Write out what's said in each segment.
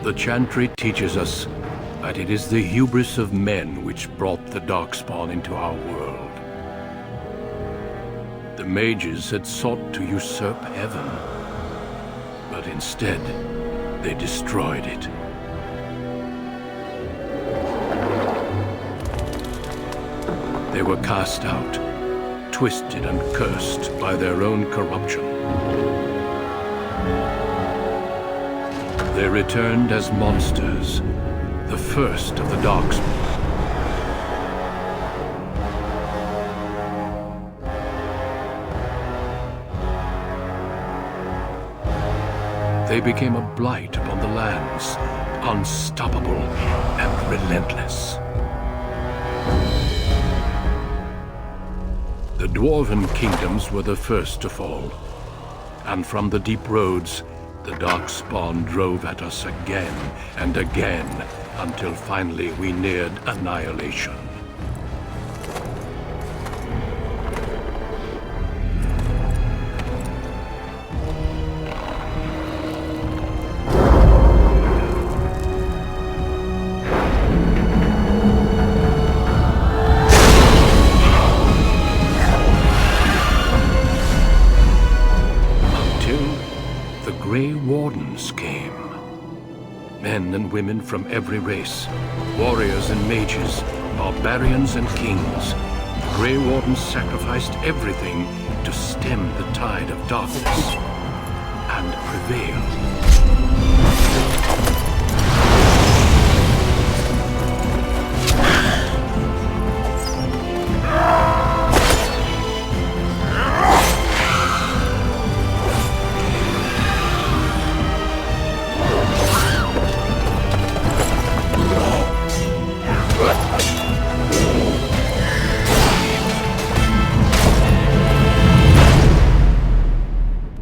The chantry teaches us that it is the hubris of men which brought the Darkspawn into our world. The mages had sought to usurp heaven, but instead, they destroyed it. They were cast out, twisted and cursed by their own corruption. They returned as monsters, the first of the Darkspawn. They became a blight upon the lands, unstoppable and relentless. The dwarven kingdoms were the first to fall, and from the deep roads, the Darkspawn drove at us again and again, until finally we neared annihilation. Grey Wardens came. Men and women from every race, warriors and mages, barbarians and kings. The Grey Wardens sacrificed everything to stem the tide of darkness and prevail.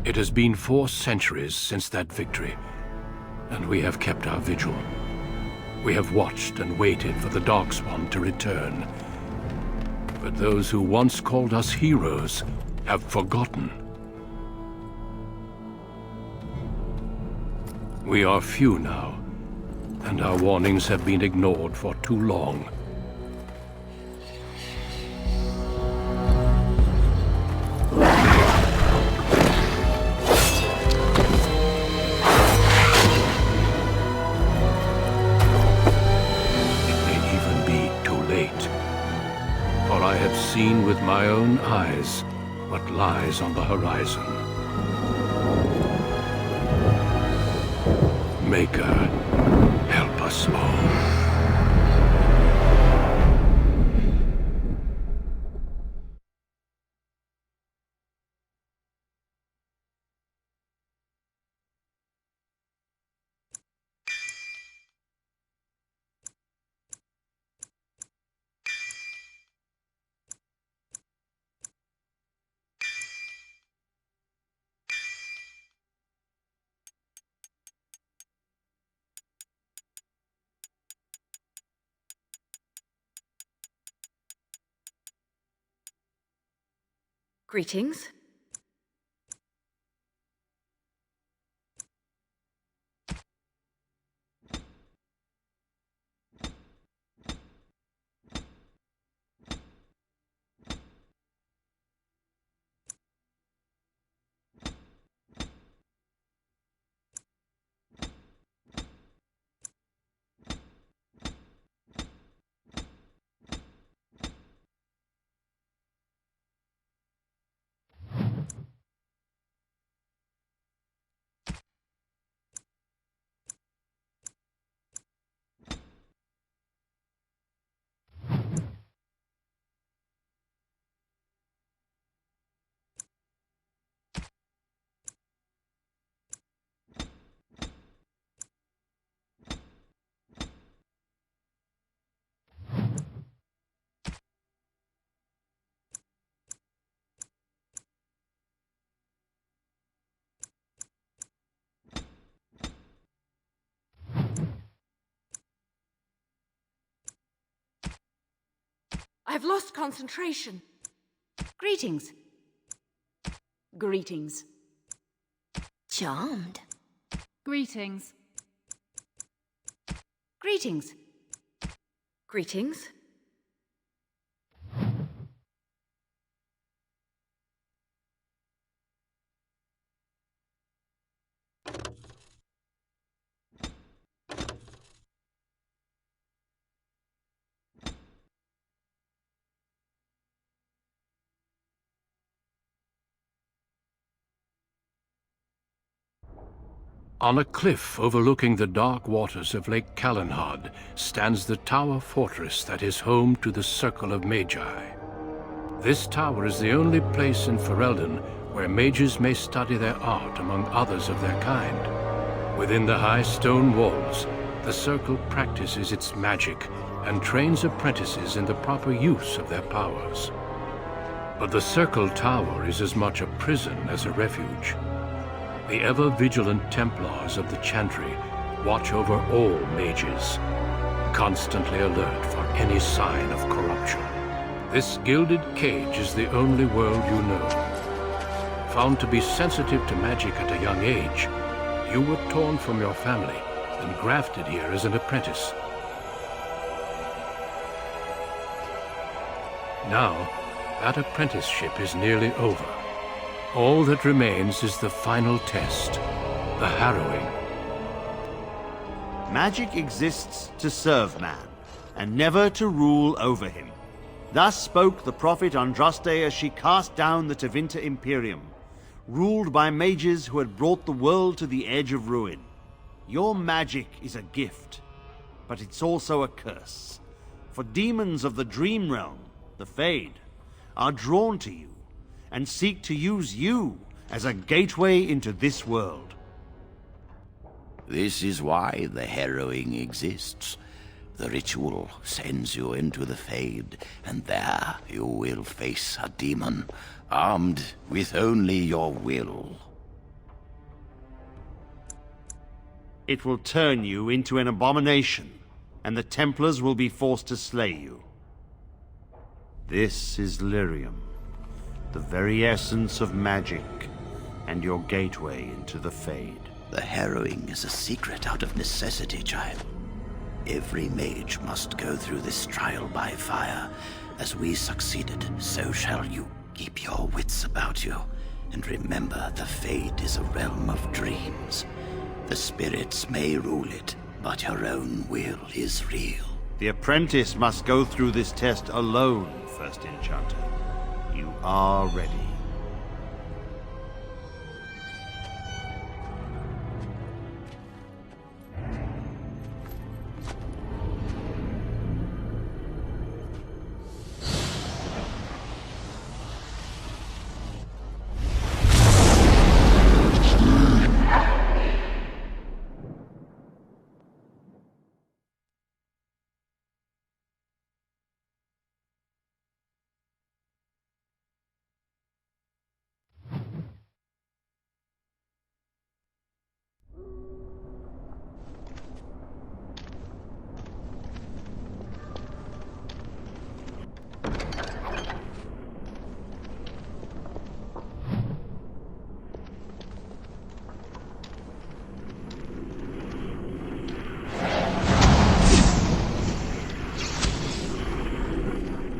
It has been 4 centuries since that victory, and we have kept our vigil. We have watched and waited for the Darkspawn to return. But those who once called us heroes have forgotten. We are few now, and our warnings have been ignored for too long. Seen with my own eyes what lies on the horizon. Maker, help us all. Greetings. I've lost concentration. Greetings. Greetings. Charmed. Greetings. Greetings. Greetings. On a cliff overlooking the dark waters of Lake Calenhad stands the tower fortress that is home to the Circle of Magi. This tower is the only place in Ferelden where mages may study their art among others of their kind. Within the high stone walls, the Circle practices its magic and trains apprentices in the proper use of their powers. But the Circle Tower is as much a prison as a refuge. The ever-vigilant Templars of the Chantry watch over all mages, constantly alert for any sign of corruption. This gilded cage is the only world you know. Found to be sensitive to magic at a young age, you were torn from your family and grafted here as an apprentice. Now, that apprenticeship is nearly over. All that remains is the final test, the harrowing. Magic exists to serve man, and never to rule over him. Thus spoke the prophet Andraste as she cast down the Tevinter Imperium, ruled by mages who had brought the world to the edge of ruin. Your magic is a gift, but it's also a curse. For demons of the Dream Realm, the Fade, are drawn to you, and seek to use you as a gateway into this world. This is why the harrowing exists. The ritual sends you into the Fade, and there you will face a demon, armed with only your will. It will turn you into an abomination, and the Templars will be forced to slay you. This is Lyrium, the very essence of magic, and your gateway into the Fade. The harrowing is a secret out of necessity, child. Every mage must go through this trial by fire. As we succeeded, so shall you. Keep your wits about you, and remember the Fade is a realm of dreams. The spirits may rule it, but your own will is real. The apprentice must go through this test alone, First Enchanter. You are ready.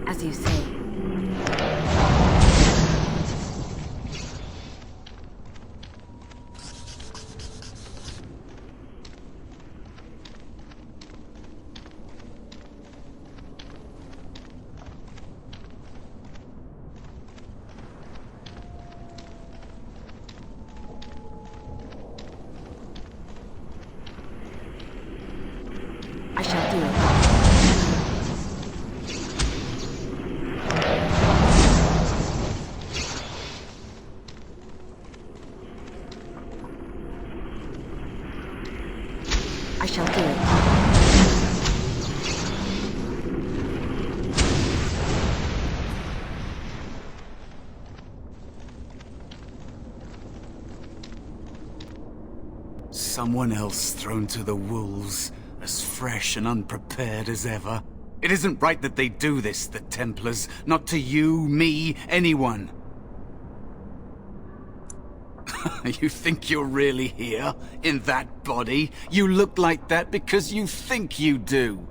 As you say. I shall do it. I shall do it. Someone else thrown to the wolves, as fresh and unprepared as ever. It isn't right that they do this, the Templars. Not to you, me, anyone. You think you're really here? In that body? You look like that because you think you do.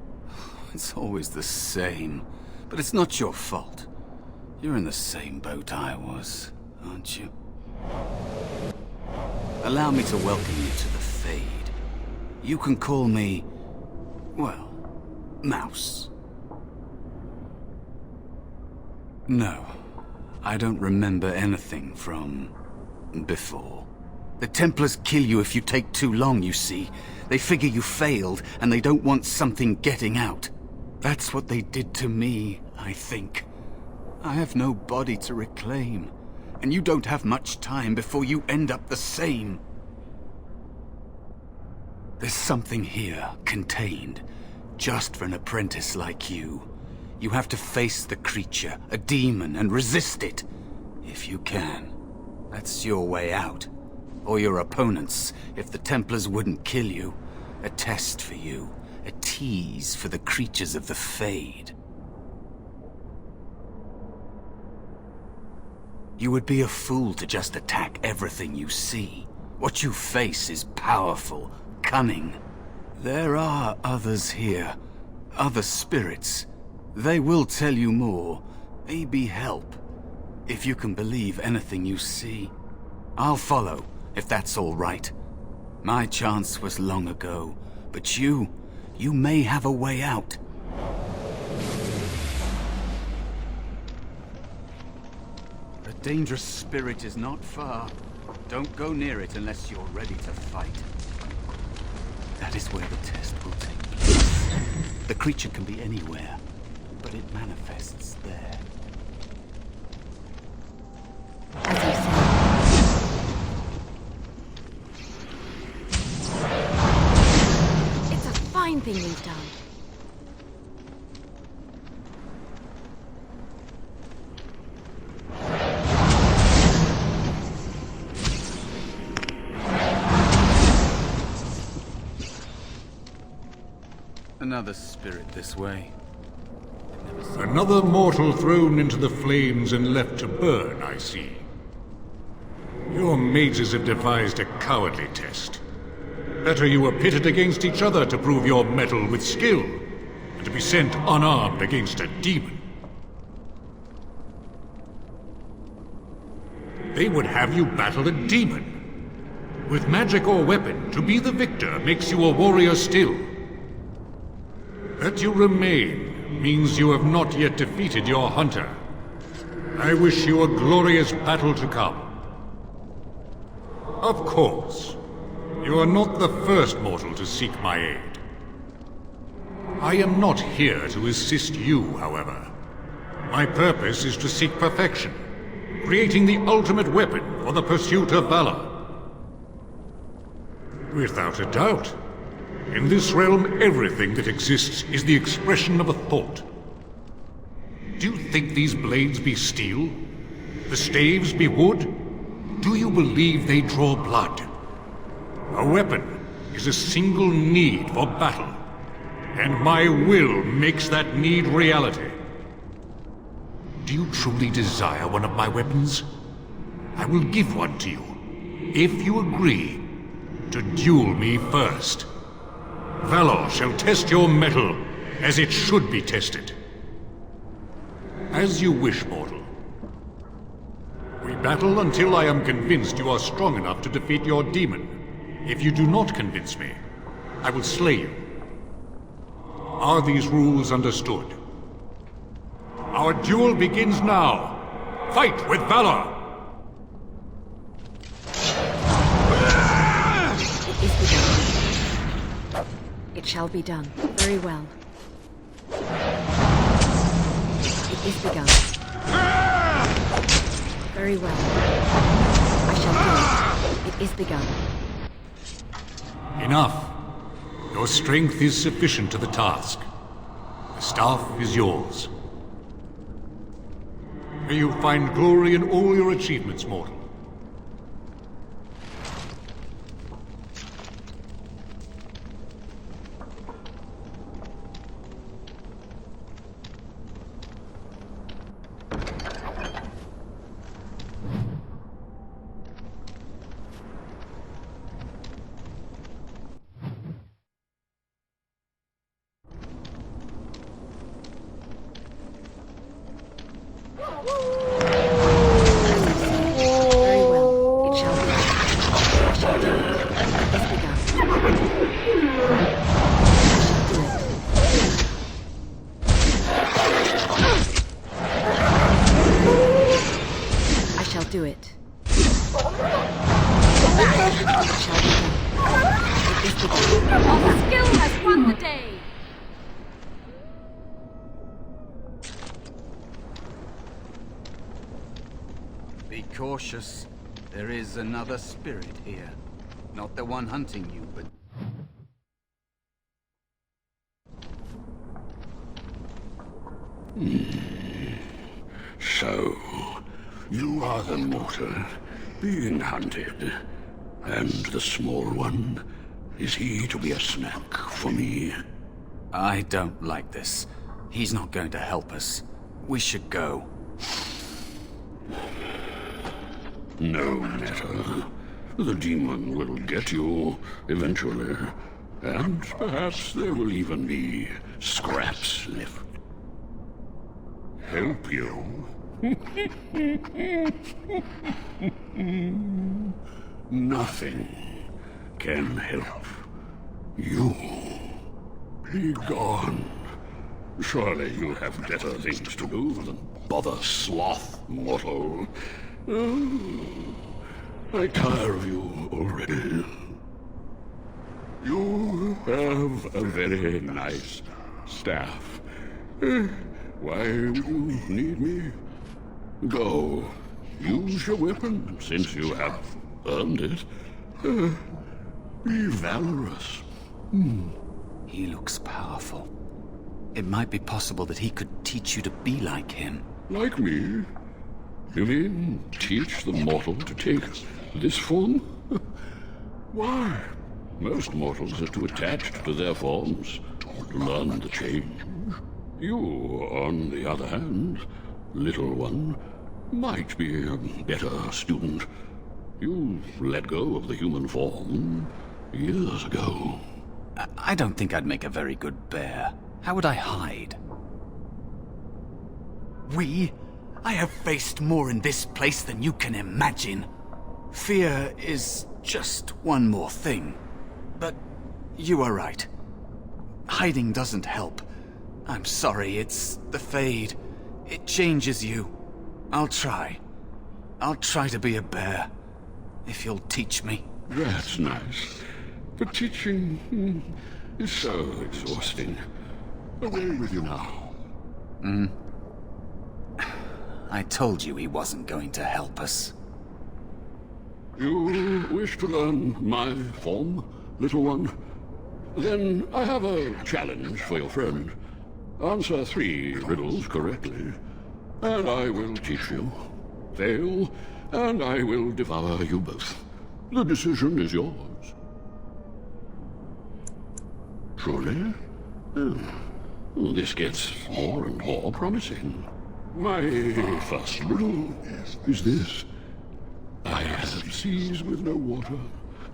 It's always the same. But it's not your fault. You're in the same boat I was, aren't you? Allow me to welcome you to the Fade. You can call me, well, Mouse. No, I don't remember anything from before. The Templars kill you if you take too long, you see. They figure you failed, and they don't want something getting out. That's what they did to me, I think. I have no body to reclaim, and you don't have much time before you end up the same. There's something here, contained, just for an apprentice like you. You have to face the creature, a demon, and resist it, if you can. That's your way out. Or your opponents, if the Templars wouldn't kill you. A test for you, a tease for the creatures of the Fade. You would be a fool to just attack everything you see. What you face is powerful, cunning. There are others here, other spirits. They will tell you more, maybe help, if you can believe anything you see. I'll follow, if that's all right. My chance was long ago, but you may have a way out. A dangerous spirit is not far. Don't go near it unless you're ready to fight. That is where the test will take place. The creature can be anywhere, but it manifests there. As you say. It's a fine thing we've done. Another spirit this way. Another mortal thrown into the flames and left to burn, I see. Your mages have devised a cowardly test. Better you were pitted against each other to prove your mettle with skill, and to be sent unarmed against a demon. They would have you battle a demon. With magic or weapon, to be the victor makes you a warrior still. That you remain means you have not yet defeated your hunter. I wish you a glorious battle to come. Of course, you are not the first mortal to seek my aid. I am not here to assist you, however. My purpose is to seek perfection, creating the ultimate weapon for the pursuit of valor. Without a doubt, in this realm, everything that exists is the expression of a thought. Do you think these blades be steel? The staves be wood? Do you believe they draw blood? A weapon is a single need for battle, and my will makes that need reality. Do you truly desire one of my weapons? I will give one to you, if you agree to duel me first. Valor shall test your mettle as it should be tested. As you wish, mortal. We battle until I am convinced you are strong enough to defeat your demon. If you do not convince me, I will slay you. Are these rules understood? Our duel begins now. Fight with valor! It is begun. It shall be done. Very well. It is begun. Very well. I shall do it. It is begun. Enough. Your strength is sufficient to the task. The staff is yours. May you find glory in all your achievements, mortal. Your skill has won the day! Be cautious. There is another spirit here. Not the one hunting you, but... So, you are the mortal being hunted. And the small one, is he to be a snack for me? I don't like this. He's not going to help us. We should go. No matter. The demon will get you eventually. And perhaps there will even be scraps left. Help you? Nothing can help you. Be gone. Surely you have better things to do than bother sloth mortal. I tire of you already. You have a very nice staff. Why would you need me? Go. Use your weapon, since you have earned it. Be valorous. He looks powerful. It might be possible that he could teach you to be like him. Like me? You mean teach the mortal to take this form? Why? Most mortals are too attached to their forms to learn the change. You, on the other hand, little one, might be a better student. You let go of the human form years ago. I don't think I'd make a very good bear. How would I hide? I have faced more in this place than you can imagine. Fear is just one more thing. But you are right. Hiding doesn't help. I'm sorry, it's the Fade. It changes you. I'll try. I'll try to be a bear. If you'll teach me. That's nice. But teaching is so exhausting. Away with you now. I told you he wasn't going to help us. You wish to learn my form, little one? Then I have a challenge for your friend. Answer 3 riddles correctly, and I will teach you. Fail, and I will devour you both. The decision is yours. Truly? This gets more and more promising. My first riddle is this. I have seas with no water,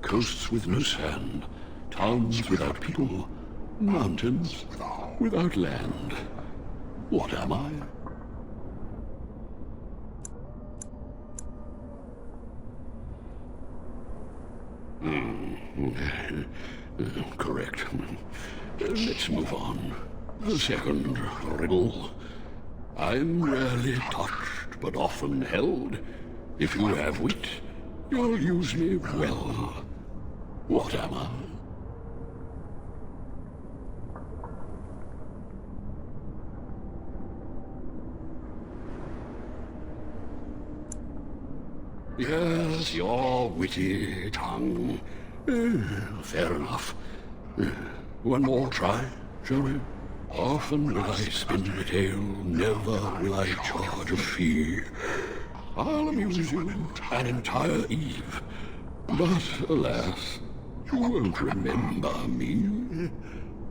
coasts with no sand, towns without people, mountains without land. What am I? Correct. Let's move on. The second riddle. I'm rarely touched, but often held. If you have wit, you'll use me well. What am I? Yes, your witty tongue. Fair enough. One more try, shall we? Often will I spin a tale, never will I charge a fee. I'll amuse you an entire eve, but alas, you won't remember me.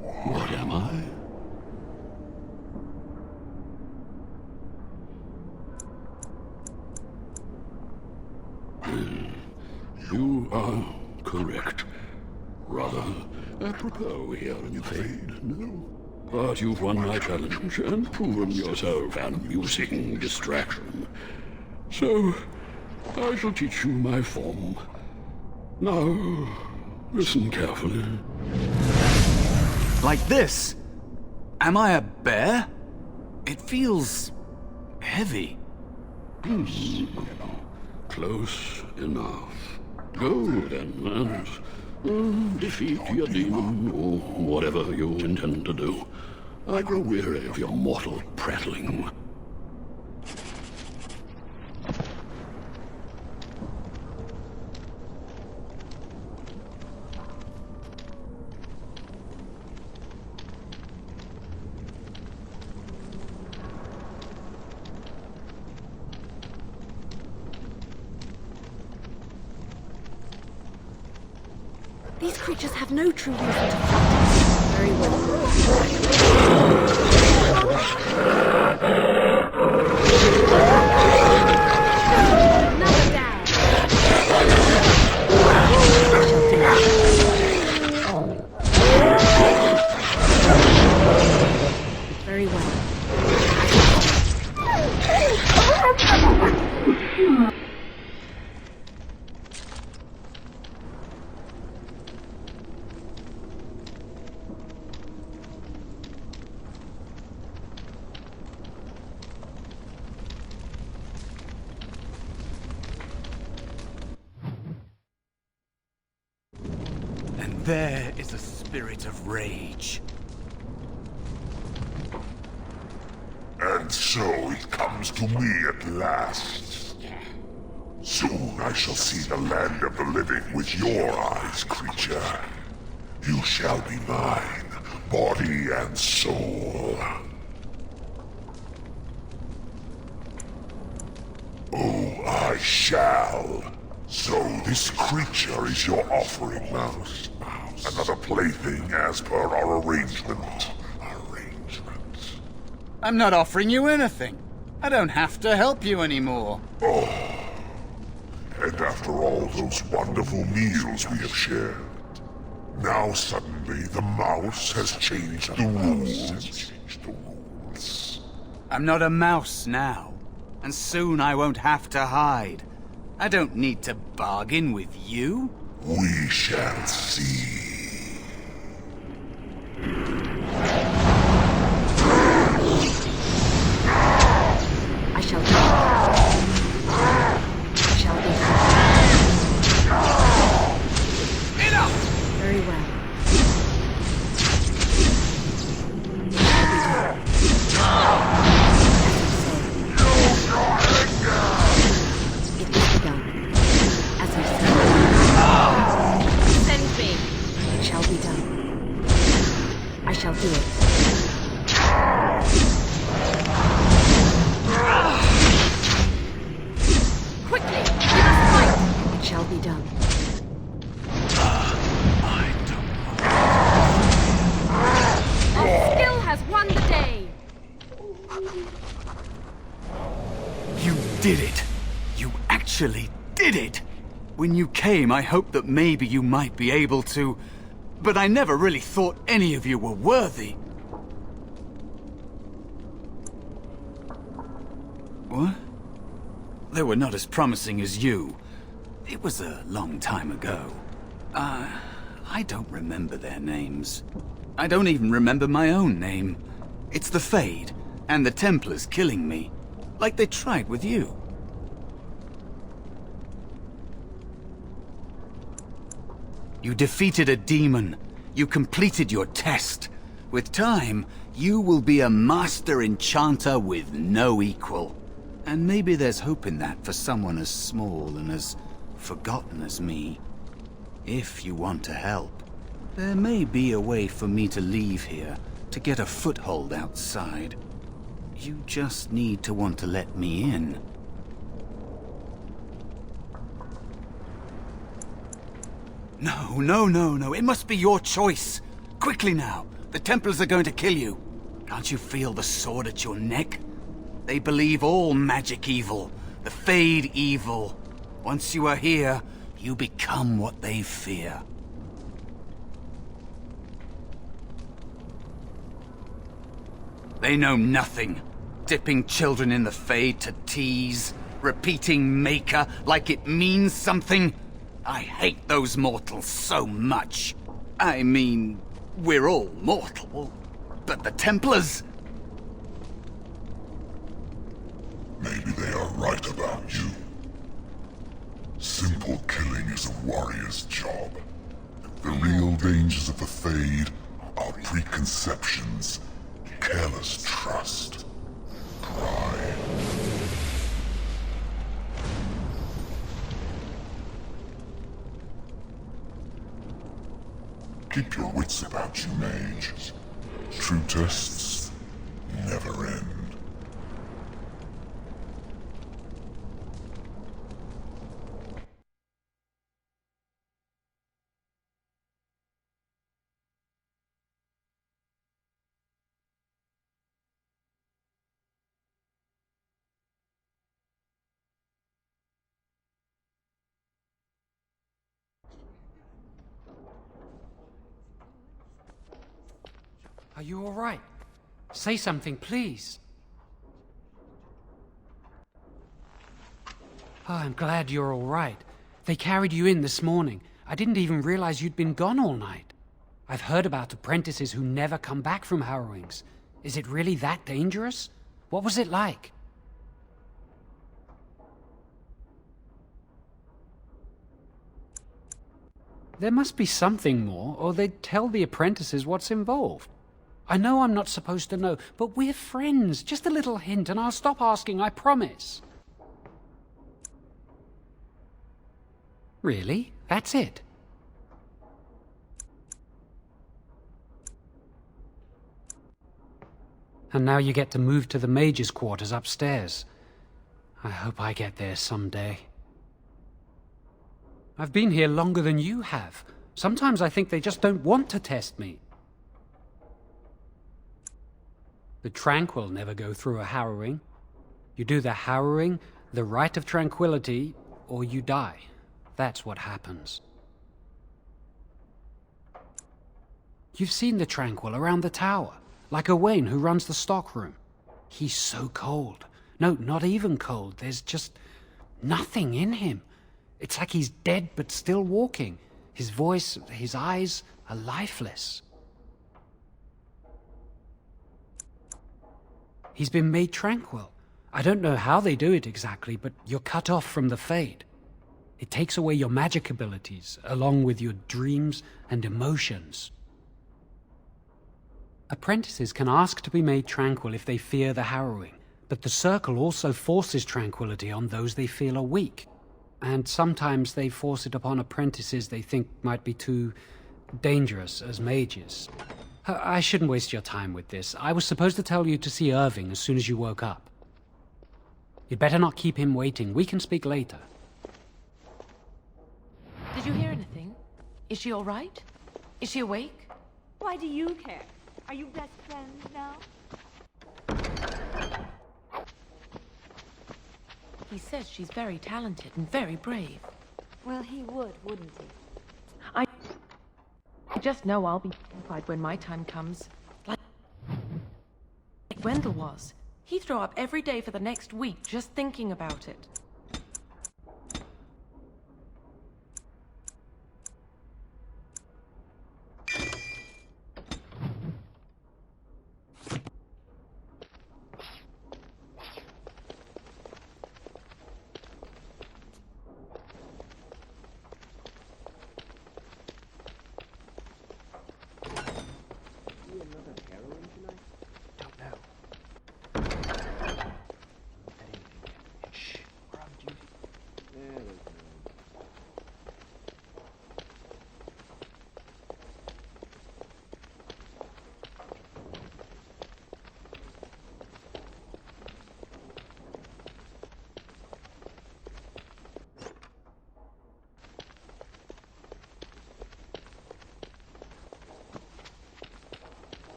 What am I? You are correct. Rather apropos here in the Fade, no? But you've won my challenge and proven yourself an amusing distraction. So, I shall teach you my form. Now, listen carefully. Like this? Am I a bear? It feels heavy. Close enough. Go then, and Defeat your demon, or whatever you intend to do. I grow weary of your mortal prattling. These creatures have no true reason to fight. Very well. Another down. Very well. There is a spirit of rage. And so it comes to me at last. Soon I shall see the land of the living with your eyes, creature. You shall be mine, body and soul. Oh, I shall. So this creature is your offering, Mouse. Another plaything as per our arrangement. I'm not offering you anything. I don't have to help you anymore. Oh. And after all those wonderful meals we have shared, now suddenly the mouse has changed the rules. I'm not a mouse now, and soon I won't have to hide. I don't need to bargain with you. We shall see. I shall do it. I shall be done. Enough! Very well. It is begun. As you say. Send me. It shall be done. I shall do it. Quickly! We must fight! It shall be done. Our skill has won the day! You did it! You actually did it! When you came, I hoped that maybe you might be able to... But I never really thought any of you were worthy. What? They were not as promising as you. It was a long time ago. I don't remember their names. I don't even remember my own name. It's the Fade, and the Templars killing me. Like they tried with you. You defeated a demon. You completed your test. With time, you will be a master enchanter with no equal. And maybe there's hope in that for someone as small and as forgotten as me. If you want to help, there may be a way for me to leave here, to get a foothold outside. You just need to want to let me in. No. It must be your choice. Quickly now. The Templars are going to kill you. Can't you feel the sword at your neck? They believe all magic evil, the Fade evil. Once you are here, you become what they fear. They know nothing. Dipping children in the Fade to tease, repeating Maker like it means something. I hate those mortals so much. I mean, we're all mortal, but the Templars... Maybe they are right about you. Simple killing is a warrior's job. dangers of the Fade are preconceptions, careless trust, pride. Keep your wits about you, Mage. True tests never end. Are you all right? Say something, please. Oh, I'm glad you're all right. They carried you in this morning. I didn't even realize you'd been gone all night. I've heard about apprentices who never come back from harrowings. Is it really that dangerous? What was it like? There must be something more, or they'd tell the apprentices what's involved. I know I'm not supposed to know, but we're friends. Just a little hint, and I'll stop asking, I promise. Really? That's it? And now you get to move to the Mage's quarters upstairs. I hope I get there someday. I've been here longer than you have. Sometimes I think they just don't want to test me. The Tranquil never go through a harrowing. You do the harrowing, the rite of tranquility, or you die. That's what happens. You've seen the Tranquil around the tower, like Owain who runs the stockroom. He's so cold. No, not even cold. There's just nothing in him. It's like he's dead but still walking. His voice, his eyes are lifeless. He's been made tranquil. I don't know how they do it exactly, but you're cut off from the Fade. It takes away your magic abilities, along with your dreams and emotions. Apprentices can ask to be made tranquil if they fear the harrowing, but the Circle also forces tranquility on those they feel are weak. And sometimes they force it upon apprentices they think might be too dangerous as mages. I shouldn't waste your time with this. I was supposed to tell you to see Irving as soon as you woke up. You'd better not keep him waiting. We can speak later. Did you hear anything? Is she all right? Is she awake? Why do you care? Are you best friends now? He says she's very talented and very brave. Well, he would, wouldn't he? I just know I'll be terrified when my time comes. Like Wendell was. He'd throw up every day for the next week just thinking about it.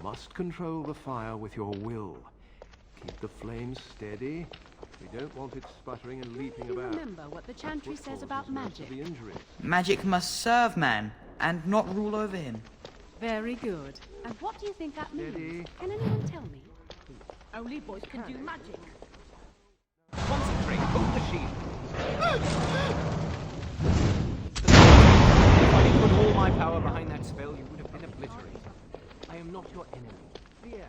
Must control the fire with your will. Keep the flames steady. We don't want it sputtering and leaping about. Remember what the chantry says about magic. Magic must serve man, and not rule over him. Very good. And what do you think that means? Can anyone tell me? Only boys can do magic. Concentrate, hold the shield. If I didn't put all my power behind that spell, you would have been obliterated. I am not your enemy. Fear.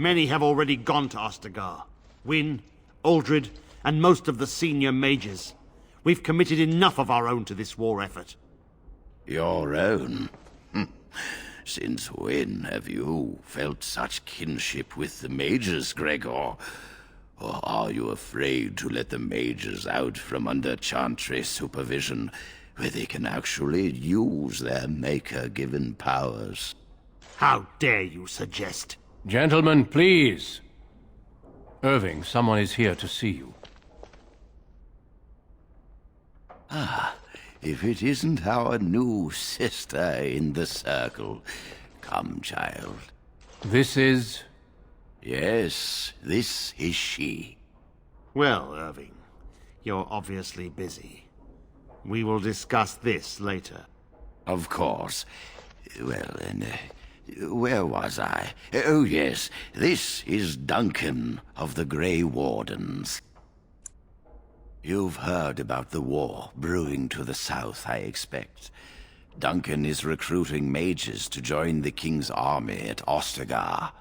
Many have already gone to Ostagar. Wynne, Aldred, and most of the senior mages. We've committed enough of our own to this war effort. Your own? Since when have you felt such kinship with the mages, Gregor? Or are you afraid to let the mages out from under Chantry supervision, where they can actually use their Maker-given powers? How dare you suggest? Gentlemen, please. Irving, someone is here to see you. Ah, if it isn't our new sister in the circle. Come, child. This is... Yes, this is she. Well, Irving, you're obviously busy. We will discuss this later. Of course. Well, then, where was I? Oh, yes, this is Duncan of the Grey Wardens. You've heard about the war brewing to the south, I expect. Duncan is recruiting mages to join the King's army at Ostagar.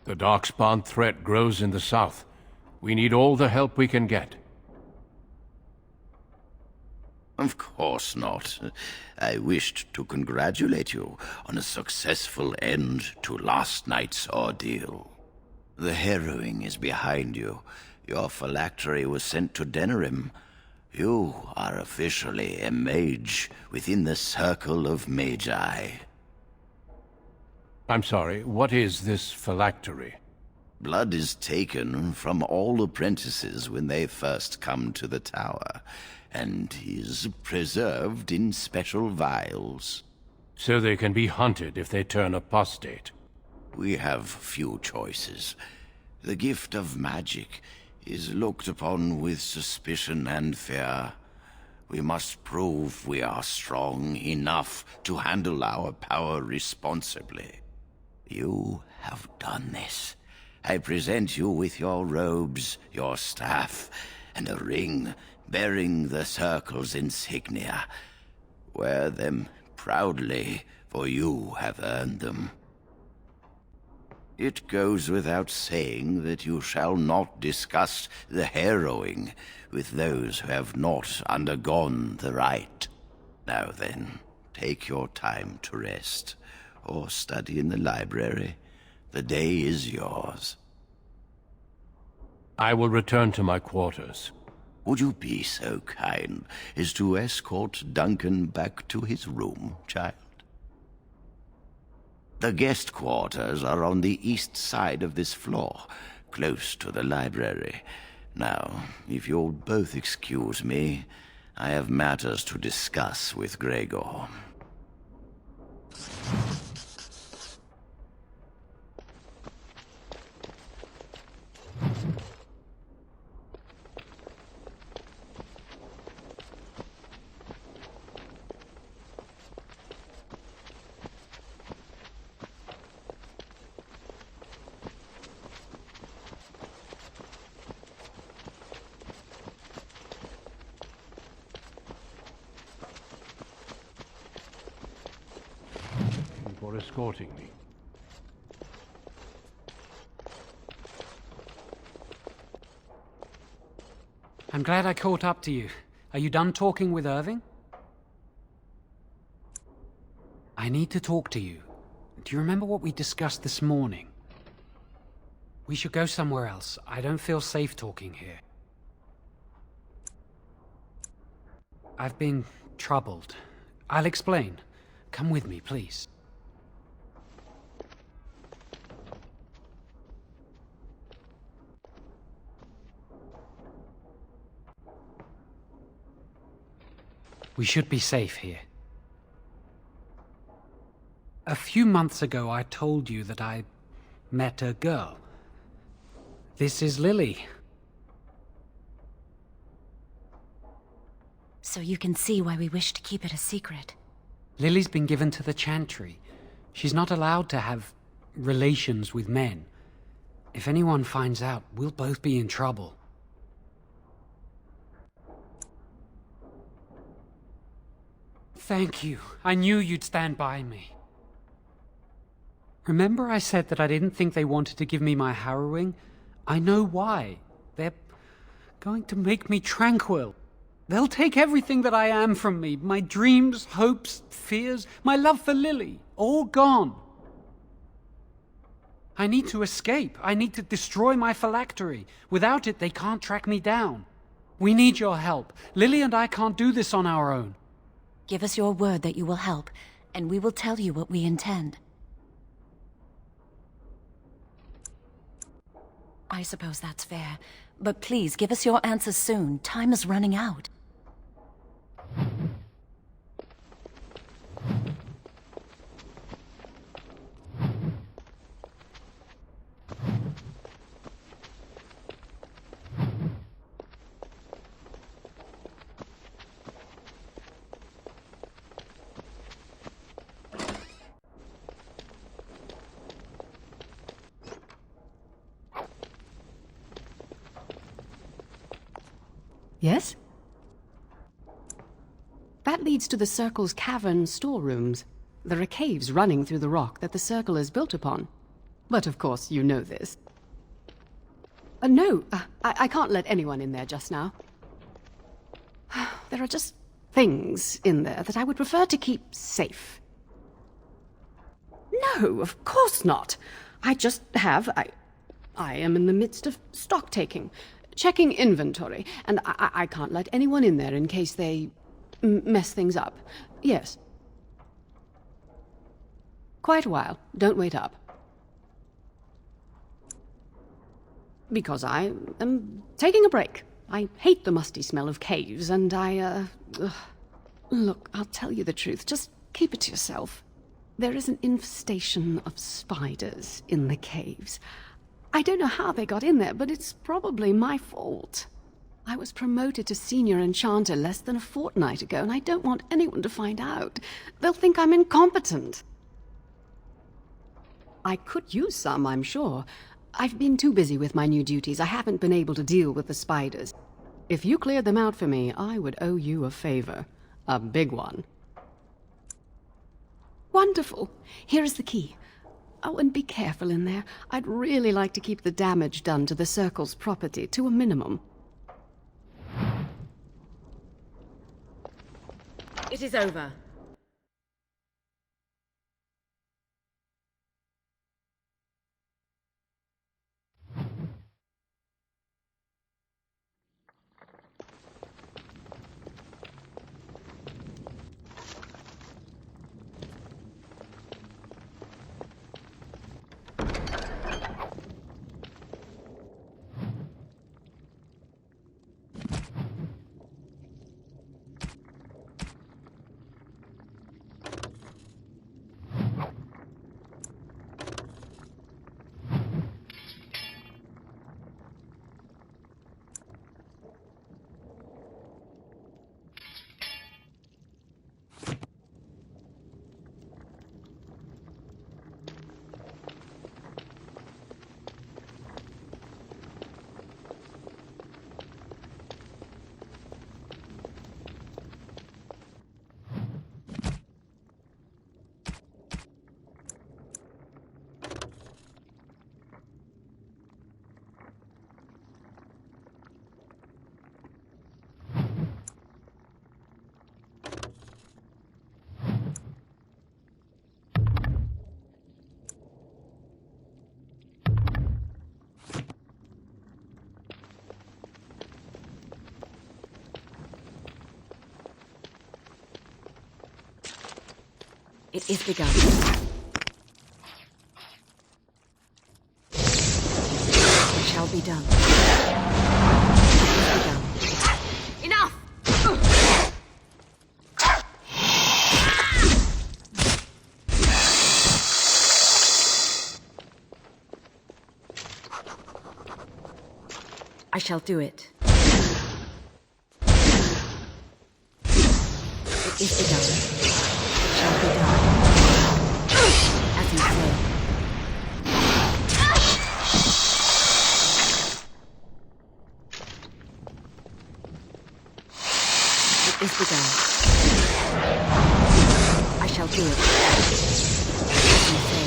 The Darkspawn threat grows in the south. We need all the help we can get. Of course not. I wished to congratulate you on a successful end to last night's ordeal. The harrowing is behind you. Your phylactery was sent to Denerim. You are officially a mage within the circle of Magi. I'm sorry, what is this phylactery? Blood is taken from all apprentices when they first come to the tower, and is preserved in special vials. So they can be hunted if they turn apostate. We have few choices. The gift of magic is looked upon with suspicion and fear. We must prove we are strong enough to handle our power responsibly. You have done this. I present you with your robes, your staff, and a ring bearing the Circle's insignia. Wear them proudly, for you have earned them. It goes without saying that you shall not discuss the harrowing with those who have not undergone the rite. Now then, take your time to rest, or study in the library. The day is yours. I will return to my quarters. Would you be so kind as to escort Duncan back to his room, child? The guest quarters are on the east side of this floor, close to the library. Now, if you'll both excuse me, I have matters to discuss with Gregor. For escorting me. I'm glad I caught up to you. Are you done talking with Irving? I need to talk to you. Do you remember what we discussed this morning? We should go somewhere else. I don't feel safe talking here. I've been troubled. I'll explain. Come with me, please. We should be safe here. A few months ago, I told you that I met a girl. This is Lily. So you can see why we wish to keep it a secret. Lily's been given to the Chantry. She's not allowed to have relations with men. If anyone finds out, we'll both be in trouble. Thank you. I knew you'd stand by me. Remember I said that I didn't think they wanted to give me my harrowing? I know why. They're going to make me tranquil. They'll take everything that I am from me. My dreams, hopes, fears, my love for Lily. All gone. I need to escape. I need to destroy my phylactery. Without it, they can't track me down. We need your help. Lily and I can't do this on our own. Give us your word that you will help, and we will tell you what we intend. I suppose that's fair. But please, give us your answers soon. Time is running out. Yes? That leads to the Circle's cavern storerooms. There are caves running through the rock that the Circle is built upon. But of course, you know this. No, I can't let anyone in there just now. There are just things in there that I would prefer to keep safe. No, of course not. I am in the midst of stock taking. Checking inventory, and I can't let anyone in there in case they mess things up. Yes. Quite a while. Don't wait up. Because I am taking a break. I hate the musty smell of caves, and Look, I'll tell you the truth. Just keep it to yourself. There is an infestation of spiders in the caves. I don't know how they got in there, but it's probably my fault. I was promoted to senior enchanter less than a fortnight ago, and I don't want anyone to find out. They'll think I'm incompetent. I could use some, I'm sure. I've been too busy with my new duties. I haven't been able to deal with the spiders. If you cleared them out for me, I would owe you a favor. A big one. Wonderful. Here is the key. Oh, and be careful in there. I'd really like to keep the damage done to the Circle's property to a minimum. It is over. It is begun. It shall be done. It is begun. Enough! I shall do it. It is begun. Shall be done. As you say. It is begun. I shall do it. As you say.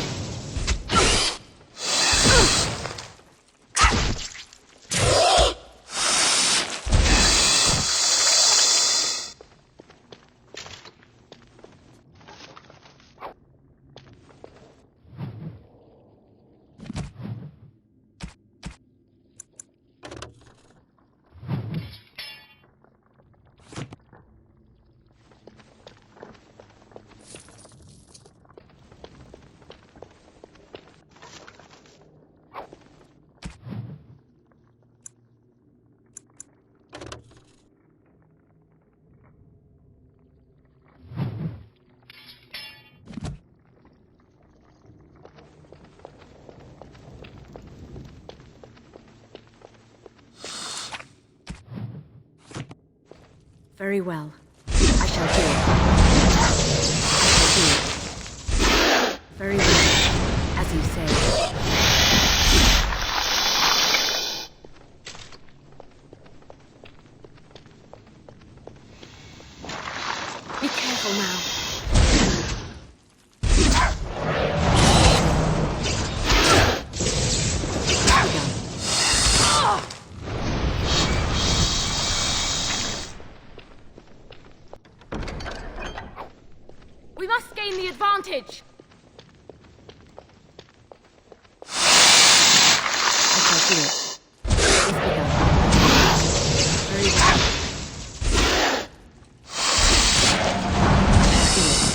Very well. I shall do it. I shall do it. Very well. As you say. Be careful now. We must gain the advantage! I shall do it. It's begun. Very well. Do it.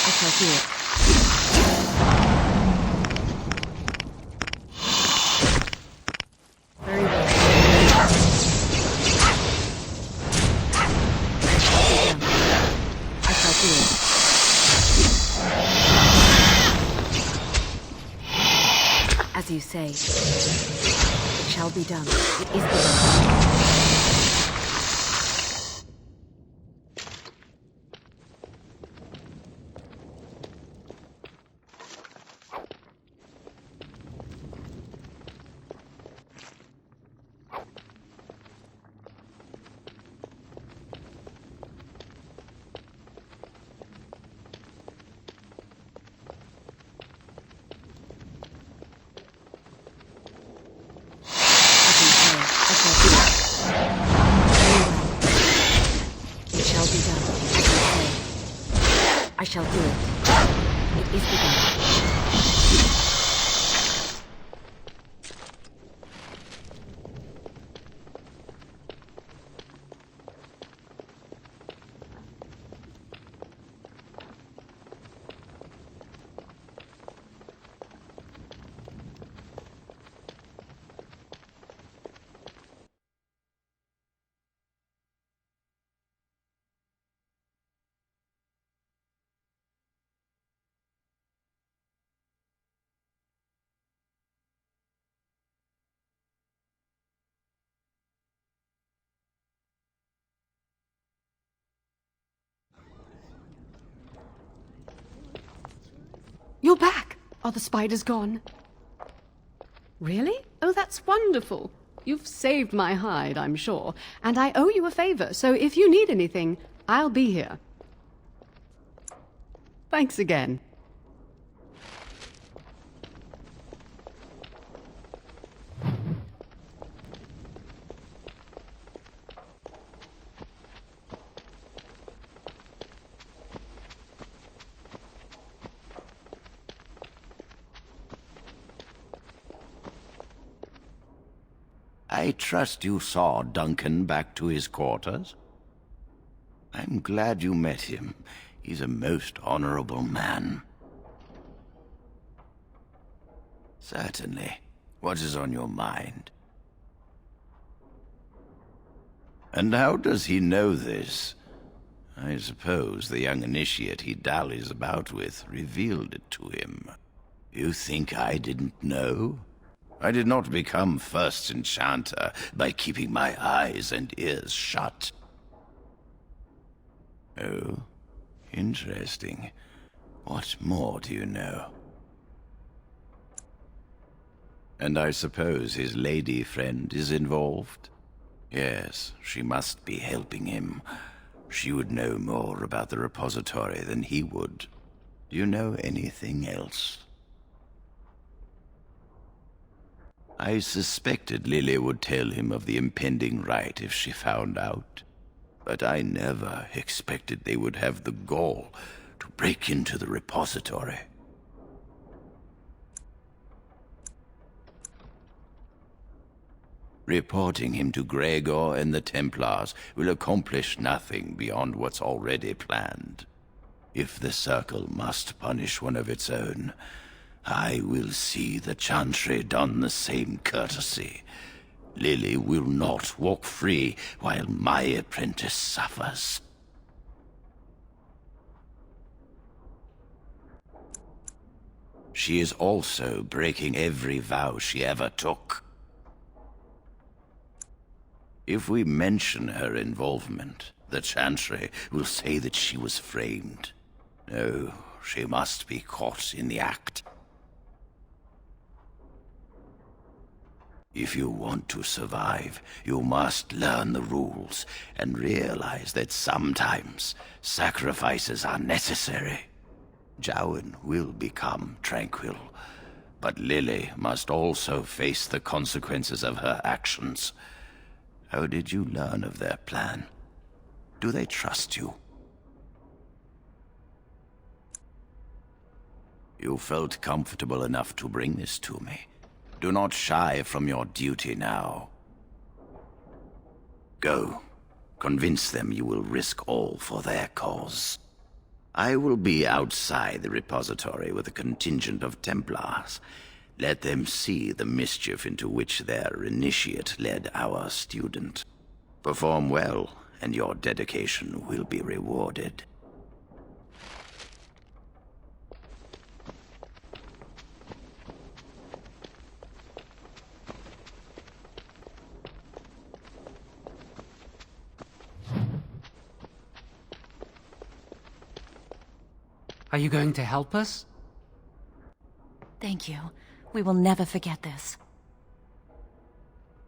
I shall do it. Very well. Begun. I shall do it. As you say. It shall be done. It is begun. I shall do it. It is begun. You're back! Are the spiders gone? Really? Oh, that's wonderful. You've saved my hide, I'm sure. And I owe you a favor, so if you need anything, I'll be here. Thanks again. I trust you saw Duncan back to his quarters? I'm glad you met him. He's a most honorable man. Certainly. What is on your mind? And how does he know this? I suppose the young initiate he dallies about with revealed it to him. You think I didn't know? I did not become first enchanter by keeping my eyes and ears shut. Oh, interesting. What more do you know? And I suppose his lady friend is involved? Yes, she must be helping him. She would know more about the repository than he would. Do you know anything else? I suspected Lily would tell him of the impending rite if she found out. But I never expected they would have the gall to break into the repository. Reporting him to Gregor and the Templars will accomplish nothing beyond what's already planned. If the Circle must punish one of its own, I will see the Chantry don the same courtesy. Lily will not walk free while my apprentice suffers. She is also breaking every vow she ever took. If we mention her involvement, the Chantry will say that she was framed. No, she must be caught in the act. If you want to survive, you must learn the rules and realize that sometimes sacrifices are necessary. Jowan will become tranquil, but Lily must also face the consequences of her actions. How did you learn of their plan? Do they trust you? You felt comfortable enough to bring this to me. Do not shy from your duty now. Go. Convince them you will risk all for their cause. I will be outside the repository with a contingent of Templars. Let them see the mischief into which their initiate led our student. Perform well, and your dedication will be rewarded. Are you going to help us? Thank you. We will never forget this.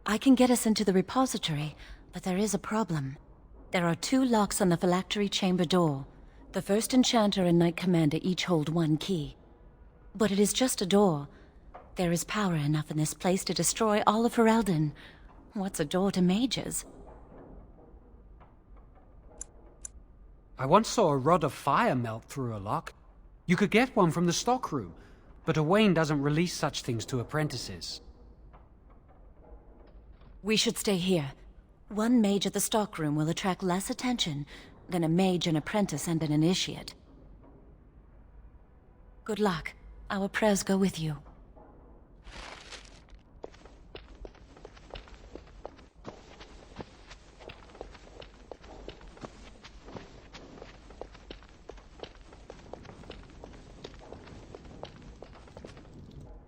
I can get us into the repository, but there is a problem. There are 2 locks on the phylactery chamber door. The first enchanter and knight commander each hold 1 key. But it is just a door. There is power enough in this place to destroy all of Ferelden. What's a door to mages? I once saw a rod of fire melt through a lock. You could get one from the stockroom, but Owain doesn't release such things to apprentices. We should stay here. 1 mage at the stockroom will attract less attention than a mage, an apprentice, and an initiate. Good luck. Our prayers go with you.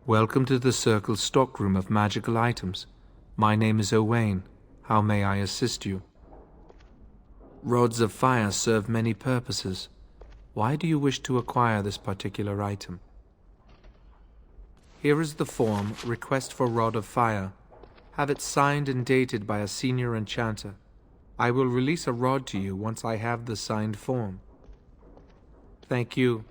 Welcome to the Circle's stockroom of magical items. My name is Owain. How may I assist you? Rods of fire serve many purposes. Why do you wish to acquire this particular item? Here is the form, Request for Rod of Fire. Have it signed and dated by a senior enchanter. I will release a rod to you once I have the signed form. Thank you.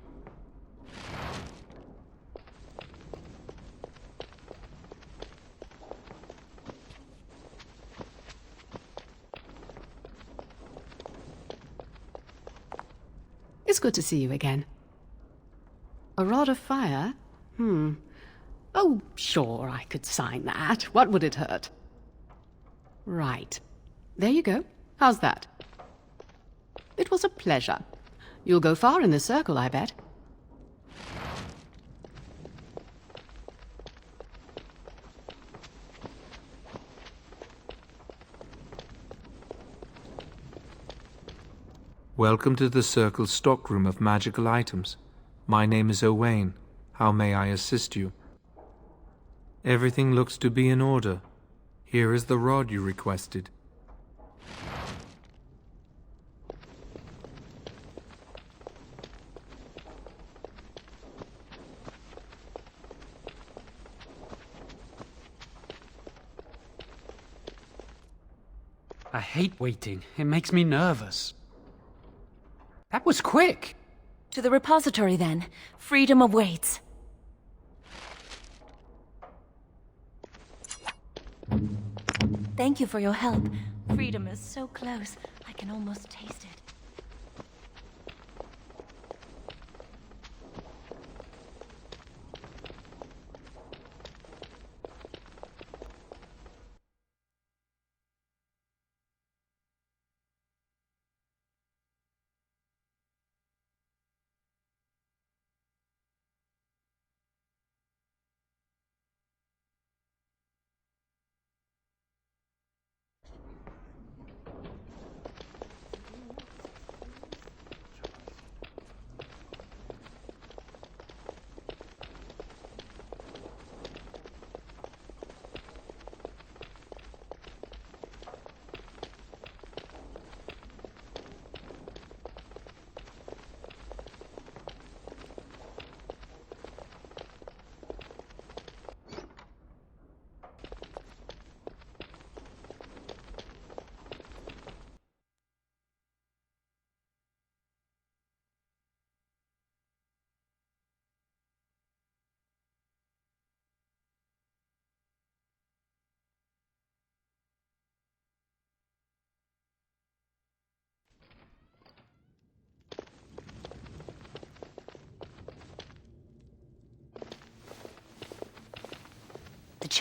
It's good to see you again. A rod of fire? Oh, sure, I could sign that. What would it hurt? Right. There you go. How's that? It was a pleasure. You'll go far in the circle, I bet. Welcome to the Circle's stockroom of magical items. My name is Owain. How may I assist you? Everything looks to be in order. Here is the rod you requested. I hate waiting. It makes me nervous. That was quick! To the repository, then. Freedom awaits. Thank you for your help. Freedom is so close, I can almost taste it.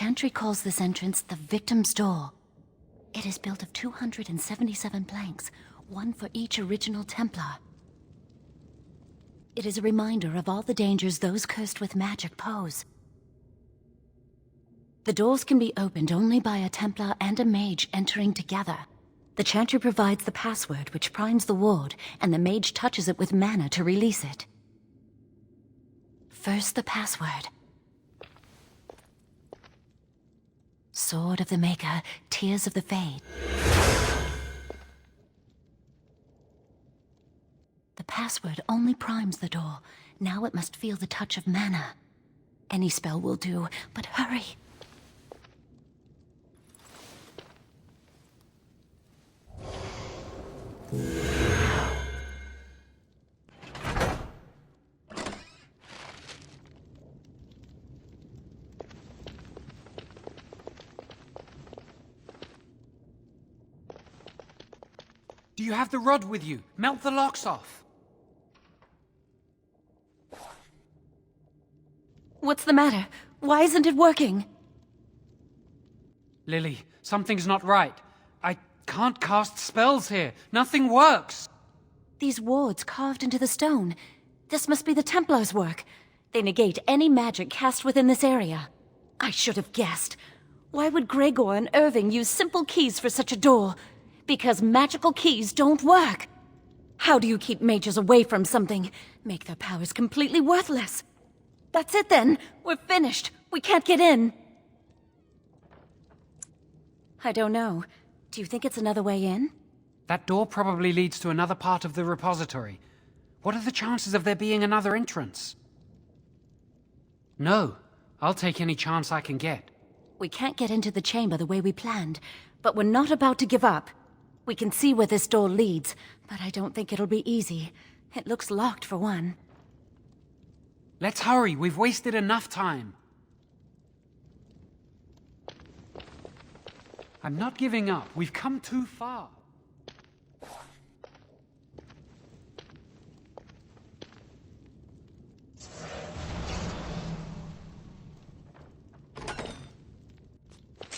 Chantry calls this entrance the Victim's Door. It is built of 277 planks, one for each original Templar. It is a reminder of all the dangers those cursed with magic pose. The doors can be opened only by a Templar and a Mage entering together. The Chantry provides the password which primes the ward, and the Mage touches it with mana to release it. First the password. Sword of the Maker, Tears of the Fade. The password only primes the door. Now it must feel the touch of mana. Any spell will do, but hurry! Do you have the rod with you? Melt the locks off. What's the matter? Why isn't it working? Lily, something's not right. I can't cast spells here. Nothing works. These wards carved into the stone. This must be the Templars' work. They negate any magic cast within this area. I should have guessed. Why would Gregor and Irving use simple keys for such a door? Because magical keys don't work. How do you keep mages away from something? Make their powers completely worthless. That's it then. We're finished. We can't get in. I don't know. Do you think it's another way in? That door probably leads to another part of the repository. What are the chances of there being another entrance? No. I'll take any chance I can get. We can't get into the chamber the way we planned, but we're not about to give up. We can see where this door leads, but I don't think it'll be easy. It looks locked for one. Let's hurry. We've wasted enough time. I'm not giving up. We've come too far.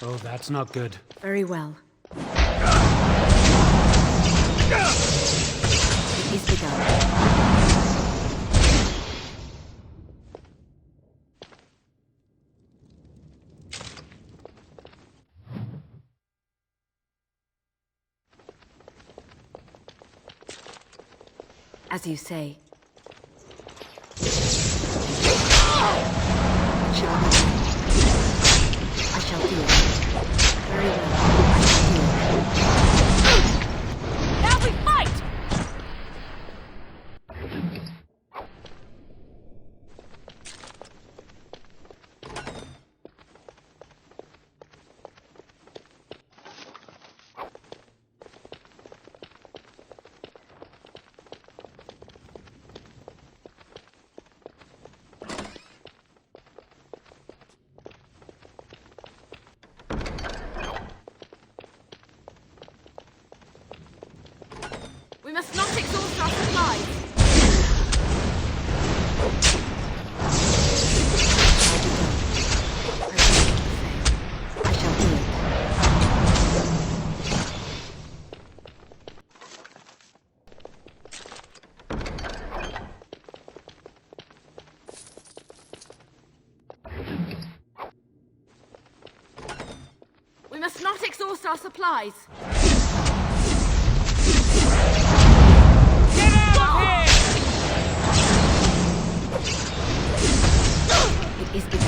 Oh, that's not good. Very well. It is begun. As you say. I shall do it. Very well. I shall do it. Now we fight! We must not exhaust our supplies. I shall do it. We must not exhaust our supplies. It is begun.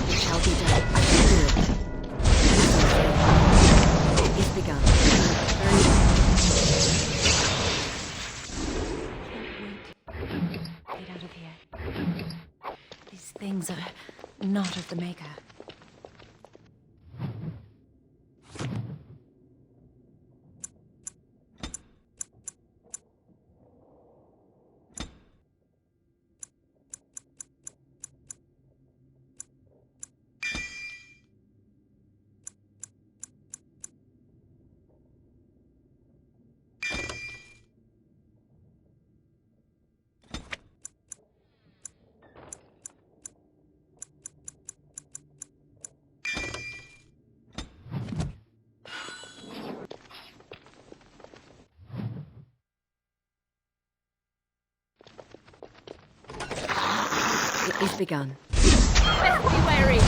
It shall be done. I shall do it. It is begun. Very well. Get out of here. These things are not of the Maker. is begun. Best be wary.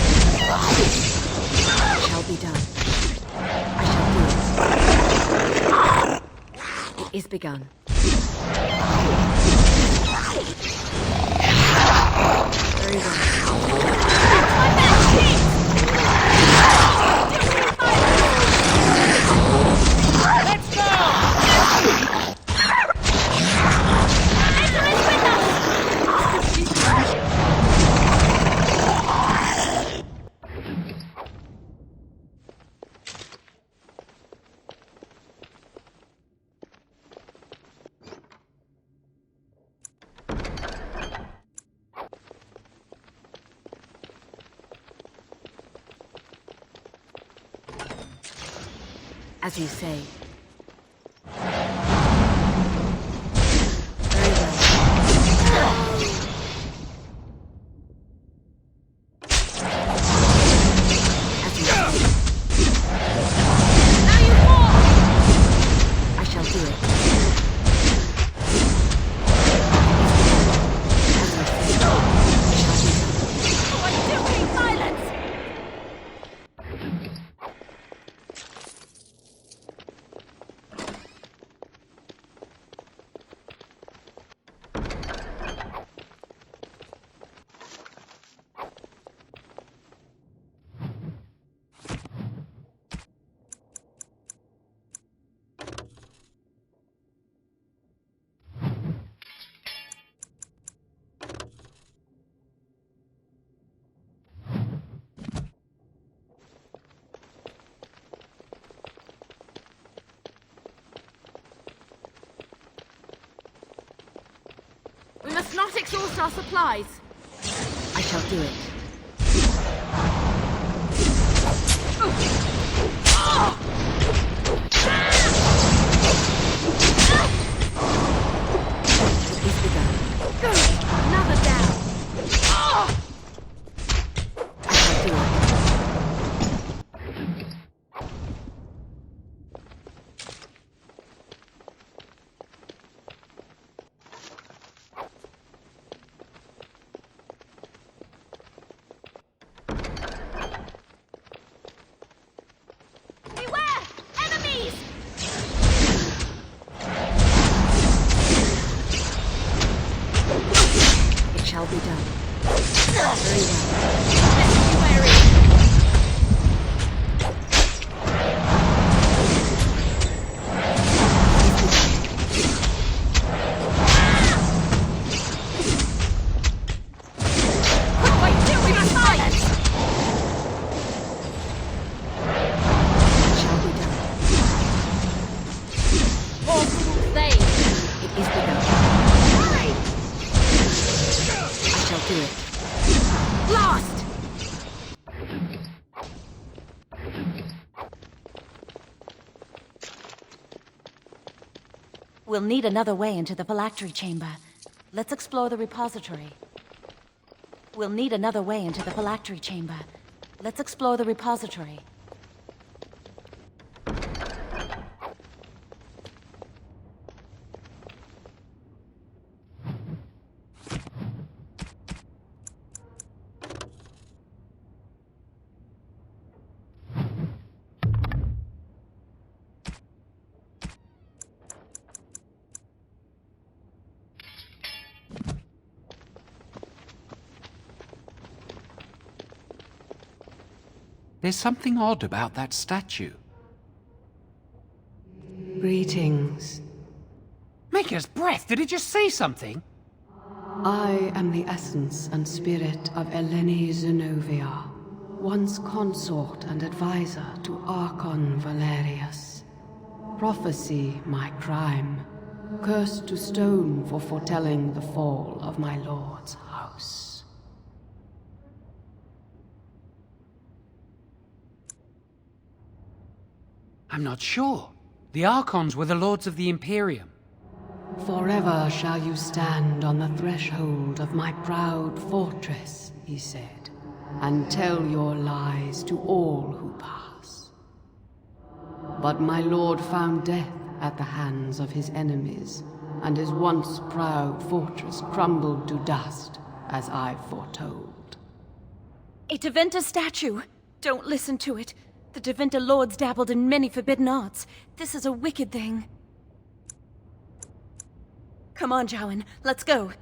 Shall be done. I shall do it. It is begun. Very well. Let's go! Enter is with us! As you say. We must not exhaust our supplies. I shall do it. It is begun. Good. Another down. I shall do it. Shall be done. Very well. We'll need another way into the phylactery chamber. Let's explore the repository. We'll need another way into the phylactery chamber. Let's explore the repository. There's something odd about that statue. Greetings. Maker's breath! Did he just say something? I am the essence and spirit of Eleni Zenobia, once consort and advisor to Archon Valerius. Prophecy my crime, cursed to stone for foretelling the fall of my lord's house. I'm not sure. The Archons were the lords of the Imperium. Forever shall you stand on the threshold of my proud fortress, he said, and tell your lies to all who pass. But my lord found death at the hands of his enemies, and his once proud fortress crumbled to dust as I foretold. A Tevinter statue! Don't listen to it. The Tevinter lords dabbled in many forbidden arts. This is a wicked thing. Come on, Jowan, let's go.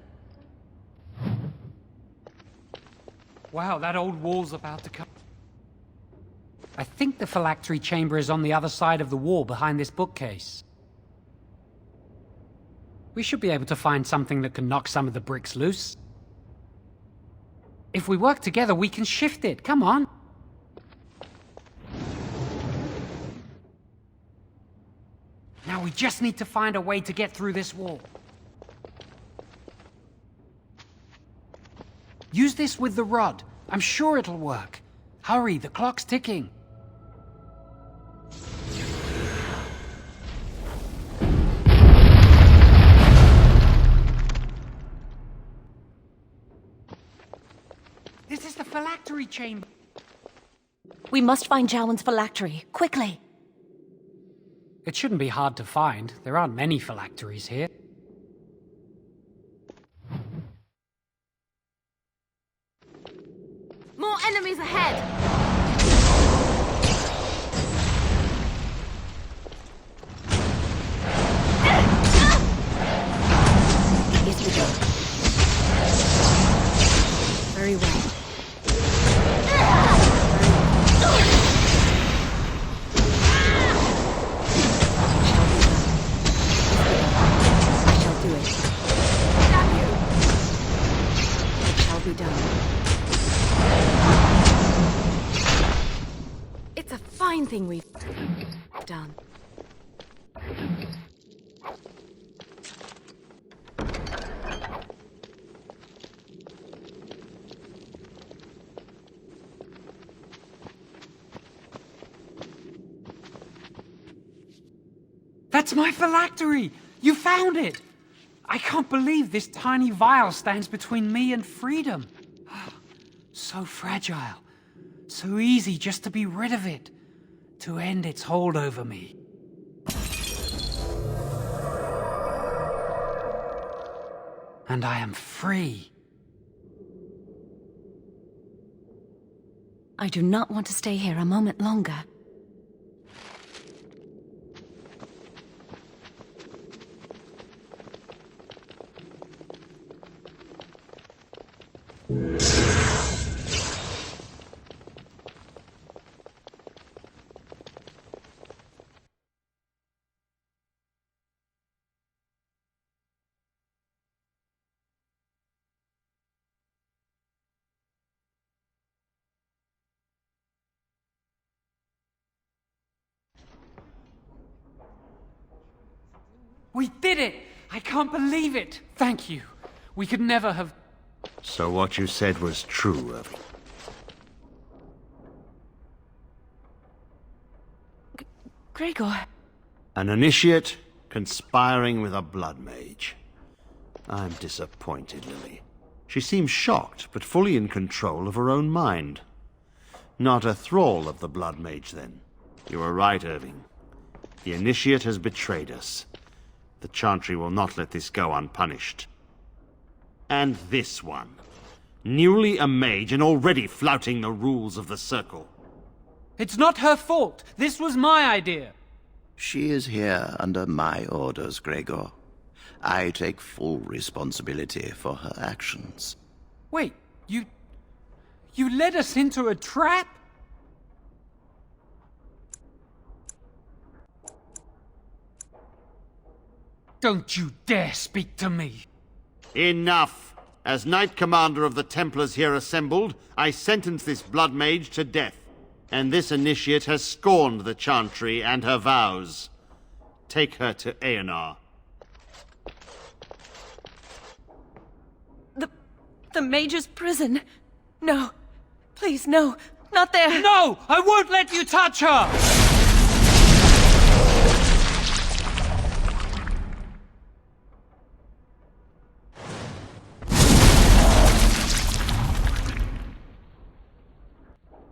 Wow, that old wall's about to come. I think the phylactery chamber is on the other side of the wall behind this bookcase. We should be able to find something that can knock some of the bricks loose. If we work together, we can shift it. Come on. Now we just need to find a way to get through this wall. Use this with the rod. I'm sure it'll work. Hurry, the clock's ticking. This is the phylactery chamber. We must find Jowan's phylactery, quickly. It shouldn't be hard to find. There aren't many phylacteries here. More enemies ahead! Is the door. Very well. I shall do it. It shall be done. It's a fine thing we've done. That's my phylactery! You found it! I can't believe this tiny vial stands between me and freedom. So fragile. So easy just to be rid of it. To end its hold over me. And I am free. I do not want to stay here a moment longer. We did it! I can't believe it! Thank you. We could never have... So what you said was true, Irving. Gregor. An initiate conspiring with a blood mage. I'm disappointed, Lily. She seems shocked, but fully in control of her own mind. Not a thrall of the blood mage, then. You were right, Irving. The initiate has betrayed us. The Chantry will not let this go unpunished. And this one. Newly a mage and already flouting the rules of the Circle. It's not her fault. This was my idea. She is here under my orders, Gregor. I take full responsibility for her actions. Wait, you led us into a trap? Don't you dare speak to me. Enough! As Knight Commander of the Templars here assembled, I sentence this blood mage to death. And this initiate has scorned the Chantry and her vows. Take her to Aenar. The Mage's prison. No. Please, no. Not there. No! I won't let you touch her!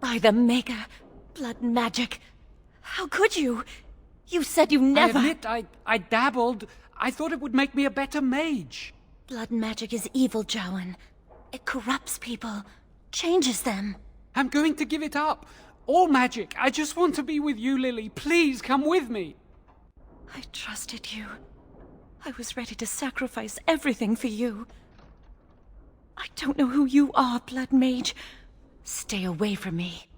By the Maker. Blood magic. How could you? You said you never... I admit, I dabbled. I thought it would make me a better mage. Blood magic is evil, Jowan. It corrupts people, changes them. I'm going to give it up. All magic. I just want to be with you, Lily. Please come with me. I trusted you. I was ready to sacrifice everything for you. I don't know who you are, Blood Mage. Stay away from me.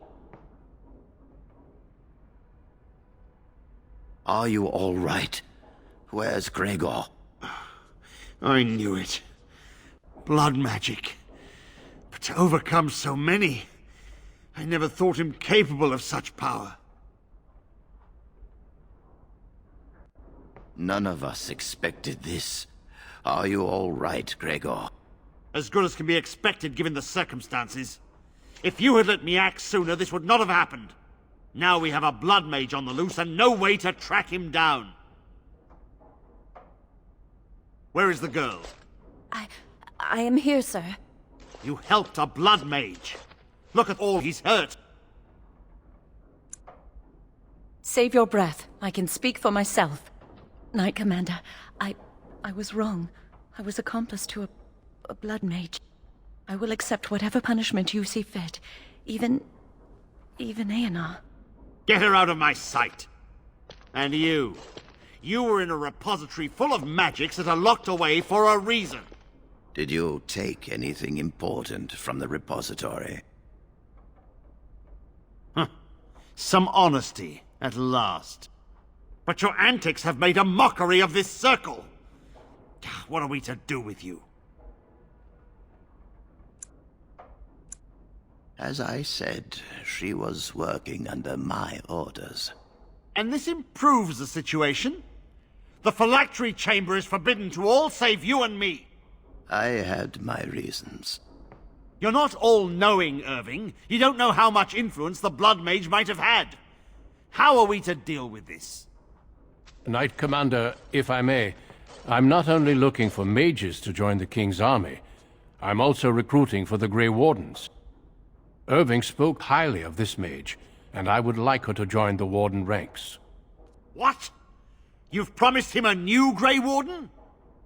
Are you all right? Where's Gregor? I knew it. Blood magic. But to overcome so many, I never thought him capable of such power. None of us expected this. Are you all right, Gregor? As good as can be expected given the circumstances. If you had let me act sooner, this would not have happened. Now we have a blood mage on the loose and no way to track him down. Where is the girl? I am here, sir. You helped a blood mage. Look at all he's hurt. Save your breath. I can speak for myself. Knight Commander, I was wrong. I was accomplice to a blood mage. I will accept whatever punishment you see fit. Even Aenar. Get her out of my sight. And you. You were in a repository full of magics that are locked away for a reason. Did you take anything important from the repository? Huh. Some honesty, at last. But your antics have made a mockery of this circle. What are we to do with you? As I said, she was working under my orders. And this improves the situation? The phylactery chamber is forbidden to all save you and me. I had my reasons. You're not all-knowing, Irving. You don't know how much influence the Blood Mage might have had. How are we to deal with this? Knight Commander, if I may, I'm not only looking for mages to join the King's army, I'm also recruiting for the Grey Wardens. Irving spoke highly of this mage, and I would like her to join the Warden ranks. What? You've promised him a new Grey Warden?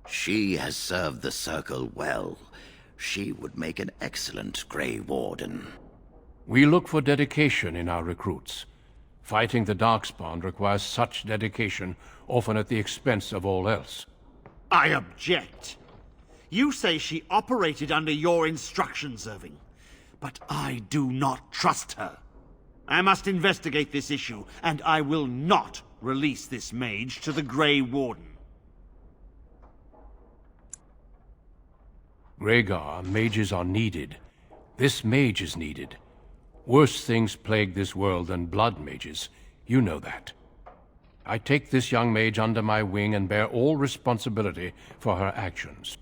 She has served the Circle well. She would make an excellent Grey Warden. We look for dedication in our recruits. Fighting the Darkspawn requires such dedication, often at the expense of all else. I object. You say she operated under your instructions, Irving. But I do not trust her. I must investigate this issue, and I will not release this mage to the Grey Warden. Rhaegar, mages are needed. This mage is needed. Worse things plague this world than blood mages. You know that. I take this young mage under my wing and bear all responsibility for her actions.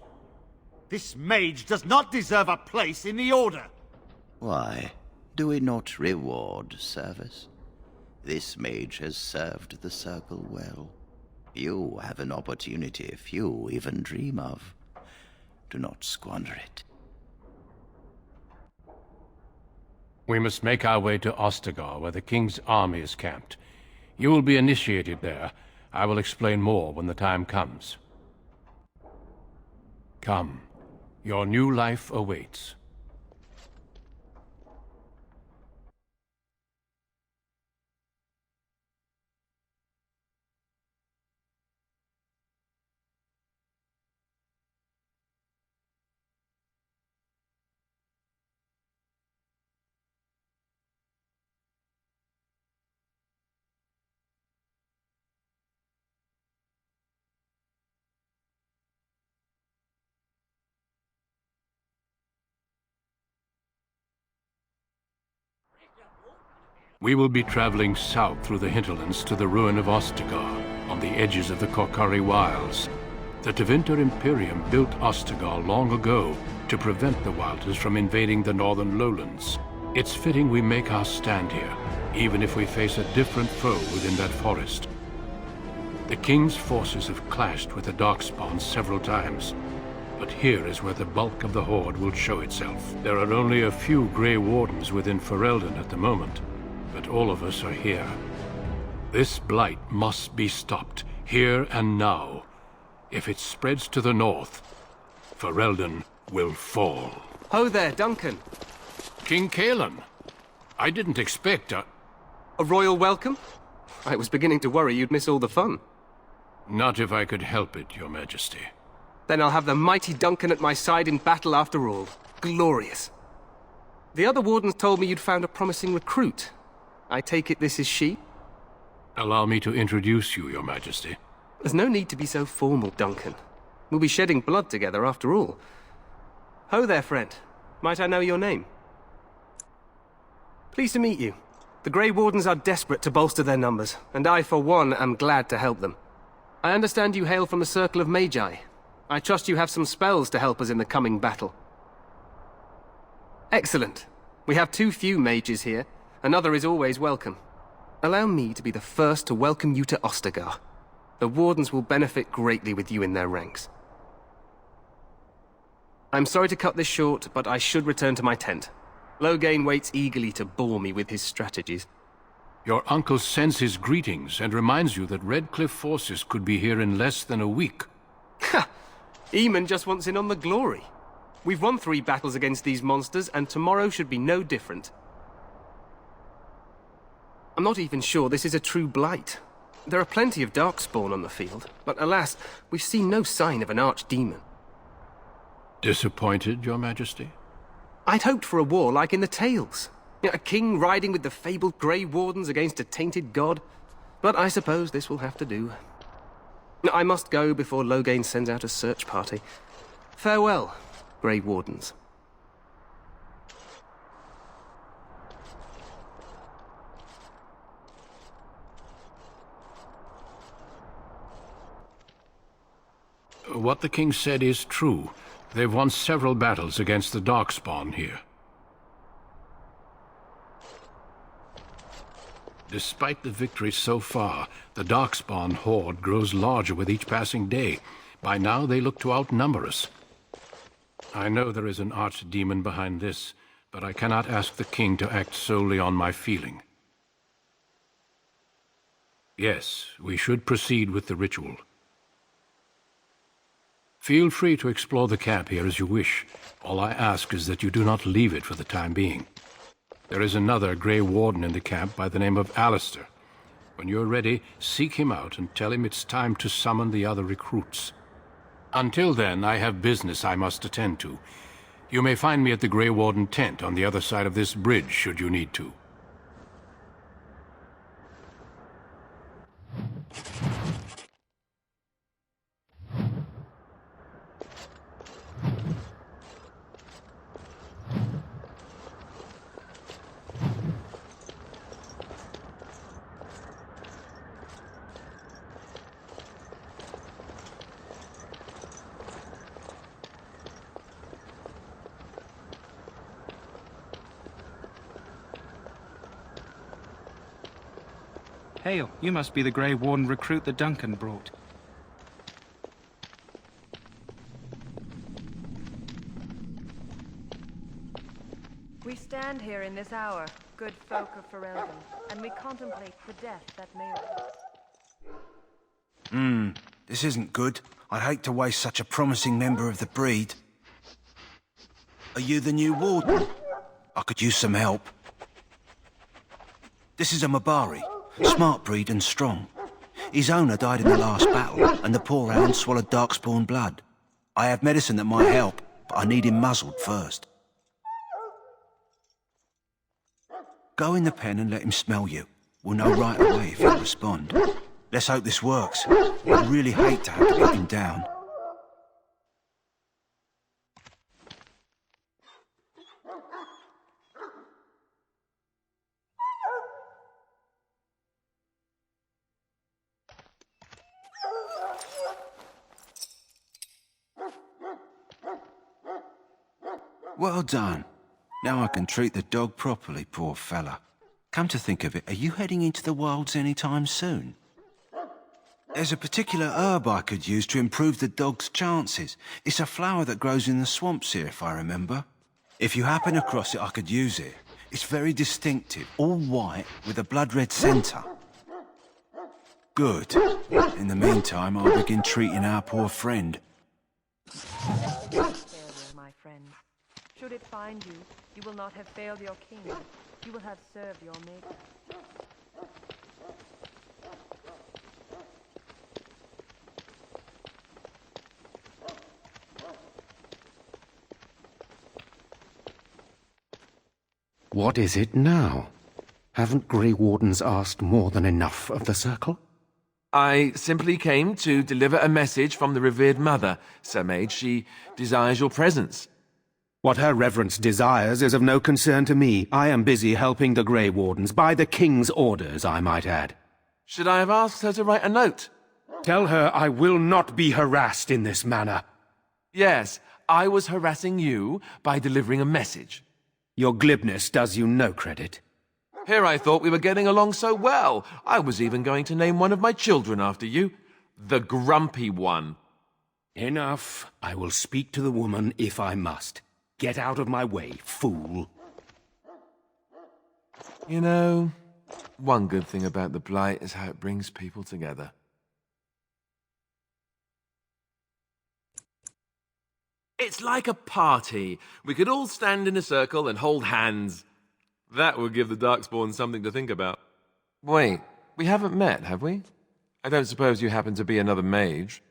This mage does not deserve a place in the Order. Why? Do we not reward service? This mage has served the Circle well. You have an opportunity few even dream of. Do not squander it. We must make our way to Ostagar, where the King's army is camped. You will be initiated there. I will explain more when the time comes. Come. Your new life awaits. We will be traveling south through the hinterlands to the ruin of Ostagar, on the edges of the Korkari Wilds. The Tevinter Imperium built Ostagar long ago to prevent the Wilders from invading the northern lowlands. It's fitting we make our stand here, even if we face a different foe within that forest. The King's forces have clashed with the Darkspawn several times, but here is where the bulk of the Horde will show itself. There are only a few Grey Wardens within Ferelden at the moment, but all of us are here. This blight must be stopped, here and now. If it spreads to the north, Ferelden will fall. Ho there, Duncan. King Kalen. I didn't expect a royal welcome? I was beginning to worry you'd miss all the fun. Not if I could help it, Your Majesty. Then I'll have the mighty Duncan at my side in battle after all. Glorious. The other wardens told me you'd found a promising recruit. I take it this is she? Allow me to introduce you, Your Majesty. There's no need to be so formal, Duncan. We'll be shedding blood together after all. Ho there, friend. Might I know your name? Pleased to meet you. The Grey Wardens are desperate to bolster their numbers, and I, for one, am glad to help them. I understand you hail from the Circle of Magi. I trust you have some spells to help us in the coming battle. Excellent. We have too few mages here. Another is always welcome. Allow me to be the first to welcome you to Ostagar. The Wardens will benefit greatly with you in their ranks. I'm sorry to cut this short, but I should return to my tent. Loghain waits eagerly to bore me with his strategies. Your uncle sends his greetings and reminds you that Redcliffe forces could be here in less than a week. Ha! Eamon just wants in on the glory. We've won 3 battles against these monsters, and tomorrow should be no different. I'm not even sure this is a true blight. There are plenty of Darkspawn on the field, but alas, we've seen no sign of an Archdemon. Disappointed, Your Majesty? I'd hoped for a war like in the tales. A king riding with the fabled Grey Wardens against a tainted god. But I suppose this will have to do. I must go before Loghain sends out a search party. Farewell, Grey Wardens. What the king said is true. They've won several battles against the Darkspawn here. Despite the victories so far, the Darkspawn horde grows larger with each passing day. By now, they look to outnumber us. I know there is an archdemon behind this, but I cannot ask the king to act solely on my feeling. Yes, we should proceed with the ritual. Feel free to explore the camp here as you wish. All I ask is that you do not leave it for the time being. There is another Grey Warden in the camp by the name of Alistair. When you're ready, seek him out and tell him it's time to summon the other recruits. Until then, I have business I must attend to. You may find me at the Grey Warden tent on the other side of this bridge, should you need to. Hail, you must be the Grey Warden recruit that Duncan brought. We stand here in this hour, good folk of Ferelden, and we contemplate the death that may await. This isn't good. I'd hate to waste such a promising member of the breed. Are you the new warden? I could use some help. This is a Mabari. Smart breed and strong. His owner died in the last battle, and the poor hound swallowed Darkspawn blood. I have medicine that might help, but I need him muzzled first. Go in the pen and let him smell you. We'll know right away if he'll respond. Let's hope this works. I'd really hate to have to get him down. Well done. Now I can treat the dog properly, poor fella. Come to think of it, are you heading into the wilds anytime soon? There's a particular herb I could use to improve the dog's chances. It's a flower that grows in the swamps here, if I remember. If you happen across it, I could use it. It's very distinctive, all white with a blood-red centre. Good. In the meantime, I'll begin treating our poor friend. Farewell, my friend. Should it find you, you will not have failed your king. You will have served your maker. What is it now? Haven't Grey Wardens asked more than enough of the Circle? I simply came to deliver a message from the revered mother, Sir Mage. She desires your presence. What her reverence desires is of no concern to me. I am busy helping the Grey Wardens, by the King's orders, I might add. Should I have asked her to write a note? Tell her I will not be harassed in this manner. Yes, I was harassing you by delivering a message. Your glibness does you no credit. Here I thought we were getting along so well. I was even going to name one of my children after you. The Grumpy One. Enough. I will speak to the woman if I must. Get out of my way, fool. You know, one good thing about the Blight is how it brings people together. It's like a party. We could all stand in a circle and hold hands. That would give the Darkspawn something to think about. Wait, we haven't met, have we? I don't suppose you happen to be another mage.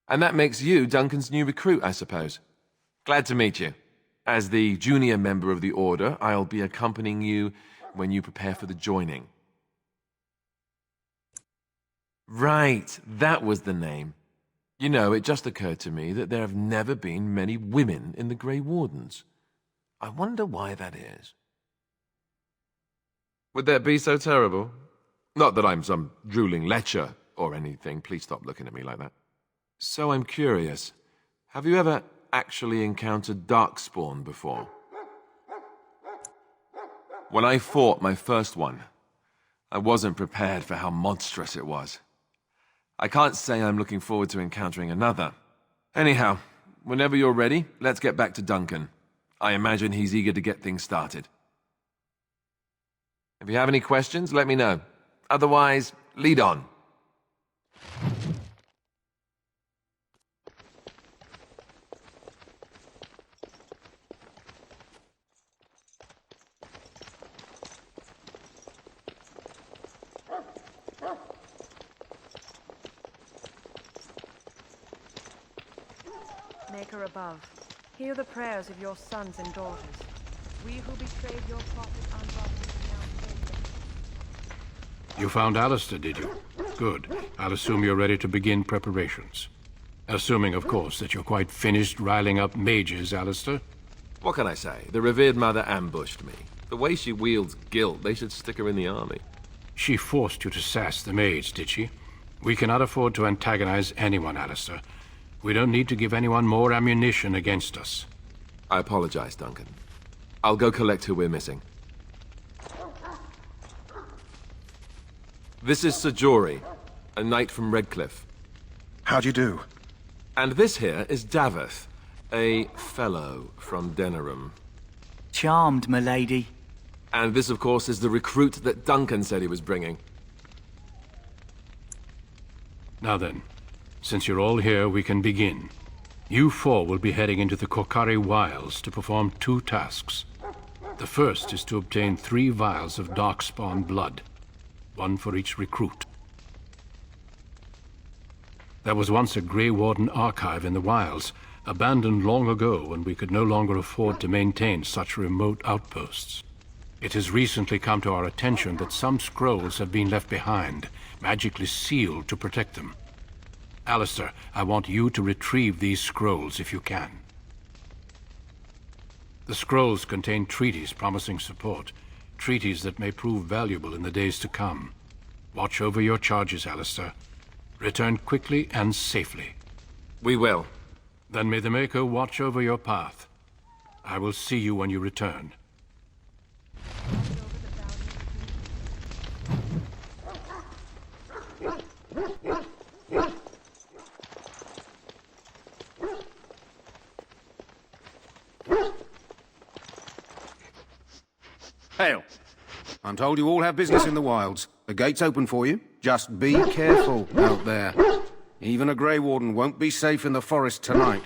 And that makes you Duncan's new recruit, I suppose. Glad to meet you. As the junior member of the Order, I'll be accompanying you when you prepare for the joining. Right, that was the name. You know, it just occurred to me that there have never been many women in the Grey Wardens. I wonder why that is. Would that be so terrible? Not that I'm some drooling lecher or anything. Please stop looking at me like that. So I'm curious. Have you ever actually encountered Darkspawn before? When I fought my first one, I wasn't prepared for how monstrous it was. I can't say I'm looking forward to encountering another. Anyhow, whenever you're ready, let's get back to Duncan. I imagine he's eager to get things started. If you have any questions, let me know. Otherwise, lead on. Maker above, hear the prayers of your sons and daughters. We who betrayed your prophet unrighteously now save them. You found Alistair, did you? Good. I'll assume you're ready to begin preparations. Assuming, of course, that you're quite finished riling up mages, Alistair. What can I say? The revered mother ambushed me. The way she wields guilt, they should stick her in the army. She forced you to sass the mage, did she? We cannot afford to antagonize anyone, Alistair. We don't need to give anyone more ammunition against us. I apologize, Duncan. I'll go collect who we're missing. This is Sir Jory, a knight from Redcliffe. How do you do? And this here is Daveth, a fellow from Denerim. Charmed, m'lady. And this, of course, is the recruit that Duncan said he was bringing. Now then, since you're all here, we can begin. You four will be heading into the Korcari Wilds to perform 2 tasks. The first is to obtain 3 vials of Darkspawn blood, 1 for each recruit. There was once a Grey Warden archive in the wilds, abandoned long ago when we could no longer afford to maintain such remote outposts. It has recently come to our attention that some scrolls have been left behind, magically sealed to protect them. Alistair, I want you to retrieve these scrolls if you can. The scrolls contain treaties promising support, treaties that may prove valuable in the days to come. Watch over your charges, Alistair. Return quickly and safely. We will. Then may the Maker watch over your path. I will see you when you return. Hail. I'm told you all have business in the wilds. The gate's open for you. Just be careful out there. Even a Grey Warden won't be safe in the forest tonight.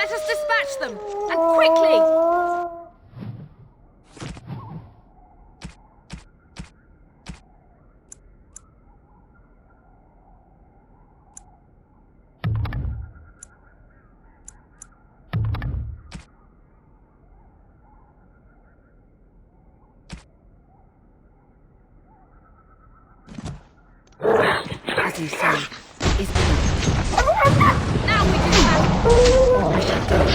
Let us dispatch them! And quickly! As you say, is the Now we do that! I shall do it.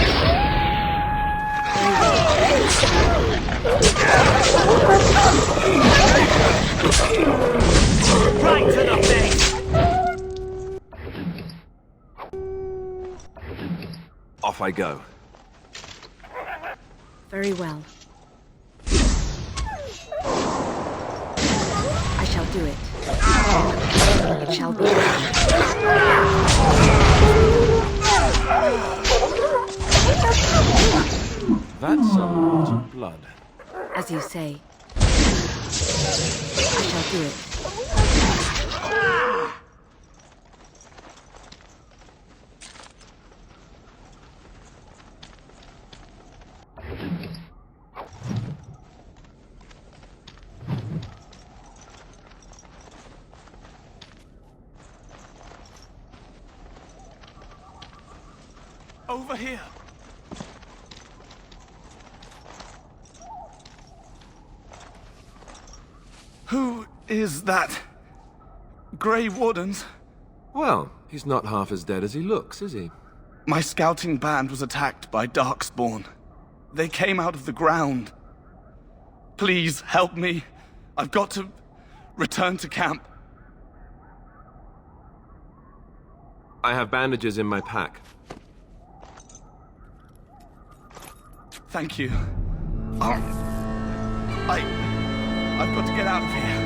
Right to the face! Off I go. Very well. I shall do it. It shall be done. That's a lot of blood. As you say. I shall do it. Over here. Who is that? Grey Wardens? Well, he's not half as dead as he looks, is he? My scouting band was attacked by Darkspawn. They came out of the ground. Please, help me. I've got to return to camp. I have bandages in my pack. Thank you. I've got to get out of here.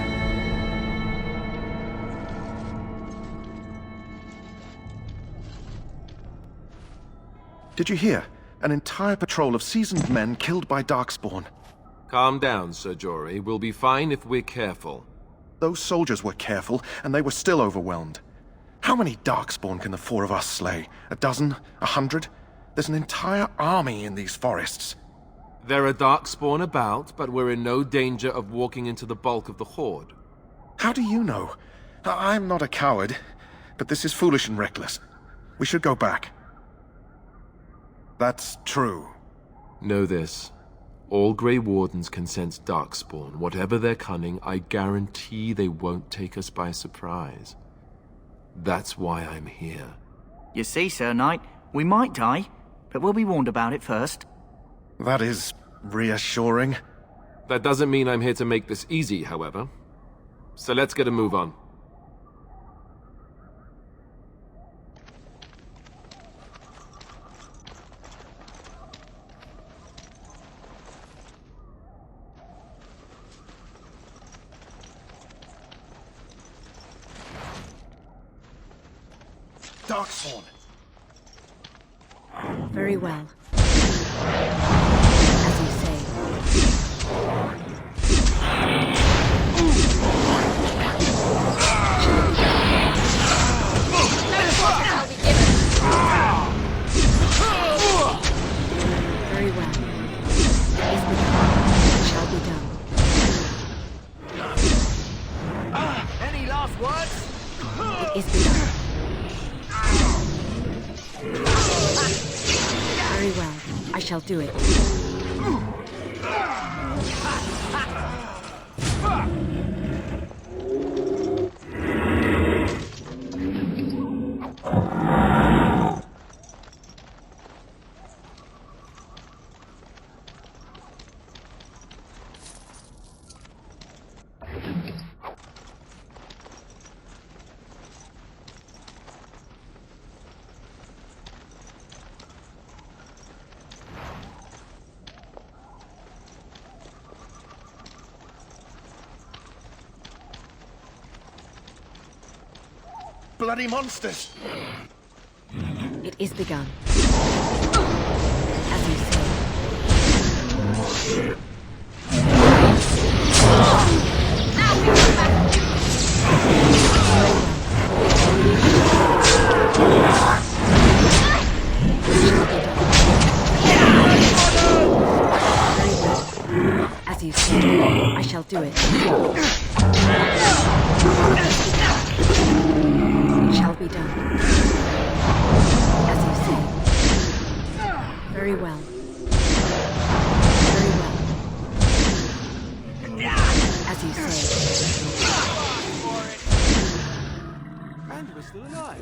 Did you hear? An entire patrol of seasoned men killed by Darkspawn. Calm down, Sir Jory. We'll be fine if we're careful. Those soldiers were careful, and they were still overwhelmed. How many Darkspawn can the four of us slay? A dozen? 100? There's an entire army in these forests. There are Darkspawn about, but we're in no danger of walking into the bulk of the Horde. How do you know? I'm not a coward, but this is foolish and reckless. We should go back. That's true. Know this. All Grey Wardens can sense Darkspawn. Whatever their cunning, I guarantee they won't take us by surprise. That's why I'm here. You see, Sir Knight, we might die, but we'll be warned about it first. That is reassuring. That doesn't mean I'm here to make this easy, however. So let's get a move on. Darkspawn. Very well. As you say. Very well. It is begun. It shall be done. Any last words? It is begun. Very well. I shall do it. Bloody monsters! It is begun. As you say. do it. It shall be done. As you say. Very well. Very well. As you say. And we're still alive.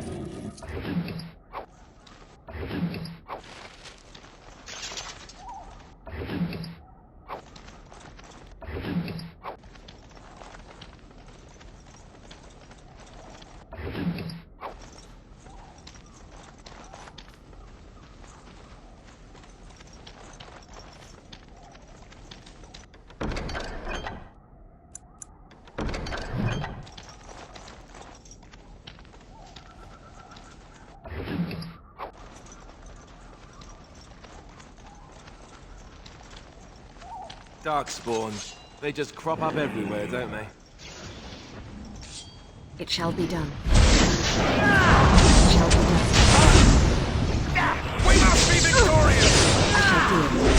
Darkspawn. They just crop up everywhere, don't they? It shall be done. It shall be done. We must be victorious! I shall do it.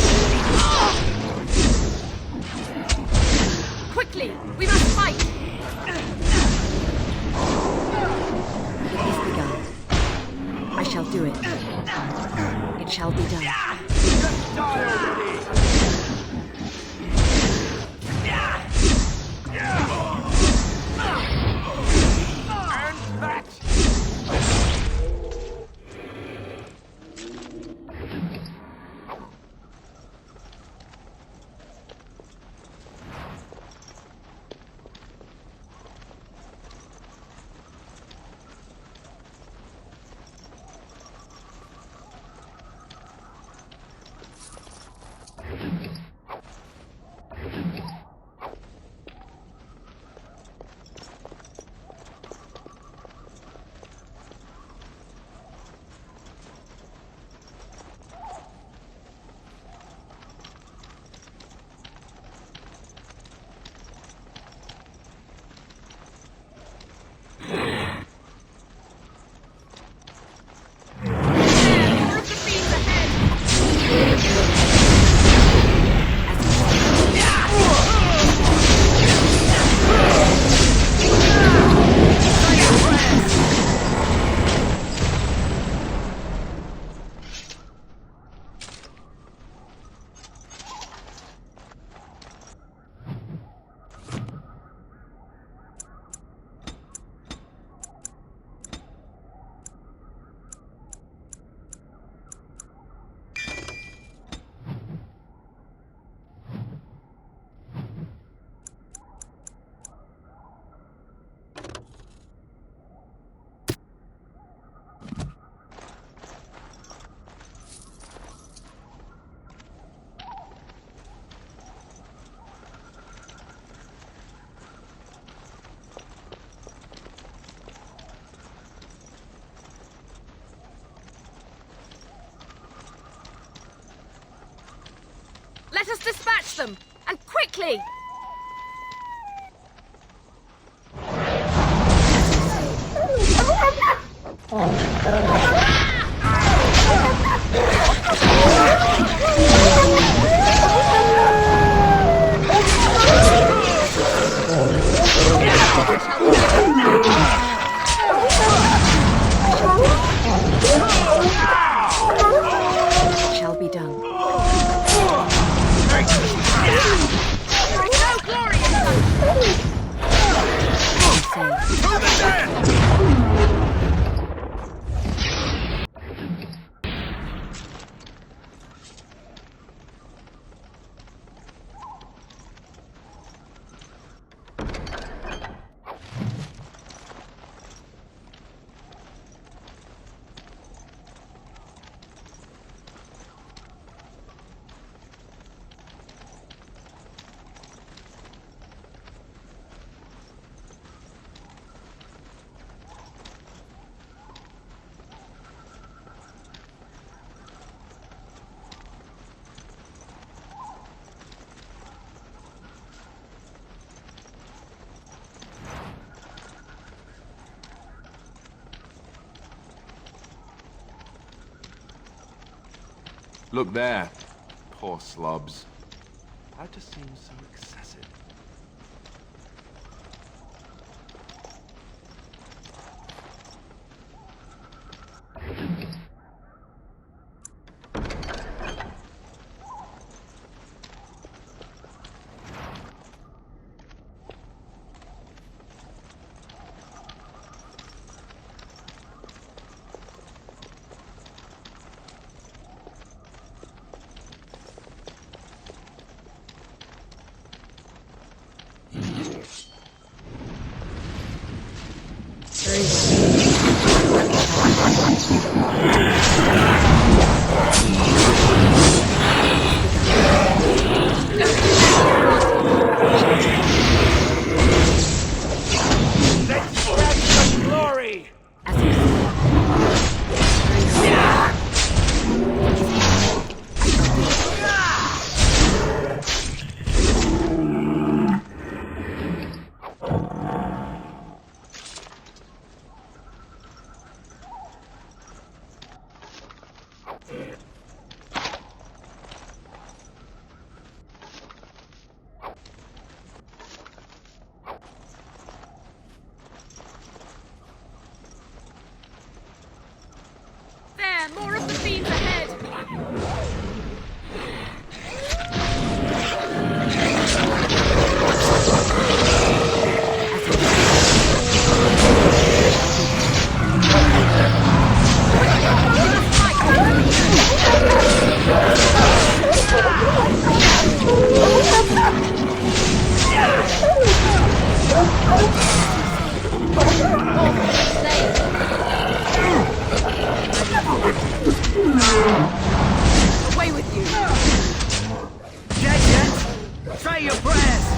Quickly! We must fight! It is begun. I shall do it. It shall be done. Just die already! Let us dispatch them! And quickly! It shall be done. No glory in Look there. Poor slobs. That just seems so excessive. There, more of the fiends ahead! Away with you! Dead yet? Say your prayers!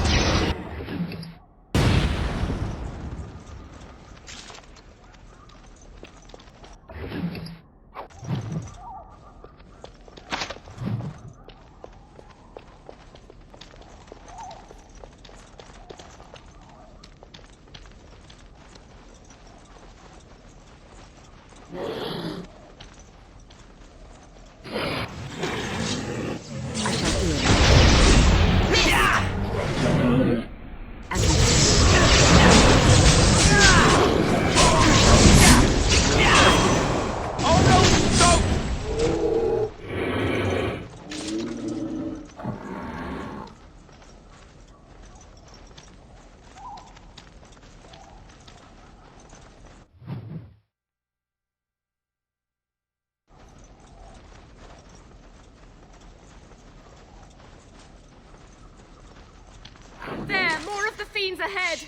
There, more of the fiends ahead!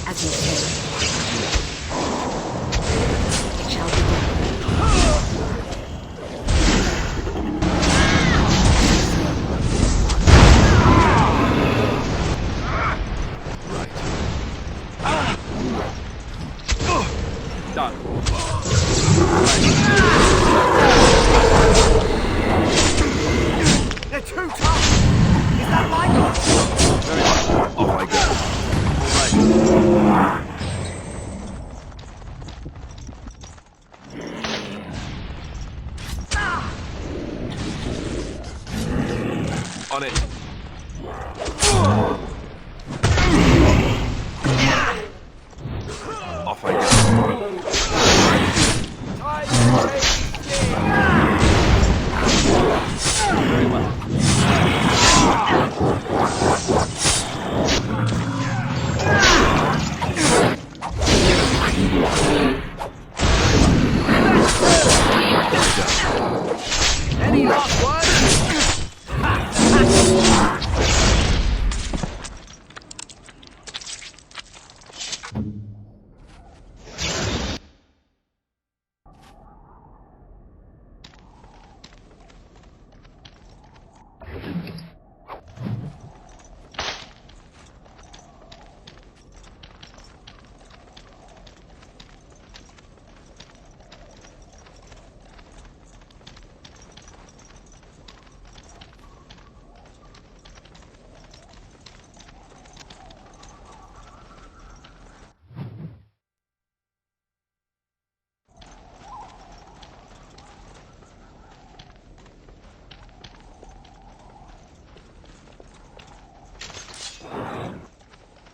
As you say, it shall be done. Done. They're too tough! Is that like Off I go. On it. Off I go. Very well. Any last words?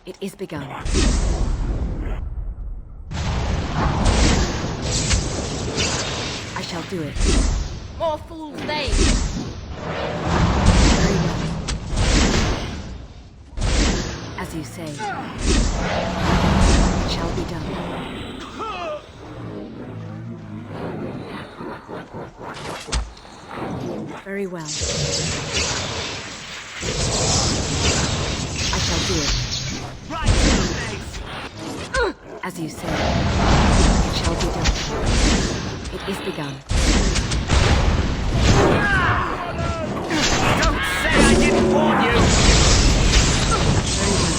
It is begun. I shall do it. More fools they! Very well. As you say, it shall be done. Very well. I shall do it. As you say, it shall be done. It is begun. Don't say I didn't warn you! Very well.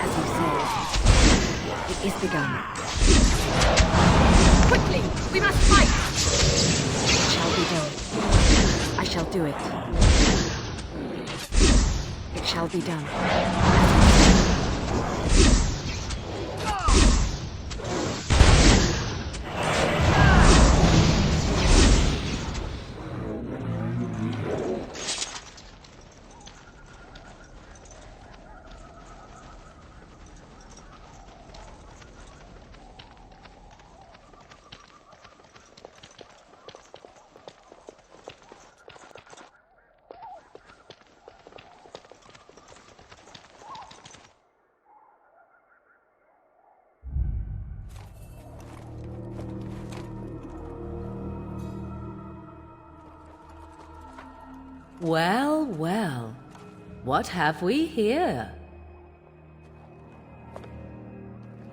As you say, it is begun. Quickly! We must fight! It shall be done. I shall do it. It shall be done. Well, well. What have we here?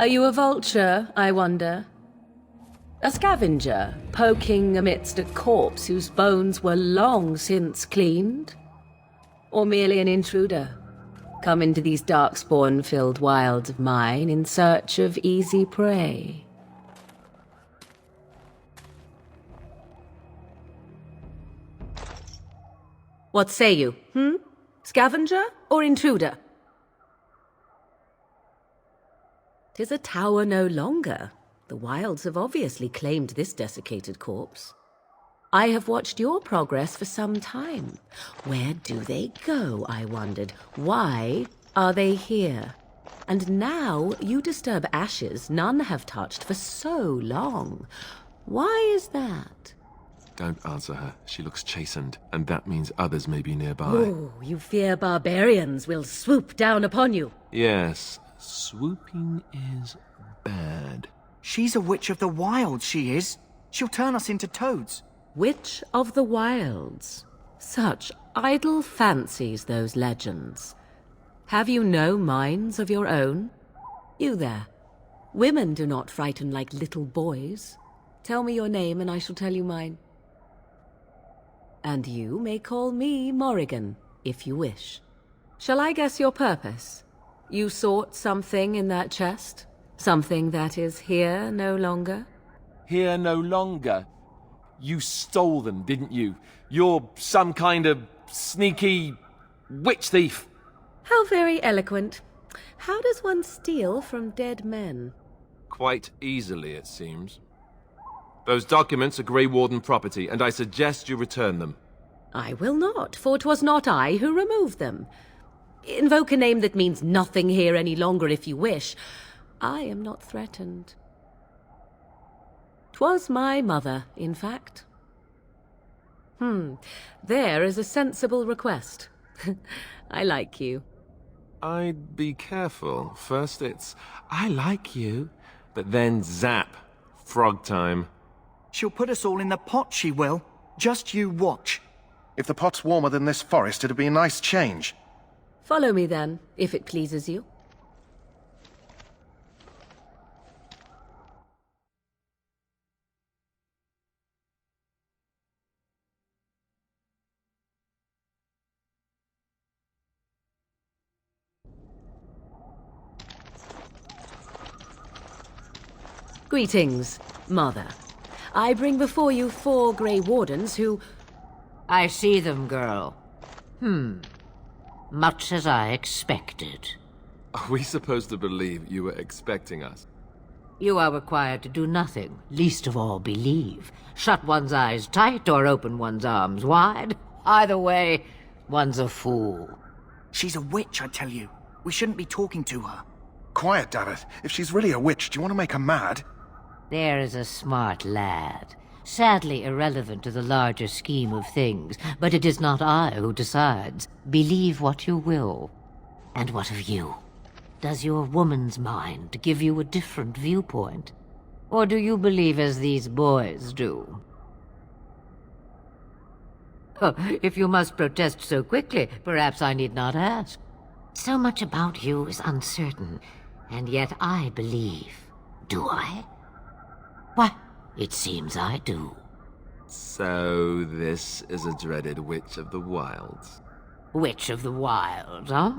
Are you a vulture, I wonder? A scavenger, poking amidst a corpse whose bones were long since cleaned? Or merely an intruder, come into these darkspawn-filled wilds of mine in search of easy prey? What say you, Scavenger or intruder? 'Tis a tower no longer. The wilds have obviously claimed this desiccated corpse. I have watched your progress for some time. Where do they go, I wondered? Why are they here? And now you disturb ashes none have touched for so long. Why is that? Don't answer her. She looks chastened, and that means others may be nearby. Oh, you fear barbarians will swoop down upon you. Yes, swooping is bad. She's a witch of the wilds, she is. She'll turn us into toads. Witch of the wilds. Such idle fancies, those legends. Have you no minds of your own? You there. Women do not frighten like little boys. Tell me your name and I shall tell you mine. And you may call me Morrigan, if you wish. Shall I guess your purpose? You sought something in that chest? Something that is here no longer? Here no longer? You stole them, didn't you? You're some kind of sneaky witch thief. How very eloquent. How does one steal from dead men? Quite easily, it seems. Those documents are Grey Warden property, and I suggest you return them. I will not, for 'twas not I who removed them. Invoke a name that means nothing here any longer if you wish. I am not threatened. 'Twas my mother, in fact. There is a sensible request. I like you. I'd be careful. First it's, I like you, but then zap. Frog time. She'll put us all in the pot, she will. Just you watch. If the pot's warmer than this forest, it'd be a nice change. Follow me then, if it pleases you. Greetings, Mother. I bring before you 4 Grey Wardens who... I see them, girl. Much as I expected. Are we supposed to believe you were expecting us? You are required to do nothing, least of all believe. Shut one's eyes tight or open one's arms wide. Either way, one's a fool. She's a witch, I tell you. We shouldn't be talking to her. Quiet, damn it. If she's really a witch, do you want to make her mad? There is a smart lad. Sadly irrelevant to the larger scheme of things, but it is not I who decides. Believe what you will. And what of you? Does your woman's mind give you a different viewpoint? Or do you believe as these boys do? Oh, if you must protest so quickly, perhaps I need not ask. So much about you is uncertain, and yet I believe. Do I? Why, it seems I do. So this is a dreaded witch of the wilds. Witch of the wilds, huh?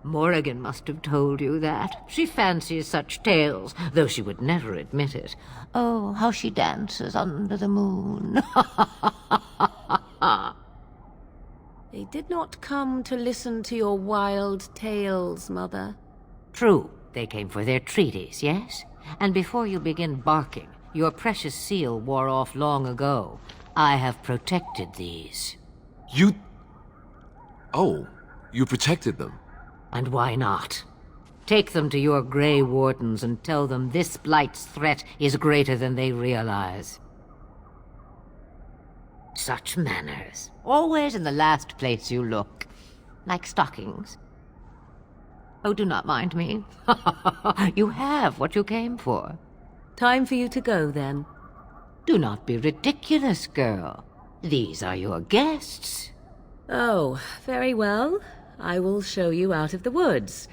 Morrigan must have told you that. She fancies such tales, though she would never admit it. Oh, how she dances under the moon. They did not come to listen to your wild tales, Mother. True, they came for their treaties, yes? And before you begin barking, your precious seal wore off long ago. I have protected these. You... Oh, you protected them? And why not? Take them to your Grey Wardens and tell them this blight's threat is greater than they realize. Such manners. Always in the last place you look. Like stockings. Oh, do not mind me. You have what you came for. Time for you to go, then. Do not be ridiculous, girl. These are your guests. Oh, very well. I will show you out of the woods.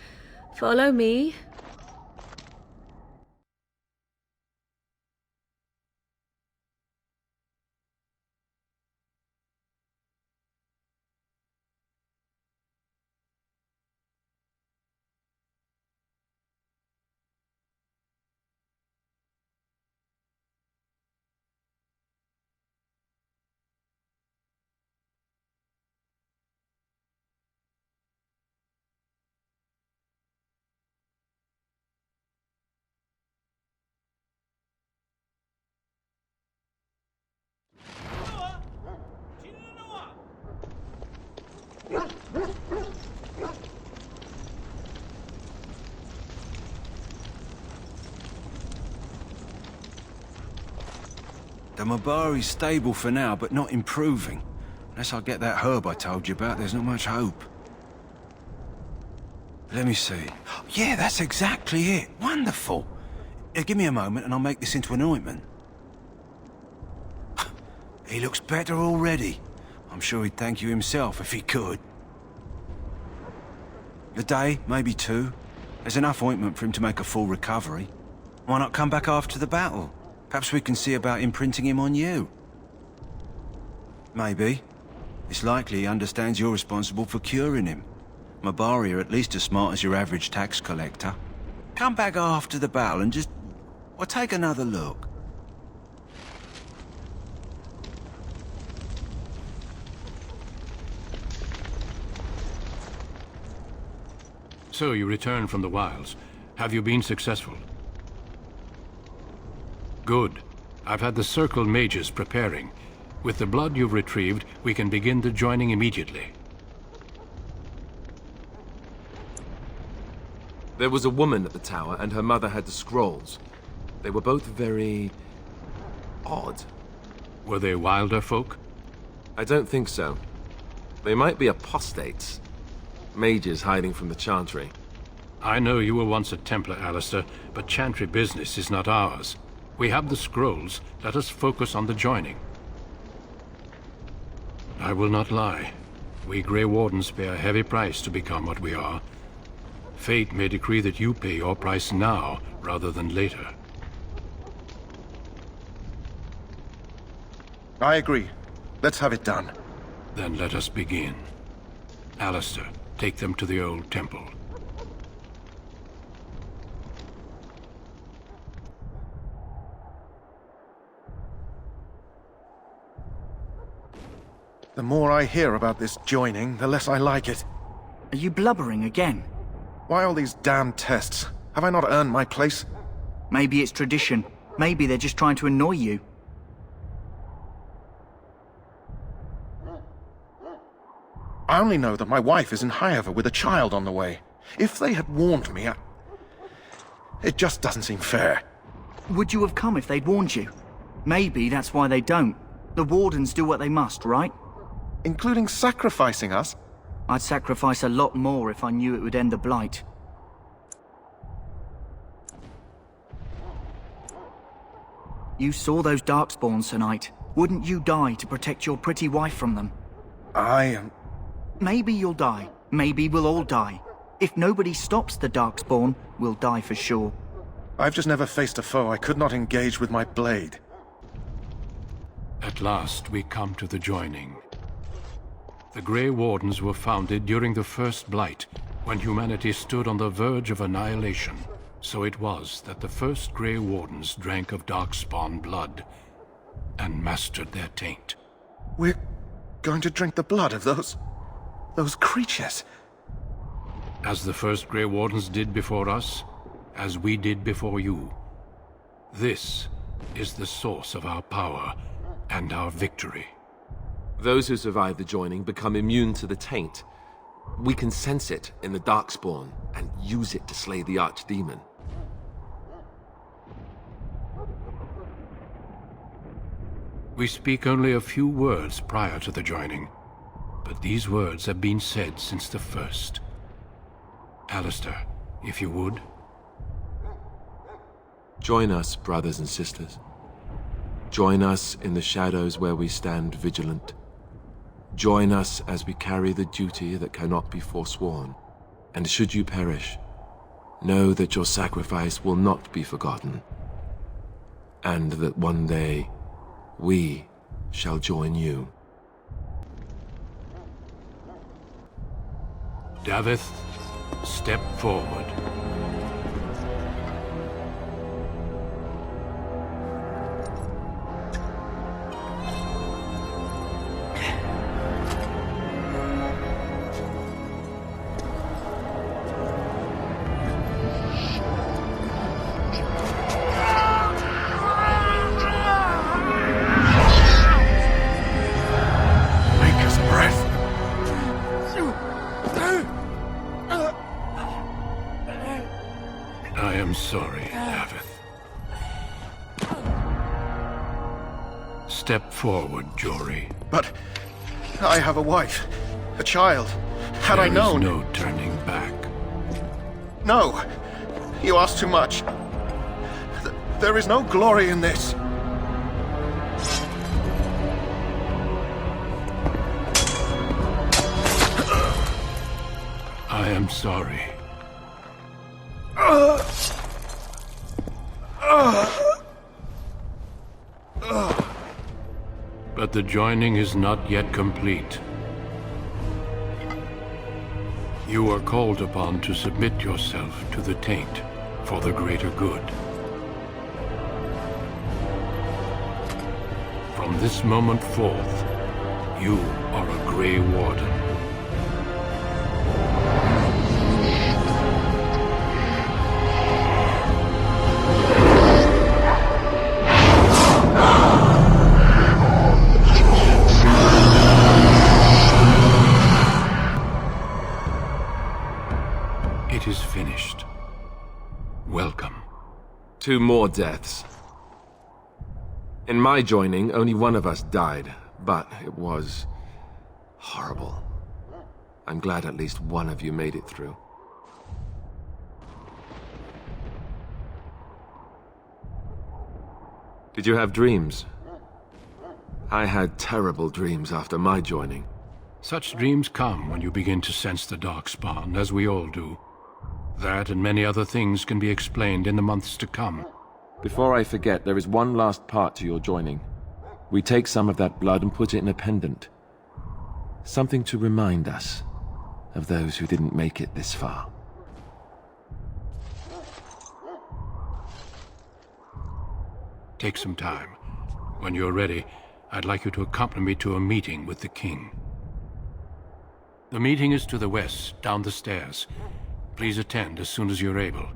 Follow me. The Mabari's stable for now, but not improving. Unless I get that herb I told you about, there's not much hope. Let me see. Yeah, that's exactly it. Wonderful. Give me a moment and I'll make this into an ointment. He looks better already. I'm sure he'd thank you himself if he could. A day, maybe 2. There's enough ointment for him to make a full recovery. Why not come back after the battle? Perhaps we can see about imprinting him on you. Maybe. It's likely he understands you're responsible for curing him. Mabari are at least as smart as your average tax collector. Come back after the battle and just... well, take another look. So you return from the wilds. Have you been successful? Good. I've had the Circle mages preparing. With the blood you've retrieved, we can begin the joining immediately. There was a woman at the tower, and her mother had the scrolls. They were both very... odd. Were they wilder folk? I don't think so. They might be apostates. Mages hiding from the Chantry. I know you were once a Templar, Alistair, but Chantry business is not ours. We have the scrolls. Let us focus on the joining. I will not lie. We Grey Wardens pay a heavy price to become what we are. Fate may decree that you pay your price now, rather than later. I agree. Let's have it done. Then let us begin. Alistair, take them to the old temple. The more I hear about this joining, the less I like it. Are you blubbering again? Why all these damn tests? Have I not earned my place? Maybe it's tradition. Maybe they're just trying to annoy you. I only know that my wife is in Highever with a child on the way. If they had warned me, it just doesn't seem fair. Would you have come if they'd warned you? Maybe that's why they don't. The Wardens do what they must, right? Including sacrificing us? I'd sacrifice a lot more if I knew it would end the Blight. You saw those Darkspawns tonight. Wouldn't you die to protect your pretty wife from them? Maybe you'll die. Maybe we'll all die. If nobody stops the Darkspawn, we'll die for sure. I've just never faced a foe I could not engage with my blade. At last, we come to the joining. The Grey Wardens were founded during the First Blight, when humanity stood on the verge of annihilation. So it was that the first Grey Wardens drank of Darkspawn blood and mastered their taint. We're going to drink the blood of those creatures? As the first Grey Wardens did before us, as we did before you. This is the source of our power and our victory. Those who survive the joining become immune to the taint. We can sense it in the Darkspawn and use it to slay the Archdemon. We speak only a few words prior to the joining, but these words have been said since the first. Alistair, if you would. Join us, brothers and sisters. Join us in the shadows where we stand vigilant. Join us as we carry the duty that cannot be forsworn. And should you perish, know that your sacrifice will not be forgotten, and that one day we shall join you. Davith, step forward. I am sorry, Davith. Step forward, Jory. But I have a wife, a child. Had I known... There is no turning back. No! You ask too much. There is no glory in this. I am sorry. But the joining is not yet complete. You are called upon to submit yourself to the taint for the greater good. From this moment forth, you are a Grey Warden. It is finished. Welcome. 2 more deaths. In my joining, only one of us died, but it was horrible. I'm glad at least one of you made it through. Did you have dreams? I had terrible dreams after my joining. Such dreams come when you begin to sense the Darkspawn, as we all do. That and many other things can be explained in the months to come. Before I forget, there is one last part to your joining. We take some of that blood and put it in a pendant. Something to remind us of those who didn't make it this far. Take some time. When you're ready, I'd like you to accompany me to a meeting with the king. The meeting is to the west, down the stairs. Please attend as soon as you're able.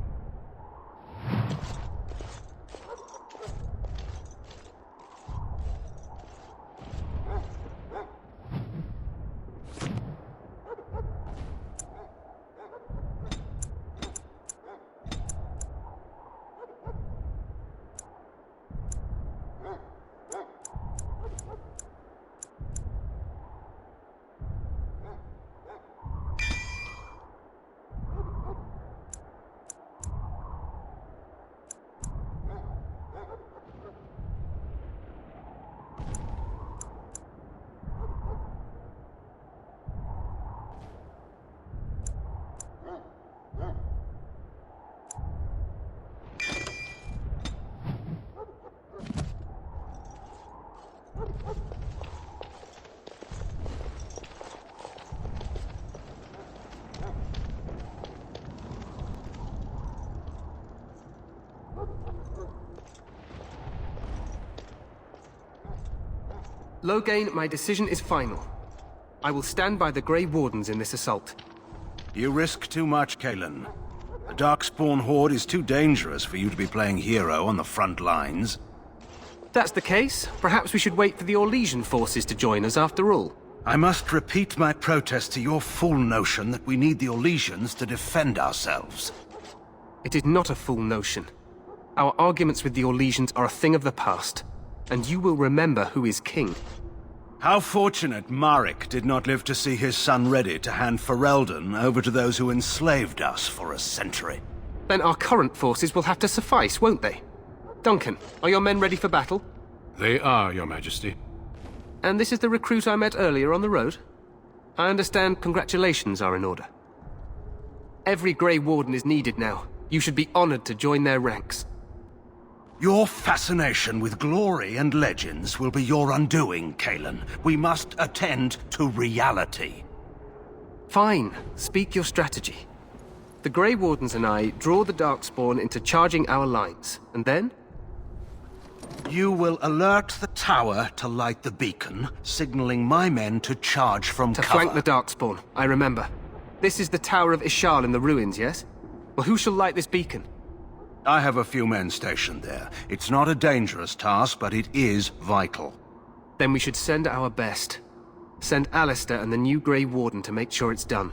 Loghain, my decision is final. I will stand by the Grey Wardens in this assault. You risk too much, Kalen. The Darkspawn Horde is too dangerous for you to be playing hero on the front lines. If that's the case, perhaps we should wait for the Orlesian forces to join us after all. I must repeat my protest to your fool notion that we need the Orlesians to defend ourselves. It is not a fool notion. Our arguments with the Orlesians are a thing of the past, and you will remember who is king. How fortunate Marek did not live to see his son ready to hand Ferelden over to those who enslaved us for a century. Then our current forces will have to suffice, won't they? Duncan, are your men ready for battle? They are, Your Majesty. And this is the recruit I met earlier on the road? I understand congratulations are in order. Every Grey Warden is needed now. You should be honored to join their ranks. Your fascination with glory and legends will be your undoing, Kalen. We must attend to reality. Fine. Speak your strategy. The Grey Wardens and I draw the Darkspawn into charging our lines, and then? You will alert the tower to light the beacon, signaling my men to charge from cover. To flank the Darkspawn, I remember. This is the Tower of Ishal in the ruins, yes? Well, who shall light this beacon? I have a few men stationed there. It's not a dangerous task, but it is vital. Then we should send our best. Send Alistair and the new Grey Warden to make sure it's done.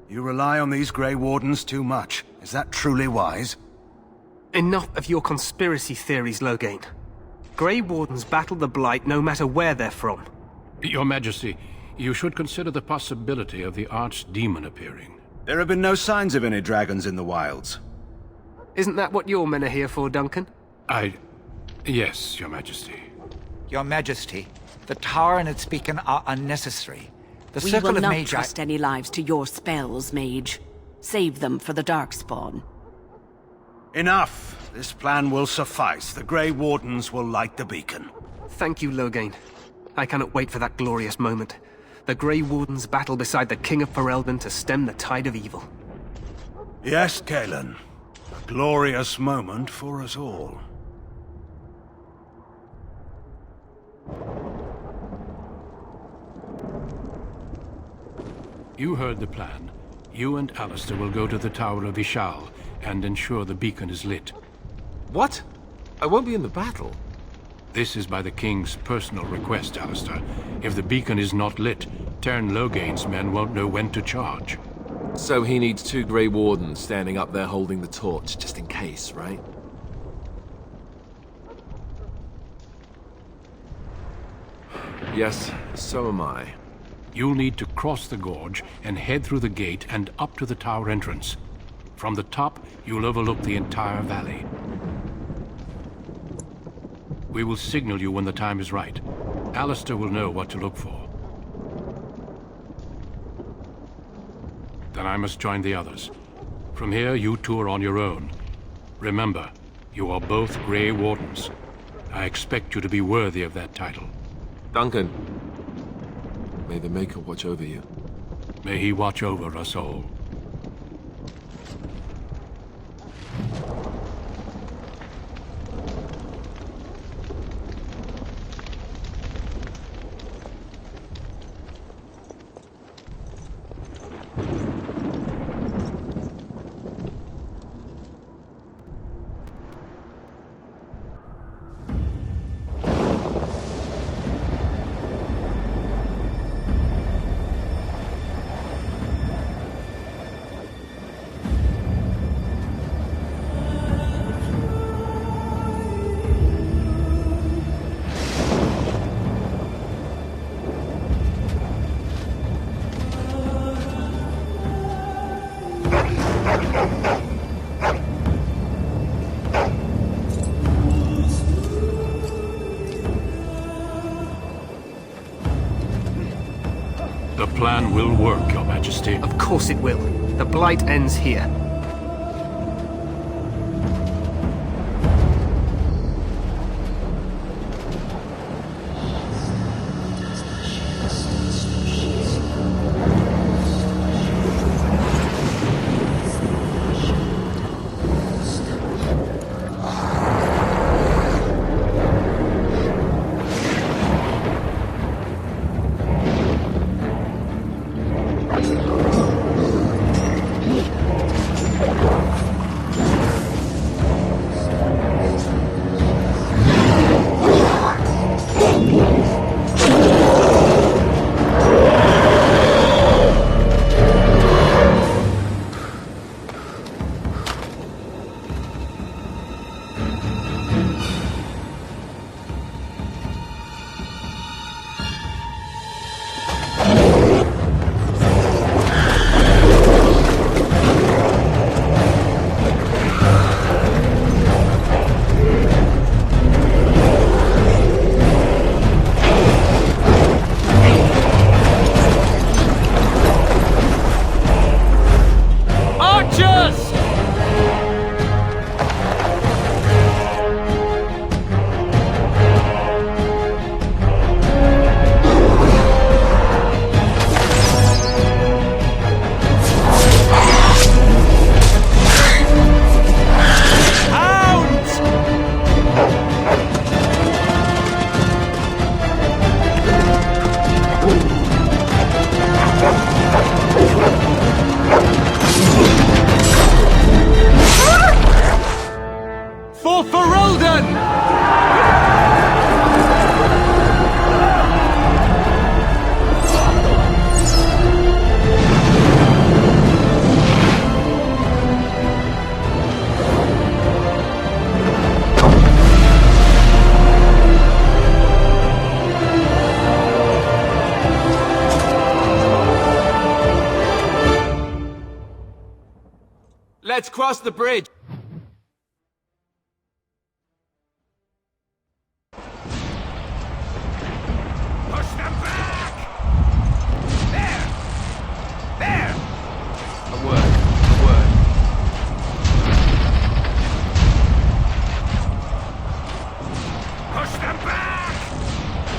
You rely on these Grey Wardens too much. Is that truly wise? Enough of your conspiracy theories, Loghain. Grey Wardens battle the Blight no matter where they're from. Your Majesty, you should consider the possibility of the Archdemon appearing. There have been no signs of any dragons in the wilds. Isn't that what your men are here for, Duncan? Yes, Your Majesty. Your Majesty, the tower and its beacon are unnecessary. The We circle will of not Mage... trust any lives to your spells, Mage. Save them for the Darkspawn. Enough! This plan will suffice. The Grey Wardens will light the beacon. Thank you, Loghain. I cannot wait for that glorious moment. The Grey Wardens battle beside the King of Ferelden to stem the tide of evil. Yes, Kalen. A glorious moment for us all. You heard the plan. You and Alistair will go to the Tower of Ishal and ensure the beacon is lit. What? I won't be in the battle. This is by the King's personal request, Alistair. If the beacon is not lit, Tern Loghain's men won't know when to charge. So he needs 2 Grey Wardens standing up there holding the torch, just in case, right? Yes, so am I. You'll need to cross the gorge and head through the gate and up to the tower entrance. From the top, you'll overlook the entire valley. We will signal you when the time is right. Alistair will know what to look for. Then I must join the others. From here, you two are on your own. Remember, you are both Grey Wardens. I expect you to be worthy of that title. Duncan, may the Maker watch over you. May he watch over us all. The plan will work, Your Majesty. Of course it will. The Blight ends here. Let's cross the bridge. Push them back! There! There! A word. A word. Push them back!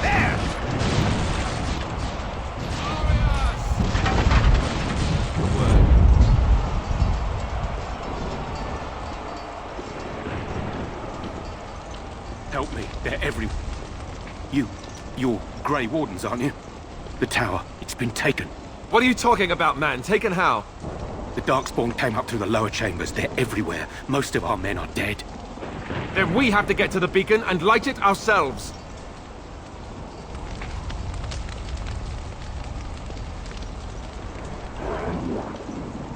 There! Help me. They're everywhere. You're Grey Wardens, aren't you? The tower, it's been taken. What are you talking about, man? Taken how? The Darkspawn came up through the lower chambers. They're everywhere. Most of our men are dead. Then we have to get to the beacon and light it ourselves.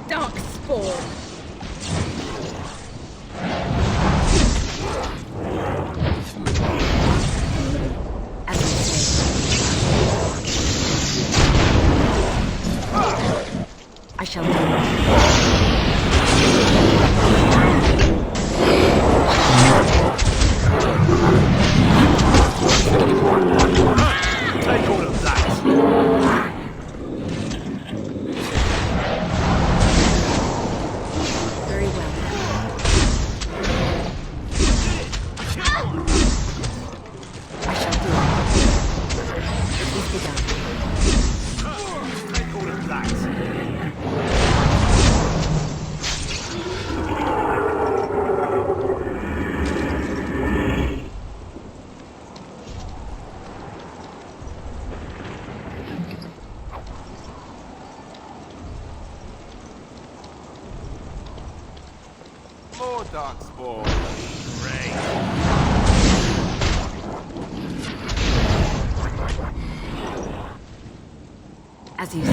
Darkspawn. I shall do it. Take all of that! Very well. I shall do it. It is begun. Take all of that! More Darkspawn. Great. As you say.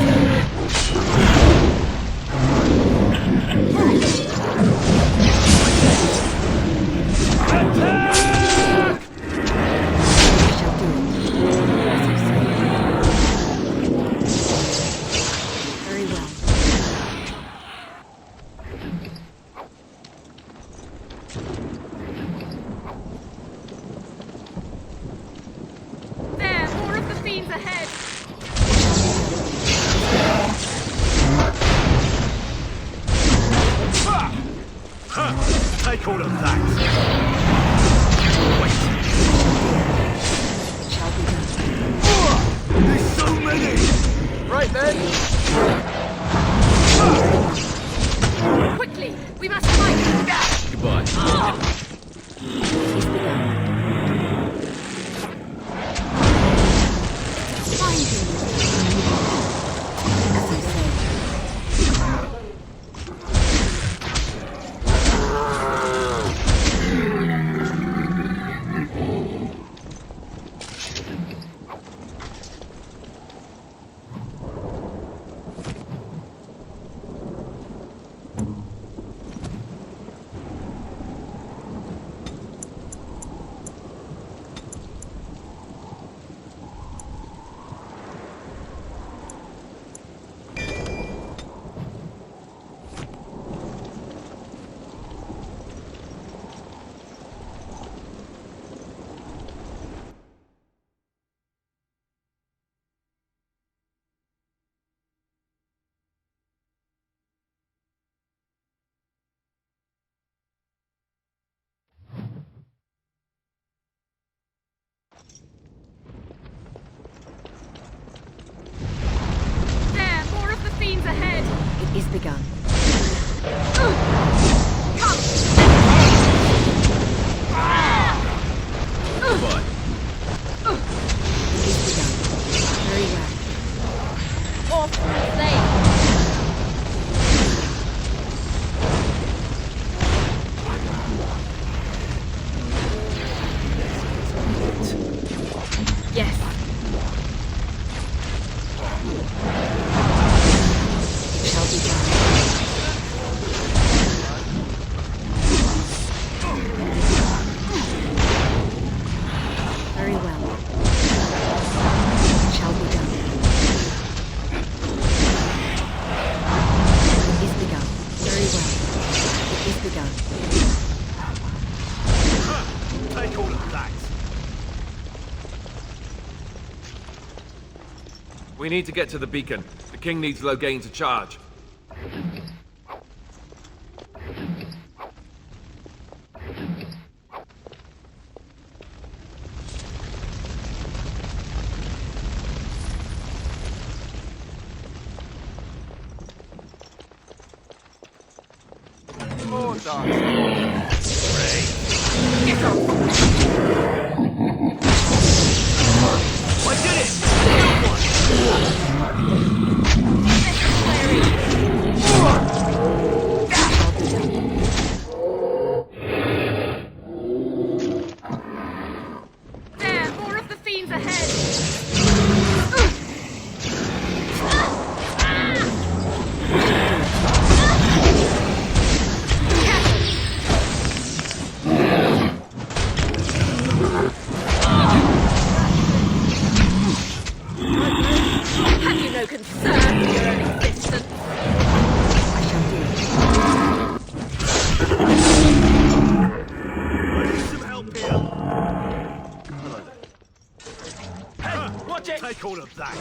There, more of the fiends ahead. Take all of that! Wait! There's so many! Right then. Quickly, we must fight. Goodbye. We need to get to the beacon. The king needs Loghain to charge. More Darkspawn. Get off! I did it! There, more of the fiends ahead! Have you no concern for your own existence? I shall do I need some help here. Hello there. Hey, watch it! Take all of that.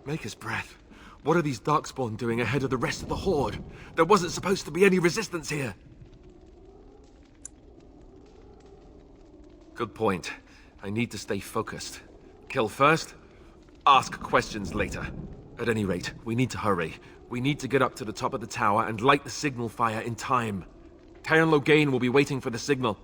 Maker's breath. What are these Darkspawn doing ahead of the rest of the Horde? There wasn't supposed to be any resistance here. Good point. I need to stay focused. Kill first, ask questions later. At any rate, we need to hurry. We need to get up to the top of the tower and light the signal fire in time. Taron Loghain will be waiting for the signal.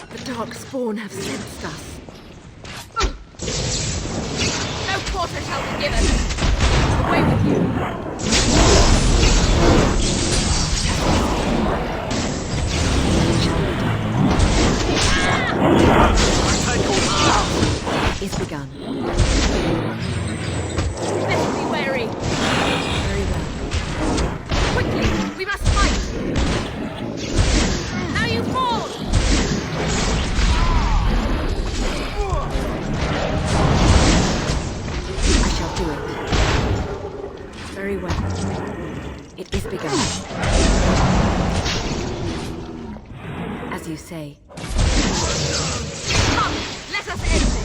The Darkspawn have sensed us. No quarter shall be given! Away with you! Is begun. Better be wary! Very well. Quickly! We must fight! Now you fall! I shall do it. Very well. It is begun. As you say. Come! Let us end this!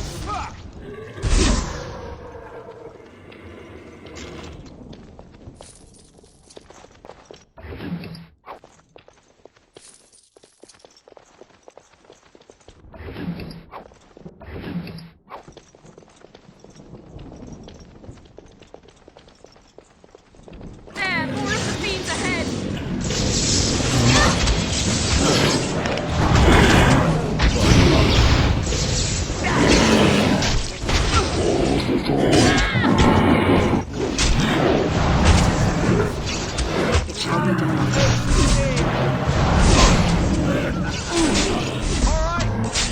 There, more of the fiends ahead! It shall be done.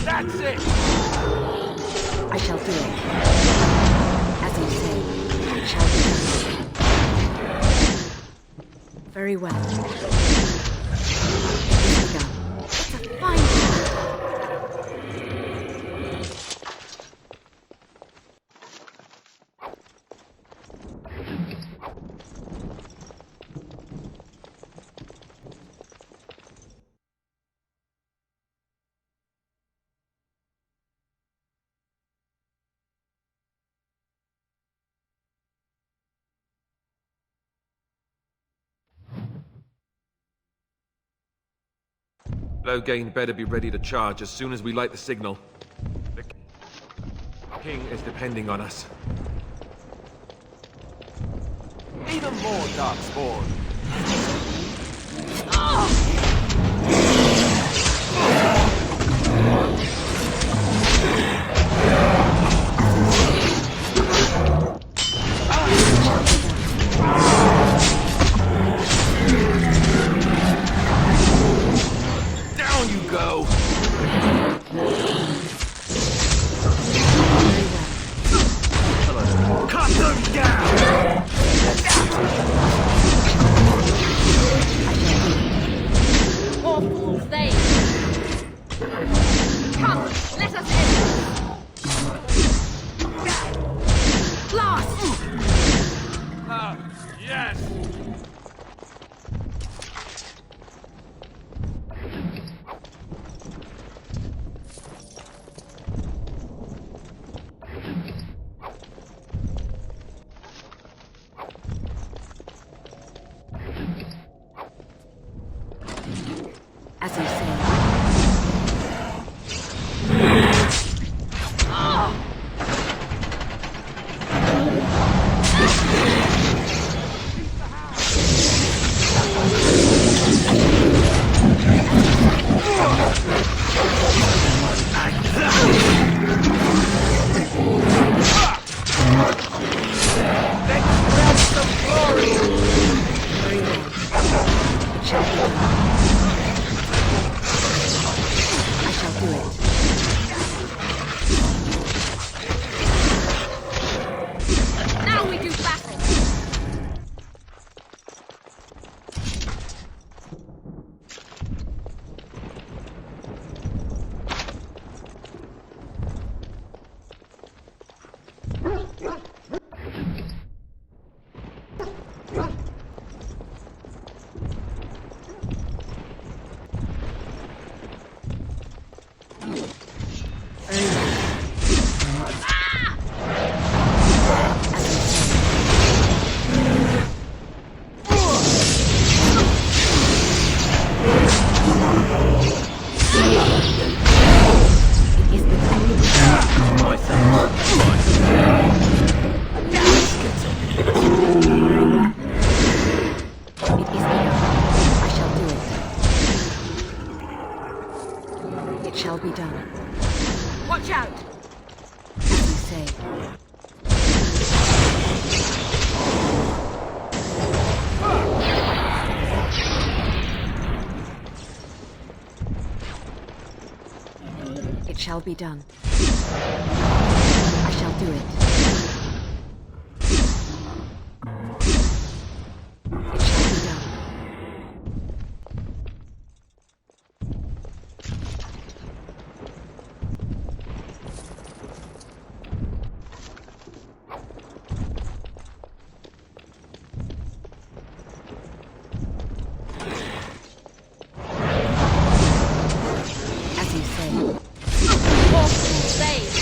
That's it! I shall do it. As you say, it shall be done. Very well. It is begun. It's a fine plan. Loghain better be ready to charge as soon as we light the signal. The king is depending on us. Even more Darkspawn. Yes! As you say. Now we do battle! It shall be done. Watch out! As you say. It shall be done. I shall do it. It shall be done. As you say. Awful save!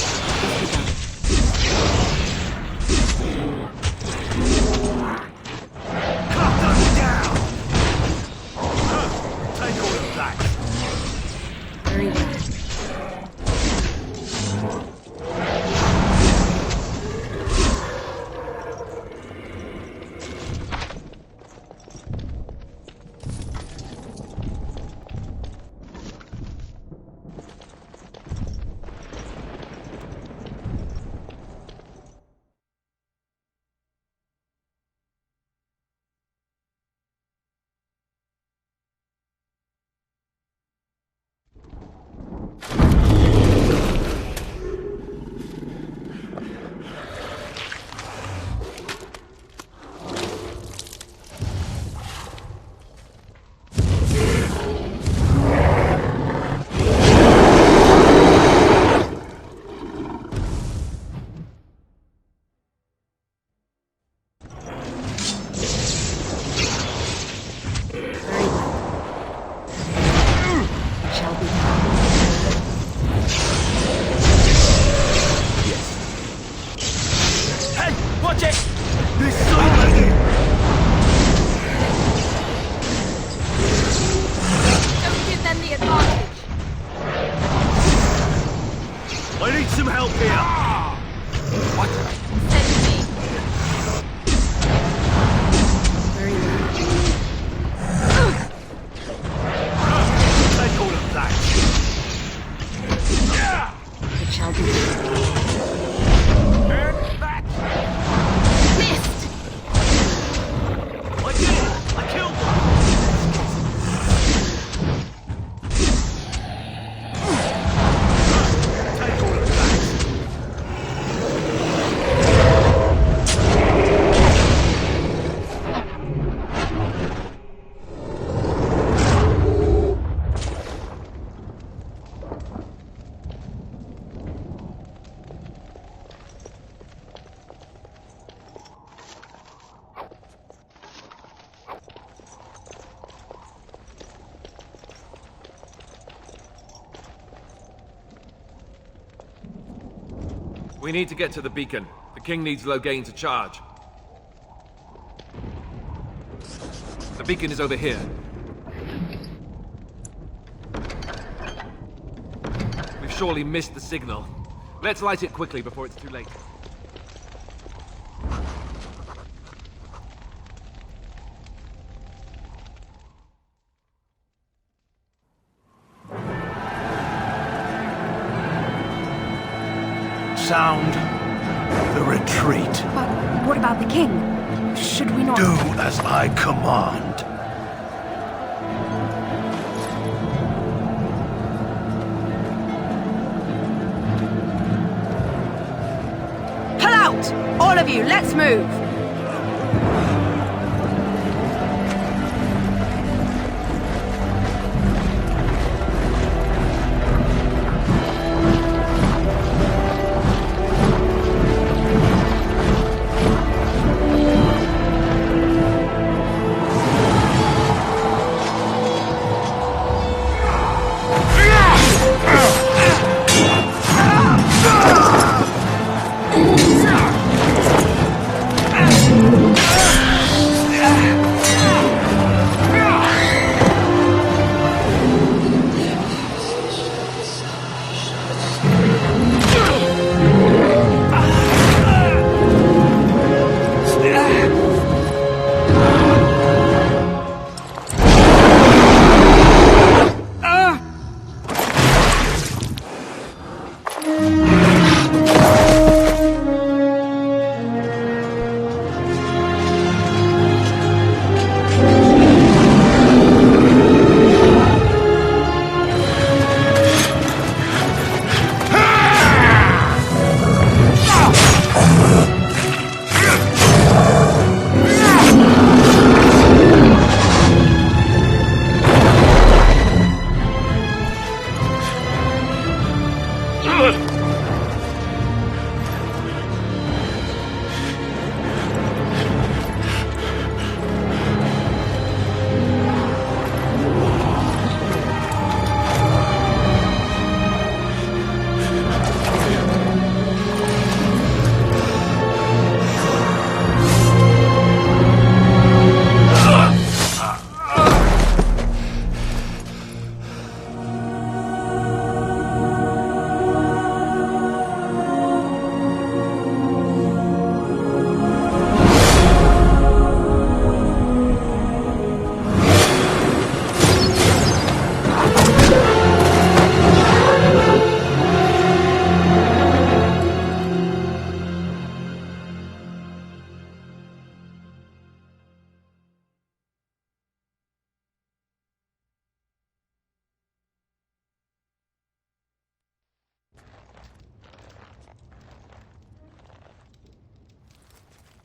We need to get to the beacon. The king needs Loghain to charge. The beacon is over here. We've surely missed the signal. Let's light it quickly before it's too late. Sound the retreat. But what about the king? Should we not... Do as I command. Pull out! All of you, let's move!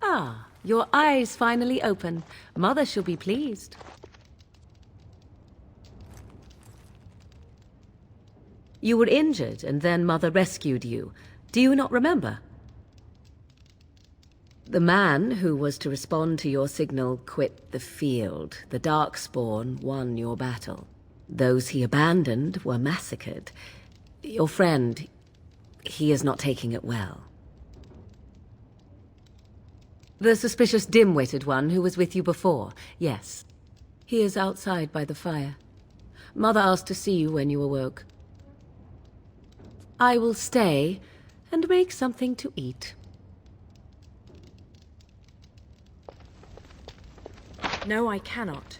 Ah, your eyes finally open. Mother shall be pleased. You were injured, and then Mother rescued you. Do you not remember? The man who was to respond to your signal quit the field. The Darkspawn won your battle. Those he abandoned were massacred. Your friend, he is not taking it well. The suspicious dim-witted one who was with you before, yes. He is outside by the fire. Mother asked to see you when you awoke. I will stay and make something to eat. No, I cannot.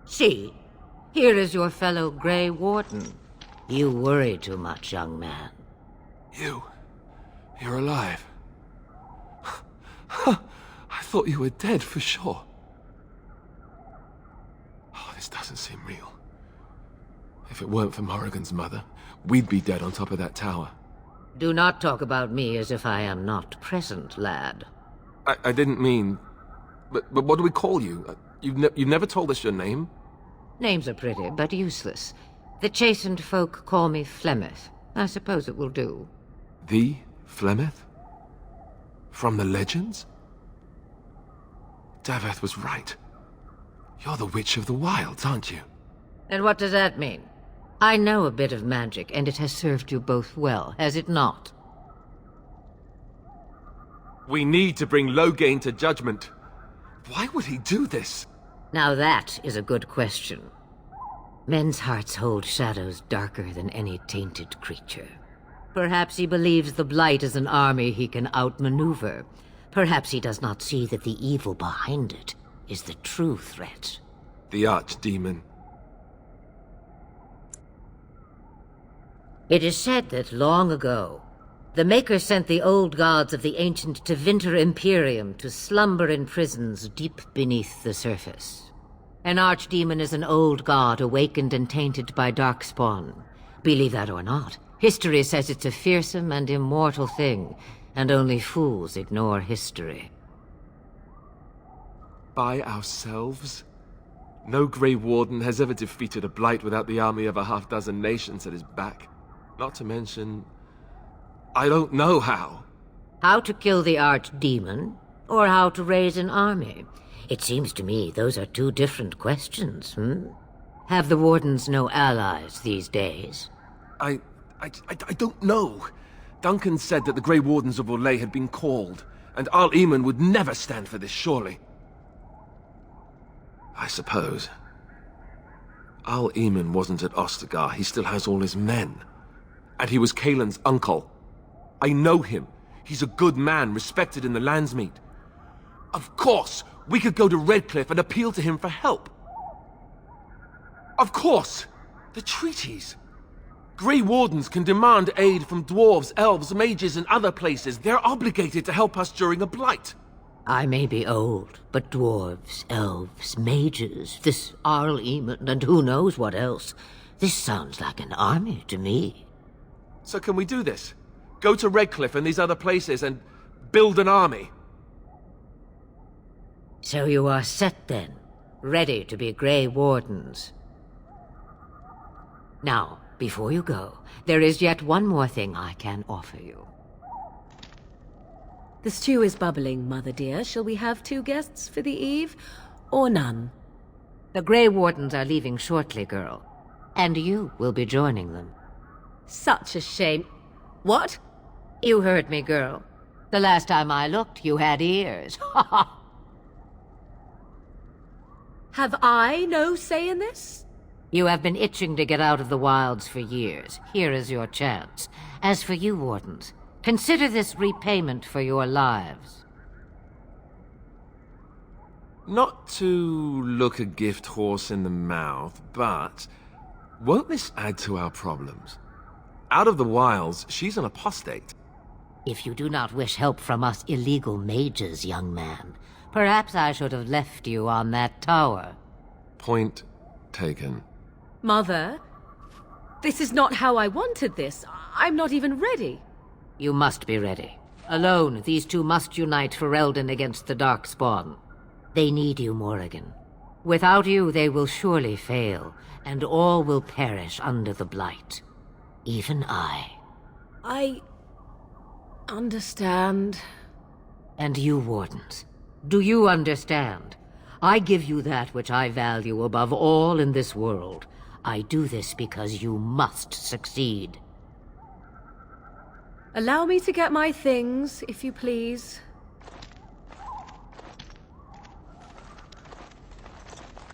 See, here is your fellow Grey Warden. You worry too much, young man. You're alive. I thought you were dead for sure. Oh, this doesn't seem real. If it weren't for Morrigan's mother, we'd be dead on top of that tower. Do not talk about me as if I am not present, lad. I didn't mean... But what do we call you? You've never told us your name? Names are pretty, but useless. The chastened folk call me Flemeth. I suppose it will do. The Flemeth? From the legends? Daveth was right. You're the Witch of the Wilds, aren't you? And what does that mean? I know a bit of magic, and it has served you both well, has it not? We need to bring Loghain to judgment. Why would he do this? Now that is a good question. Men's hearts hold shadows darker than any tainted creature. Perhaps he believes the Blight is an army he can outmaneuver. Perhaps he does not see that the evil behind it is the true threat. The Archdemon. It is said that long ago, the Maker sent the old gods of the ancient Tevinter Imperium to slumber in prisons deep beneath the surface. An Archdemon is an old god awakened and tainted by Darkspawn. Believe that or not, history says it's a fearsome and immortal thing, and only fools ignore history. By ourselves? No Grey Warden has ever defeated a Blight without the army of a half-dozen nations at his back. Not to mention... I don't know how. How to kill the Archdemon, or how to raise an army? It seems to me those are two different questions, Have the Wardens no allies these days? I don't know. Duncan said that the Grey Wardens of Orlais had been called, and Arl Eamon would never stand for this, surely. I suppose. Arl Eamon wasn't at Ostagar. He still has all his men. And he was Kaelin's uncle. I know him. He's a good man, respected in the Landsmeet. Of course, we could go to Redcliffe and appeal to him for help. Of course! The treaties! Grey Wardens can demand aid from dwarves, elves, mages, and other places. They're obligated to help us during a blight. I may be old, but dwarves, elves, mages, this Arl Eamon, and who knows what else. This sounds like an army to me. So can we do this? Go to Redcliffe and these other places and build an army? So you are set then, ready to be Grey Wardens. Now, before you go, there is yet one more thing I can offer you. The stew is bubbling, Mother dear. Shall we have 2 guests for the eve, or none? The Grey Wardens are leaving shortly, girl. And you will be joining them. Such a shame. What? You heard me, girl. The last time I looked, you had ears. Ha ha! Have I no say in this? You have been itching to get out of the wilds for years. Here is your chance. As for you, Wardens, consider this repayment for your lives. Not to look a gift horse in the mouth, but won't this add to our problems? Out of the wilds, she's an apostate. If you do not wish help from us illegal mages, young man, perhaps I should have left you on that tower. Point taken. Mother, this is not how I wanted this. I'm not even ready. You must be ready. Alone, these two must unite Ferelden against the Darkspawn. They need you, Morrigan. Without you, they will surely fail, and all will perish under the Blight. Even I. I understand. And you, Wardens, do you understand? I give you that which I value above all in this world. I do this because you must succeed. Allow me to get my things, if you please.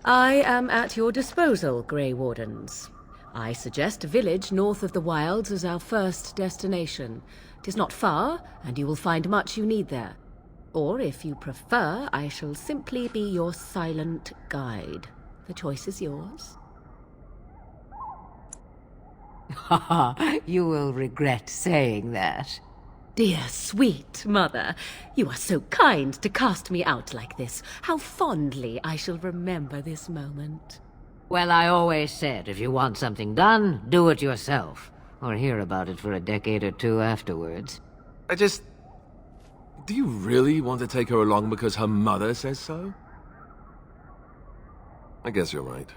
I am at your disposal, Grey Wardens. I suggest a village north of the wilds as our first destination. 'Tis not far, and you will find much you need there. Or, if you prefer, I shall simply be your silent guide. The choice is yours. You will regret saying that. Dear, sweet mother, you are so kind to cast me out like this. How fondly I shall remember this moment. Well, I always said, if you want something done, do it yourself. Or hear about it for a decade or two afterwards. Do you really want to take her along because her mother says so? I guess you're right.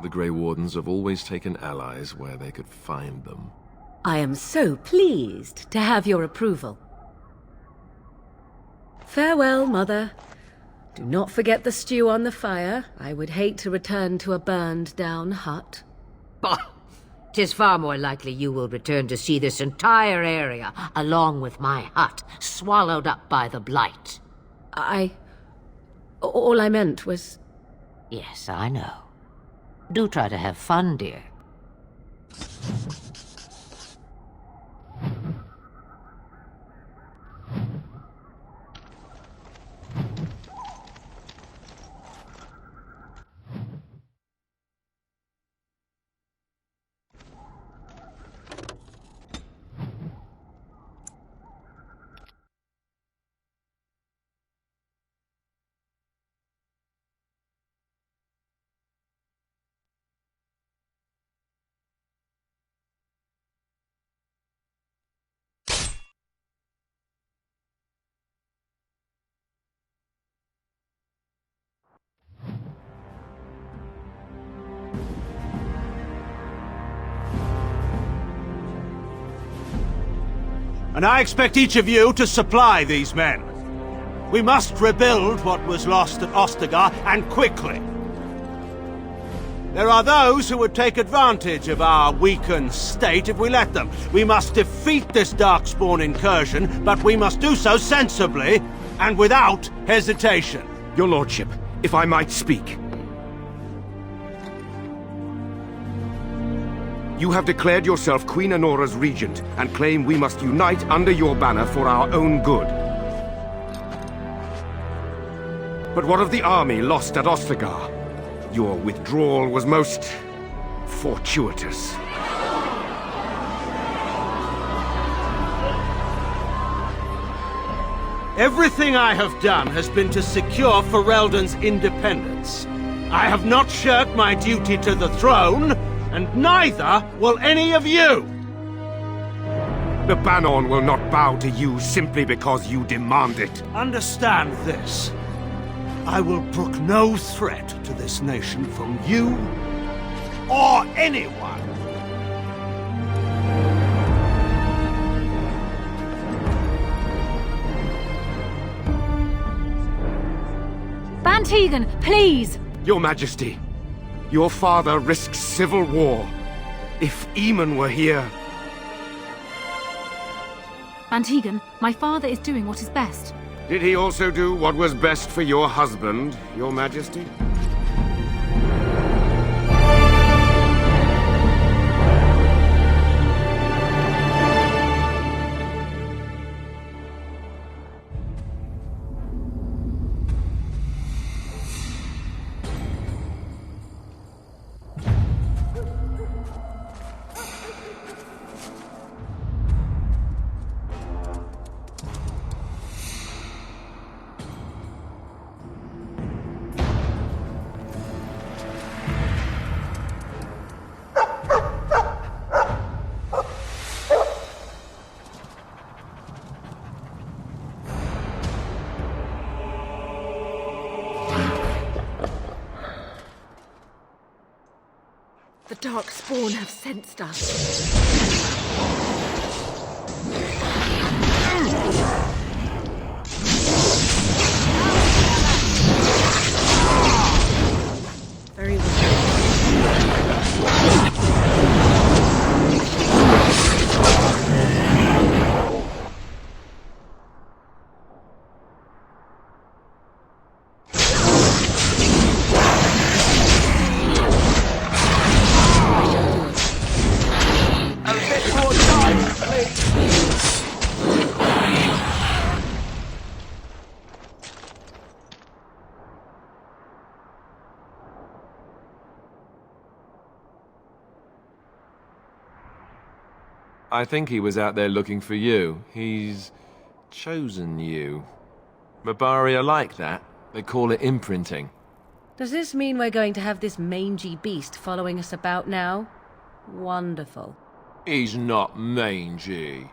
The Grey Wardens have always taken allies where they could find them. I am so pleased to have your approval. Farewell, Mother. Do not forget the stew on the fire. I would hate to return to a burned-down hut. Bah! 'Tis far more likely you will return to see this entire area, along with my hut, swallowed up by the blight. All I meant was... Yes, I know. Do try to have fun, dear. And I expect each of you to supply these men. We must rebuild what was lost at Ostagar, and quickly. There are those who would take advantage of our weakened state if we let them. We must defeat this Darkspawn incursion, but we must do so sensibly and without hesitation. Your lordship, if I might speak. You have declared yourself Queen Anora's regent, and claim we must unite under your banner for our own good. But what of the army lost at Ostagar? Your withdrawal was most... fortuitous. Everything I have done has been to secure Ferelden's independence. I have not shirked my duty to the throne, and neither will any of you! The Banon will not bow to you simply because you demand it. Understand this. I will brook no threat to this nation from you or anyone. Bantegan, please! Your Majesty, your father risks civil war. If Eamon were here... Bantegan, my father is doing what is best. Did he also do what was best for your husband, Your Majesty? The Darkspawn have sensed us. Very well. I think he was out there looking for you. He's chosen you. Mabari are like that. They call it imprinting. Does this mean we're going to have this mangy beast following us about now? Wonderful. He's not mangy.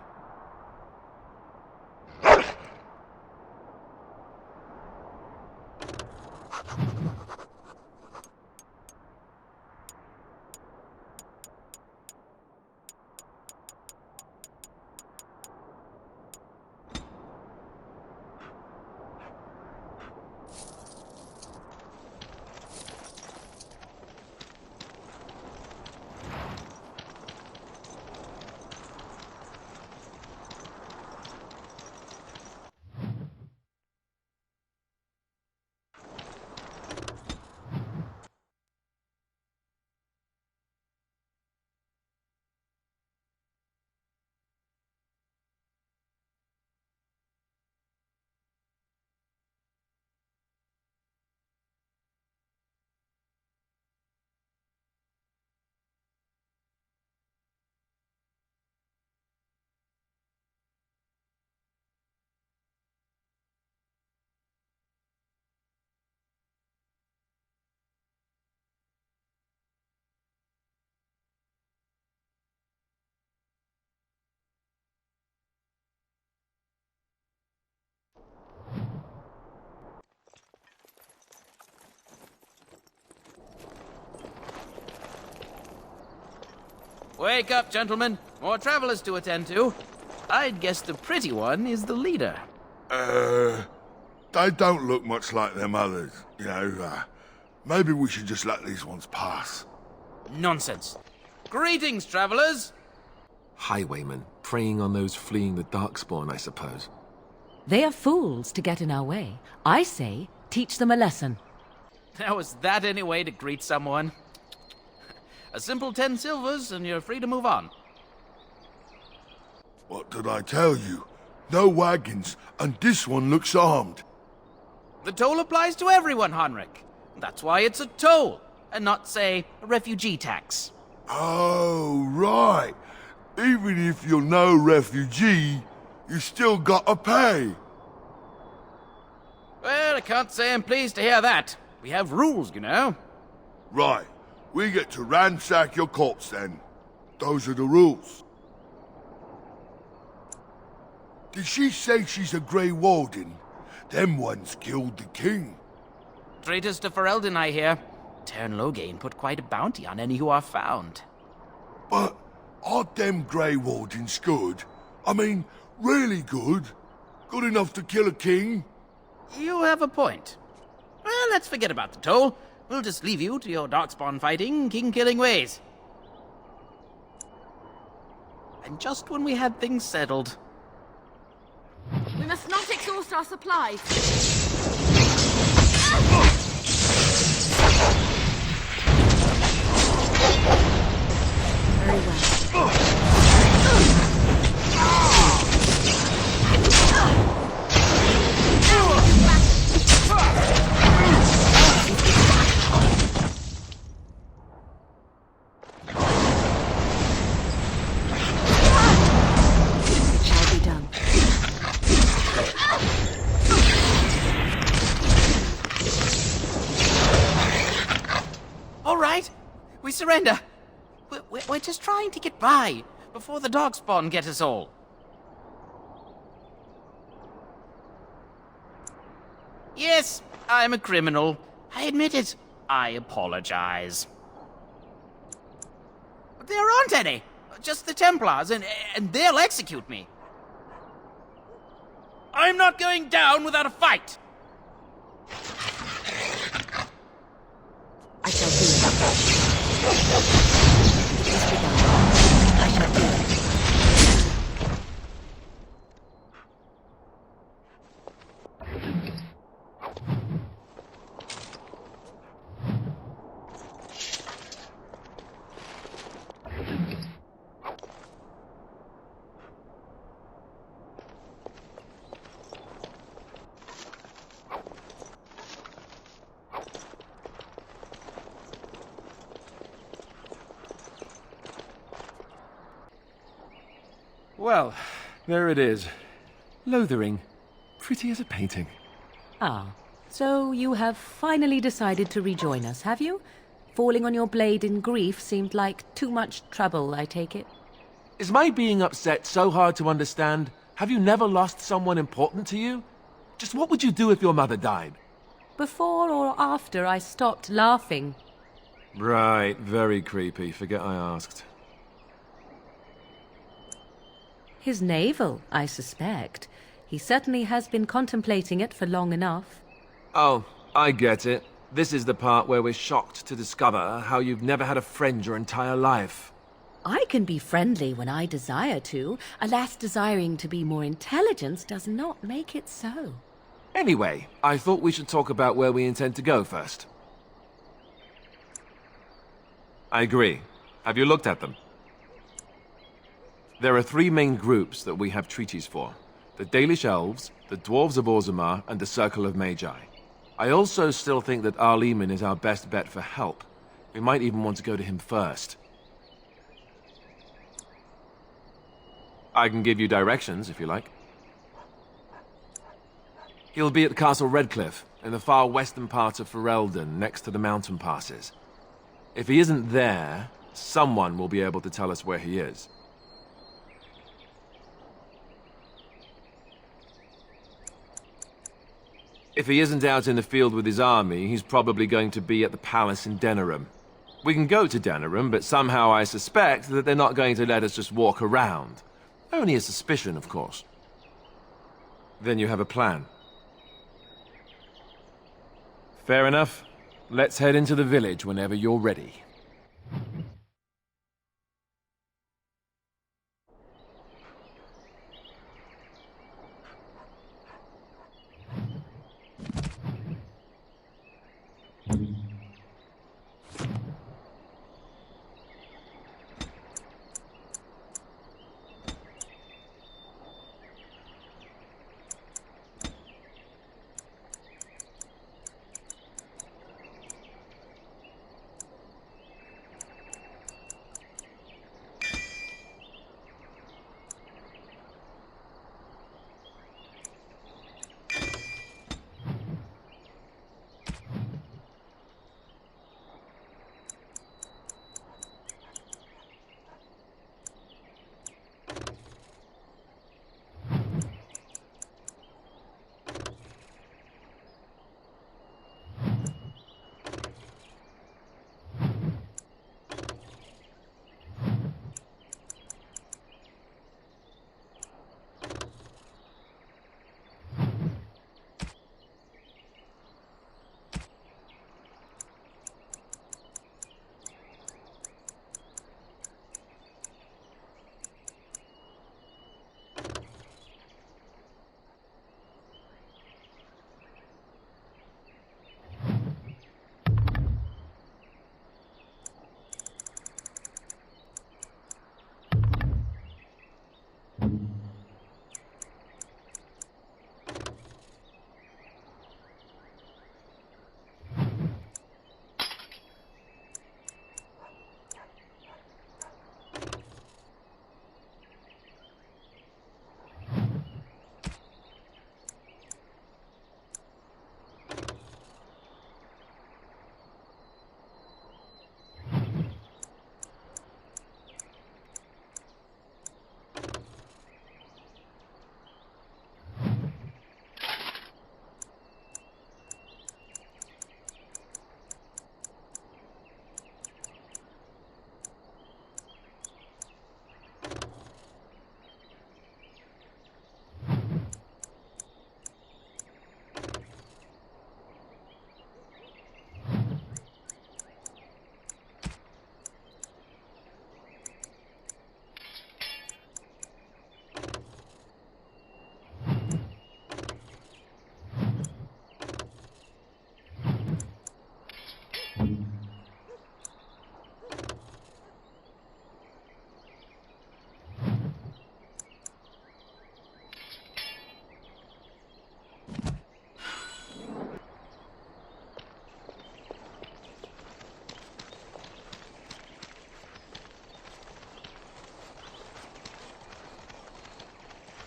Wake up, gentlemen. More travelers to attend to. I'd guess the pretty one is the leader. They don't look much like them others, you know. Maybe we should just let these ones pass. Nonsense. Greetings, travelers. Highwaymen, preying on those fleeing the Darkspawn, I suppose. They are fools to get in our way. I say, teach them a lesson. Now, is that any way to greet someone? A simple 10 silvers, and you're free to move on. What did I tell you? No wagons, and this one looks armed. The toll applies to everyone, Henrik. That's why it's a toll, and not, say, a refugee tax. Oh, right. Even if you're no refugee, you still gotta pay. Well, I can't say I'm pleased to hear that. We have rules, you know. Right. We get to ransack your corpse, then. Those are the rules. Did she say she's a Grey Warden? Them ones killed the king. Traitors to Ferelden, I hear. Tern Loghain put quite a bounty on any who are found. But aren't them Grey Wardens good? I mean, really good? Good enough to kill a king? You have a point. Well, let's forget about the toll. We'll just leave you to your Darkspawn fighting, king-killing ways. And just when we had things settled... We must not exhaust our supplies. Very well. All right, we surrender. We're just trying to get by before the Darkspawn get us all. Yes, I'm a criminal. I admit it. I apologize. But there aren't any. Just the Templars, and they'll execute me. I'm not going down without a fight. I shall do it. It must be done. I shall do it. Well, there it is. Lothering. Pretty as a painting. Ah, so you have finally decided to rejoin us, have you? Falling on your blade in grief seemed like too much trouble, I take it. Is my being upset so hard to understand? Have you never lost someone important to you? Just what would you do if your mother died? Before or after I stopped laughing? Right, very creepy. Forget I asked. His navel, I suspect. He certainly has been contemplating it for long enough. Oh, I get it. This is the part where we're shocked to discover how you've never had a friend your entire life. I can be friendly when I desire to. Alas, desiring to be more intelligent does not make it so. Anyway, I thought we should talk about where we intend to go first. I agree. Have you looked at them? There are 3 main groups that we have treaties for. The Dalish Elves, the Dwarves of Orzammar, and the Circle of Magi. I also still think that Arleman is our best bet for help. We might even want to go to him first. I can give you directions, if you like. He'll be at Castle Redcliffe, in the far western part of Ferelden, next to the mountain passes. If he isn't there, someone will be able to tell us where he is. If he isn't out in the field with his army, he's probably going to be at the palace in Denerim. We can go to Denerim, but somehow I suspect that they're not going to let us just walk around. Only a suspicion, of course. Then you have a plan. Fair enough. Let's head into the village whenever you're ready.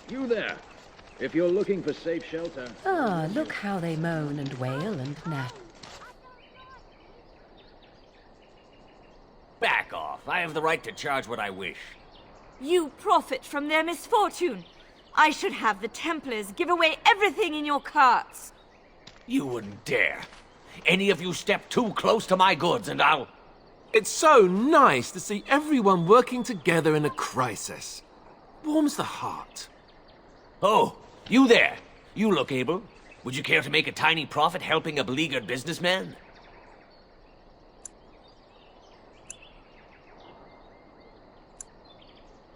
You there. If you're looking for safe shelter... Ah, look how they moan and wail and gnat. Back off. I have the right to charge what I wish. You profit from their misfortune. I should have the Templars give away everything in your carts. You wouldn't dare. Any of you step too close to my goods and I'll... It's so nice to see everyone working together in a crisis. Warms the heart. Oh, you there. You look able. Would you care to make a tiny profit helping a beleaguered businessman?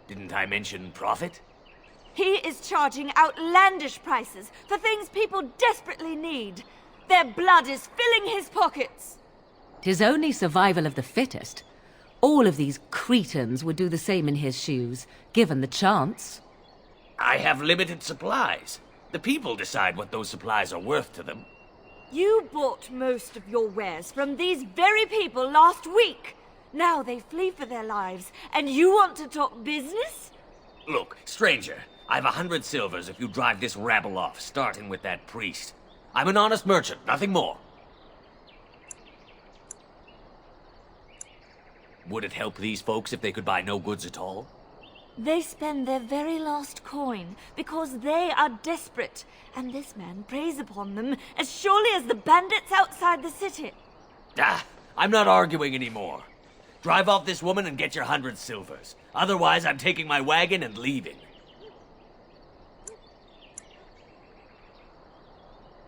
Didn't I mention profit? He is charging outlandish prices for things people desperately need. Their blood is filling his pockets. 'Tis only survival of the fittest. All of these cretins would do the same in his shoes, given the chance. I have limited supplies. The people decide what those supplies are worth to them. You bought most of your wares from these very people last week. Now they flee for their lives, and you want to talk business? Look, stranger, I've 100 silvers if you drive this rabble off, starting with that priest. I'm an honest merchant, nothing more. Would it help these folks if they could buy no goods at all? They spend their very last coin because they are desperate, and this man preys upon them as surely as the bandits outside the city. Ah, I'm not arguing anymore. Drive off this woman and get your 100 silvers. Otherwise, I'm taking my wagon and leaving.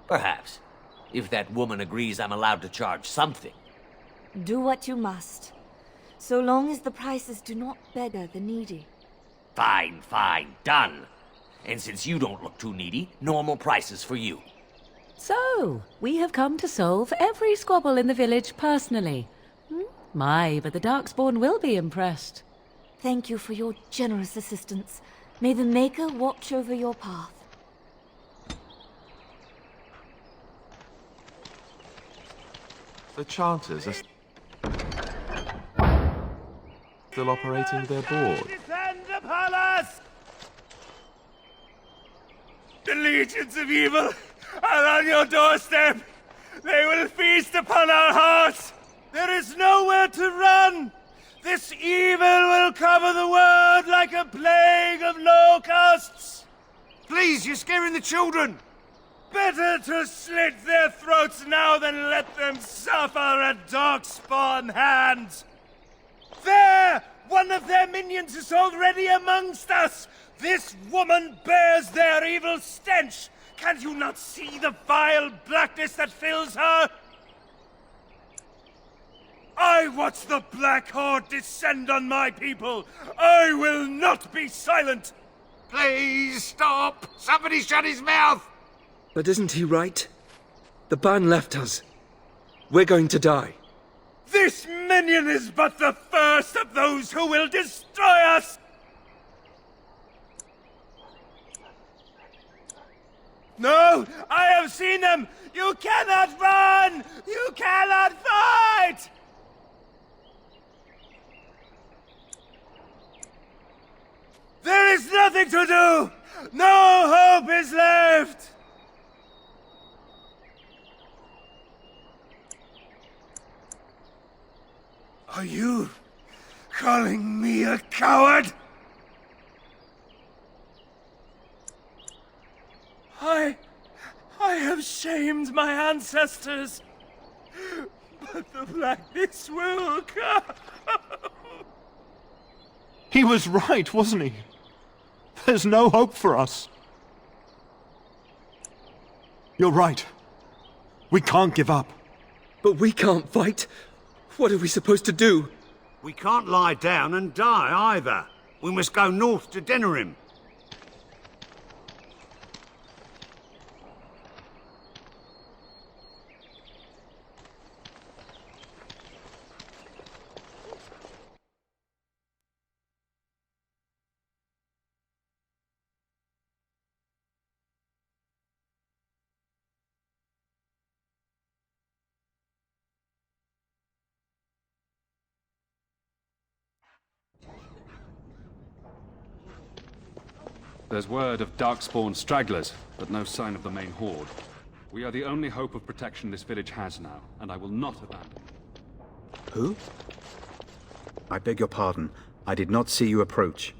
Perhaps, if that woman agrees I'm allowed to charge something. Do what you must, so long as the prices do not beggar the needy. Fine, fine, done. And since you don't look too needy, normal prices for you. So, we have come to solve every squabble in the village personally. My, but the Darkspawn will be impressed. Thank you for your generous assistance. May the Maker watch over your path. The Chanters are still operating their board. Defend the palace! The legions of evil are on your doorstep. They will feast upon our hearts. There is nowhere to run. This evil will cover the world like a plague of locusts. Please, you're scaring the children. Better to slit their throats now than let them suffer at Darkspawn hands. There! One of their minions is already amongst us! This woman bears their evil stench! Can you not see the vile blackness that fills her? I watch the Black Horde descend on my people! I will not be silent! Please, stop! Somebody shut his mouth! But isn't he right? The ban left us. We're going to die. This minion is but the first of those who will destroy us! No! I have seen them! You cannot run! You cannot fight! There is nothing to do! No hope is left! Are you calling me a coward? I have shamed my ancestors, but the blackness will come. He was right, wasn't he? There's no hope for us. You're right. We can't give up. But we can't fight. What are we supposed to do? We can't lie down and die either. We must go north to Denerim. There's word of Darkspawn stragglers, but no sign of the main horde. We are the only hope of protection this village has now, and I will not abandon it. Who? I beg your pardon. I did not see you approach.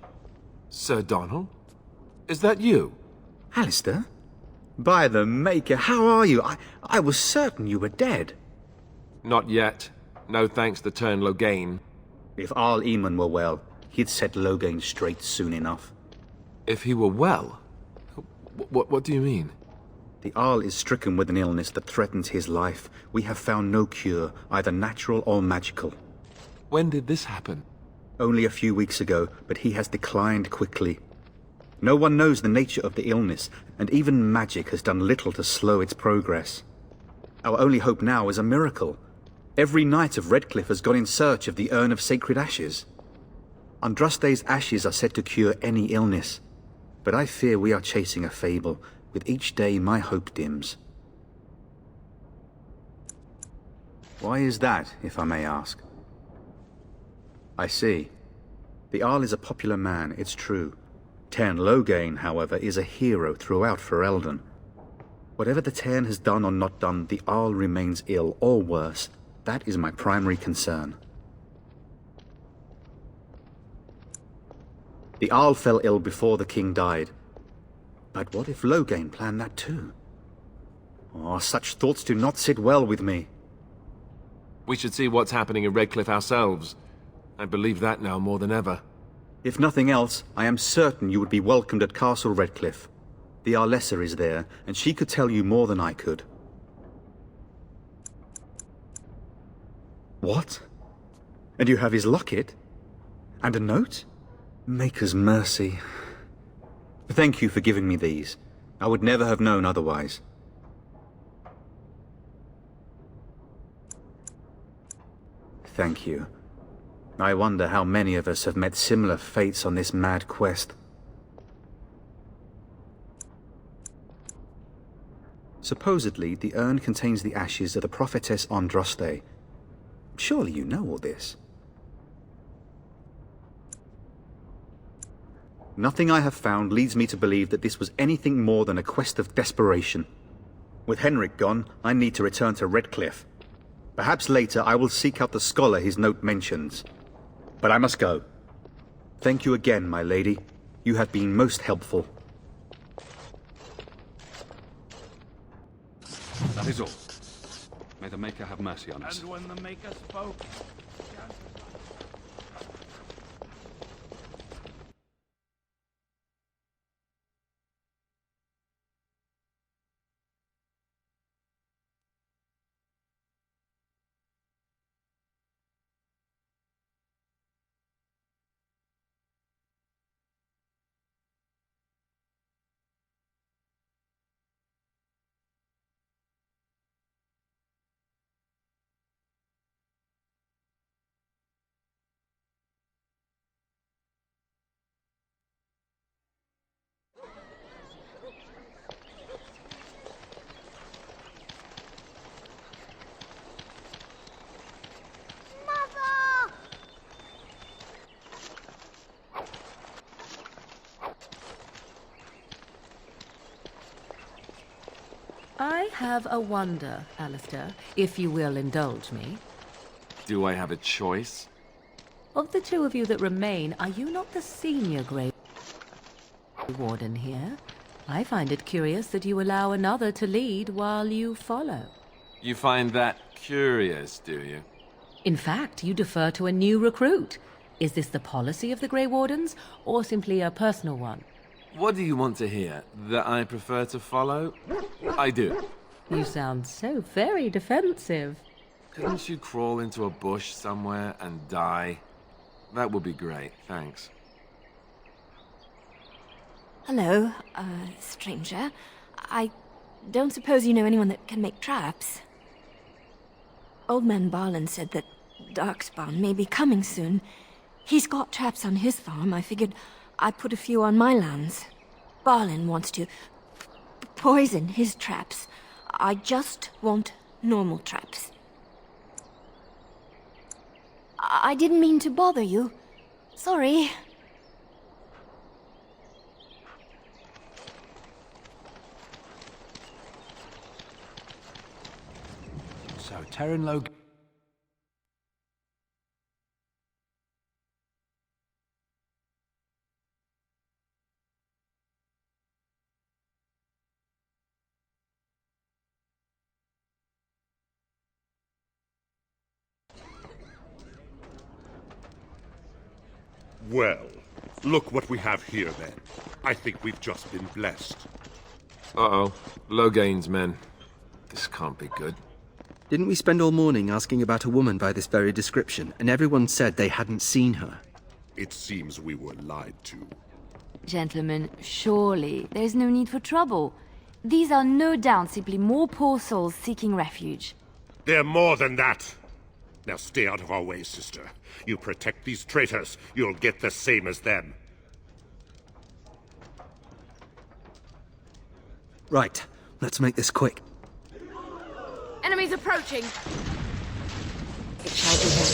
Sir Donald? Is that you? Alistair? By the Maker, how are you? I was certain you were dead. Not yet. No thanks to Turn Loghain. If Arl Eamon were well, he'd set Loghain straight soon enough. If he were well? What do you mean? The Arl is stricken with an illness that threatens his life. We have found no cure, either natural or magical. When did this happen? Only a few weeks ago, but he has declined quickly. No one knows the nature of the illness, and even magic has done little to slow its progress. Our only hope now is a miracle. Every knight of Redcliffe has gone in search of the Urn of Sacred Ashes. Andraste's ashes are said to cure any illness, but I fear we are chasing a fable. With each day, my hope dims. Why is that, if I may ask? I see. The Arl is a popular man, it's true. Turn Loghain, however, is a hero throughout Ferelden. Whatever the Turn has done or not done, the Arl remains ill, or worse. That is my primary concern. The Arl fell ill before the king died. But what if Loghain planned that too? Oh, such thoughts do not sit well with me. We should see what's happening in Redcliffe ourselves. I believe that now more than ever. If nothing else, I am certain you would be welcomed at Castle Redcliffe. The Arlessa is there, and she could tell you more than I could. What? And you have his locket? And a note? Maker's mercy. Thank you for giving me these. I would never have known otherwise. Thank you. I wonder how many of us have met similar fates on this mad quest. Supposedly, the urn contains the ashes of the prophetess Andraste. Surely you know all this. Nothing I have found leads me to believe that this was anything more than a quest of desperation. With Henrik gone, I need to return to Redcliffe. Perhaps later I will seek out the scholar his note mentions. But I must go. Thank you again, my lady. You have been most helpful. That is all. May the Maker have mercy on us. And when the Maker spoke... I have a wonder, Alistair, if you will indulge me. Do I have a choice? Of the two of you that remain, are you not the senior Grey Warden here? I find it curious that you allow another to lead while you follow. You find that curious, do you? In fact, you defer to a new recruit. Is this the policy of the Grey Wardens, or simply a personal one? What do you want to hear? That I prefer to follow? I do. You sound so very defensive. Couldn't you crawl into a bush somewhere and die? That would be great, thanks. Hello, stranger. I don't suppose you know anyone that can make traps? Old man Barlin said that Darkspawn may be coming soon. He's got traps on his farm. I figured I'd put a few on my lands. Barlin wants to poison his traps. I just want normal traps. I didn't mean to bother you. Sorry. Terran Log... Well, look what we have here, then. I think we've just been blessed. Uh-oh. Logain's men. This can't be good. Didn't we spend all morning asking about a woman by this very description, and everyone said they hadn't seen her? It seems we were lied to. Gentlemen, surely there's no need for trouble. These are no doubt simply more poor souls seeking refuge. They're more than that. Now stay out of our way, sister. You protect these traitors, you'll get the same as them. Right. Let's make this quick. Enemies approaching. It shall be done.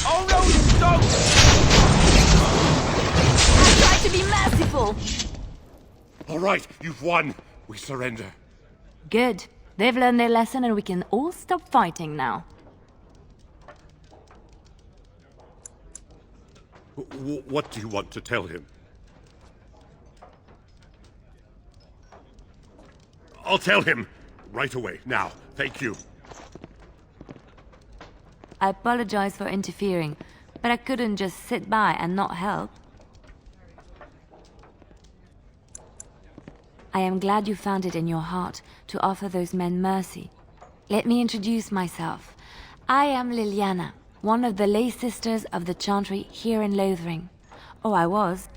Oh no, you don't! I tried to be merciful. All right, you've won. We surrender. Good. They've learned their lesson and we can all stop fighting now. What do you want to tell him? I'll tell him. Right away, now. Thank you. I apologize for interfering, but I couldn't just sit by and not help. I am glad you found it in your heart to offer those men mercy. Let me introduce myself. I am Liliana, one of the lay sisters of the Chantry here in Lothering. Oh, I was.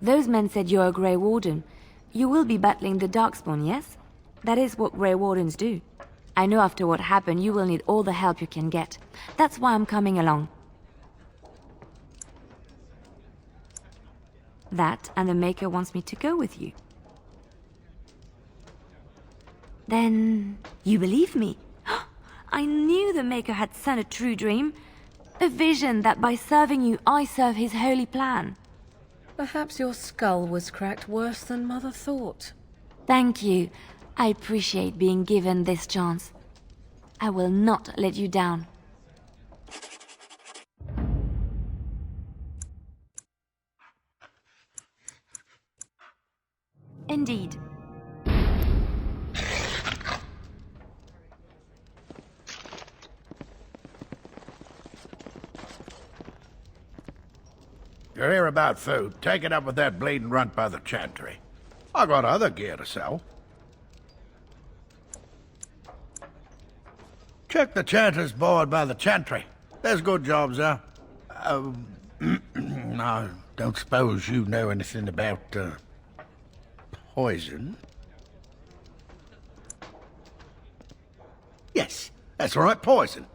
Those men said you're a Grey Warden. You will be battling the Darkspawn, yes? That is what Grey Wardens do. I know after what happened you will need all the help you can get. That's why I'm coming along. That and the Maker wants me to go with you. Then you believe me? I knew the Maker had sent a true dream. A vision that by serving you I serve his holy plan. Perhaps your skull was cracked worse than Mother thought. Thank you. I appreciate being given this chance. I will not let you down. Indeed. You're here about food. Take it up with that bleeding runt by the Chantry. I got other gear to sell. Check the Chanter's board by the Chantry. There's good jobs there. I don't suppose you know anything about, poison? Yes, that's right, poison.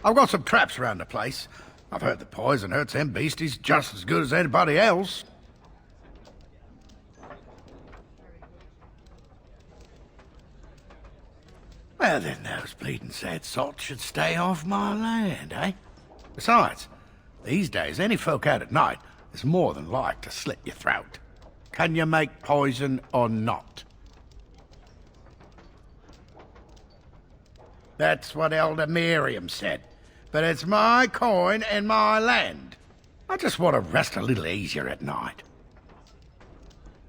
I've got some traps around the place. I've heard the poison hurts them beasties just as good as anybody else. Well, then those bleeding sad sots should stay off my land, eh? Besides, these days, any folk out at night is more than like to slit your throat. Can you make poison or not? That's what Elder Miriam said. But it's my coin and my land. I just want to rest a little easier at night.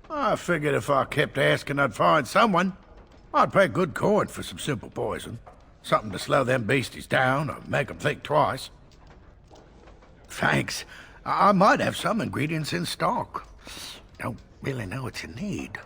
I figured if I kept asking, I'd find someone. I'd pay good coin for some simple poison. Something to slow them beasties down or make them think twice. Thanks. I might have some ingredients in stock. Don't really know what you need.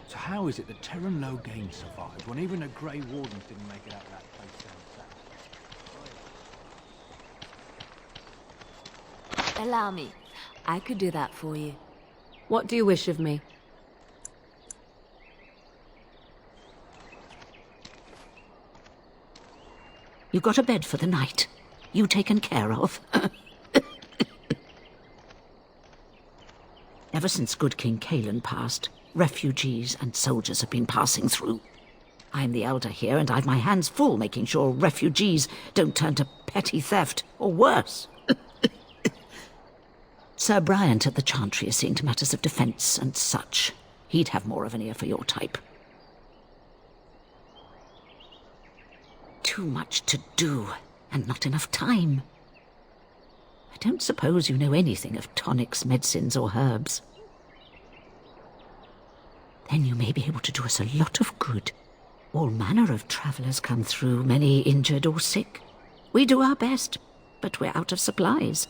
So how is it that Terran Loghain survived when even the Grey Wardens didn't make it out of that place down south? Allow me. I could do that for you. What do you wish of me? You got a bed for the night. You taken care of. Ever since good King Cailan passed, refugees and soldiers have been passing through. I'm the elder here, and I've my hands full making sure refugees don't turn to petty theft, or worse. Sir Bryant at the Chantry is seeing to matters of defence and such. He'd have more of an ear for your type. Too much to do, and not enough time. I don't suppose you know anything of tonics, medicines, or herbs. Then you may be able to do us a lot of good. All manner of travellers come through, many injured or sick. We do our best, but we're out of supplies.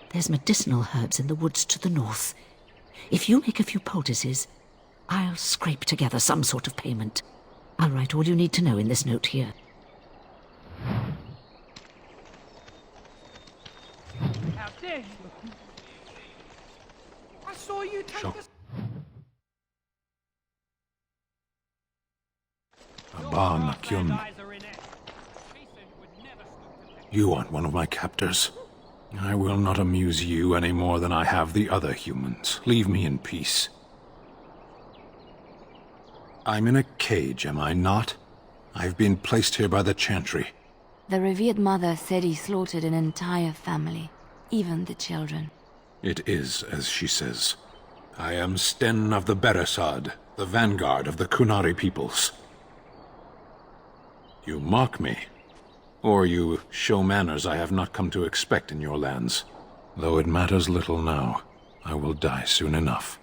There's medicinal herbs in the woods to the north. If you make a few poultices, I'll scrape together some sort of payment. I'll write all you need to know in this note here. How dare you? I saw you take this. Aban Kyun. You aren't one of my captors. I will not amuse you any more than I have the other humans. Leave me in peace. I'm in a cage, am I not? I've been placed here by the Chantry. The revered mother said he slaughtered an entire family, even the children. It is as she says. I am Sten of the Beresad, the vanguard of the Kunari peoples. You mock me, or you show manners I have not come to expect in your lands. Though it matters little now, I will die soon enough.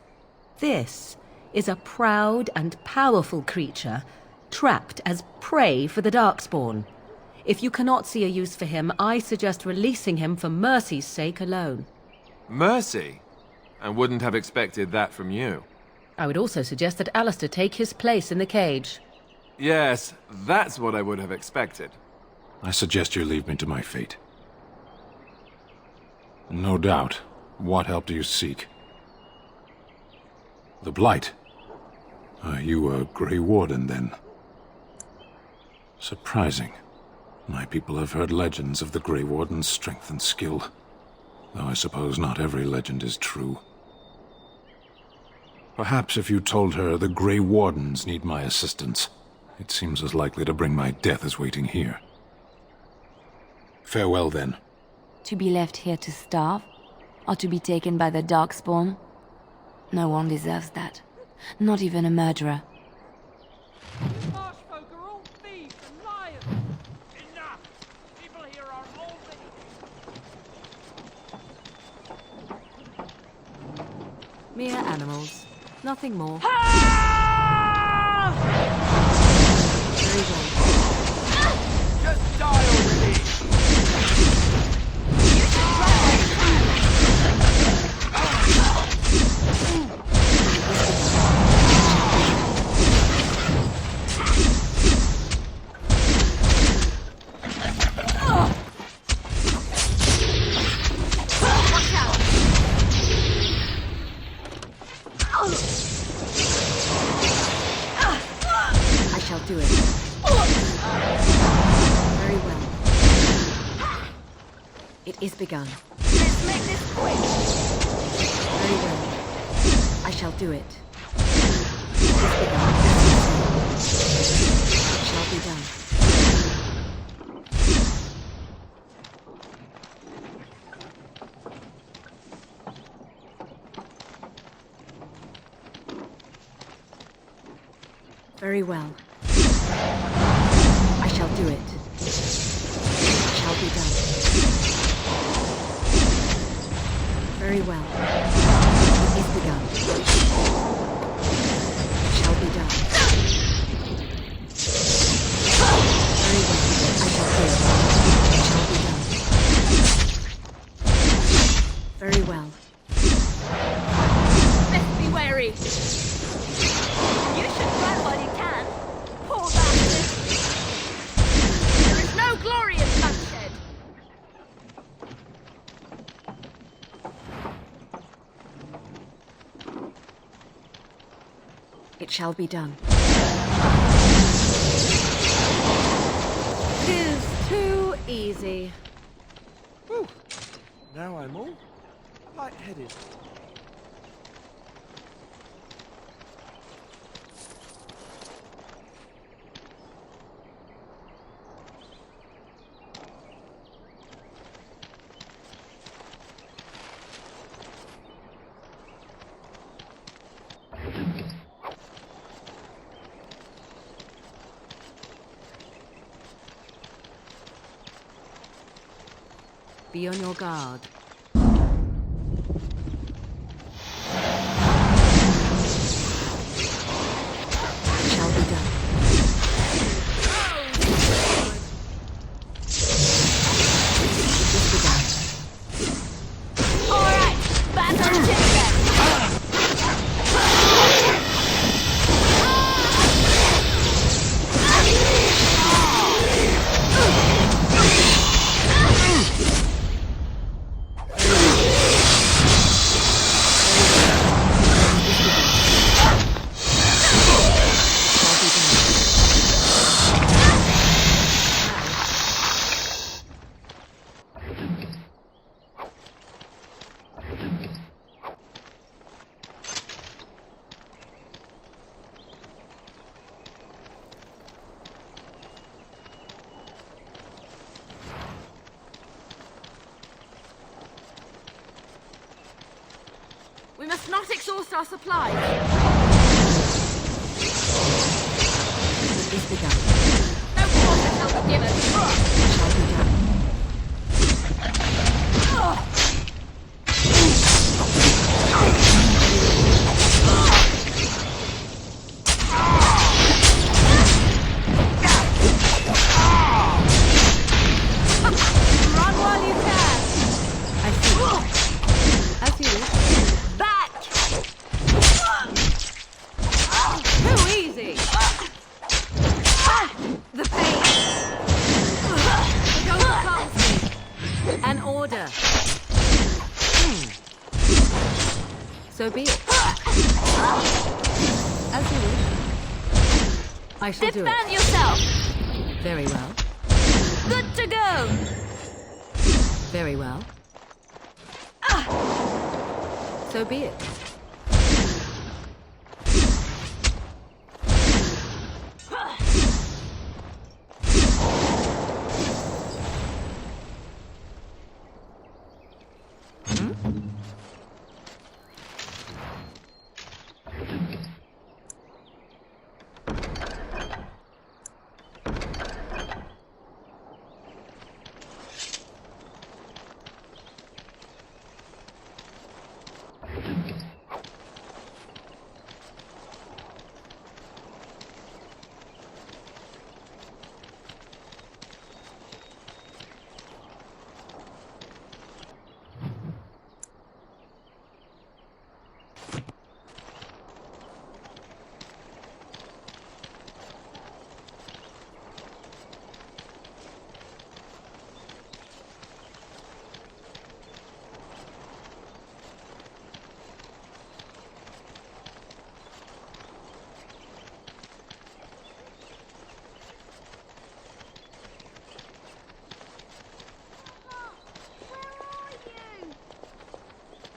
This is a proud and powerful creature, trapped as prey for the Darkspawn. If you cannot see a use for him, I suggest releasing him for mercy's sake alone. Mercy? I wouldn't have expected that from you. I would also suggest that Alistair take his place in the cage. Yes, that's what I would have expected. I suggest you leave me to my fate. No doubt. What help do you seek? The Blight. Are you a Grey Warden, then? Surprising. My people have heard legends of the Grey Warden's strength and skill, though I suppose not every legend is true. Perhaps if you told her the Grey Wardens need my assistance, it seems as likely to bring my death as waiting here. Farewell, then. To be left here to starve? Or to be taken by the Darkspawn? No one deserves that. Not even a murderer. Mere animals. Nothing more. Very well. Just die already! Do it. Very well. It is begun. Let's make this quick. Very well. I shall do it. It is begun. It shall be done. Very well. I shall do it. It shall be done. Very well. It is begun. It shall be done. Very well. I shall do it. It shall be done. Very well. Best be wary. shall be done. Tis too easy. Whew. Now I'm all lightheaded. Be on your guard. Shall be done. Alright, back on tip then. We must not exhaust our supplies. Is begun. No quarter shall be given. Shall be done. Run while you can. I see. As you wish. Back. Too easy. The pain. Don't cast me. An order. So be it. As you wish. I shall do Defend it. yourself. Very well. Good to go. Very well. So be it.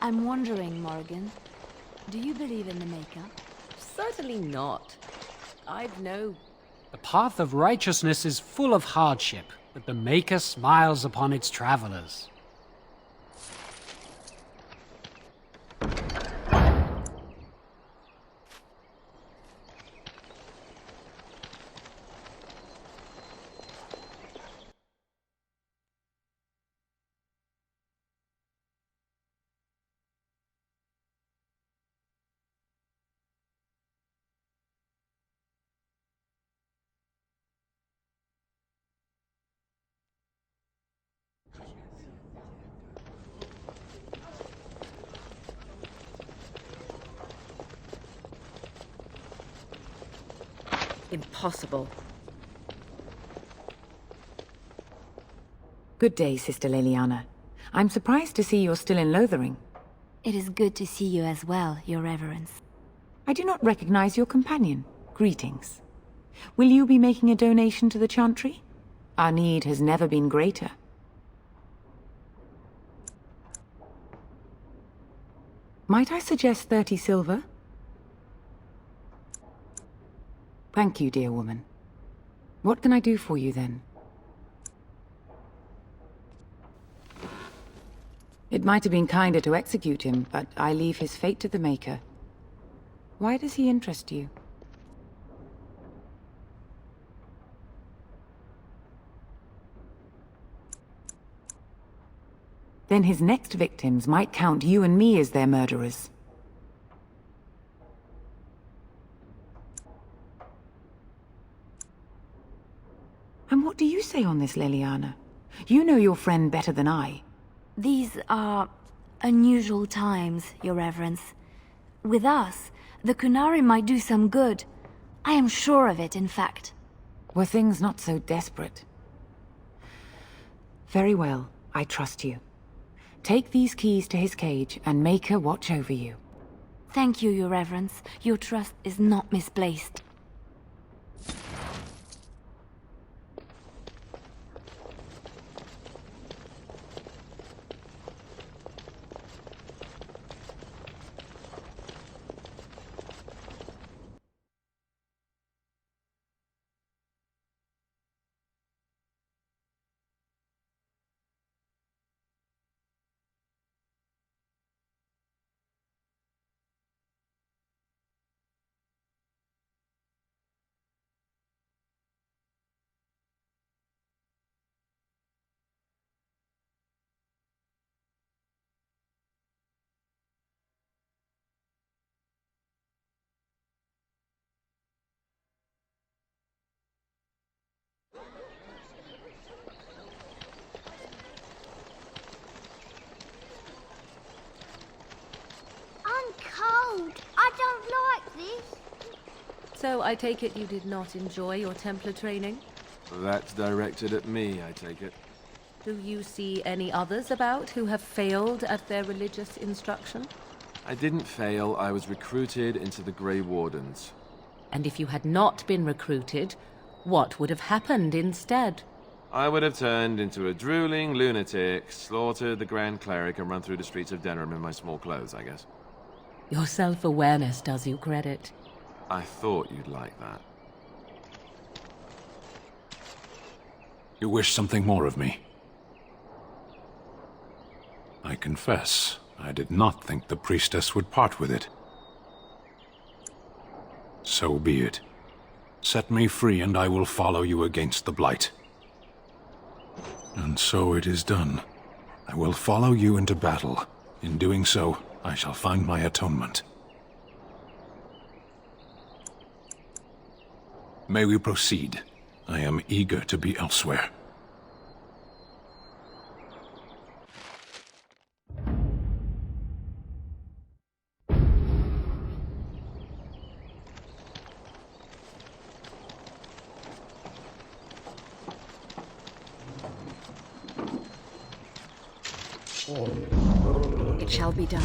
I'm wondering, Morrigan, do you believe in the Maker? Certainly not. I've no... The path of righteousness is full of hardship, but the Maker smiles upon its travelers. Impossible. Good day, Sister Leliana. I'm surprised to see you're still in Lothering. It is good to see you as well, Your Reverence. I do not recognize your companion. Greetings. Will you be making a donation to the Chantry? Our need has never been greater. Might I suggest 30 silver? Thank you, dear woman. What can I do for you, then? It might have been kinder to execute him, but I leave his fate to the Maker. Why does he interest you? Then his next victims might count you and me as their murderers. And what do you say on this, Leliana? You know your friend better than I. These are unusual times, Your Reverence. With us, the Kunari might do some good. I am sure of it, in fact. Were things not so desperate? Very well, I trust you. Take these keys to his cage and make her watch over you. Thank you, Your Reverence. Your trust is not misplaced. I don't like this. So I take it you did not enjoy your Templar training? That's directed at me, I take it. Do you see any others about who have failed at their religious instruction? I didn't fail, I was recruited into the Grey Wardens. And if you had not been recruited, what would have happened instead? I would have turned into a drooling lunatic, slaughtered the Grand Cleric, and run through the streets of Denham in my small clothes, I guess. Your self-awareness does you credit. I thought you'd like that. You wish something more of me? I confess, I did not think the priestess would part with it. So be it. Set me free and I will follow you against the Blight. And so it is done. I will follow you into battle. In doing so, I shall find my atonement. May we proceed? I am eager to be elsewhere. It shall be done.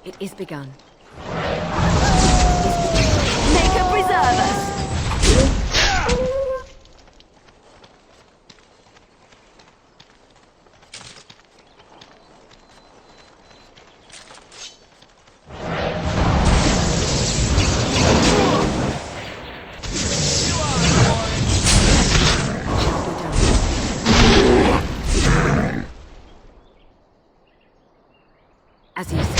It is begun. Make her preserve us! As you say.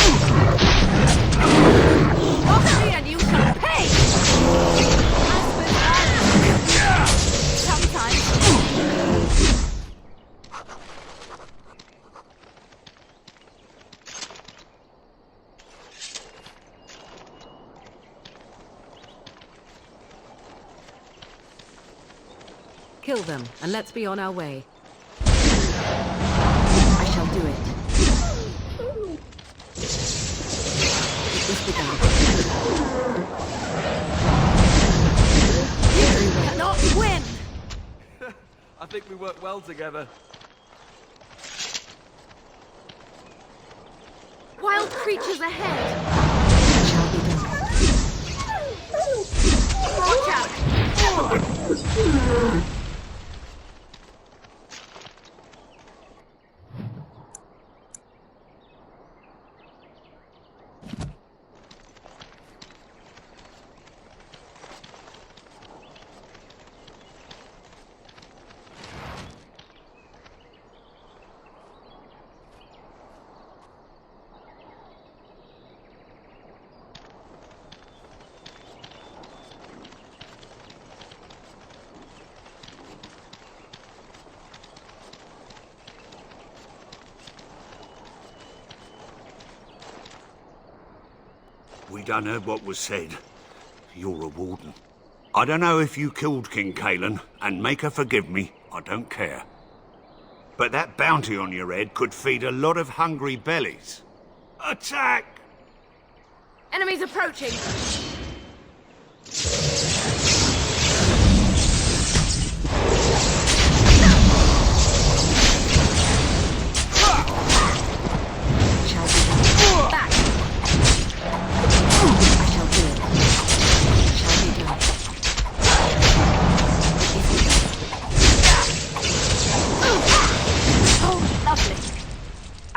Kill them, and let's be on our way. I shall do it. It is begun. You cannot win! I think we work well together. Wild creatures ahead! Watch out! We done heard what was said. You're a warden. I don't know if you killed King Kalen, and make her forgive me, I don't care. But that bounty on your head could feed a lot of hungry bellies. Attack! Enemies approaching!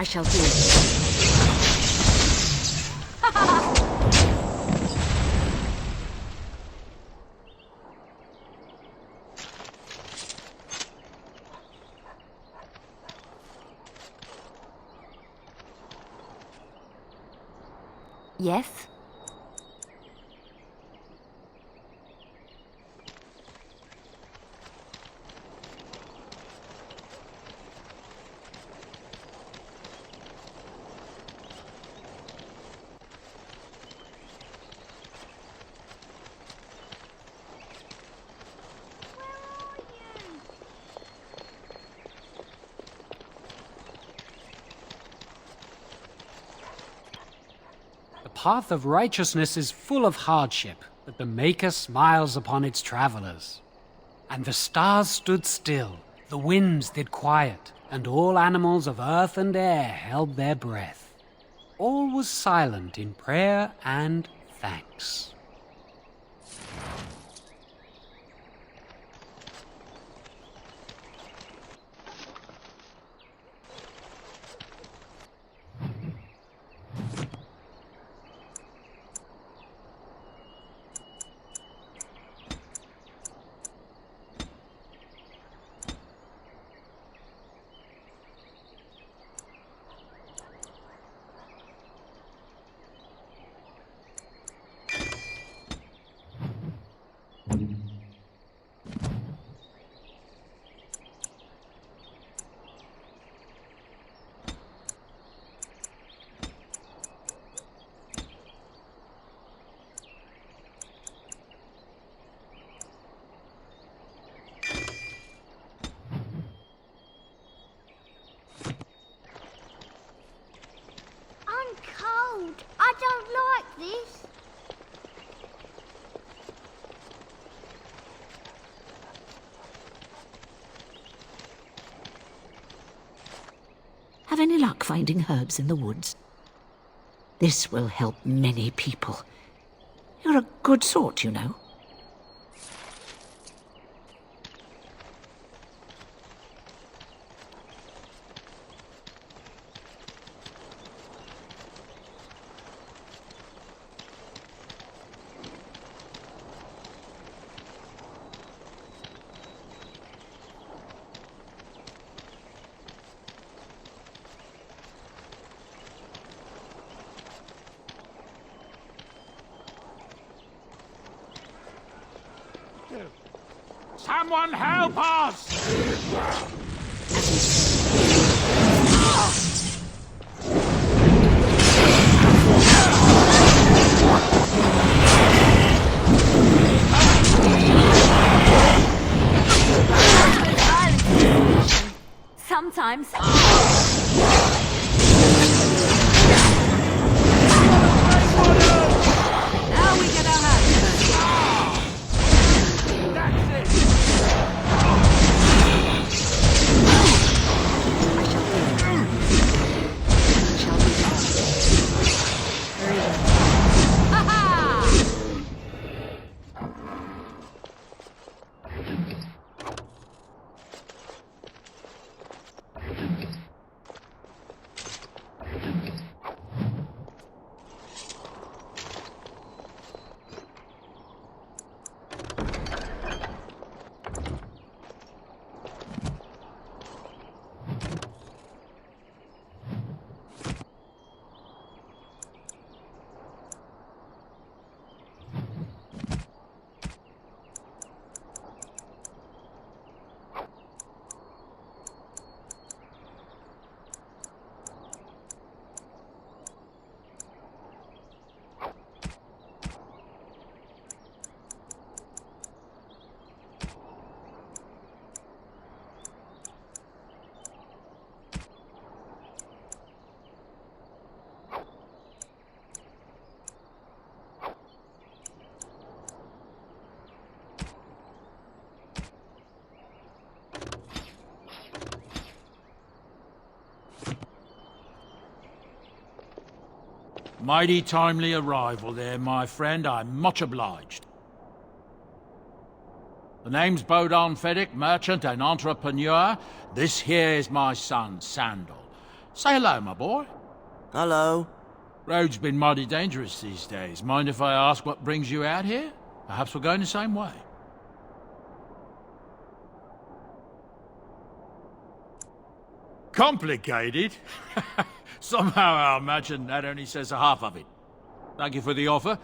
I shall do it. Yes? The path of righteousness is full of hardship, but the Maker smiles upon its travelers. And the stars stood still, the winds did quiet, and all animals of earth and air held their breath. All was silent in prayer and thanks. I don't like this. Have any luck finding herbs in the woods? This will help many people. You're a good sort, you know. Someone help us! sometimes. Now we get our hands dirty. Mighty timely arrival there, my friend. I'm much obliged. The name's Bodon Feddick, merchant and entrepreneur. This here is my son, Sandal. Say hello, my boy. Hello. Road's been mighty dangerous these days. Mind if I ask what brings you out here? Perhaps we're going the same way. Complicated? Somehow I imagine that only says a half of it. Thank you for the offer,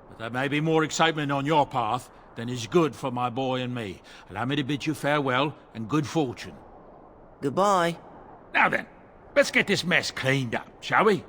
but there may be more excitement on your path than is good for my boy and me. Allow me to bid you farewell and good fortune. Goodbye. Now then, let's get this mess cleaned up, shall we?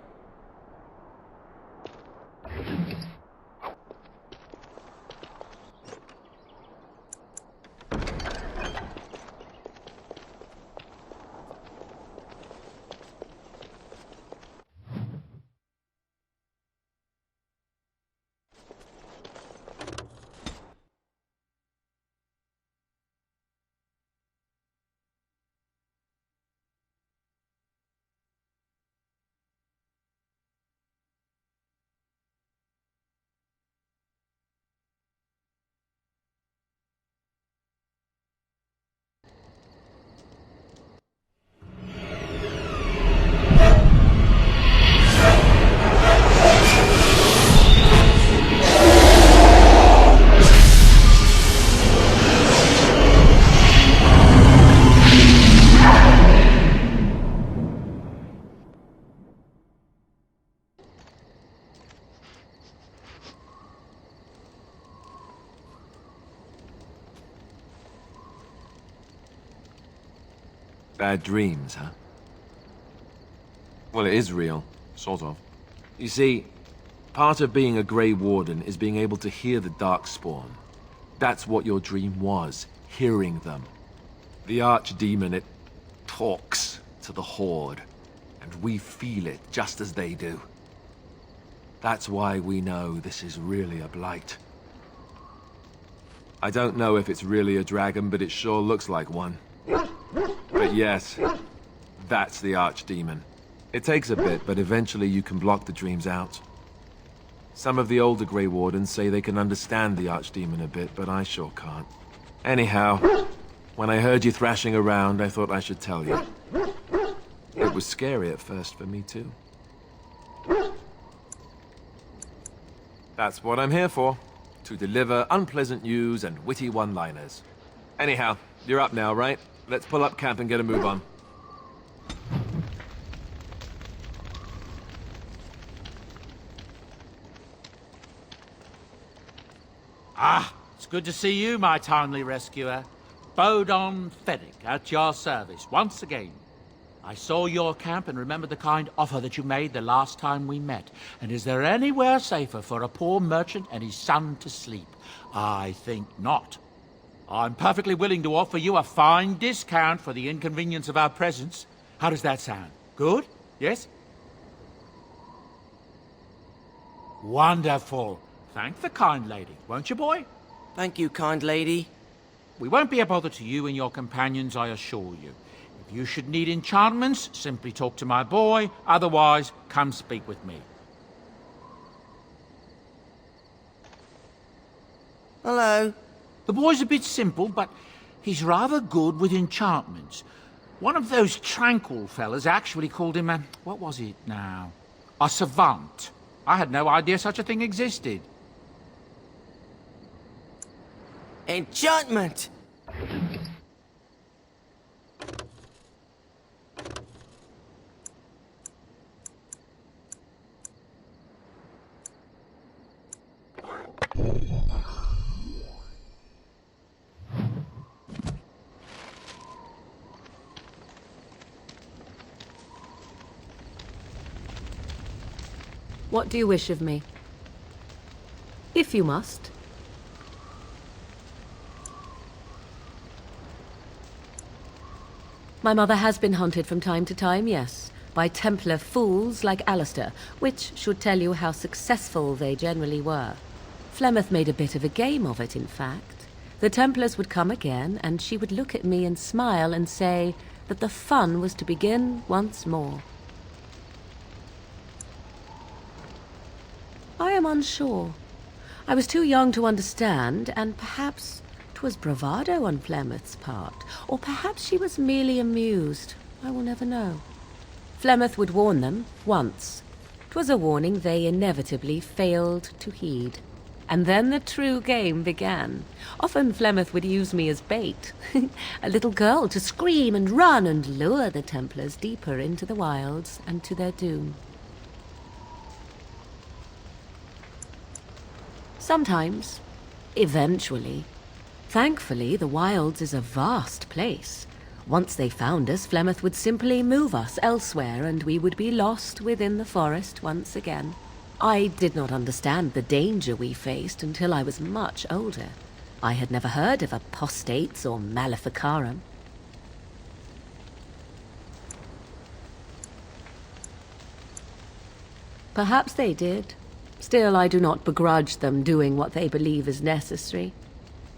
Bad dreams, huh? Well, it is real, sort of. You see, part of being a Grey Warden is being able to hear the Darkspawn. That's what your dream was, hearing them. The Archdemon, it talks to the Horde, and we feel it just as they do. That's why we know this is really a blight. I don't know if it's really a dragon, but it sure looks like one. But yes, that's the Archdemon. It takes a bit, but eventually you can block the dreams out. Some of the older Grey Wardens say they can understand the Archdemon a bit, but I sure can't. Anyhow, when I heard you thrashing around, I thought I should tell you. It was scary at first for me too. That's what I'm here for. To deliver unpleasant news and witty one-liners. Anyhow, you're up now, right? Let's pull up camp and get a move on. Ah, it's good to see you, my timely rescuer. Bodon Feddick, at your service, once again. I saw your camp and remembered the kind offer that you made the last time we met. And is there anywhere safer for a poor merchant and his son to sleep? I think not. I'm perfectly willing to offer you a fine discount for the inconvenience of our presence. How does that sound? Good? Yes? Wonderful. Thank the kind lady, won't you, boy? Thank you, kind lady. We won't be a bother to you and your companions, I assure you. If you should need enchantments, simply talk to my boy. Otherwise, come speak with me. Hello. The boy's a bit simple, but he's rather good with enchantments. One of those tranquil fellas actually called him a... what was it now? A savant. I had no idea such a thing existed. Enchantment! What do you wish of me? If you must. My mother has been hunted from time to time, yes, by Templar fools like Alistair, which should tell you how successful they generally were. Flemeth made a bit of a game of it, in fact. The Templars would come again, and she would look at me and smile and say that the fun was to begin once more. I am unsure. I was too young to understand, and perhaps 'twas bravado on Flemeth's part, or perhaps she was merely amused. I will never know. Flemeth would warn them, once. 'Twas a warning they inevitably failed to heed. And then the true game began. Often Flemeth would use me as bait. A little girl to scream and run and lure the Templars deeper into the wilds and to their doom. Sometimes. Eventually. Thankfully, the wilds is a vast place. Once they found us, Flemeth would simply move us elsewhere, and we would be lost within the forest once again. I did not understand the danger we faced until I was much older. I had never heard of apostates or maleficarum. Perhaps they did. Still, I do not begrudge them doing what they believe is necessary.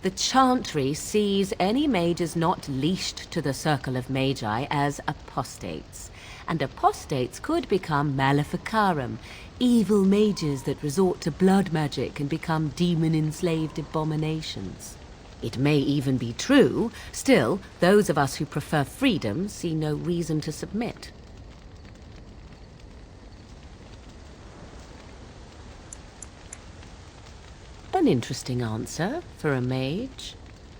The Chantry sees any mages not leashed to the circle of magi as apostates, and apostates could become maleficarum, evil mages that resort to blood magic and become demon-enslaved abominations. It may even be true. Still, those of us who prefer freedom see no reason to submit. An interesting answer for a mage.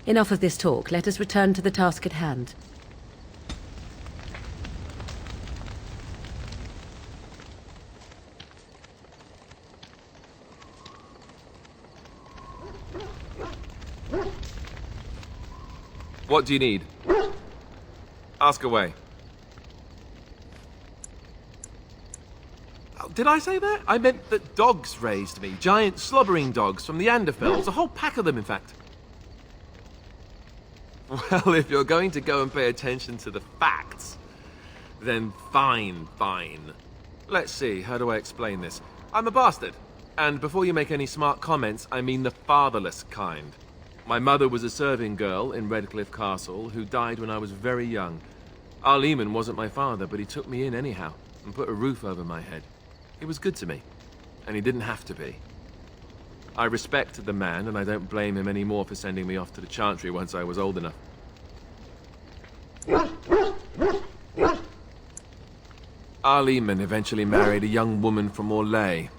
Enough of this talk. Let us return to the task at hand. What do you need? Ask away. Did I say that? I meant that dogs raised me. Giant slobbering dogs from the Anderfells. A whole pack of them, in fact. Well, if you're going to go and pay attention to the facts, then fine. Let's see, how do I explain this? I'm a bastard. And before you make any smart comments, I mean the fatherless kind. My mother was a serving girl in Redcliffe Castle who died when I was very young. Archdemon wasn't my father, but he took me in anyhow and put a roof over my head. He was good to me, and he didn't have to be. I respect the man, and I don't blame him anymore for sending me off to the Chantry once I was old enough. Archdemon eventually married a young woman from Orlais,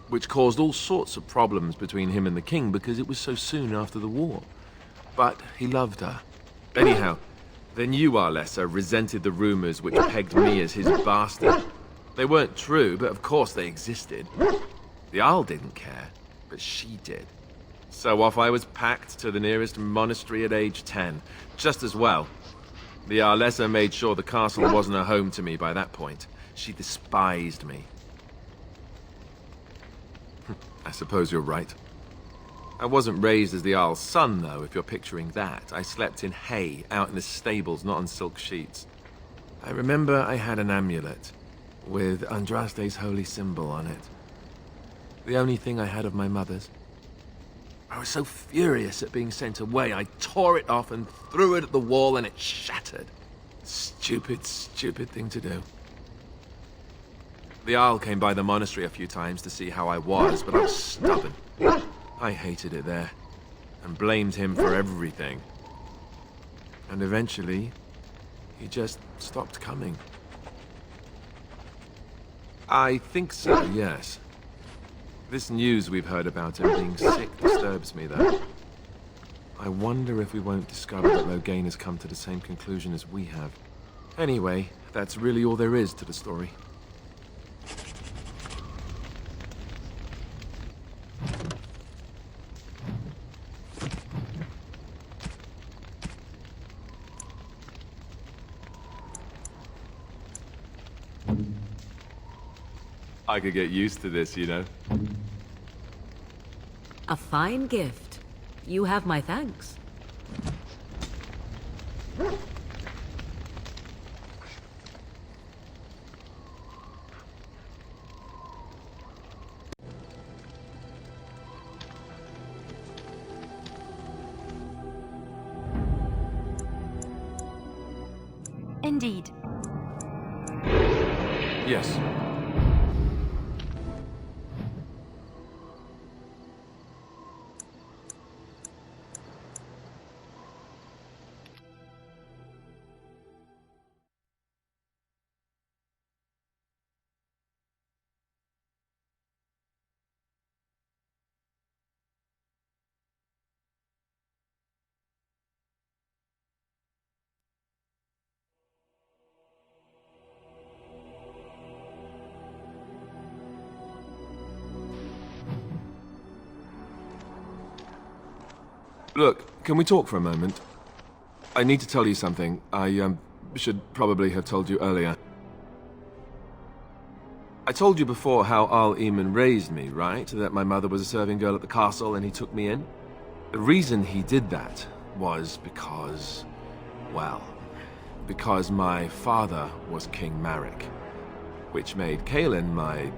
which caused all sorts of problems between him and the king because it was so soon after the war. But he loved her. Anyhow, then you, Arlessa, resented the rumors which pegged me as his bastard. They weren't true, but of course they existed. The Arl didn't care, but she did. So off I was packed to the nearest monastery at age 10. Just as well. The Arlessa made sure the castle wasn't a home to me by that point. She despised me. I suppose you're right. I wasn't raised as the Jarl's son, though, if you're picturing that. I slept in hay, out in the stables, not on silk sheets. I remember I had an amulet, with Andraste's holy symbol on it. The only thing I had of my mother's. I was so furious at being sent away, I tore it off and threw it at the wall and it shattered. Stupid, stupid thing to do. The Jarl came by the monastery a few times to see how I was, but I was stubborn. I hated it there, and blamed him for everything. And eventually, he just stopped coming. I think so, yes. This news we've heard about him being sick disturbs me, though. I wonder if we won't discover that Loghain has come to the same conclusion as we have. Anyway, that's really all there is to the story. I could get used to this, you know. A fine gift. You have my thanks. Indeed. Yes. Look, can we talk for a moment? I need to tell you something. I, should probably have told you earlier. I told you before how Arl Eamon raised me, right? That my mother was a serving girl at the castle and he took me in? The reason he did that was because... well... because my father was King Marek. Which made Kaelin my...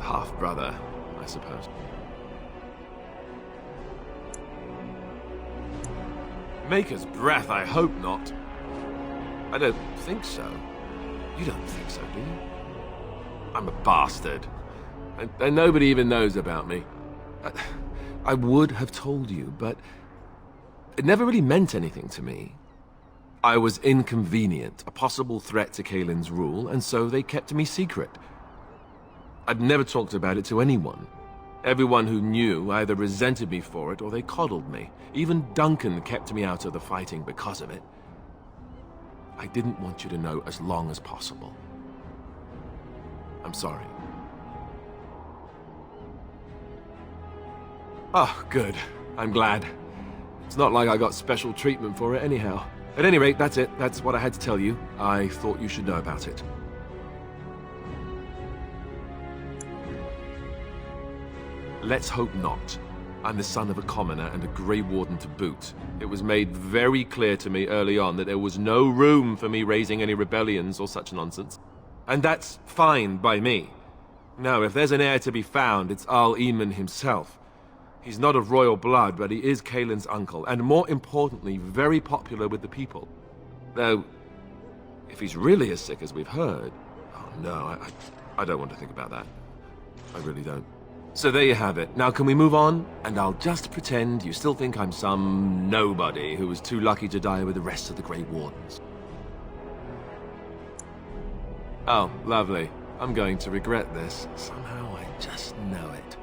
half-brother, I suppose. Maker's breath, I hope not. I don't think so. You don't think so, do you? I'm a bastard. And nobody even knows about me. I would have told you, but it never really meant anything to me. I was inconvenient, a possible threat to Kaelin's rule, and so they kept me secret. I'd never talked about it to anyone. Everyone who knew either resented me for it or they coddled me. Even Duncan kept me out of the fighting because of it. I didn't want you to know as long as possible. I'm sorry. Oh, good. I'm glad. It's not like I got special treatment for it anyhow. At any rate, that's it. That's what I had to tell you. I thought you should know about it. Let's hope not. I'm the son of a commoner and a Grey Warden to boot. It was made very clear to me early on that there was no room for me raising any rebellions or such nonsense. And that's fine by me. No, if there's an heir to be found, it's Arl Eamon himself. He's not of royal blood, but he is Kaelin's uncle, and more importantly, very popular with the people. Though, if he's really as sick as we've heard... oh no, I don't want to think about that. I really don't. So there you have it. Now can we move on? And I'll just pretend you still think I'm some nobody who was too lucky to die with the rest of the Grey Wardens. Oh, lovely. I'm going to regret this. Somehow I just know it.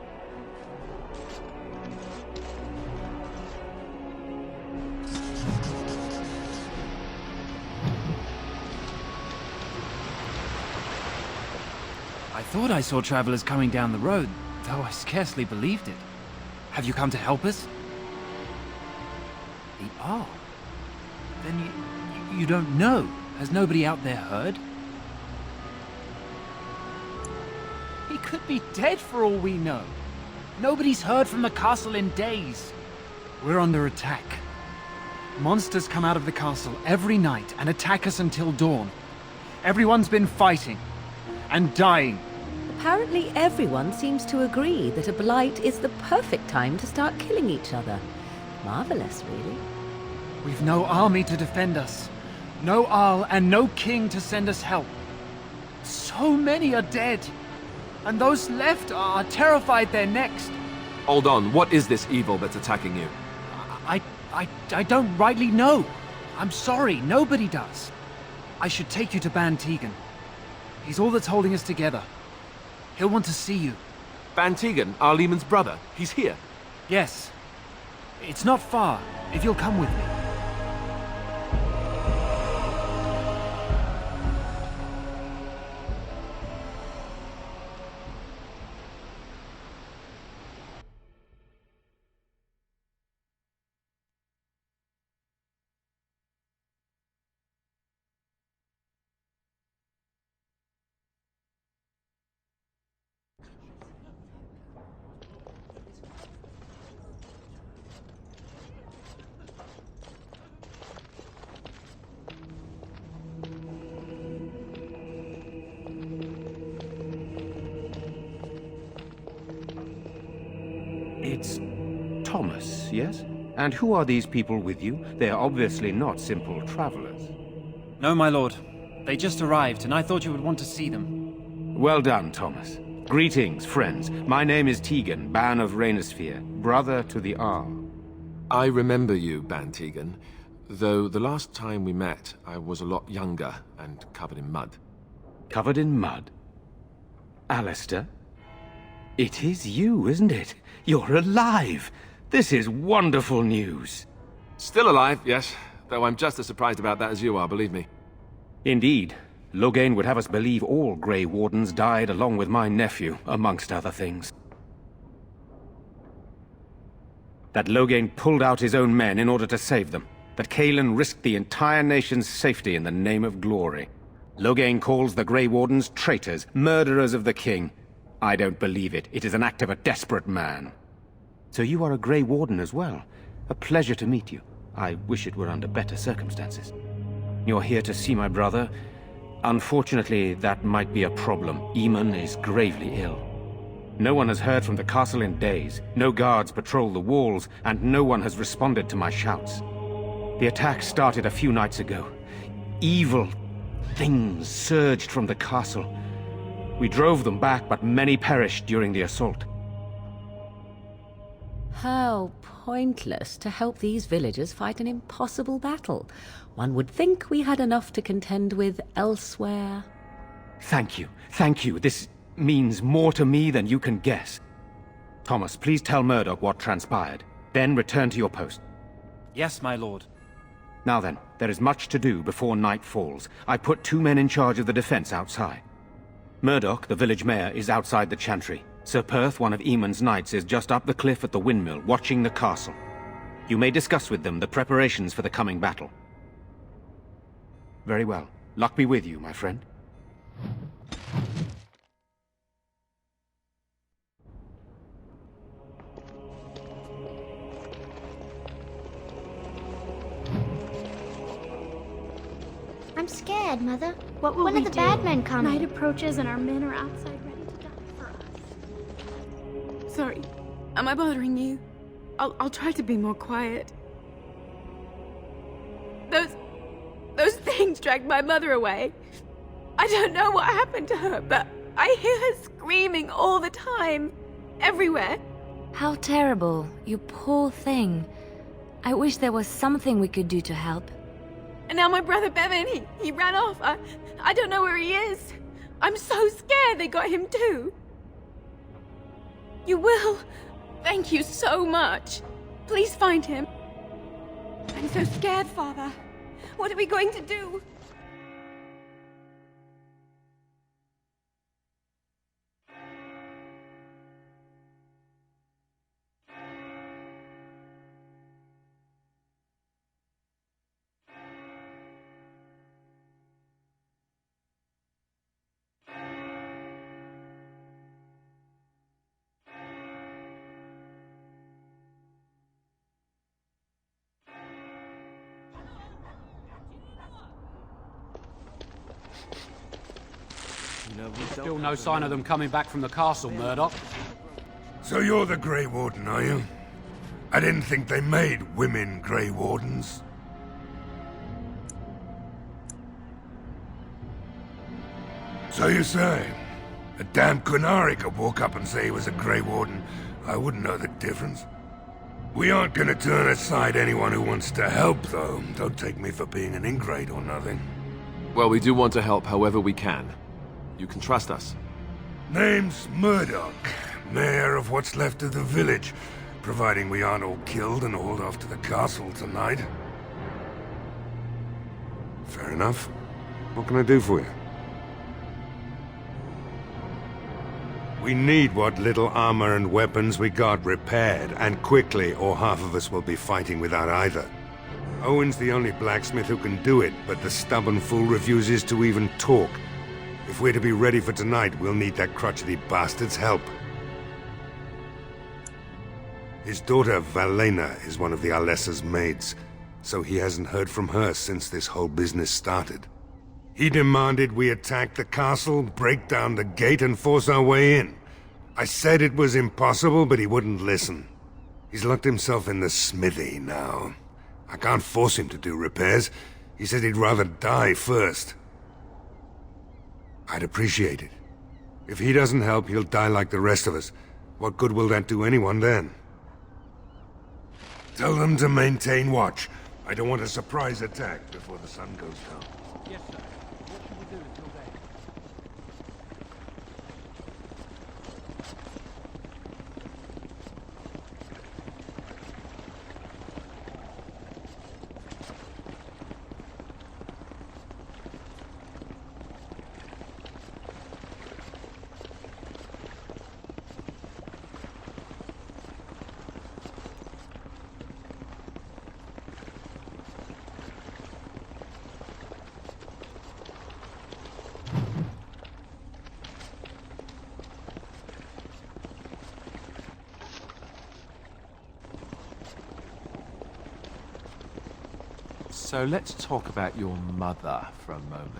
I thought I saw travelers coming down the road, though I scarcely believed it. Have you come to help us? The Arl? Then you don't know? Has nobody out there heard? He could be dead for all we know. Nobody's heard from the castle in days. We're under attack. Monsters come out of the castle every night and attack us until dawn. Everyone's been fighting and dying. Apparently everyone seems to agree that a blight is the perfect time to start killing each other. Marvelous, really. We've no army to defend us. No Arl and no king to send us help. So many are dead. And those left are terrified they're next. Hold on, what is this evil that's attacking you? I don't rightly know. I'm sorry, nobody does. I should take you to Ban Tegan. He's all that's holding us together. He'll want to see you. Ban Tegan, our Lehman's brother, he's here. Yes. It's not far, if you'll come with me. It's Thomas, yes? And who are these people with you? They are obviously not simple travelers. No, my lord. They just arrived, and I thought you would want to see them. Well done, Thomas. Greetings, friends. My name is Tegan, Ban of Rainersphere, brother to the Arl. I remember you, Ban Tegan, though the last time we met, I was a lot younger and covered in mud. Covered in mud? Alistair? It is you, isn't it? You're alive! This is wonderful news. Still alive, yes, though I'm just as surprised about that as you are, believe me. Indeed. Loghain would have us believe all Grey Wardens died along with my nephew, amongst other things. That Loghain pulled out his own men in order to save them. That Cailan risked the entire nation's safety in the name of glory. Loghain calls the Grey Wardens traitors, murderers of the king. I don't believe it. It is an act of a desperate man. So you are a Grey Warden as well. A pleasure to meet you. I wish it were under better circumstances. You're here to see my brother. Unfortunately, that might be a problem. Eamon is gravely ill. No one has heard from the castle in days. No guards patrol the walls, and no one has responded to my shouts. The attack started a few nights ago. Evil things surged from the castle. We drove them back, but many perished during the assault. How pointless to help these villagers fight an impossible battle. One would think we had enough to contend with elsewhere. Thank you. Thank you. This means more to me than you can guess. Thomas, please tell Murdoch what transpired. Then return to your post. Yes, my lord. Now then, there is much to do before night falls. I put 2 men in charge of the defense outside. Murdoch, the village mayor, is outside the chantry. Sir Perth, one of Eamon's knights, is just up the cliff at the windmill, watching the castle. You may discuss with them the preparations for the coming battle. Very well. Luck be with you, my friend. I'm scared, Mother. What will when we are the do? bad men coming? Night approaches and our men are outside ready to die for us. Sorry. Am I bothering you? I'll try to be more quiet. Those things dragged my mother away. I don't know what happened to her, but I hear her screaming all the time. Everywhere. How terrible. You poor thing. I wish there was something we could do to help. And now my brother Bevan, he ran off. I don't know where he is. I'm so scared they got him too. You will. Thank you so much. Please find him. I'm so scared, Father. What are we going to do? Still no sign of them coming back from the castle, Murdoch. So you're the Grey Warden, are you? I didn't think they made women Grey Wardens. So you say? A damn Qunari could walk up and say he was a Grey Warden. I wouldn't know the difference. We aren't gonna turn aside anyone who wants to help, though. Don't take me for being an ingrate or nothing. Well, we do want to help however we can. You can trust us. Name's Murdoch, mayor of what's left of the village, providing we aren't all killed and hauled off to the castle tonight. Fair enough. What can I do for you? We need what little armor and weapons we got repaired, and quickly, or half of us will be fighting without either. Owen's the only blacksmith who can do it, but the stubborn fool refuses to even talk. If we're to be ready for tonight, we'll need that crotchety bastard's help. His daughter, Valena, is one of the Alessa's maids, so he hasn't heard from her since this whole business started. He demanded we attack the castle, break down the gate, and force our way in. I said it was impossible, but he wouldn't listen. He's locked himself in the smithy now. I can't force him to do repairs. He said he'd rather die first. I'd appreciate it. If he doesn't help, he'll die like the rest of us. What good will that do anyone then? Tell them to maintain watch. I don't want a surprise attack before the sun goes down. Yes, sir. What should we do until then? So let's talk about your mother for a moment.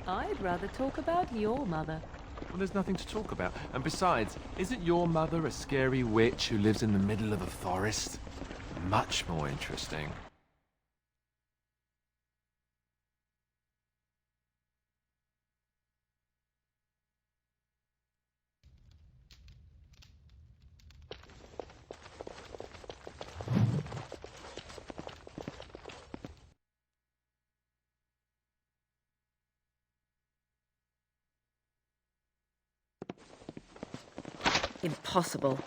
I'd rather talk about your mother. Well, there's nothing to talk about. And besides, isn't your mother a scary witch who lives in the middle of a forest? Much more interesting. Impossible.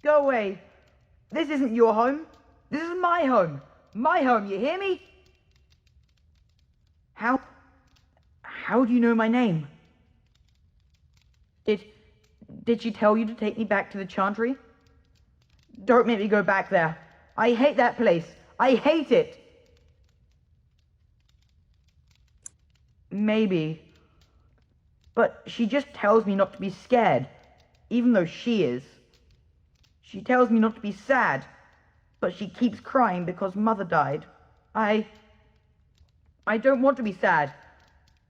Go away. This isn't your home. This is my home. My home, you hear me? How do you know my name? Did she tell you to take me back to the Chantry? Don't make me go back there. I hate that place. I hate it. Maybe. But she just tells me not to be scared, even though she is. She tells me not to be sad, but she keeps crying because Mother died. I don't want to be sad.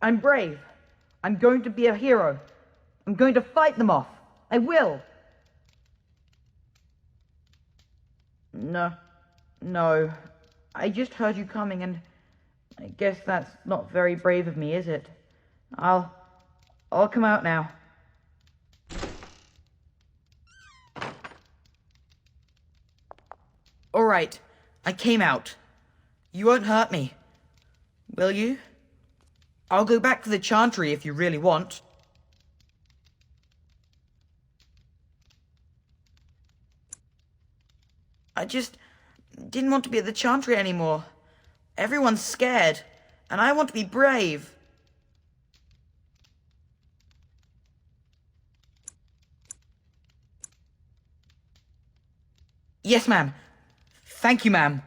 I'm brave. I'm going to be a hero. I'm going to fight them off. I will. No. I just heard you coming, and I guess that's not very brave of me, is it? I'll come out now. All right, I came out. You won't hurt me, will you? I'll go back to the Chantry if you really want. I just didn't want to be at the Chantry anymore. Everyone's scared, and I want to be brave. Yes, ma'am. Thank you, ma'am.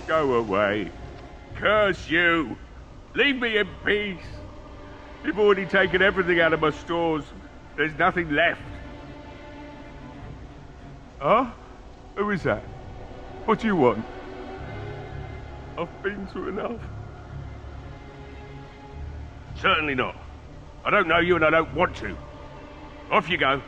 Go away. Curse you! Leave me in peace! You've already taken everything out of my stores. There's nothing left. Huh? Who is that? What do you want? I've been through enough. Certainly not. I don't know you and I don't want to. Off you go.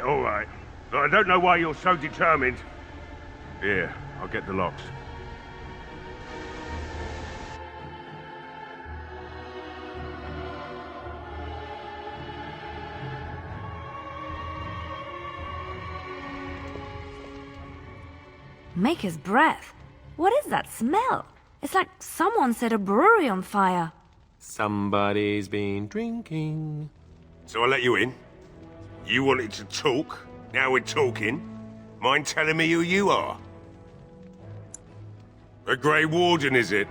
All right. But I don't know why you're so determined. Here, I'll get the locks. Maker's breath. What is that smell? It's like someone set a brewery on fire. Somebody's been drinking. So I let you in. You wanted to talk. Now we're talking. Mind telling me who you are? A Grey Warden, is it?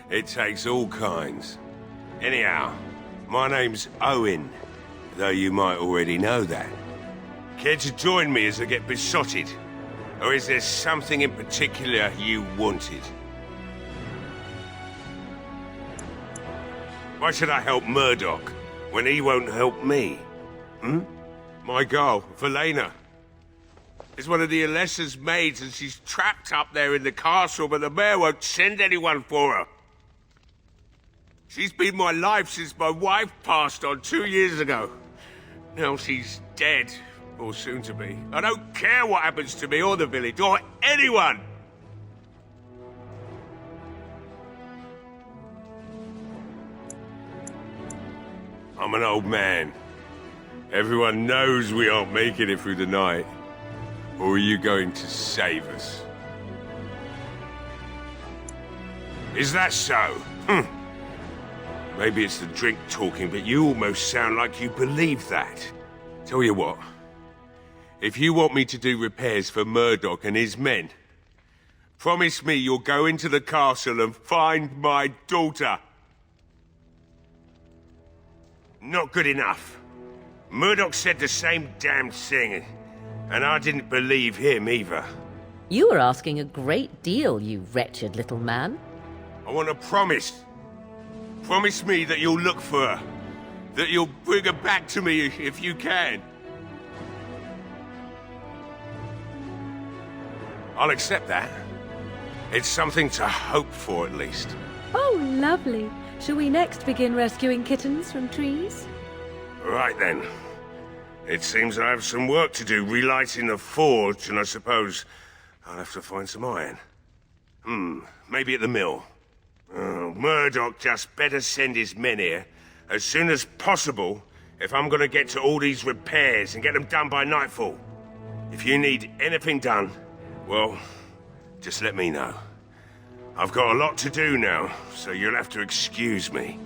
It takes all kinds. Anyhow, my name's Owen, though you might already know that. Care to join me as I get besotted? Or is there something in particular you wanted? Why should I help Murdoch when he won't help me? My girl, Velena, is one of the Alessa's maids and she's trapped up there in the castle, but the mayor won't send anyone for her. She's been my life since my wife passed on 2 years ago. Now she's dead, or soon to be. I don't care what happens to me or the village, or anyone! I'm an old man. Everyone knows we aren't making it through the night. Or are you going to save us? Is that so? Maybe it's the drink talking, but you almost sound like you believe that. Tell you what. If you want me to do repairs for Murdoch and his men, promise me you'll go into the castle and find my daughter. Not good enough. Murdoch said the same damn thing, and I didn't believe him either. You were asking a great deal, you wretched little man. I want a promise. Promise me that you'll look for her. That you'll bring her back to me if you can. I'll accept that. It's something to hope for, at least. Oh, lovely. Shall we next begin rescuing kittens from trees? Right then. It seems I have some work to do relighting the forge, and I suppose I'll have to find some iron. Maybe at the mill. Murdoch just better send his men here as soon as possible if I'm gonna get to all these repairs and get them done by nightfall. If you need anything done, well, just let me know. I've got a lot to do now, so you'll have to excuse me.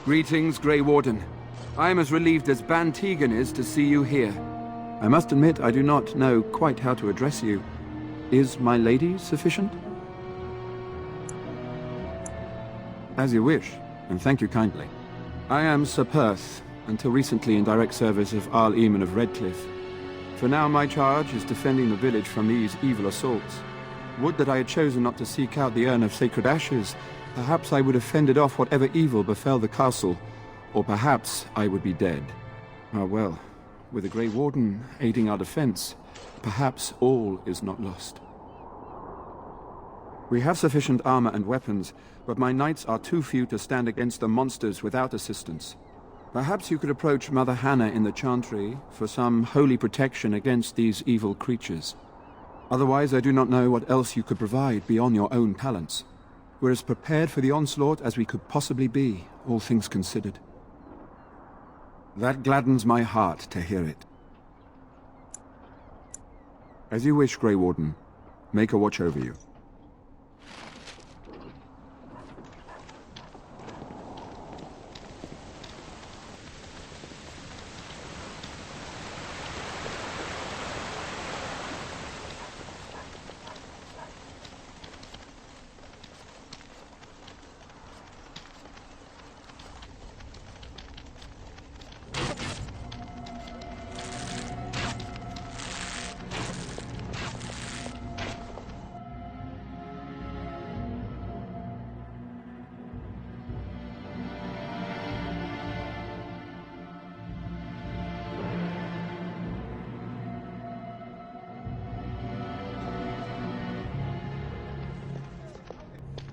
Greetings, Grey Warden. I am as relieved as Ban Tegan is to see you here. I must admit I do not know quite how to address you. Is my lady sufficient? As you wish, and thank you kindly. I am Sir Perth, until recently in direct service of Arl Eamon of Redcliffe. For now my charge is defending the village from these evil assaults. Would that I had chosen not to seek out the urn of sacred ashes. Perhaps I would have fended off whatever evil befell the castle, or perhaps I would be dead. Ah well, with the Grey Warden aiding our defense, perhaps all is not lost. We have sufficient armor and weapons, but my knights are too few to stand against the monsters without assistance. Perhaps you could approach Mother Hannah in the Chantry for some holy protection against these evil creatures. Otherwise, I do not know what else you could provide beyond your own talents. We're as prepared for the onslaught as we could possibly be, all things considered. That gladdens my heart to hear it. As you wish, Grey Warden. Make a watch over you.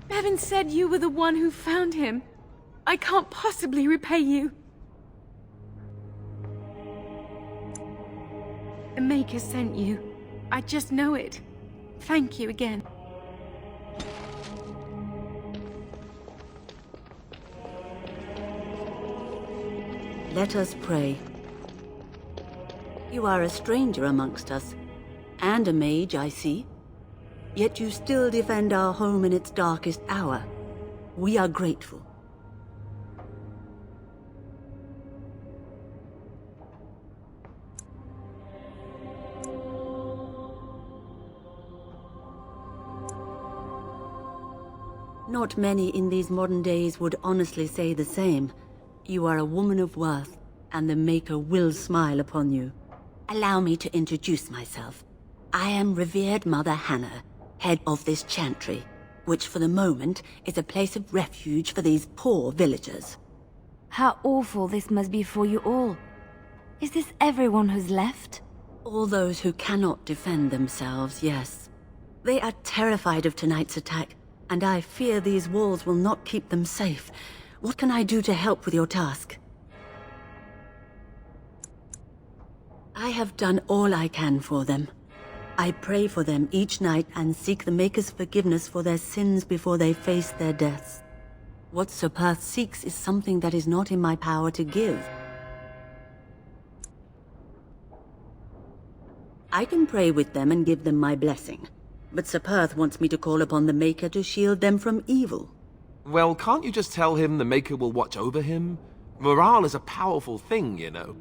Bevan said you were the one who found him. I can't possibly repay you. The Maker sent you. I just know it. Thank you again. Let us pray. You are a stranger amongst us, and a mage, I see. Yet you still defend our home in its darkest hour. We are grateful. Not many in these modern days would honestly say the same. You are a woman of worth, and the Maker will smile upon you. Allow me to introduce myself. I am revered Mother Hannah, head of this chantry, which for the moment is a place of refuge for these poor villagers. How awful this must be for you all. Is this everyone who's left? All those who cannot defend themselves, yes. They are terrified of tonight's attack, and I fear these walls will not keep them safe. What can I do to help with your task? I have done all I can for them. I pray for them each night and seek the Maker's forgiveness for their sins before they face their deaths. What Sir Perth seeks is something that is not in my power to give. I can pray with them and give them my blessing, but Sir Perth wants me to call upon the Maker to shield them from evil. Well, can't you just tell him the Maker will watch over him? Morale is a powerful thing, you know.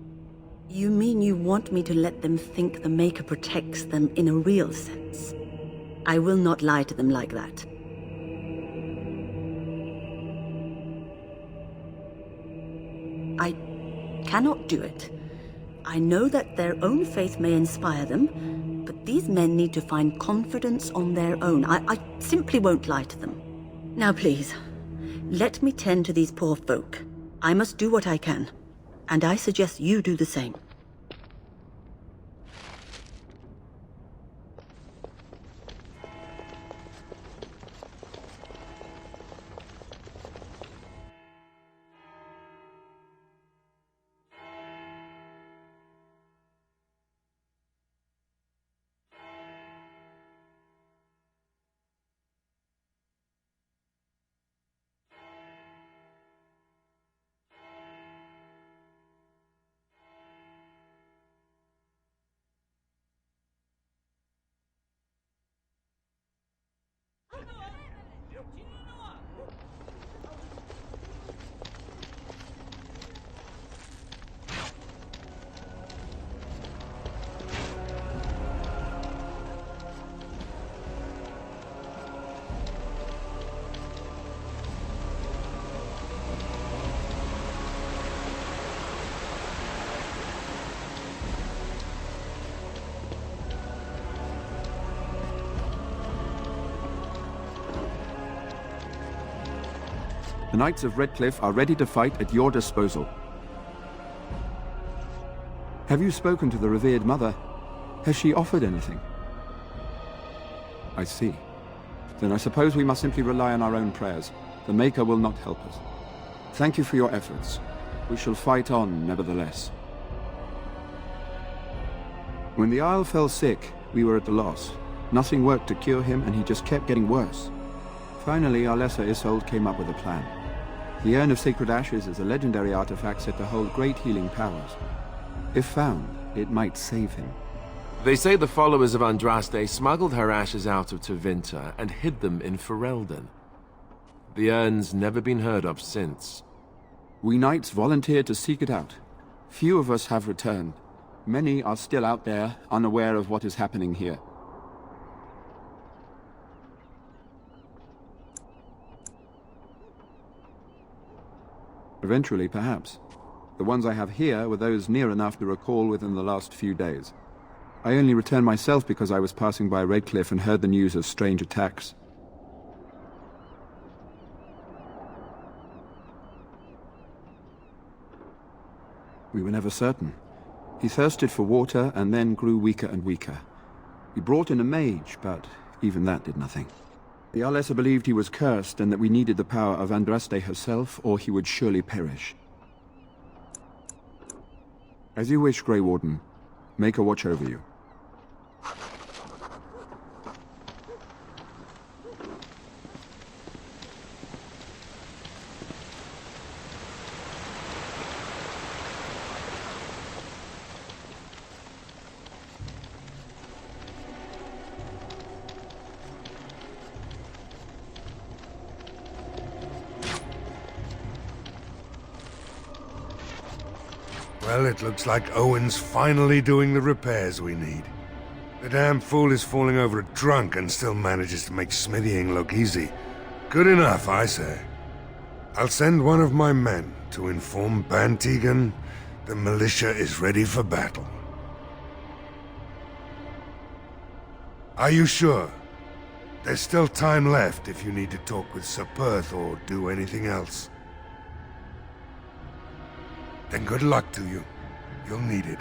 You mean you want me to let them think the Maker protects them in a real sense? I will not lie to them like that. I cannot do it. I know that their own faith may inspire them, but these men need to find confidence on their own. I simply won't lie to them. Now please, let me tend to these poor folk. I must do what I can. And I suggest you do the same. The Knights of Redcliffe are ready to fight at your disposal. Have you spoken to the revered mother? Has she offered anything? I see. Then I suppose we must simply rely on our own prayers. The Maker will not help us. Thank you for your efforts. We shall fight on, nevertheless. When the Isle fell sick, we were at a loss. Nothing worked to cure him, and he just kept getting worse. Finally, our lesser Isolde came up with a plan. The Urn of Sacred Ashes is a legendary artifact said to hold great healing powers. If found, it might save him. They say the followers of Andraste smuggled her ashes out of Tevinter and hid them in Ferelden. The urn's never been heard of since. We knights volunteered to seek it out. Few of us have returned. Many are still out there, unaware of what is happening here. Eventually, perhaps. The ones I have here were those near enough to recall within the last few days. I only returned myself because I was passing by Redcliffe and heard the news of strange attacks. We were never certain. He thirsted for water and then grew weaker and weaker. We brought in a mage, but even that did nothing. The Alessa believed he was cursed and that we needed the power of Andraste herself, or he would surely perish. As you wish, Grey Warden. Make a watch over you. Well, it looks like Owen's finally doing the repairs we need. The damn fool is falling over drunk and still manages to make smithying look easy. Good enough, I say. I'll send one of my men to inform Bantegan the militia is ready for battle. Are you sure? There's still time left if you need to talk with Sir Perth or do anything else. Then good luck to you. You'll need it.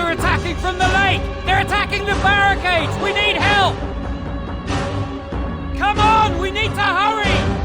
are attacking from the lake! They're attacking the barricades! We need help! Come on! We need to hurry!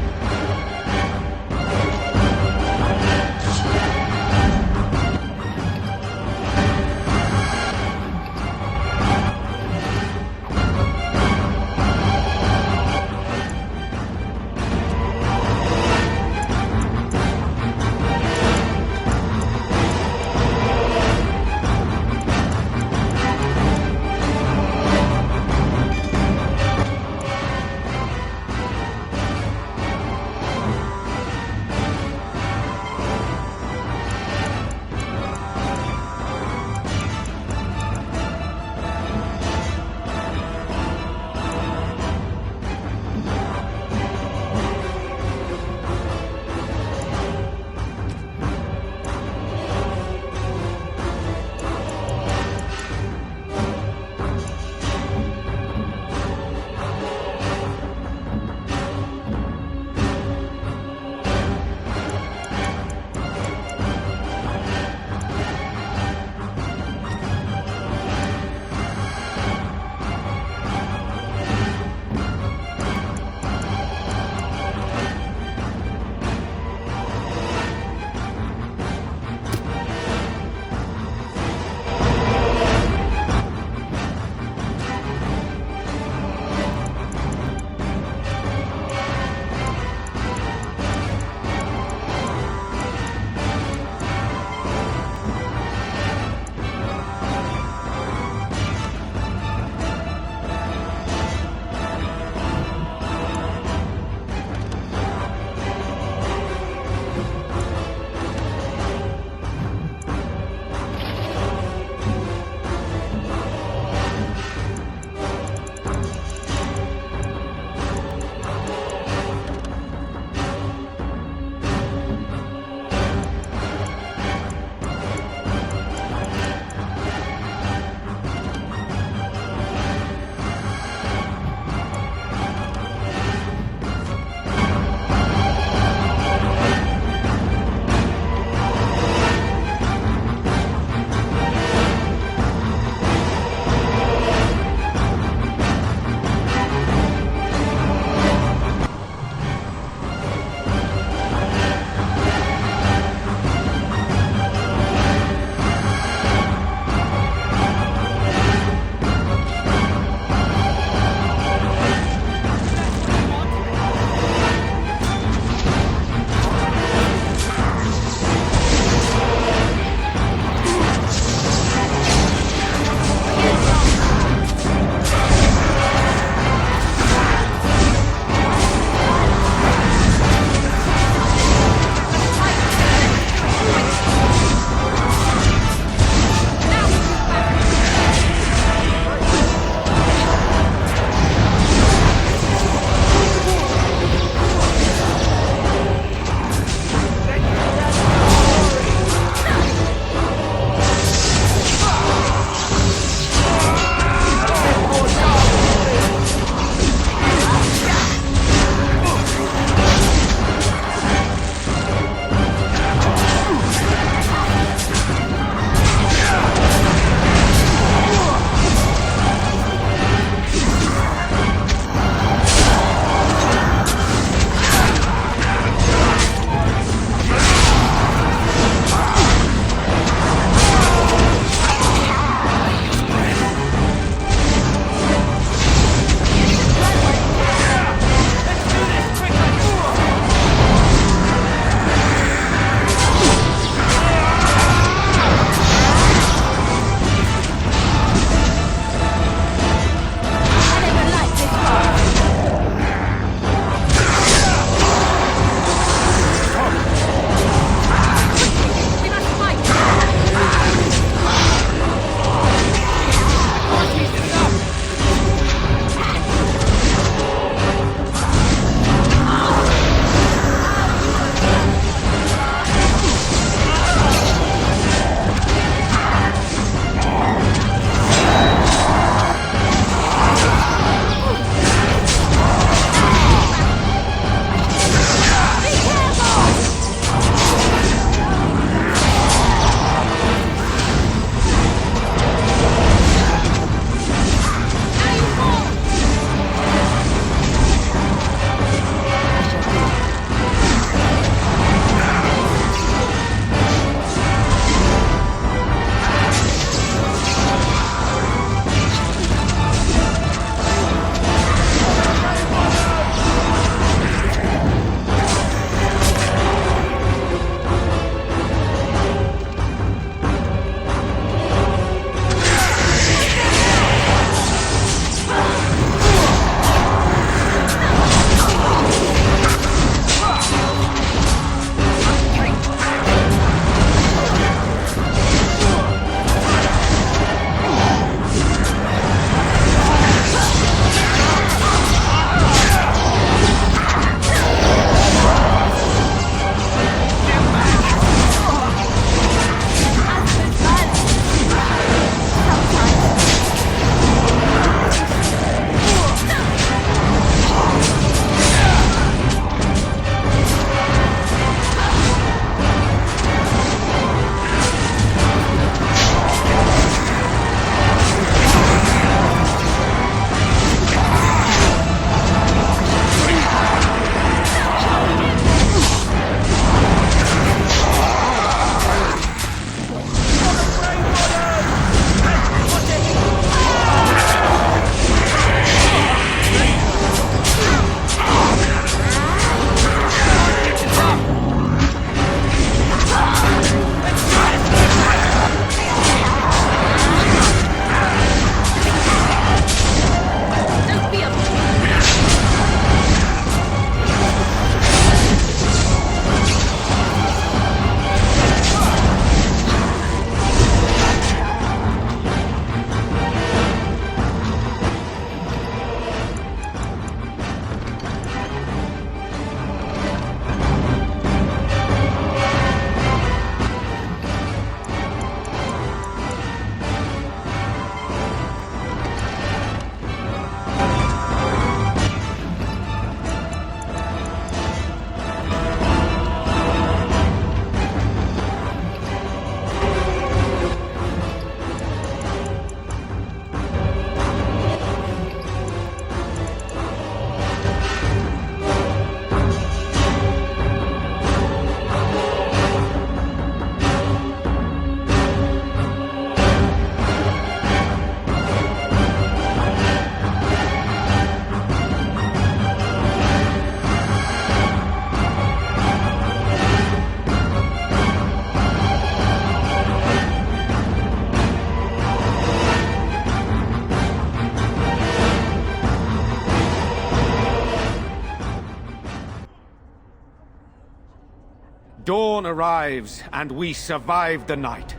dawn arrives, and we survive the night.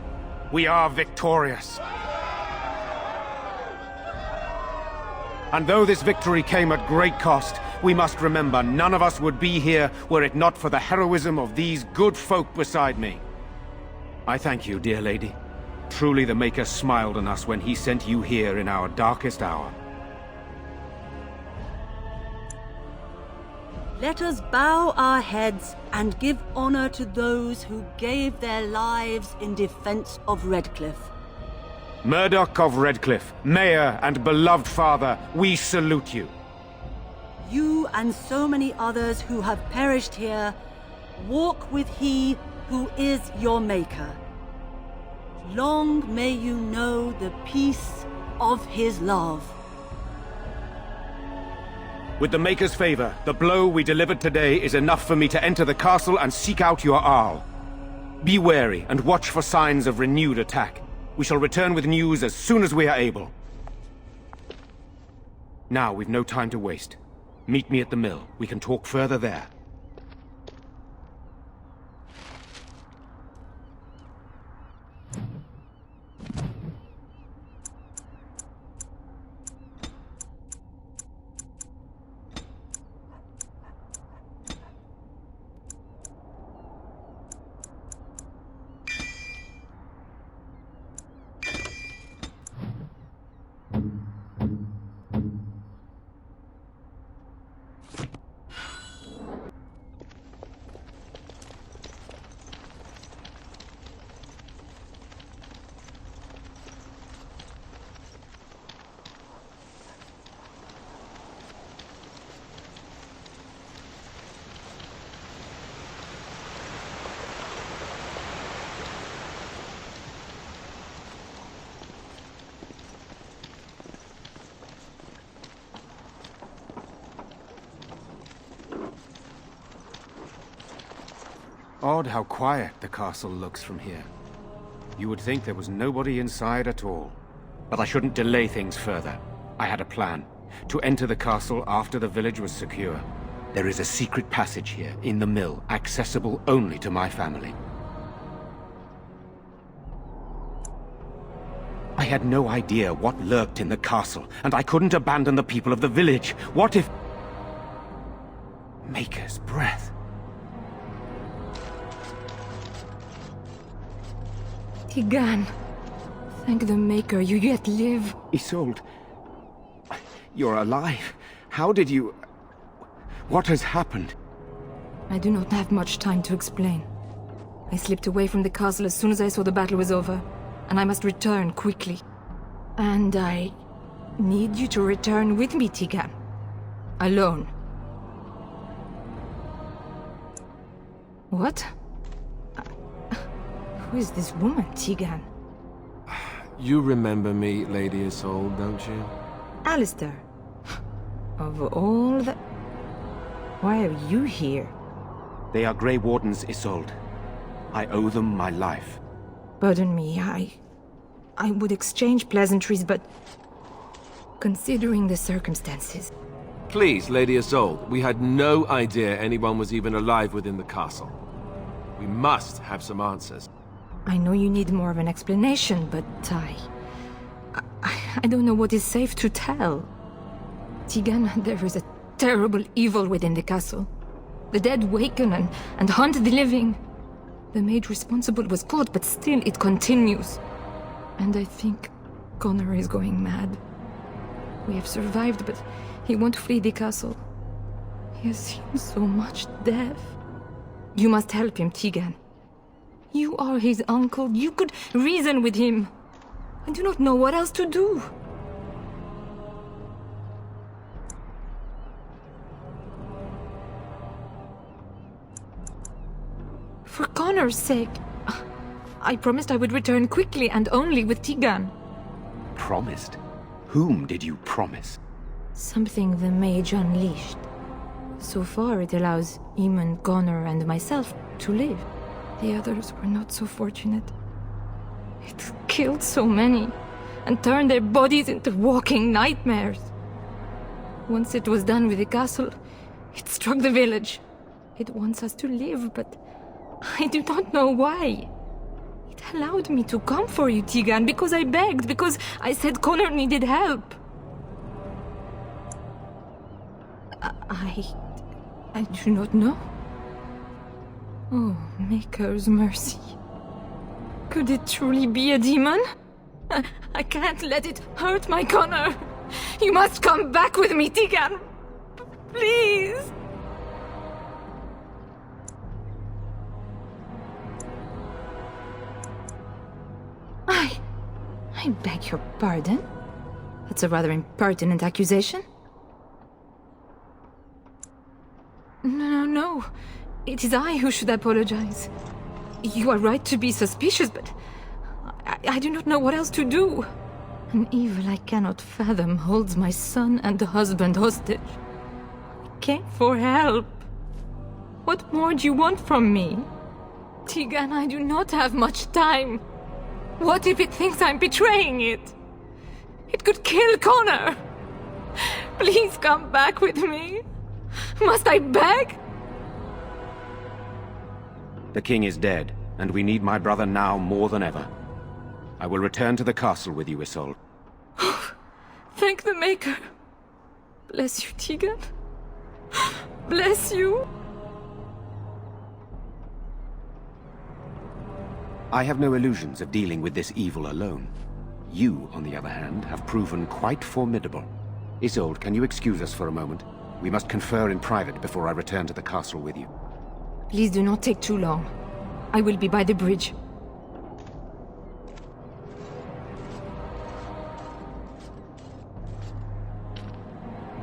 We are victorious. And though this victory came at great cost, we must remember none of us would be here were it not for the heroism of these good folk beside me. I thank you, dear lady. Truly the Maker smiled on us when he sent you here in our darkest hour. Let us bow our heads and give honor to those who gave their lives in defense of Redcliffe. Murdoch of Redcliffe, Mayor and beloved father, we salute you. You and so many others who have perished here, walk with he who is your Maker. Long may you know the peace of his love. With the Maker's favor, the blow we delivered today is enough for me to enter the castle and seek out your Arl. Be wary and watch for signs of renewed attack. We shall return with news as soon as we are able. Now we've no time to waste. Meet me at the mill. We can talk further there. Odd how quiet the castle looks from here. You would think there was nobody inside at all. But I shouldn't delay things further. I had a plan. To enter the castle after the village was secure. There is a secret passage here, in the mill, accessible only to my family. I had no idea what lurked in the castle, and I couldn't abandon the people of the village. What if... Maker's breath. Tigan, thank the Maker you yet live. Isolde, you're alive. How did you... What has happened? I do not have much time to explain. I slipped away from the castle as soon as I saw the battle was over, and I must return quickly. And I need you to return with me, Tigan. Alone. What? Who is this woman, Tigan? You remember me, Lady Isolde, don't you? Alistair. Of all the... Why are you here? They are Grey Wardens, Isolde. I owe them my life. Pardon me, I would exchange pleasantries, but... Considering the circumstances... Please, Lady Isolde, we had no idea anyone was even alive within the castle. We must have some answers. I know you need more of an explanation, but I don't know what is safe to tell. Tigan, there is a terrible evil within the castle. The dead waken and haunt the living. The mage responsible was caught, but still it continues. And I think Connor is going mad. We have survived, but he won't flee the castle. He has seen so much death. You must help him, Tigan. You are his uncle. You could reason with him. I do not know what else to do. For Connor's sake, I promised I would return quickly and only with Tigan. Promised? Whom did you promise? Something the Mage unleashed. So far, it allows Eamon, Connor, and myself to live. The others were not so fortunate. It killed so many, and turned their bodies into walking nightmares. Once it was done with the castle, it struck the village. It wants us to live, but I do not know why. It allowed me to come for you, Tegan, because I begged, because I said Connor needed help. I do not know. Oh, Maker's mercy. Could it truly be a demon? I can't let it hurt my Connor. You must come back with me, Tegan. Please. I beg your pardon? That's a rather impertinent accusation. No. It is I who should apologize. You are right to be suspicious, but I do not know what else to do. An evil I cannot fathom holds my son and husband hostage. I came for help. What more do you want from me? Tegan, I do not have much time. What if it thinks I'm betraying it? It could kill Connor. Please come back with me. Must I beg? The king is dead, and we need my brother now more than ever. I will return to the castle with you, Isolde. Thank the Maker. Bless you, Tegan. Bless you. I have no illusions of dealing with this evil alone. You, on the other hand, have proven quite formidable. Isolde, can you excuse us for a moment? We must confer in private before I return to the castle with you. Please do not take too long. I will be by the bridge.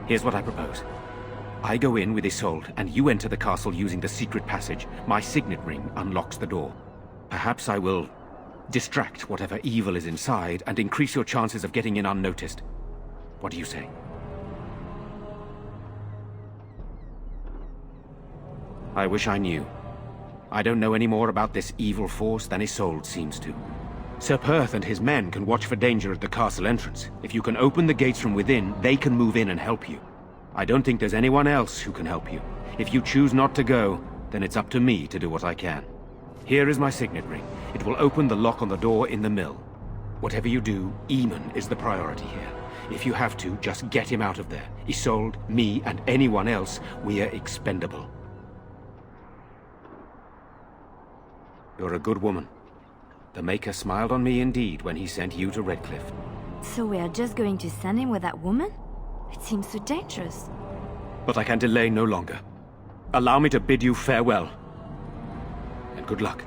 Here's what I propose. I go in with Isolde, and you enter the castle using the secret passage. My signet ring unlocks the door. Perhaps I will distract whatever evil is inside and increase your chances of getting in unnoticed. What do you say? I wish I knew. I don't know any more about this evil force than Isolde seems to. Sir Perth and his men can watch for danger at the castle entrance. If you can open the gates from within, they can move in and help you. I don't think there's anyone else who can help you. If you choose not to go, then it's up to me to do what I can. Here is my signet ring. It will open the lock on the door in the mill. Whatever you do, Eamon is the priority here. If you have to, just get him out of there. Isolde, me, and anyone else, we are expendable. You're a good woman. The Maker smiled on me indeed when he sent you to Redcliffe. So we are just going to send him with that woman? It seems so dangerous. But I can delay no longer. Allow me to bid you farewell. And good luck.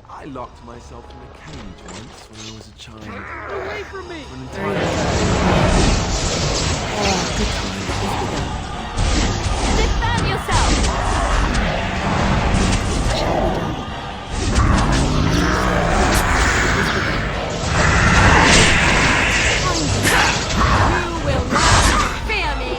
I locked myself in a cage once when I was a child. Away from me! Defend yourself! You will not fear me!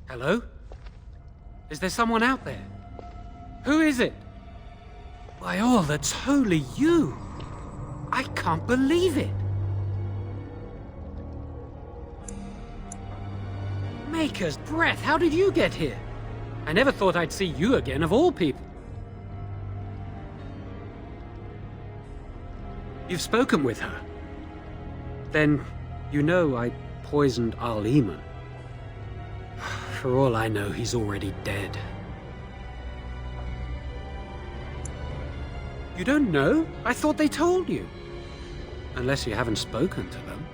Hello? Is there someone out there? Who is it? By all that's holy, you! I can't believe it! Maker's breath, how did you get here? I never thought I'd see you again, of all people. You've spoken with her. Then, you know I poisoned Archdemon. For all I know, he's already dead. You don't know? I thought they told you. Unless you haven't spoken to them.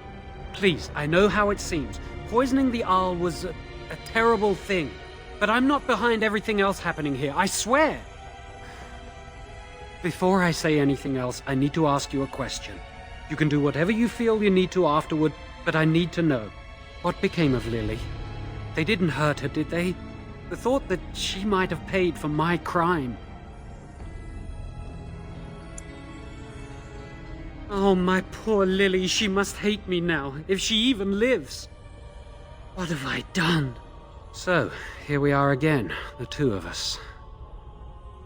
Please, I know how it seems. Poisoning the Arl was a terrible thing. But I'm not behind everything else happening here, I swear. Before I say anything else, I need to ask you a question. You can do whatever you feel you need to afterward, but I need to know. What became of Lily? They didn't hurt her, did they? The thought that she might have paid for my crime. Oh, my poor Lily, she must hate me now, if she even lives. What have I done? So, here we are again, the two of us.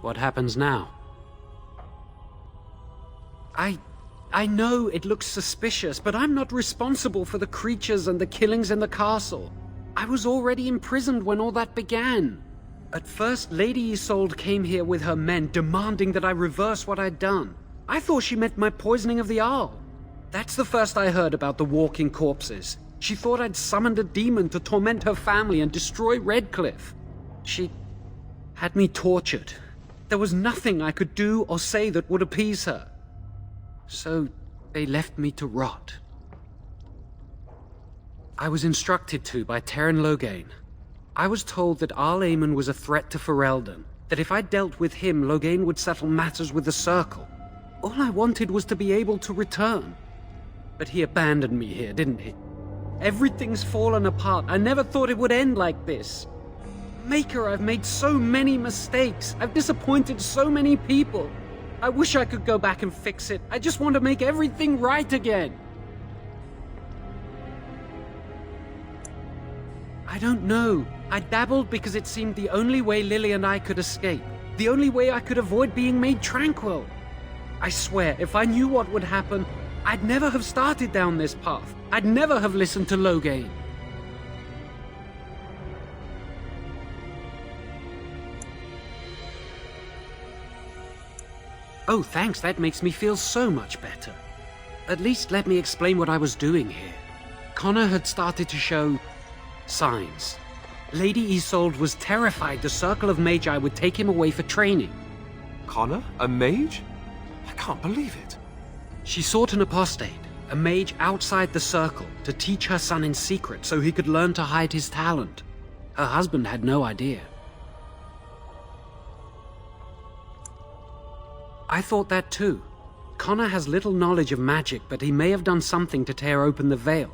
What happens now? I know it looks suspicious, but I'm not responsible for the creatures and the killings in the castle. I was already imprisoned when all that began. At first, Lady Isolde came here with her men, demanding that I reverse what I'd done. I thought she meant my poisoning of the Arl. That's the first I heard about the walking corpses. She thought I'd summoned a demon to torment her family and destroy Redcliffe. She had me tortured. There was nothing I could do or say that would appease her. So they left me to rot. I was instructed to by Terran Loghain. I was told that Arl Aemon was a threat to Ferelden, that if I dealt with him, Loghain would settle matters with the Circle. All I wanted was to be able to return. But he abandoned me here, didn't he? Everything's fallen apart. I never thought it would end like this. Maker, I've made so many mistakes. I've disappointed so many people. I wish I could go back and fix it. I just want to make everything right again. I don't know. I dabbled because it seemed the only way Lily and I could escape. The only way I could avoid being made tranquil. I swear, if I knew what would happen, I'd never have started down this path. I'd never have listened to Loghain. Oh, thanks, that makes me feel so much better. At least let me explain what I was doing here. Connor had started to show signs. Lady Isolde was terrified the Circle of Magi would take him away for training. Connor? A mage? I can't believe it. She sought an apostate, a mage outside the Circle, to teach her son in secret so he could learn to hide his talent. Her husband had no idea. I thought that too. Connor has little knowledge of magic, but he may have done something to tear open the veil.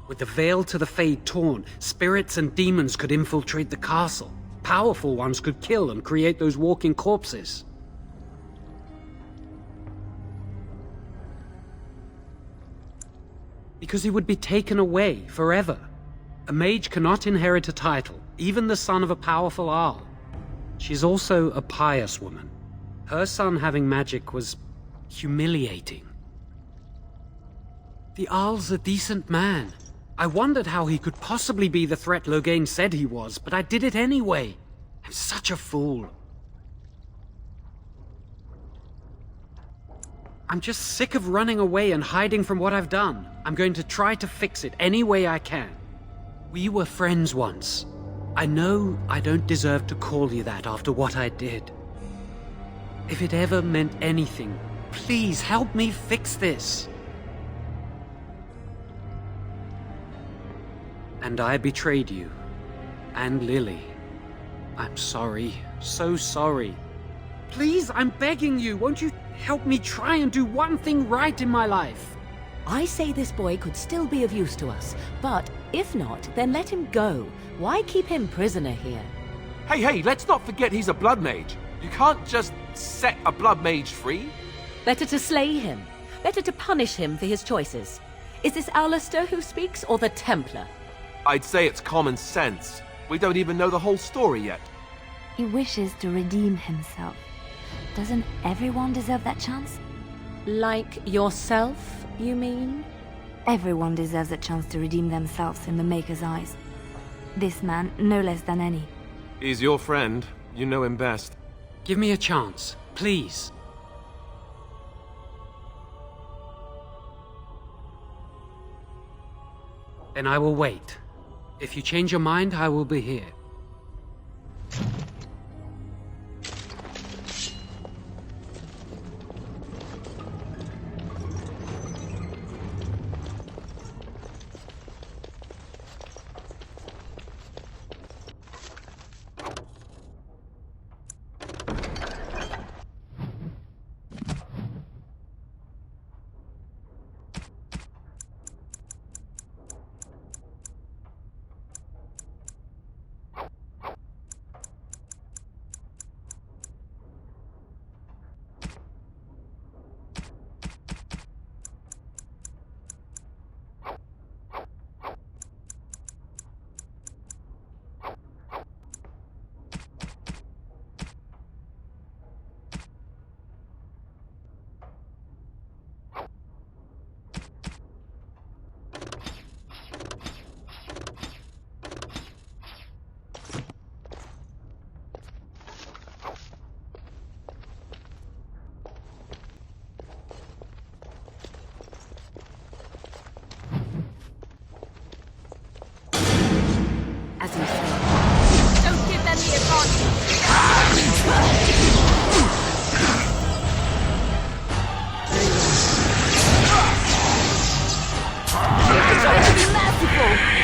With the veil to the Fade torn, spirits and demons could infiltrate the castle. Powerful ones could kill and create those walking corpses. Because he would be taken away forever. A mage cannot inherit a title, even the son of a powerful Arl. She's also a pious woman. Her son having magic was humiliating. The Arl's a decent man. I wondered how he could possibly be the threat Loghain said he was, but I did it anyway. I'm such a fool. I'm just sick of running away and hiding from what I've done. I'm going to try to fix it any way I can. We were friends once. I know I don't deserve to call you that after what I did. If it ever meant anything, please help me fix this. And I betrayed you. And Lily. I'm sorry. So sorry. Please, I'm begging you, won't you help me try and do one thing right in my life? I say this boy could still be of use to us, but if not, then let him go. Why keep him prisoner here? Hey, let's not forget he's a blood mage. You can't just set a blood mage free. Better to slay him. Better to punish him for his choices. Is this Alistair who speaks, or the Templar? I'd say it's common sense. We don't even know the whole story yet. He wishes to redeem himself. Doesn't everyone deserve that chance? Like yourself, you mean? Everyone deserves a chance to redeem themselves in the Maker's eyes. This man, no less than any. He's your friend. You know him best. Give me a chance, please. Then I will wait. If you change your mind, I will be here. try to be merciful.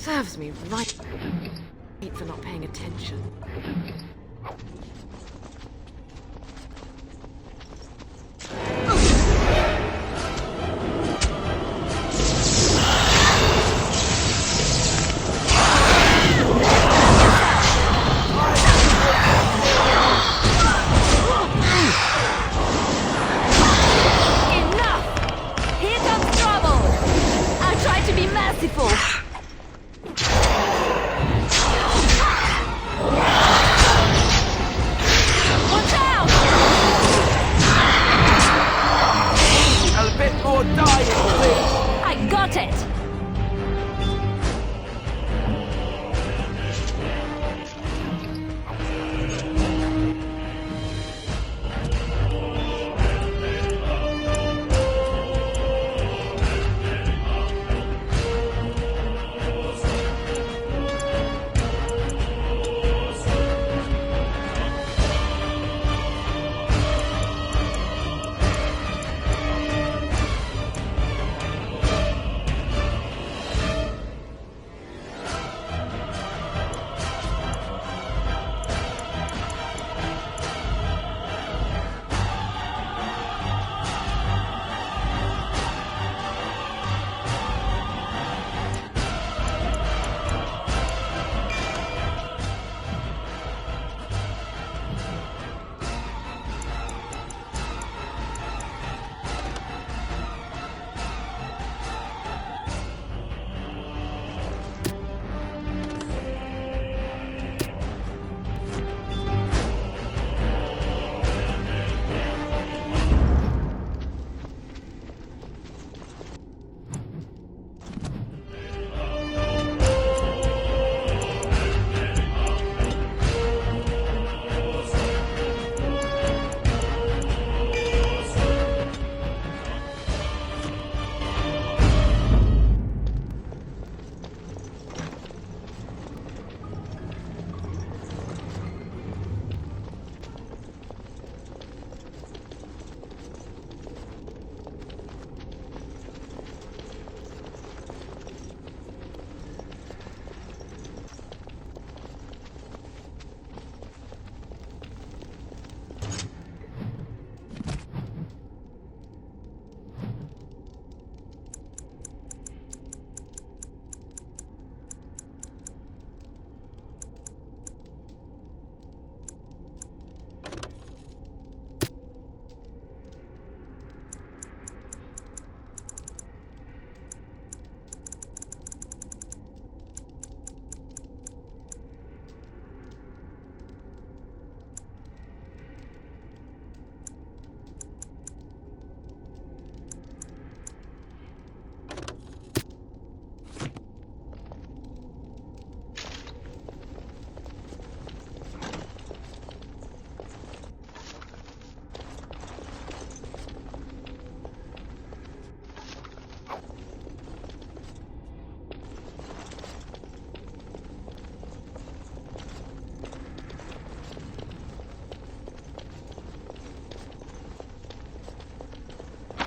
Serves me right for not paying attention.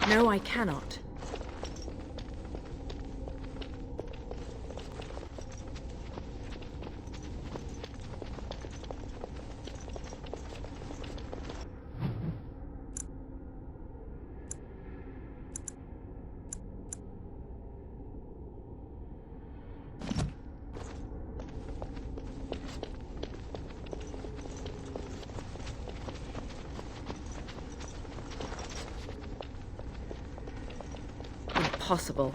No, I cannot. Impossible.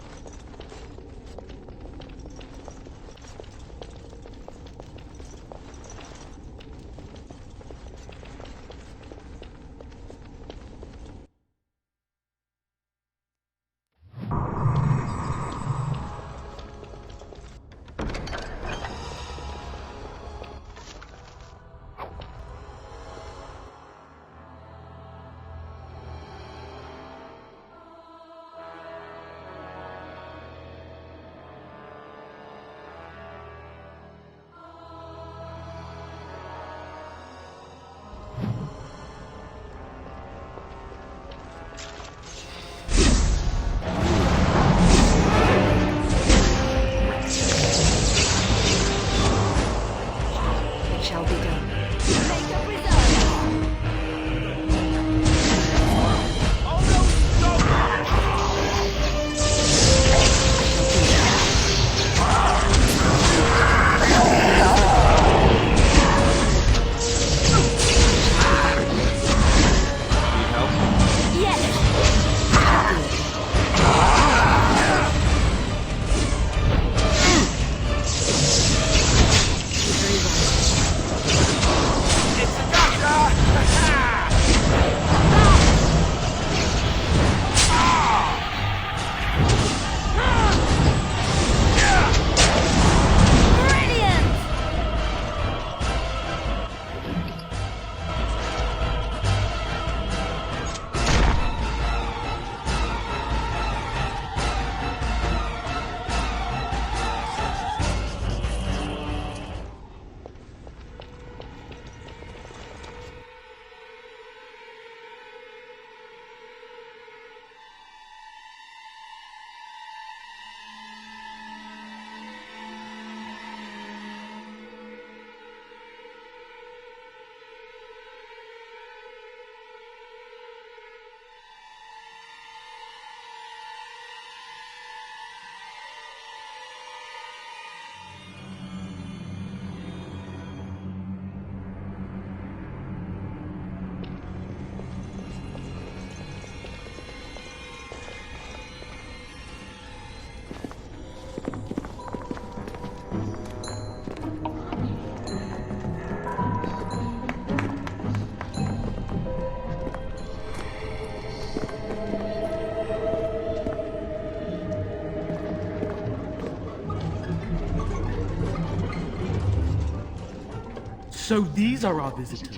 So these are our visitors.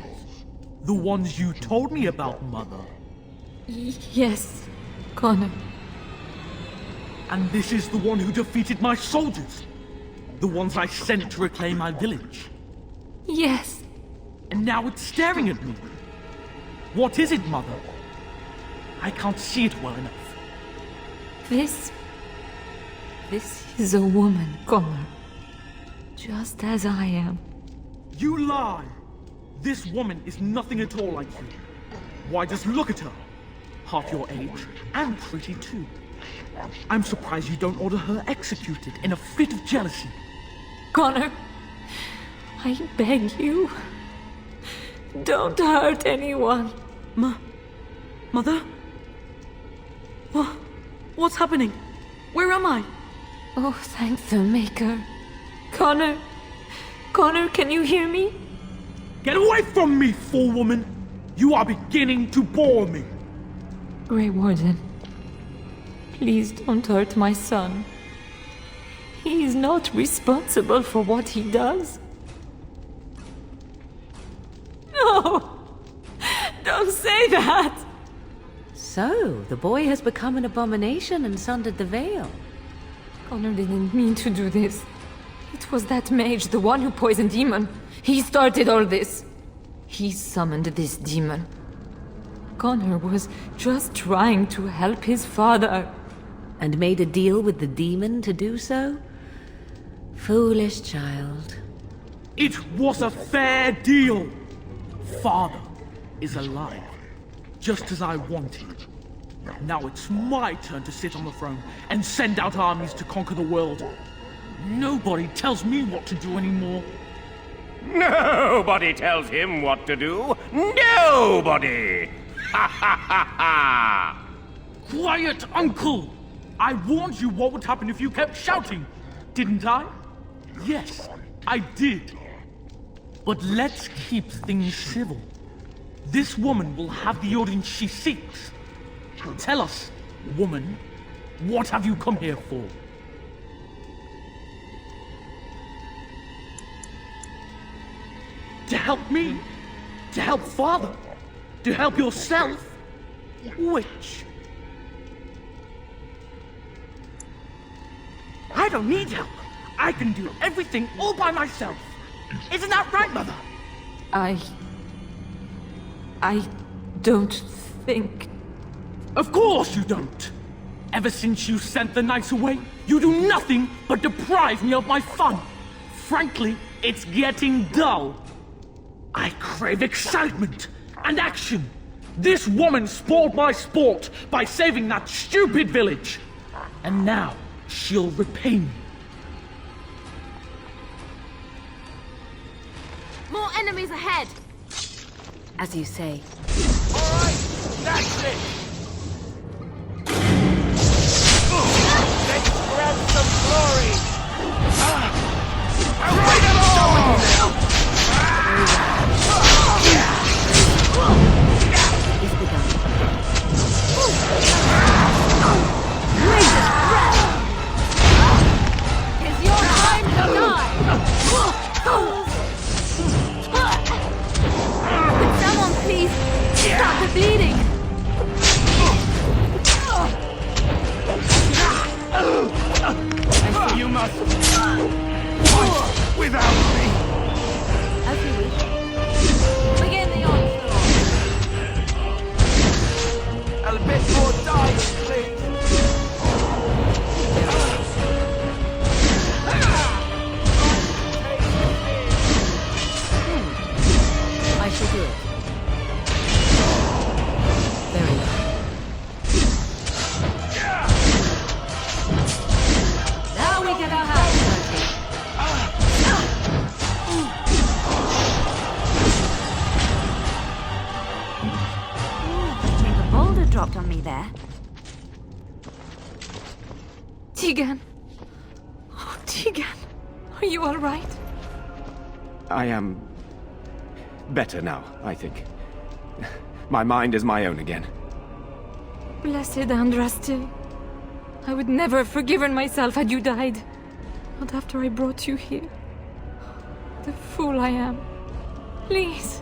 The ones you told me about, Mother. Yes, Connor. And this is the one who defeated my soldiers. The ones I sent to reclaim my village. Yes. And now it's staring at me. What is it, Mother? I can't see it well enough. This is a woman, Connor. Just as I am. You lie! This woman is nothing at all like you. Why, just look at her. Half your age, and pretty too. I'm surprised you don't order her executed in a fit of jealousy. Connor, I beg you. Don't hurt anyone. Mother? What's happening? Where am I? Oh, thank the Maker. Connor, can you hear me? Get away from me, fool woman! You are beginning to bore me. Grey Warden, please don't hurt my son. He is not responsible for what he does. No! Don't say that! So, the boy has become an abomination and sundered the veil. Connor didn't mean to do this. It was that mage, the one who poisoned Demon. He started all this. He summoned this demon. Connor was just trying to help his father. And made a deal with the demon to do so? Foolish child. It was a fair deal. Father is alive, just as I wanted. Now it's my turn to sit on the throne and send out armies to conquer the world. Nobody tells me what to do anymore. Nobody tells him what to do. Nobody! Ha ha ha ha! Quiet, Uncle! I warned you what would happen if you kept shouting, didn't I? Yes, I did. But let's keep things civil. This woman will have the audience she seeks. Tell us, woman, what have you come here for? To help me? To help Father? To help yourself? Which? I don't need help. I can do everything all by myself. Isn't that right, Mother? I don't think... Of course you don't! Ever since you sent the knights away, you do nothing but deprive me of my fun. Frankly, it's getting dull. I crave excitement and action. This woman spoiled my sport by saving that stupid village. And now, she'll repay me. More enemies ahead! As you say. Alright, that's it! Let's grab some glory! Bring it on! It's begun. It's your time to die! Would someone please stop the bleeding? And you must fight without me. As you wish. Begin the onslaught. A bit more dice, please. I shall do it. Very well. Now we get our hands dirty. I think a boulder dropped on me there. Tegan. Oh, Tegan. Are you all right? I am... better now, I think. My mind is my own again. Blessed Andraste. I would never have forgiven myself had you died. Not after I brought you here. The fool I am. Please.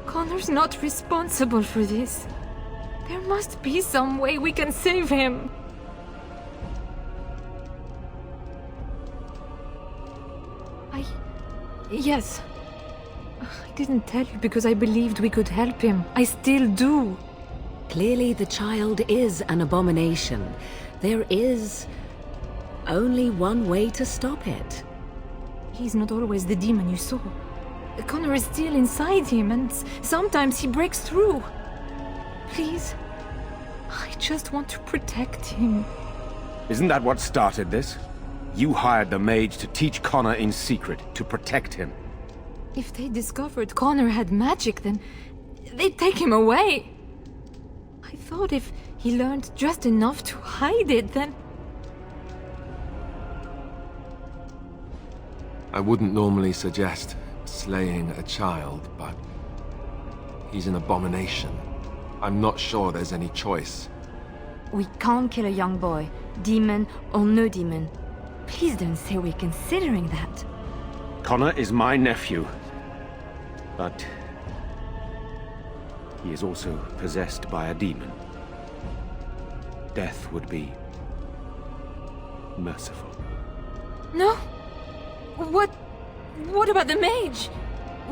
Connor's not responsible for this. There must be some way we can save him. Yes. I didn't tell you because I believed we could help him. I still do. Clearly the child is an abomination. There is only one way to stop it. He's not always the demon you saw. Connor is still inside him, and sometimes he breaks through. Please, I just want to protect him. Isn't that what started this? You hired the mage to teach Connor in secret, to protect him. If they discovered Connor had magic, then they'd take him away. I thought if he learned just enough to hide it, then... I wouldn't normally suggest slaying a child, but he's an abomination. I'm not sure there's any choice. We can't kill a young boy, demon or no demon. Please don't say we're considering that. Connor is my nephew, but he is also possessed by a demon. Death would be merciful. No? What about the mage?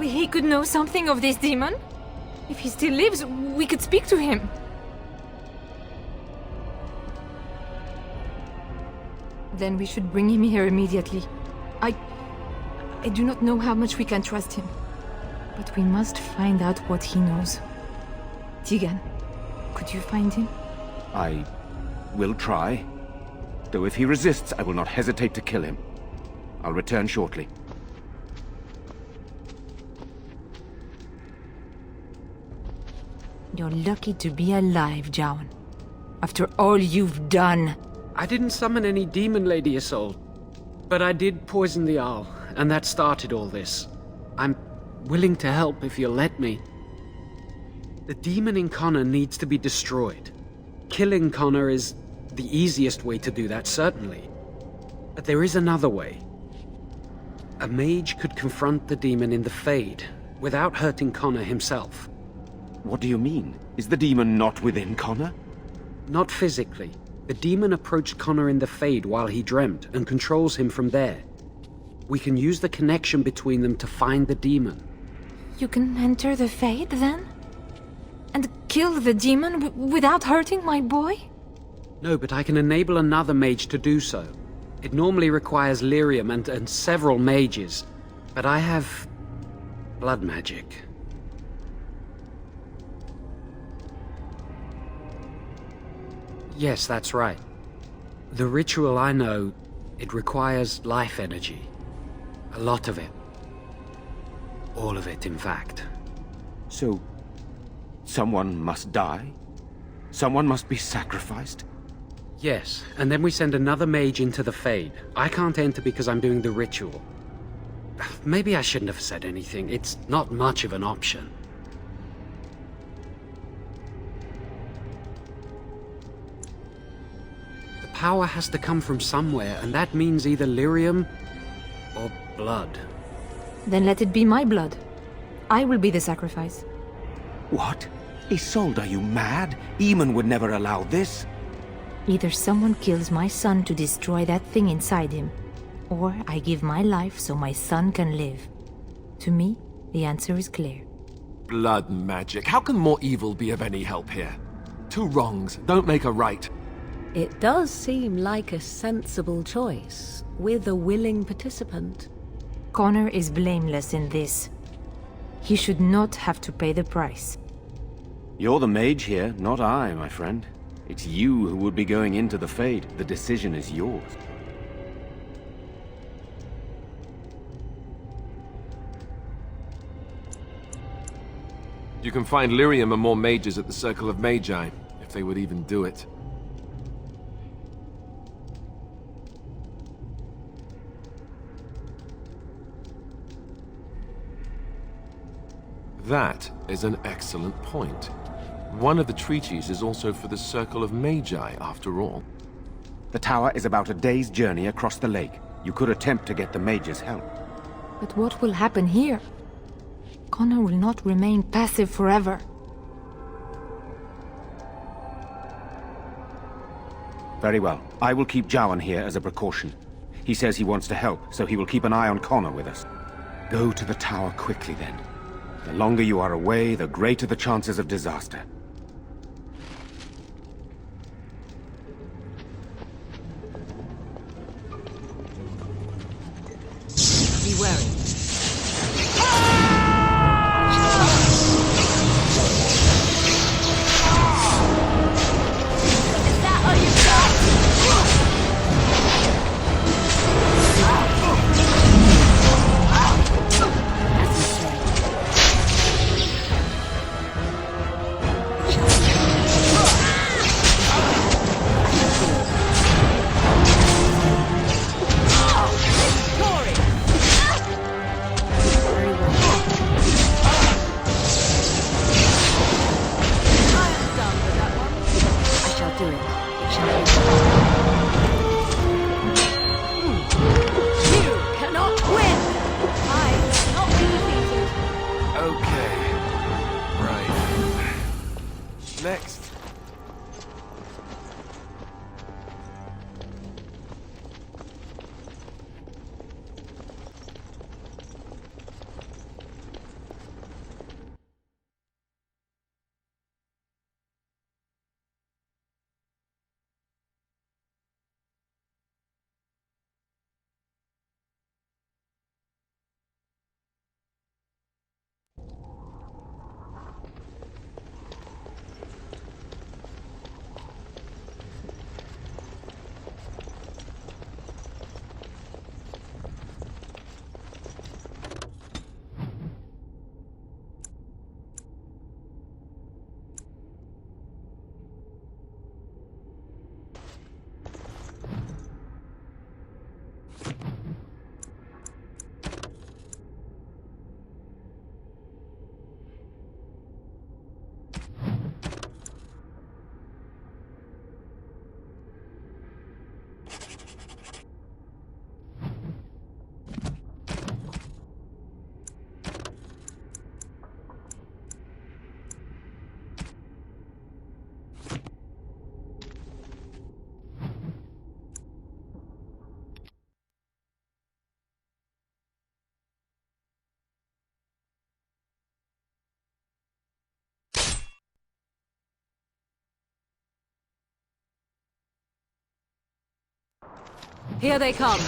He could know something of this demon? If he still lives, we could speak to him. Then we should bring him here immediately. I do not know how much we can trust him. But we must find out what he knows. Tegan, could you find him? I will try. Though if he resists, I will not hesitate to kill him. I'll return shortly. You're lucky to be alive, Jowan. After all you've done. I didn't summon any demon, Lady Isolde. But I did poison the owl, and that started all this. I'm willing to help if you'll let me. The demon in Connor needs to be destroyed. Killing Connor is the easiest way to do that, certainly. But there is another way. A mage could confront the demon in the Fade, without hurting Connor himself. What do you mean? Is the demon not within Connor? Not physically. The demon approached Connor in the Fade while he dreamt, and controls him from there. We can use the connection between them to find the demon. You can enter the Fade, then? And kill the demon without hurting my boy? No, but I can enable another mage to do so. It normally requires lyrium and several mages, but I have blood magic. Yes, that's right. The ritual I know, it requires life energy. A lot of it. All of it, in fact. So, someone must die? Someone must be sacrificed? Yes, and then we send another mage into the Fade. I can't enter because I'm doing the ritual. Maybe I shouldn't have said anything. It's not much of an option. The power has to come from somewhere, and that means either lyrium or blood. Then let it be my blood. I will be the sacrifice. What? Isolde, are you mad? Eamon would never allow this. Either someone kills my son to destroy that thing inside him, or I give my life so my son can live. To me, the answer is clear. Blood magic. How can more evil be of any help here? Two wrongs don't make a right. It does seem like a sensible choice, with a willing participant. Connor is blameless in this. He should not have to pay the price. You're the mage here, not I, my friend. It's you who would be going into the Fade. The decision is yours. You can find lyrium and more mages at the Circle of Magi, if they would even do it. That is an excellent point. One of the treaties is also for the Circle of Magi, after all. The tower is about a day's journey across the lake. You could attempt to get the mage's help. But what will happen here? Connor will not remain passive forever. Very well. I will keep Jowan here as a precaution. He says he wants to help, so he will keep an eye on Connor with us. Go to the tower quickly, then. The longer you are away, the greater the chances of disaster. Be wary. Next. Here they come.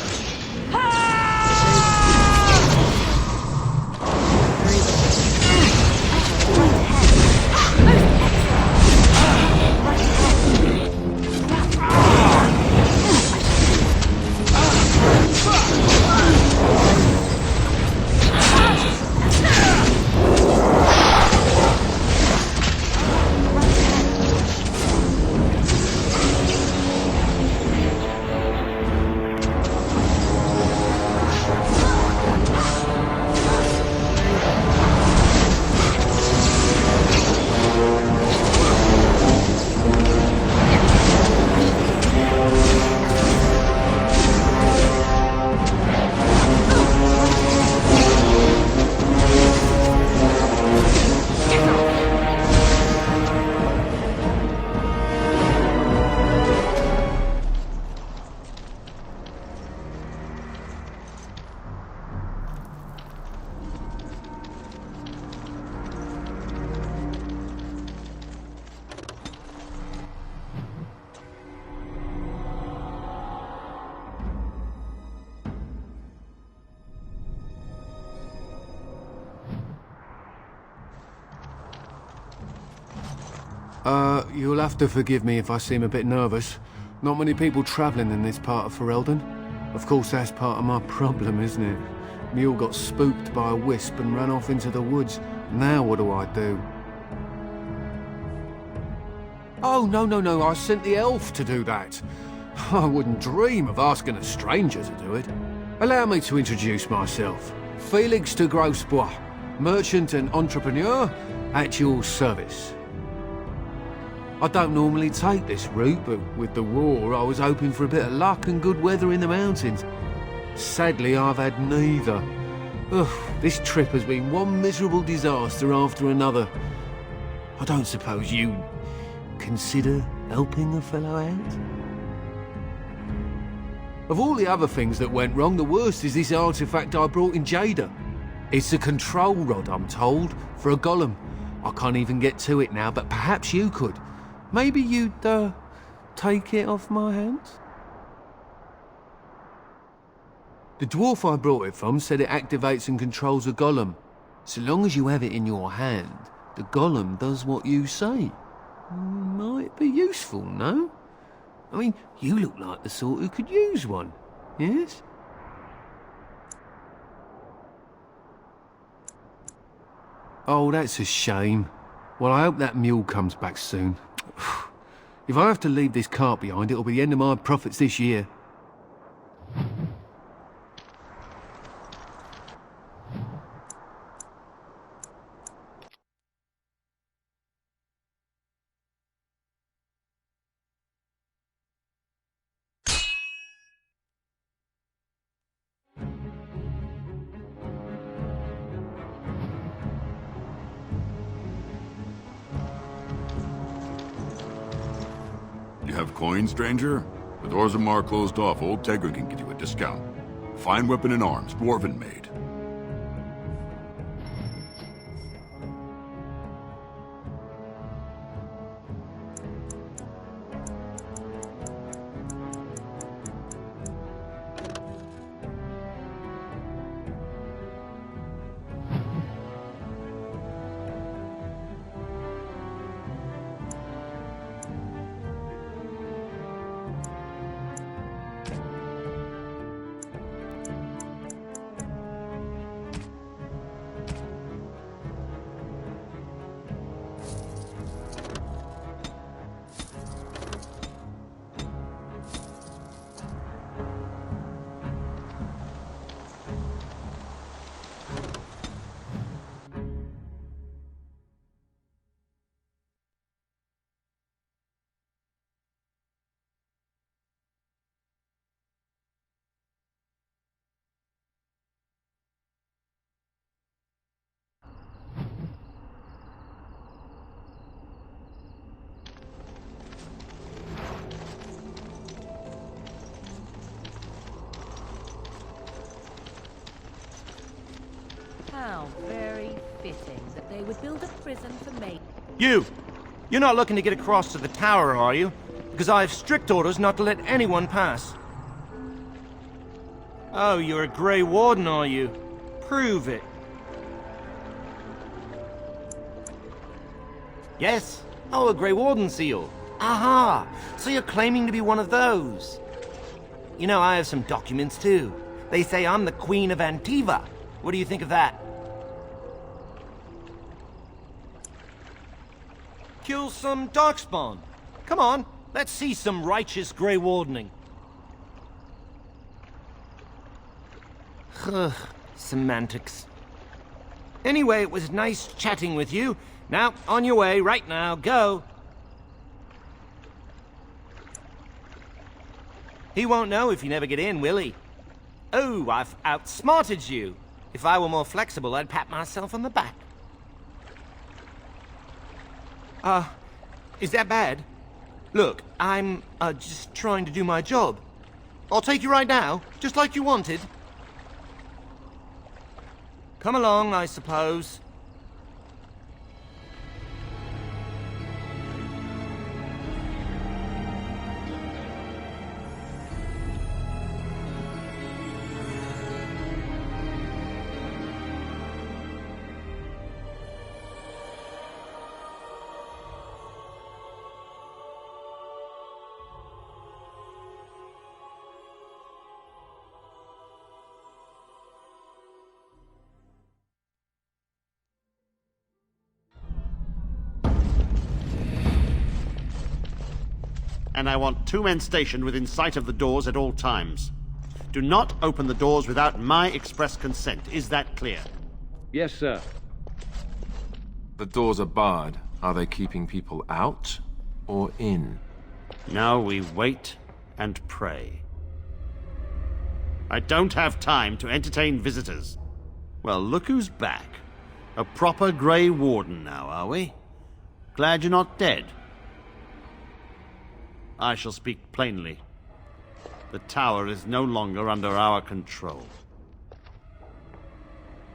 You'll have to forgive me if I seem a bit nervous. Not many people travelling in this part of Ferelden. Of course, that's part of my problem, isn't it? Mule got spooked by a wisp and ran off into the woods. Now what do I do? Oh, no, I sent the elf to do that. I wouldn't dream of asking a stranger to do it. Allow me to introduce myself. Felix de Grosbois, merchant and entrepreneur at your service. I don't normally take this route, but with the war, I was hoping for a bit of luck and good weather in the mountains. Sadly, I've had neither. Ugh, this trip has been one miserable disaster after another. I don't suppose you consider helping a fellow out? Of all the other things that went wrong, the worst is this artifact I brought in Jada. It's a control rod, I'm told, for a golem. I can't even get to it now, but perhaps you could. Maybe you'd, take it off my hands? The dwarf I brought it from said it activates and controls a golem. So long as you have it in your hand, the golem does what you say. Might be useful, no? I mean, you look like the sort who could use one, yes? Oh, that's a shame. Well, I hope that mule comes back soon. If I have to leave this cart behind, it'll be the end of my profits this year. You have coins, stranger? With Orzammar closed off, old Tegra can give you a discount. Fine weapon and arms, dwarven made. How very fitting that they would build a prison for Mage. You're not looking to get across to the tower, are you? Because I have strict orders not to let anyone pass. Oh, you're a Grey Warden, are you? Prove it. Yes? Oh, a Grey Warden seal. Aha! So you're claiming to be one of those. You know, I have some documents too. They say I'm the Queen of Antiva. What do you think of that? Kill some Darkspawn. Come on, let's see some righteous Grey Wardening. Ugh, semantics. Anyway, it was nice chatting with you. Now, on your way, right now, go. He won't know if you never get in, will he? Oh, I've outsmarted you. If I were more flexible, I'd pat myself on the back. Is that bad? Look, I'm, just trying to do my job. I'll take you right now, just like you wanted. Come along, I suppose. And I want 2 men stationed within sight of the doors at all times. Do not open the doors without my express consent. Is that clear? Yes, sir. The doors are barred. Are they keeping people out or in? Now we wait and pray. I don't have time to entertain visitors. Well, look who's back. A proper Grey Warden now, are we? Glad you're not dead. I shall speak plainly. The tower is no longer under our control.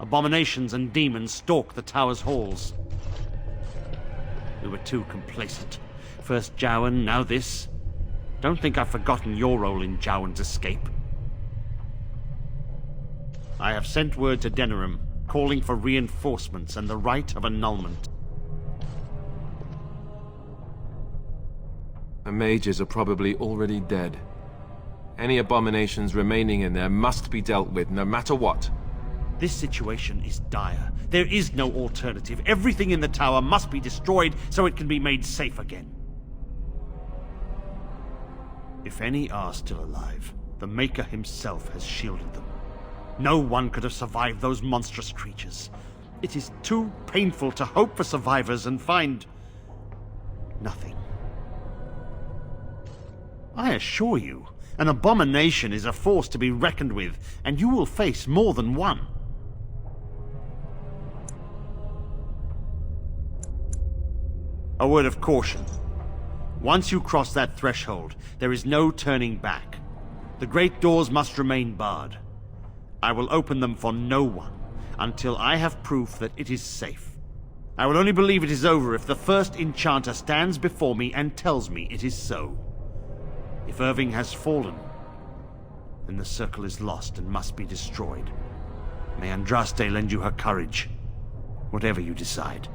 Abominations and demons stalk the tower's halls. We were too complacent. First Jowan, now this. Don't think I've forgotten your role in Jowan's escape. I have sent word to Denerim, calling for reinforcements and the right of annulment. The mages are probably already dead. Any abominations remaining in there must be dealt with, no matter what. This situation is dire. There is no alternative. Everything in the tower must be destroyed so it can be made safe again. If any are still alive, the Maker himself has shielded them. No one could have survived those monstrous creatures. It is too painful to hope for survivors and find nothing. I assure you, an abomination is a force to be reckoned with, and you will face more than one. A word of caution. Once you cross that threshold, there is no turning back. The great doors must remain barred. I will open them for no one until I have proof that it is safe. I will only believe it is over if the first enchanter stands before me and tells me it is so. If Irving has fallen, then the circle is lost and must be destroyed. May Andraste lend you her courage, whatever you decide.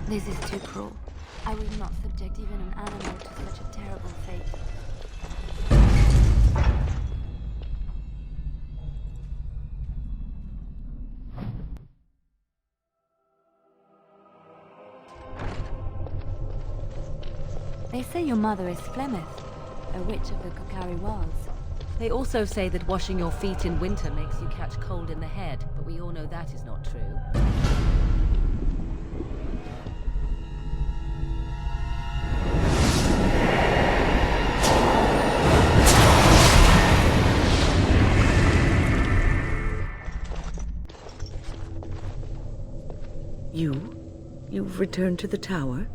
This is too cruel. I will not subject even an animal to such a terrible fate. They say your mother is Flemeth, a witch of the Kokari Wilds. They also say that washing your feet in winter makes you catch cold in the head, but we all know that is not true. You've returned to the tower?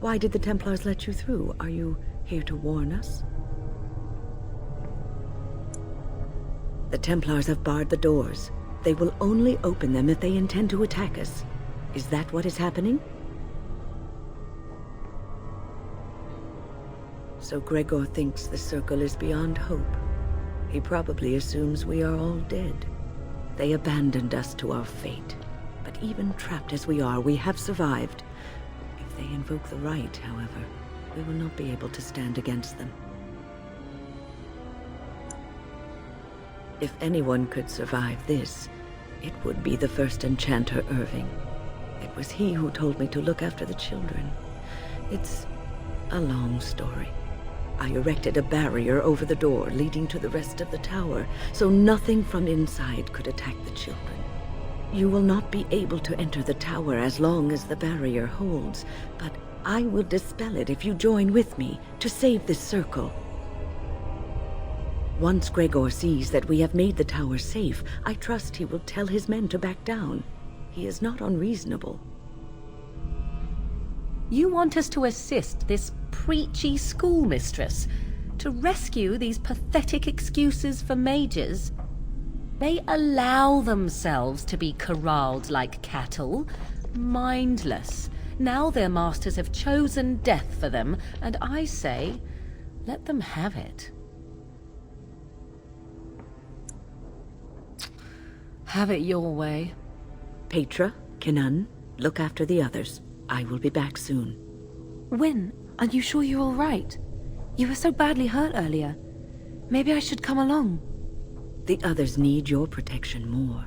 Why did the Templars let you through? Are you here to warn us? The Templars have barred the doors. They will only open them if they intend to attack us. Is that what is happening? So Gregor thinks the Circle is beyond hope. He probably assumes we are all dead. They abandoned us to our fate. But even trapped as we are, we have survived. If they invoke the right, however, we will not be able to stand against them. If anyone could survive this, it would be the first enchanter Irving. It was he who told me to look after the children. It's a long story. I erected a barrier over the door leading to the rest of the tower, so nothing from inside could attack the children. You will not be able to enter the tower as long as the barrier holds, but I will dispel it if you join with me to save this circle. Once Gregor sees that we have made the tower safe, I trust he will tell his men to back down. He is not unreasonable. You want us to assist this preachy schoolmistress to rescue these pathetic excuses for mages? They allow themselves to be corralled like cattle, mindless. Now their masters have chosen death for them, and I say, let them have it. Have it your way. Petra, Kinan, look after the others. I will be back soon. Wyn, are you sure you're all right? You were so badly hurt earlier. Maybe I should come along. The others need your protection more.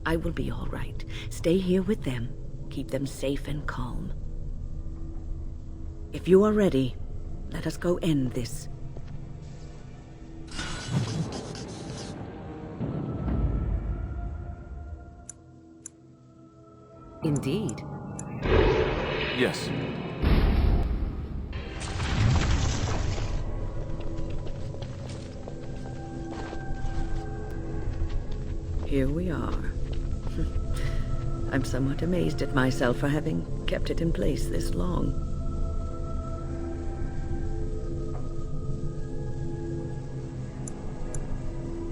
I will be all right. Stay here with them. Keep them safe and calm. If you are ready, let us go end this. Indeed. Yes. Here we are. I'm somewhat amazed at myself for having kept it in place this long.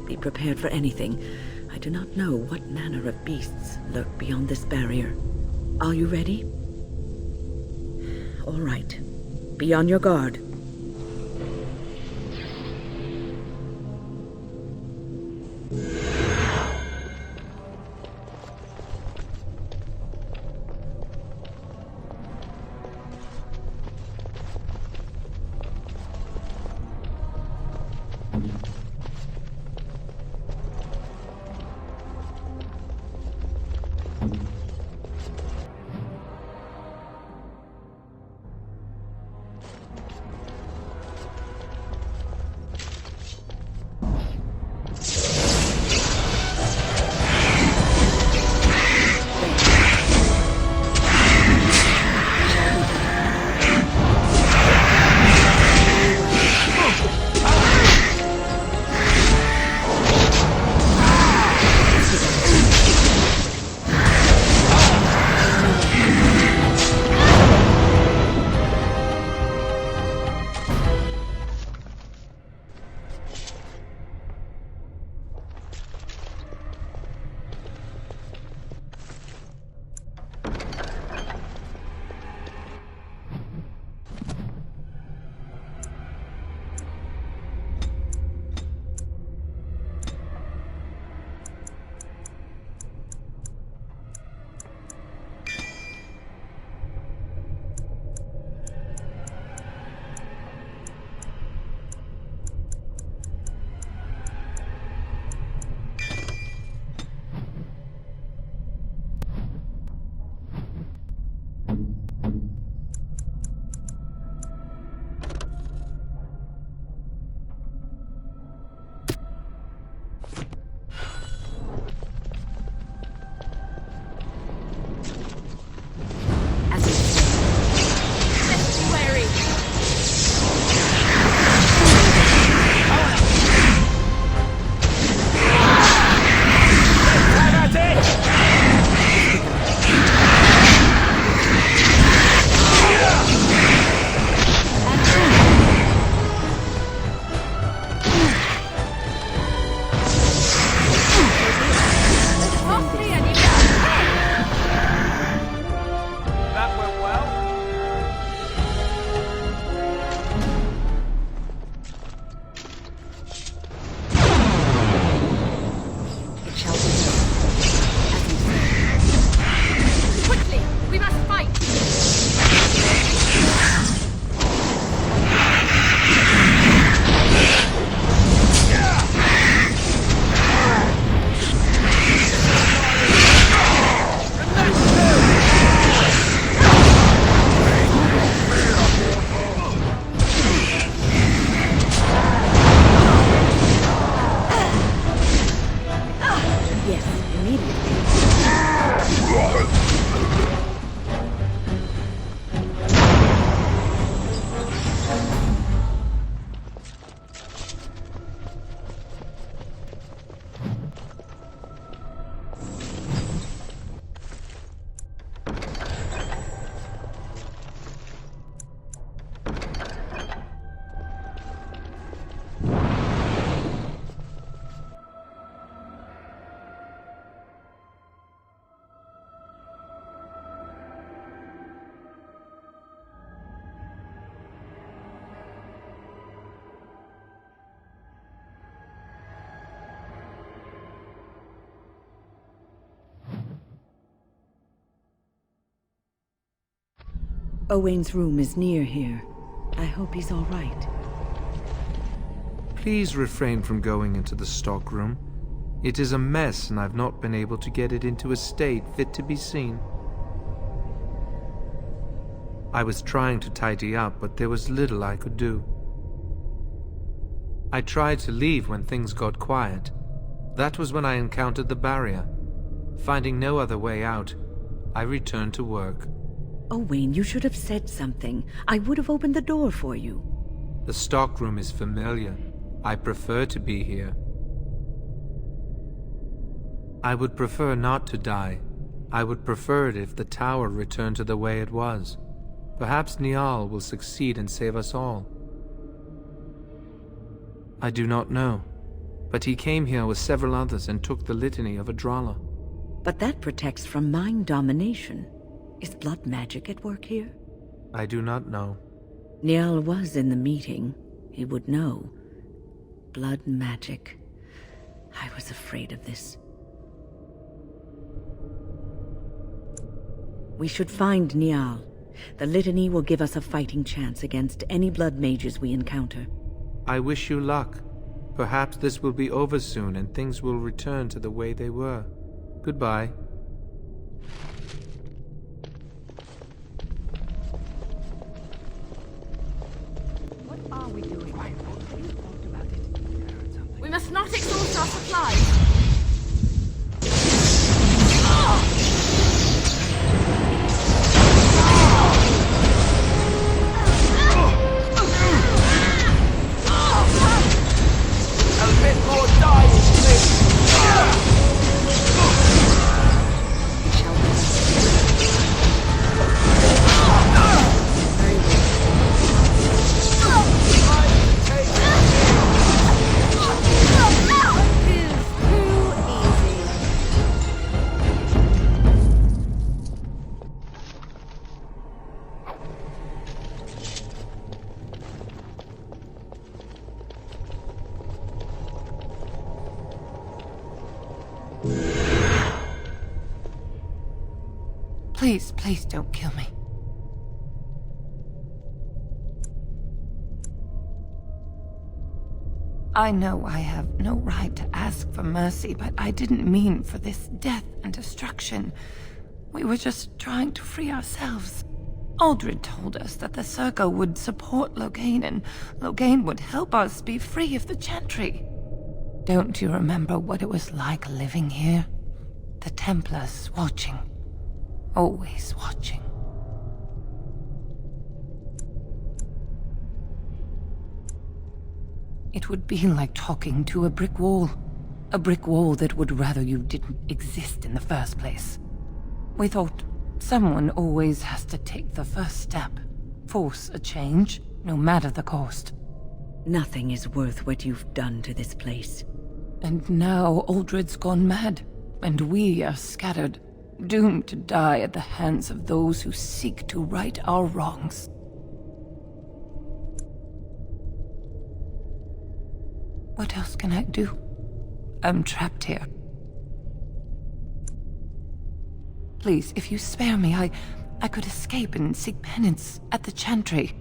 Be prepared for anything. I do not know what manner of beasts lurk beyond this barrier. Are you ready? All right. Be on your guard. Owain's room is near here. I hope he's all right. Please refrain from going into the stockroom. It is a mess, and I've not been able to get it into a state fit to be seen. I was trying to tidy up, but there was little I could do. I tried to leave when things got quiet. That was when I encountered the barrier. Finding no other way out, I returned to work. Owain, you should have said something. I would have opened the door for you. The stockroom is familiar. I prefer to be here. I would prefer not to die. I would prefer it if the tower returned to the way it was. Perhaps Niall will succeed and save us all. I do not know, but he came here with several others and took the litany of Adralla. But that protects from mind domination. Is blood magic at work here? I do not know. Niall was in the meeting. He would know. Blood magic. I was afraid of this. We should find Niall. The litany will give us a fighting chance against any blood mages we encounter. I wish you luck. Perhaps this will be over soon and things will return to the way they were. Goodbye. What are we doing? We must not exhaust our supplies. A bit more dying, please. Please, please don't kill me. I know I have no right to ask for mercy, but I didn't mean for this death and destruction. We were just trying to free ourselves. Aldred told us that the Circle would support Loghain, and Loghain would help us be free of the Chantry. Don't you remember what it was like living here? The Templars watching. Always watching. It would be like talking to a brick wall. A brick wall that would rather you didn't exist in the first place. We thought someone always has to take the first step. Force a change, no matter the cost. Nothing is worth what you've done to this place. And now Aldred's gone mad, and we are scattered, doomed to die at the hands of those who seek to right our wrongs. What else can I do? I'm trapped here. Please, if you spare me, I could escape and seek penance at the Chantry.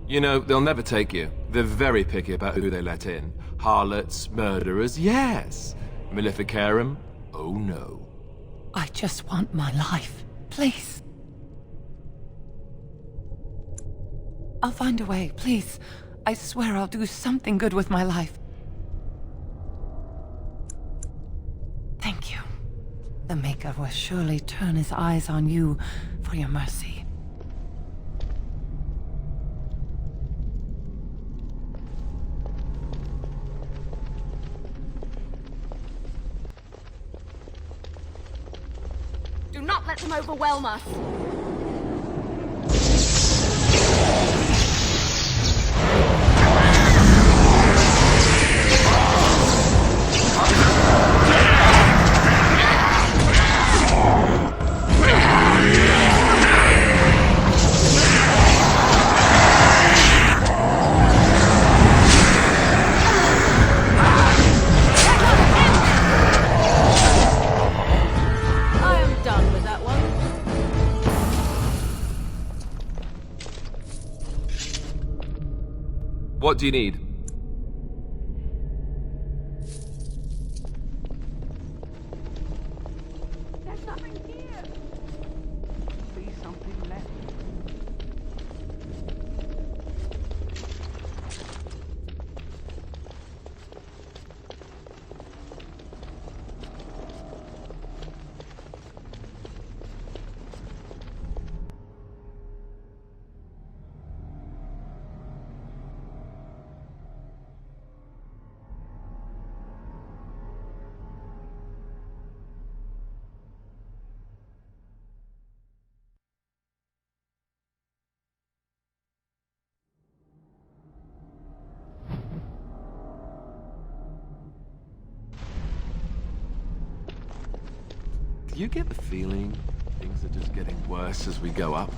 You know, they'll never take you. They're very picky about who they let in. Harlots, murderers, yes. Maleficarum, oh no. I just want my life, please. I'll find a way, please. I swear I'll do something good with my life. Thank you. The Maker will surely turn his eyes on you for your mercy. Do not let them overwhelm us. What do you need? There's nothing here. See something left. Do you get the feeling things are just getting worse as we go up?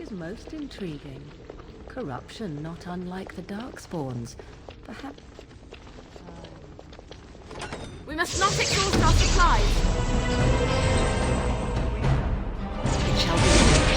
'Tis most intriguing. Corruption not unlike the Darkspawns. Perhaps... We must not exhaust our supplies. It shall be.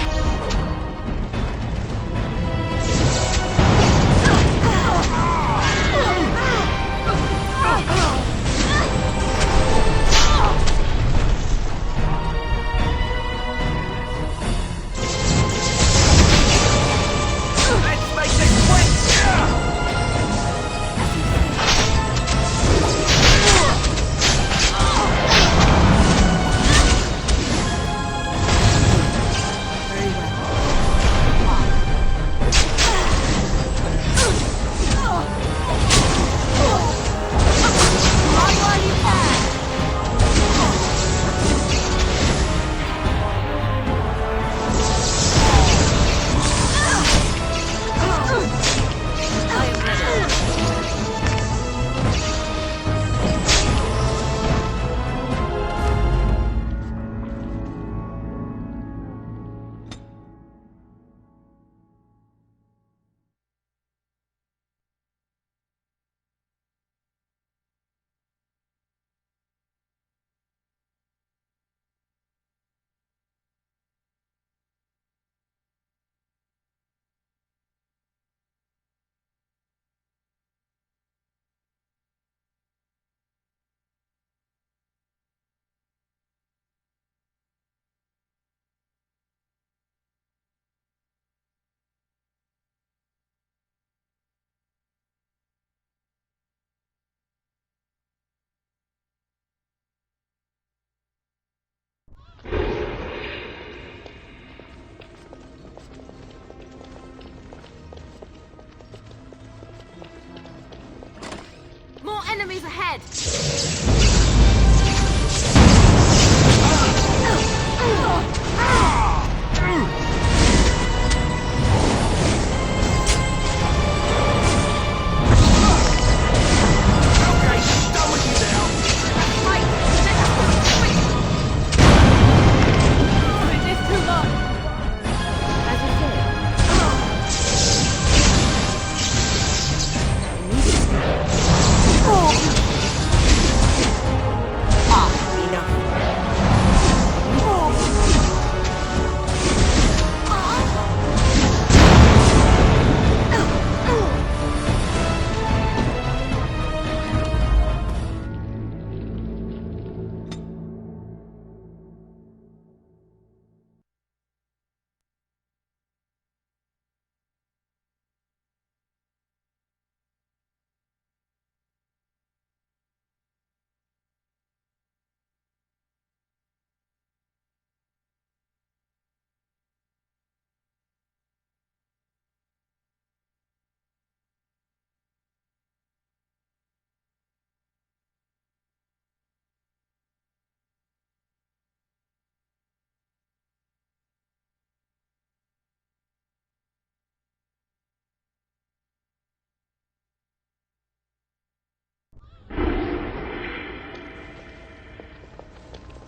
More enemies ahead!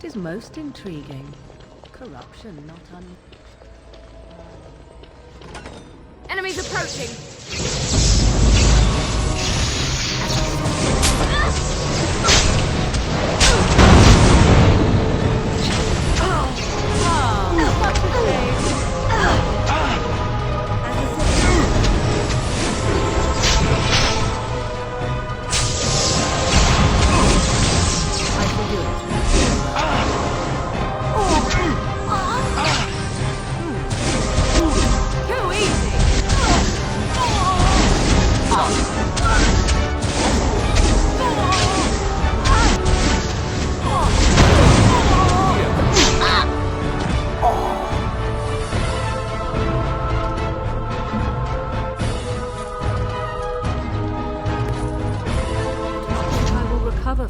Tis most intriguing. Corruption not un... Enemies approaching!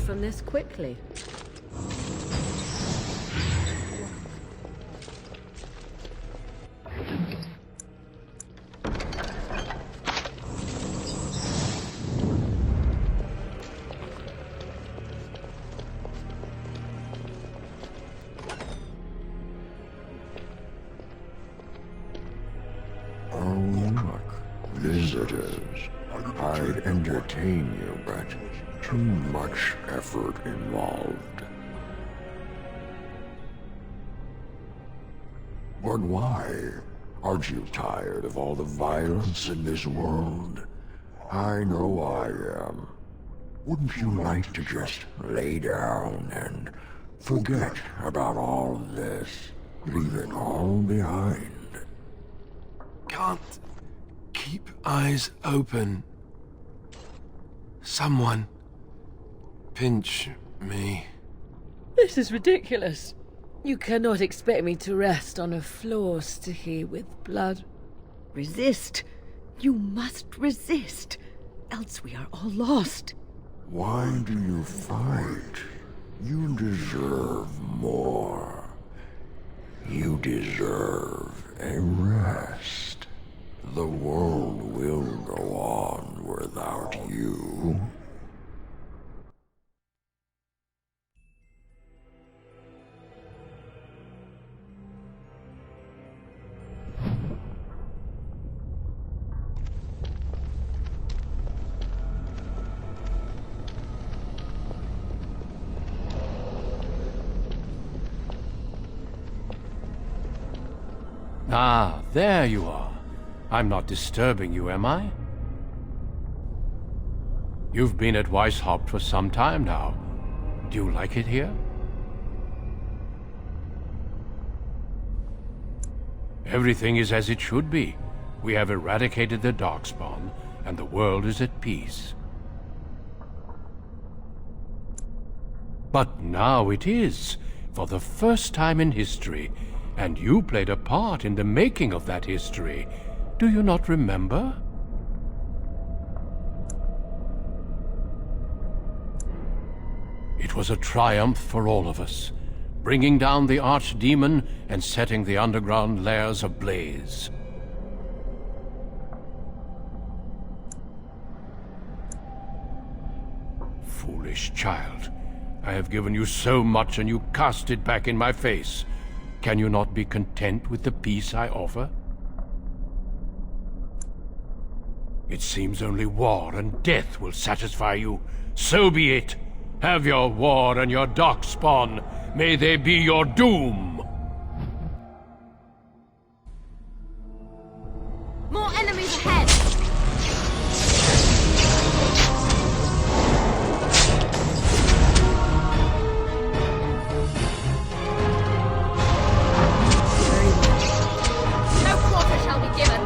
From this quickly. visitors. I'd entertain you, but too much effort involved. But why? Aren't you tired of all the violence in this world? I know I am. Wouldn't you like to just lay down and forget about all of this? Leave it all behind. Can't keep eyes open. Someone pinch me. This is ridiculous. You cannot expect me to rest on a floor sticky with blood. Resist. You must resist, else we are all lost. Why do you fight? You deserve more. You deserve a rest. The world will go on without you. Ah, there you are. I'm not disturbing you, am I? You've been at Weishaupt for some time now. Do you like it here? Everything is as it should be. We have eradicated the Darkspawn, and the world is at peace. But now it is, for the first time in history, and you played a part in the making of that history. Do you not remember? It was a triumph for all of us, bringing down the Archdemon and setting the underground lairs ablaze. Foolish child. I have given you so much and you cast it back in my face. Can you not be content with the peace I offer? It seems only war and death will satisfy you. So be it. Have your war and your Darkspawn. May they be your doom. More enemies ahead! No quarter shall be given!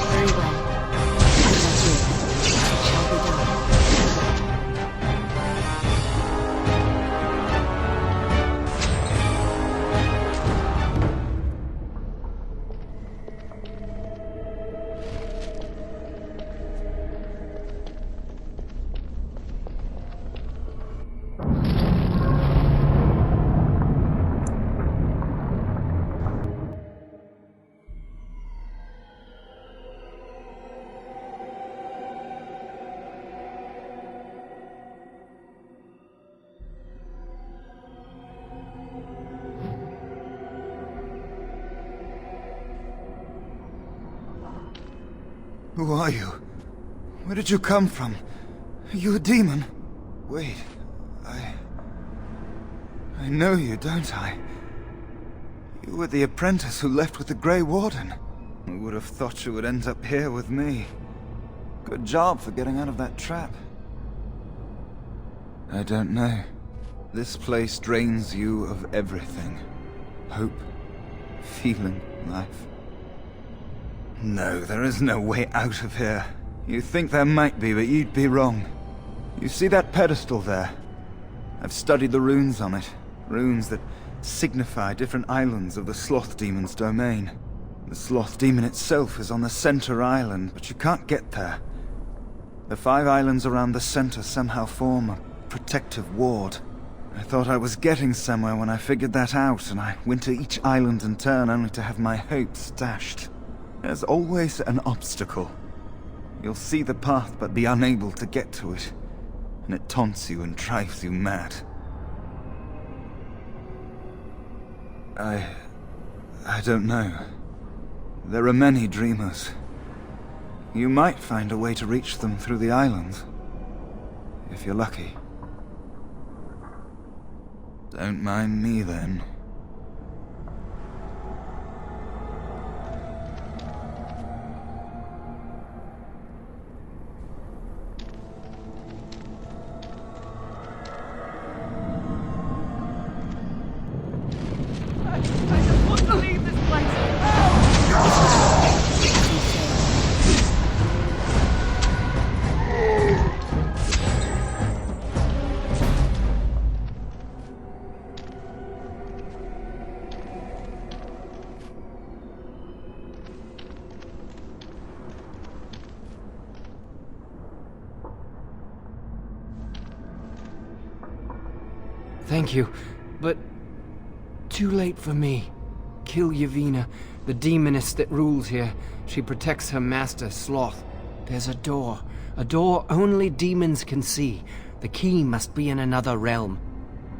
Very well. Who are you? Where did you come from? Are you a demon? Wait, I know you, don't I? You were the apprentice who left with the Grey Warden. Who would have thought you would end up here with me? Good job for getting out of that trap. I don't know. This place drains you of everything. Hope, feeling, life. No, there is no way out of here. You think there might be, but you'd be wrong. You see that pedestal there? I've studied the runes on it. Runes that signify different islands of the Sloth Demon's domain. The Sloth Demon itself is on the center island, but you can't get there. The 5 islands around the center somehow form a protective ward. I thought I was getting somewhere when I figured that out, and I went to each island in turn only to have my hopes dashed. There's always an obstacle. You'll see the path but be unable to get to it, and it taunts you and drives you mad. I don't know. There are many dreamers. You might find a way to reach them through the islands. If you're lucky. Don't mind me then. Thank you, but too late for me. Kill Yevina, the demoness that rules here. She protects her master, Sloth. There's a door only demons can see. The key must be in another realm.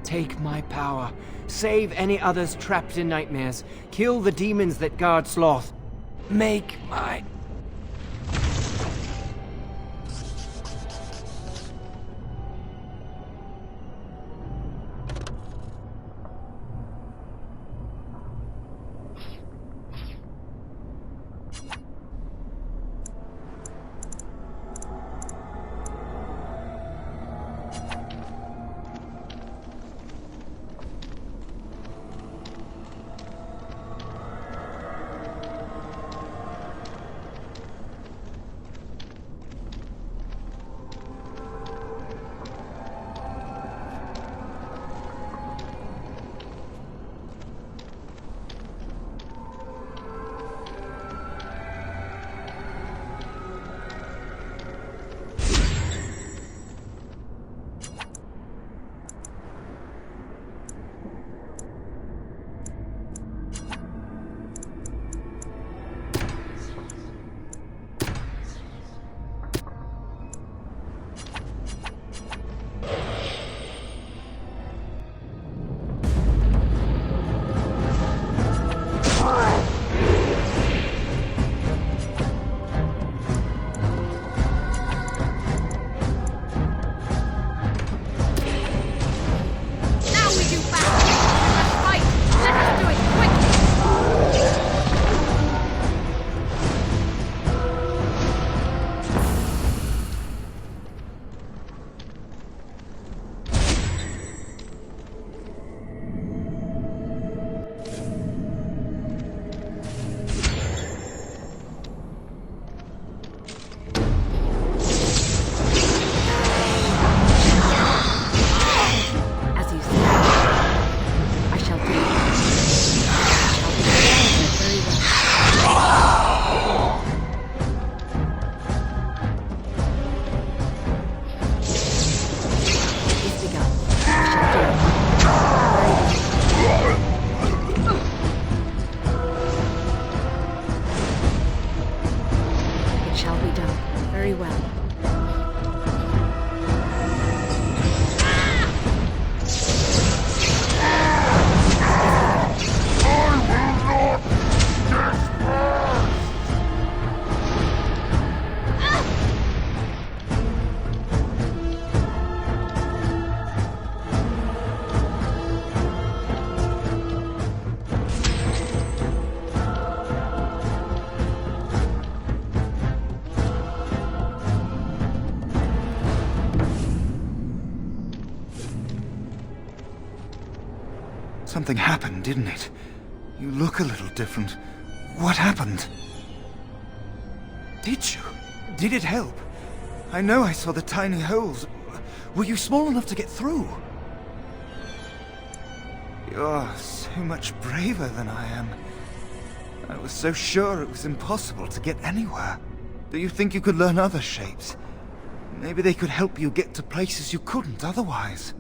Take my power. Save any others trapped in nightmares. Kill the demons that guard Sloth. Make my... Something happened, didn't it? You look a little different. What happened? Did you? Did it help? I know I saw the tiny holes. Were you small enough to get through? You're so much braver than I am. I was so sure it was impossible to get anywhere. Do you think you could learn other shapes? Maybe they could help you get to places you couldn't otherwise.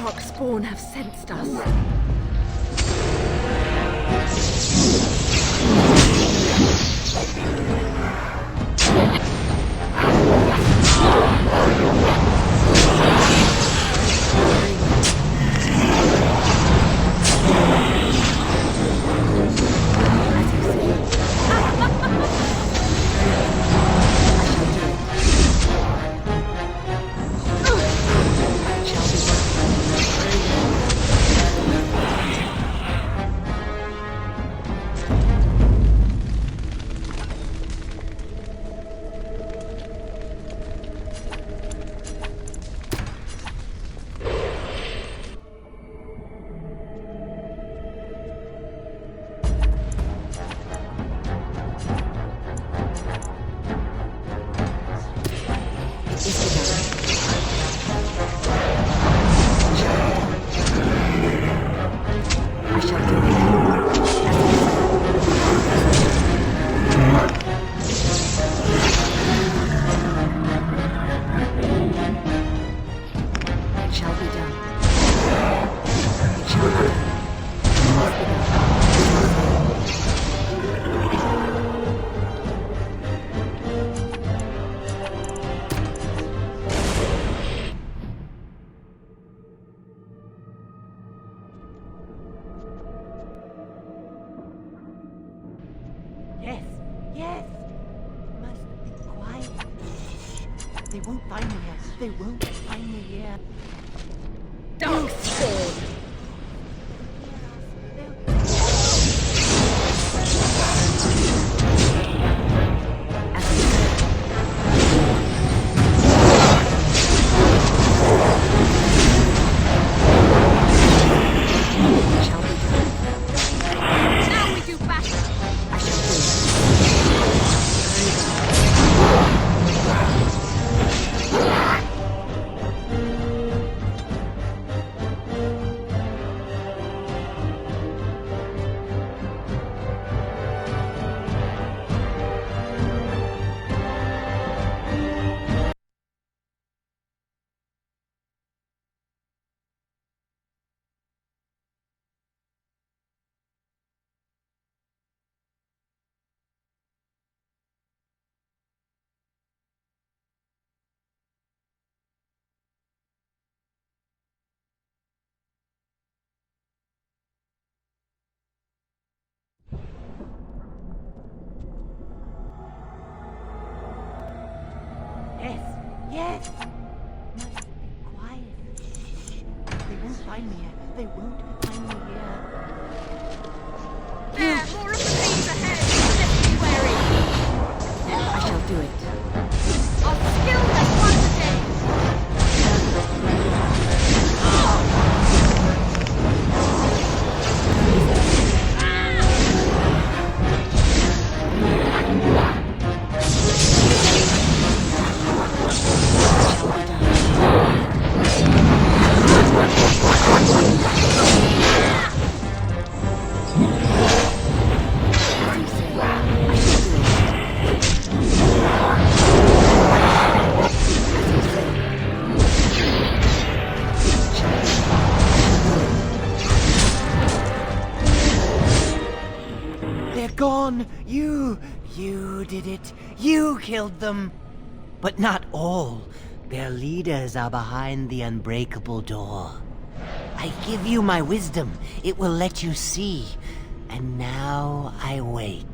Darkspawn have sensed us. Yes, yes. Must be quiet. They won't find me here. They won't find me here. Darkspawn! Now we do battle! Yes, yes. Must be quiet. They won't find me here. They won't find me here. There, more of the things ahead! Let's be wary! I shall do it. Our skill has won the day! They're gone. You did it. You killed them. But not all. Their leaders are behind the unbreakable door. I give you my wisdom. It will let you see. And now I wake.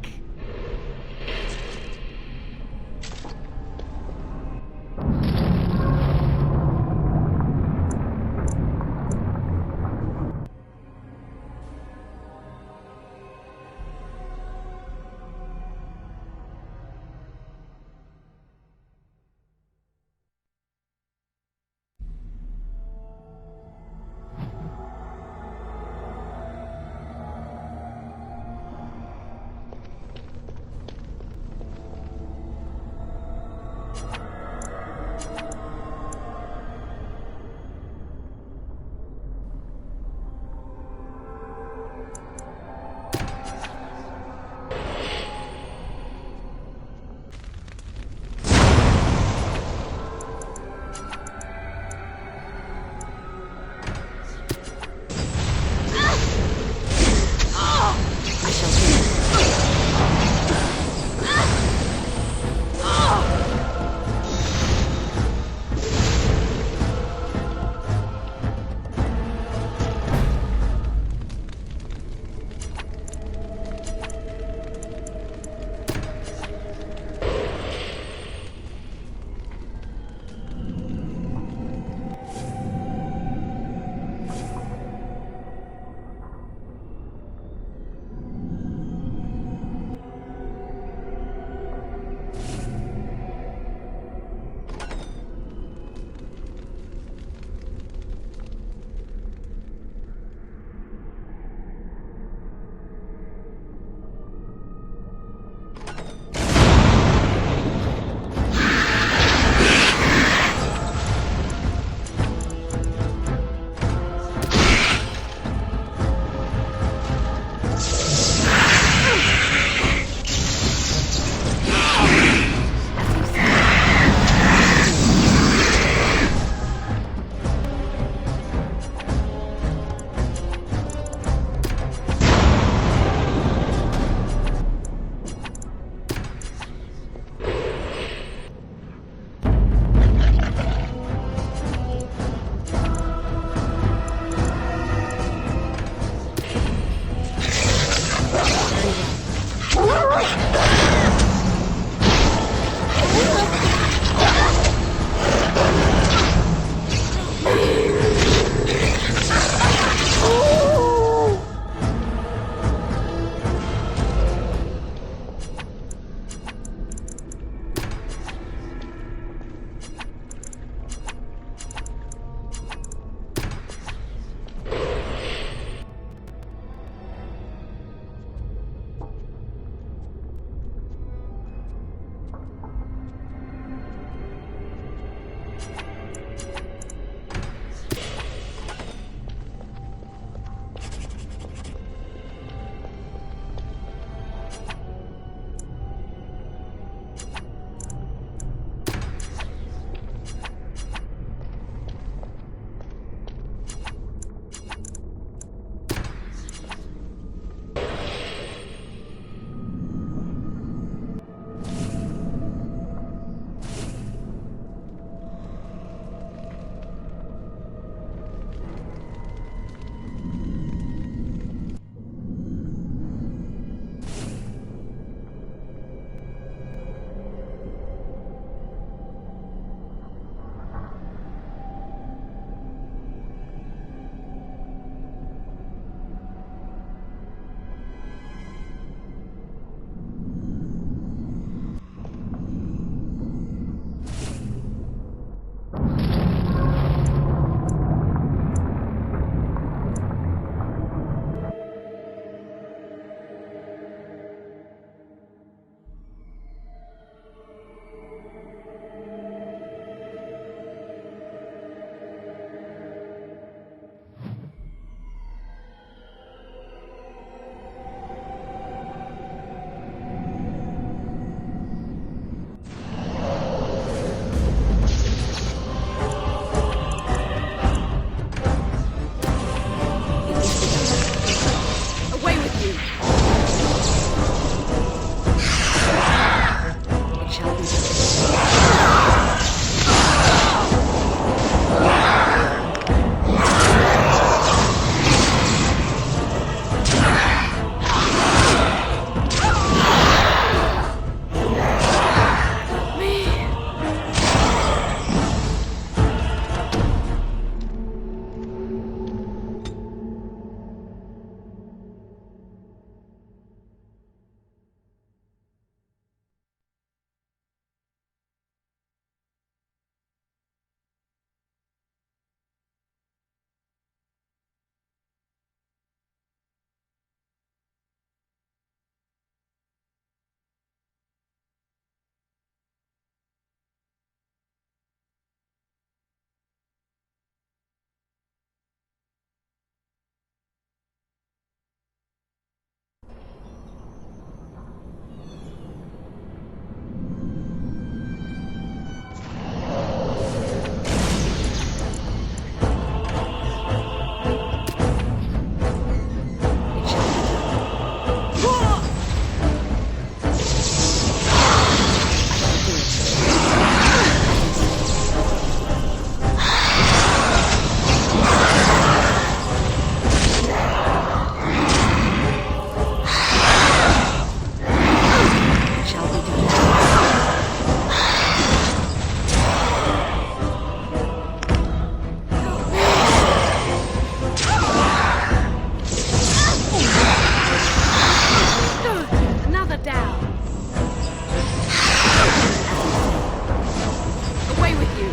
you.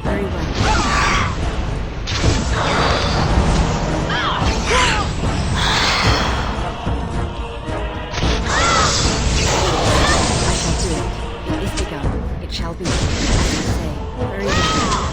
Very well. I shall do it. It is begun. It shall be. As you say. Very well.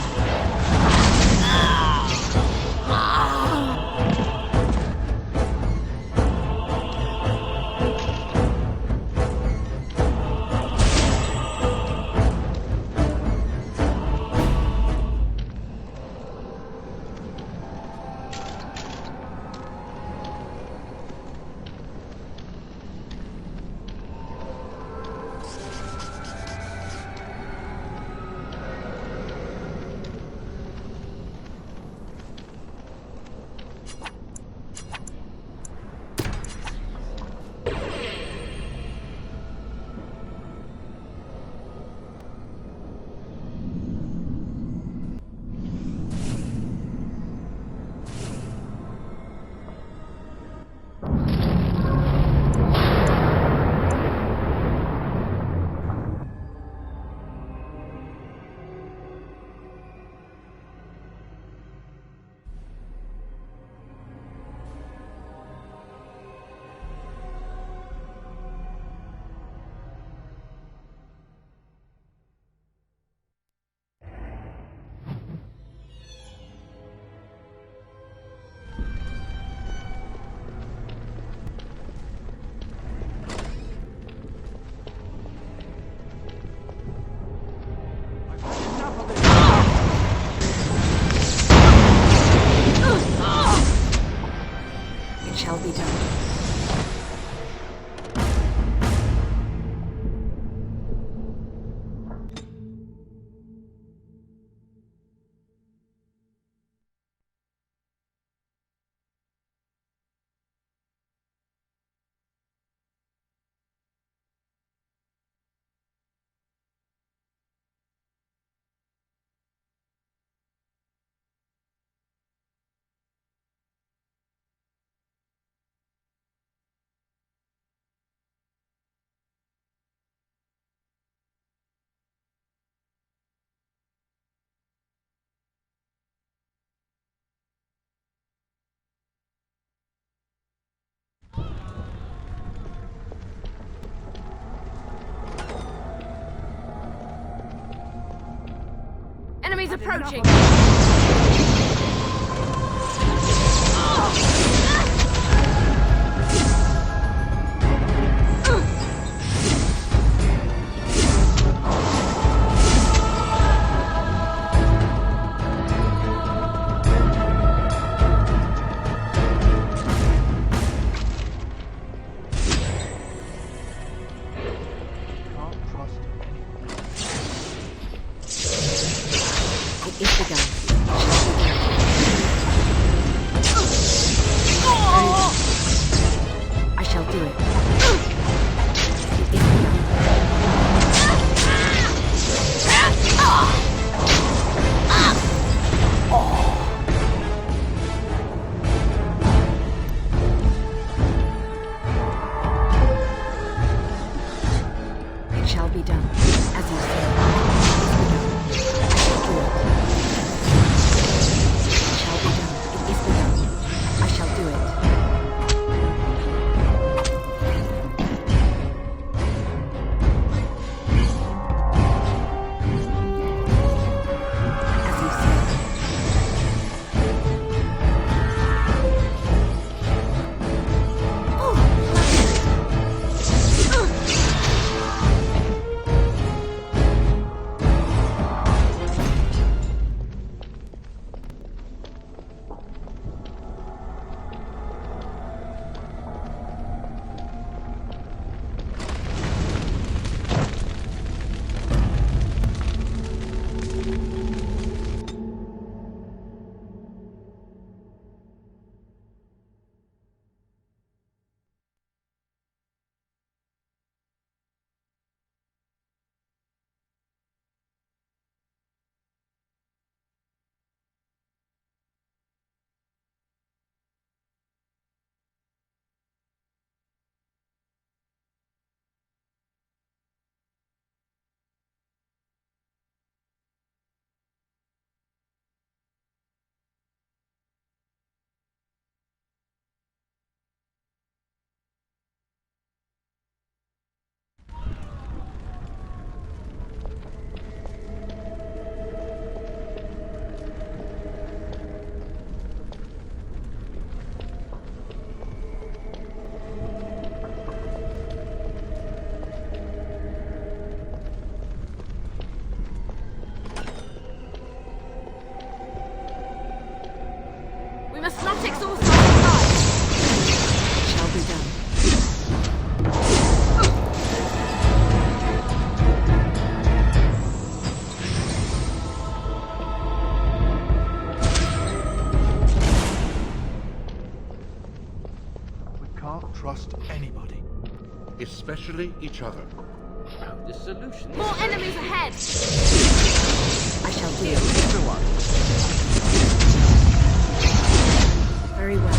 Shall be done. Enemies approaching! Shall be done, as you say. I shall do it. especially each other. The solution is... More enemies ahead! I shall deal. Everyone. Very well.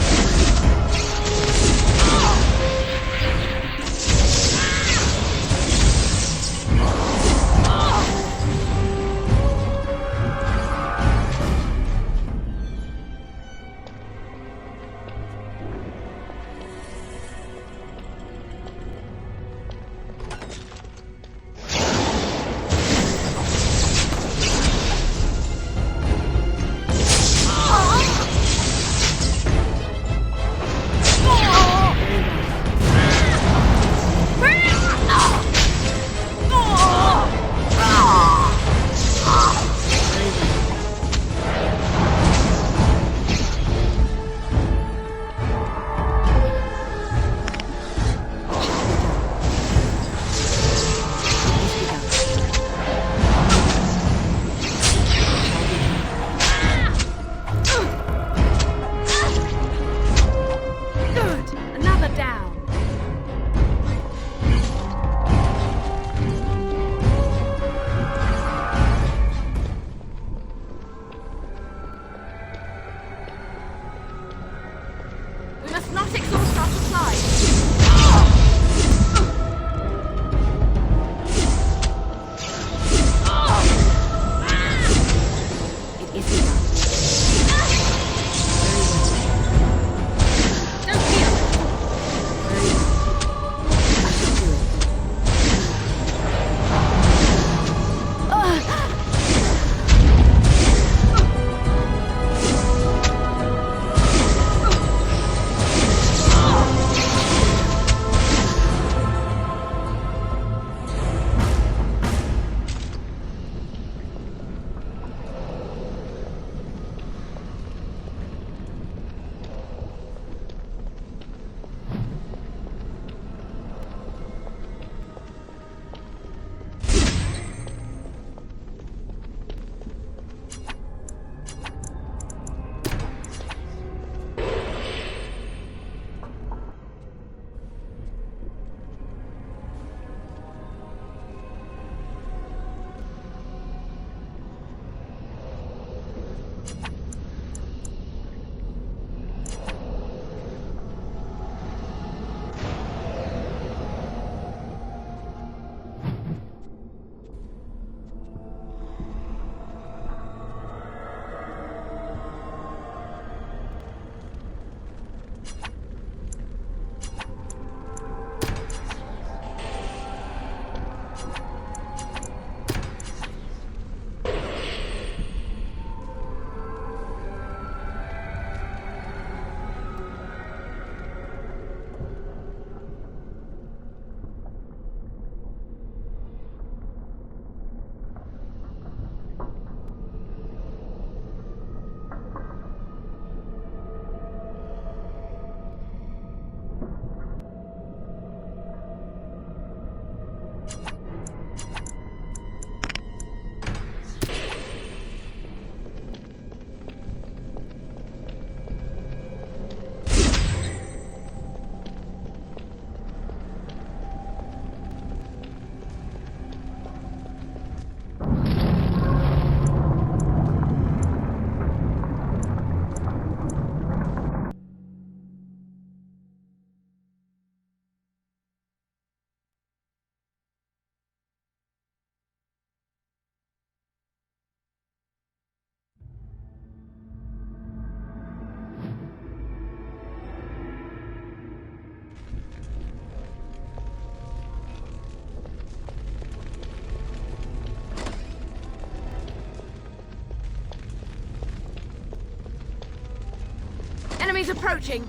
Enemies approaching!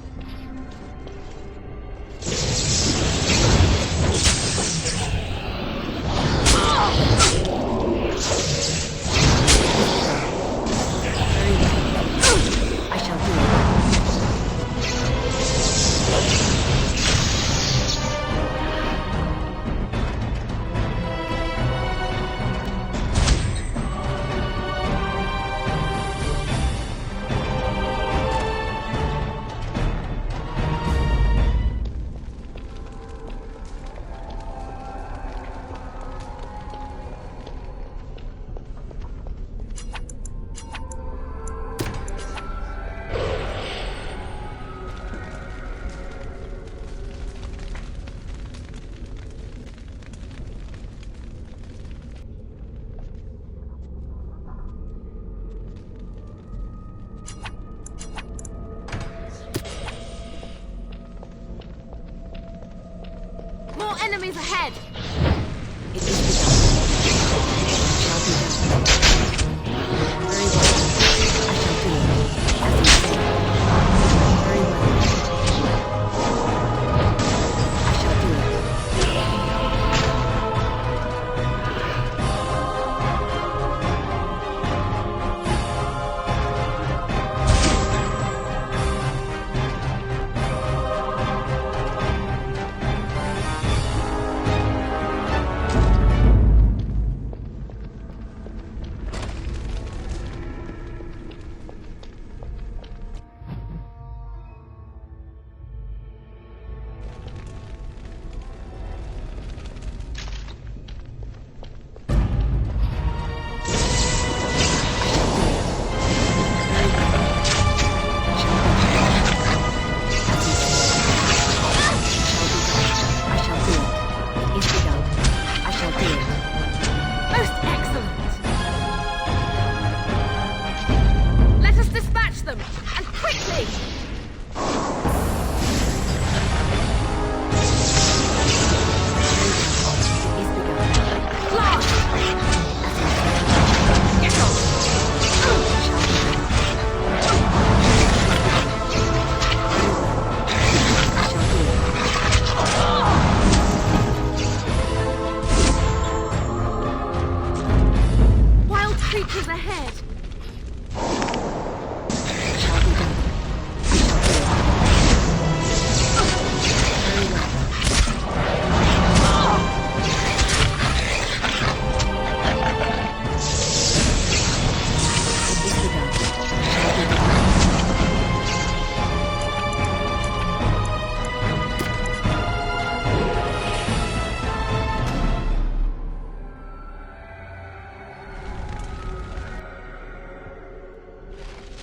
I shall do it. Enemies ahead! It is begun. Very well. I shall do it. As you say. Very well. I shall do it.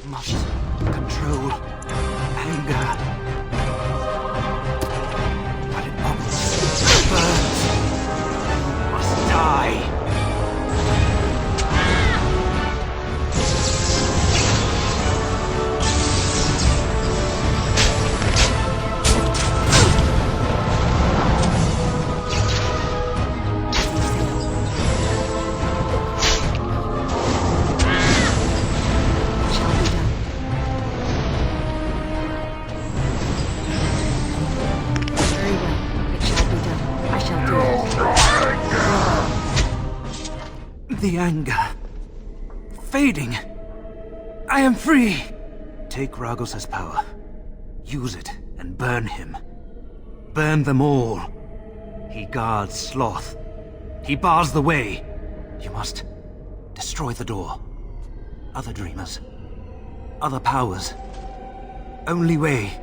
Must control anger. But it bubbles, burns. Must die. The anger. Fading. I am free! Take Ragos' power. Use it and burn him. Burn them all. He guards Sloth. He bars the way. You must destroy the door. Other dreamers. Other powers. Only way.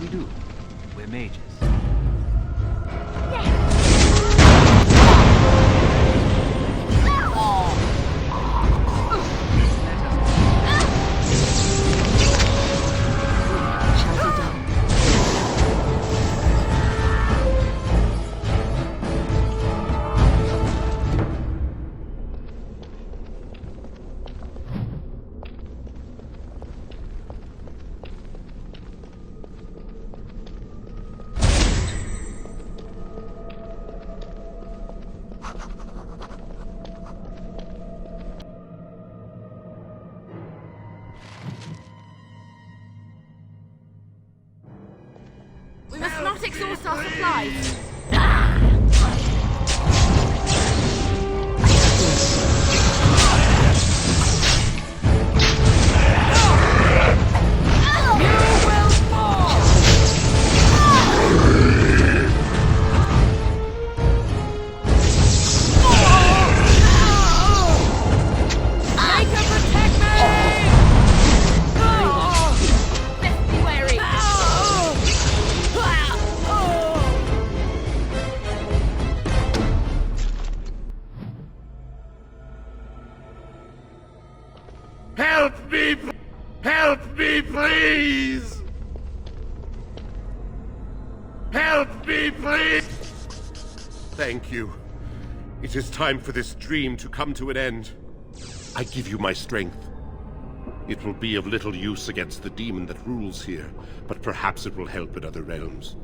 we do. We're mages. We must not exhaust our supplies. Help me, please! Help me, please! Thank you. It is time for this dream to come to an end. I give you my strength. It will be of little use against the demon that rules here, but perhaps it will help in other realms.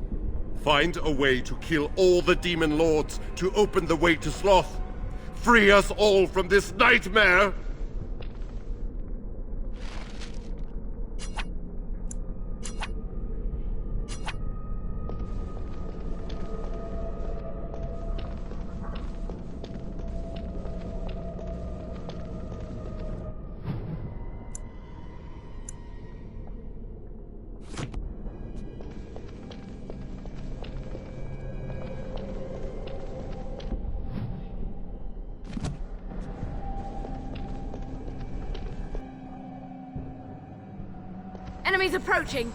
Find a way to kill all the demon lords to open the way to Sloth. Free us all from this nightmare! Enemies approaching!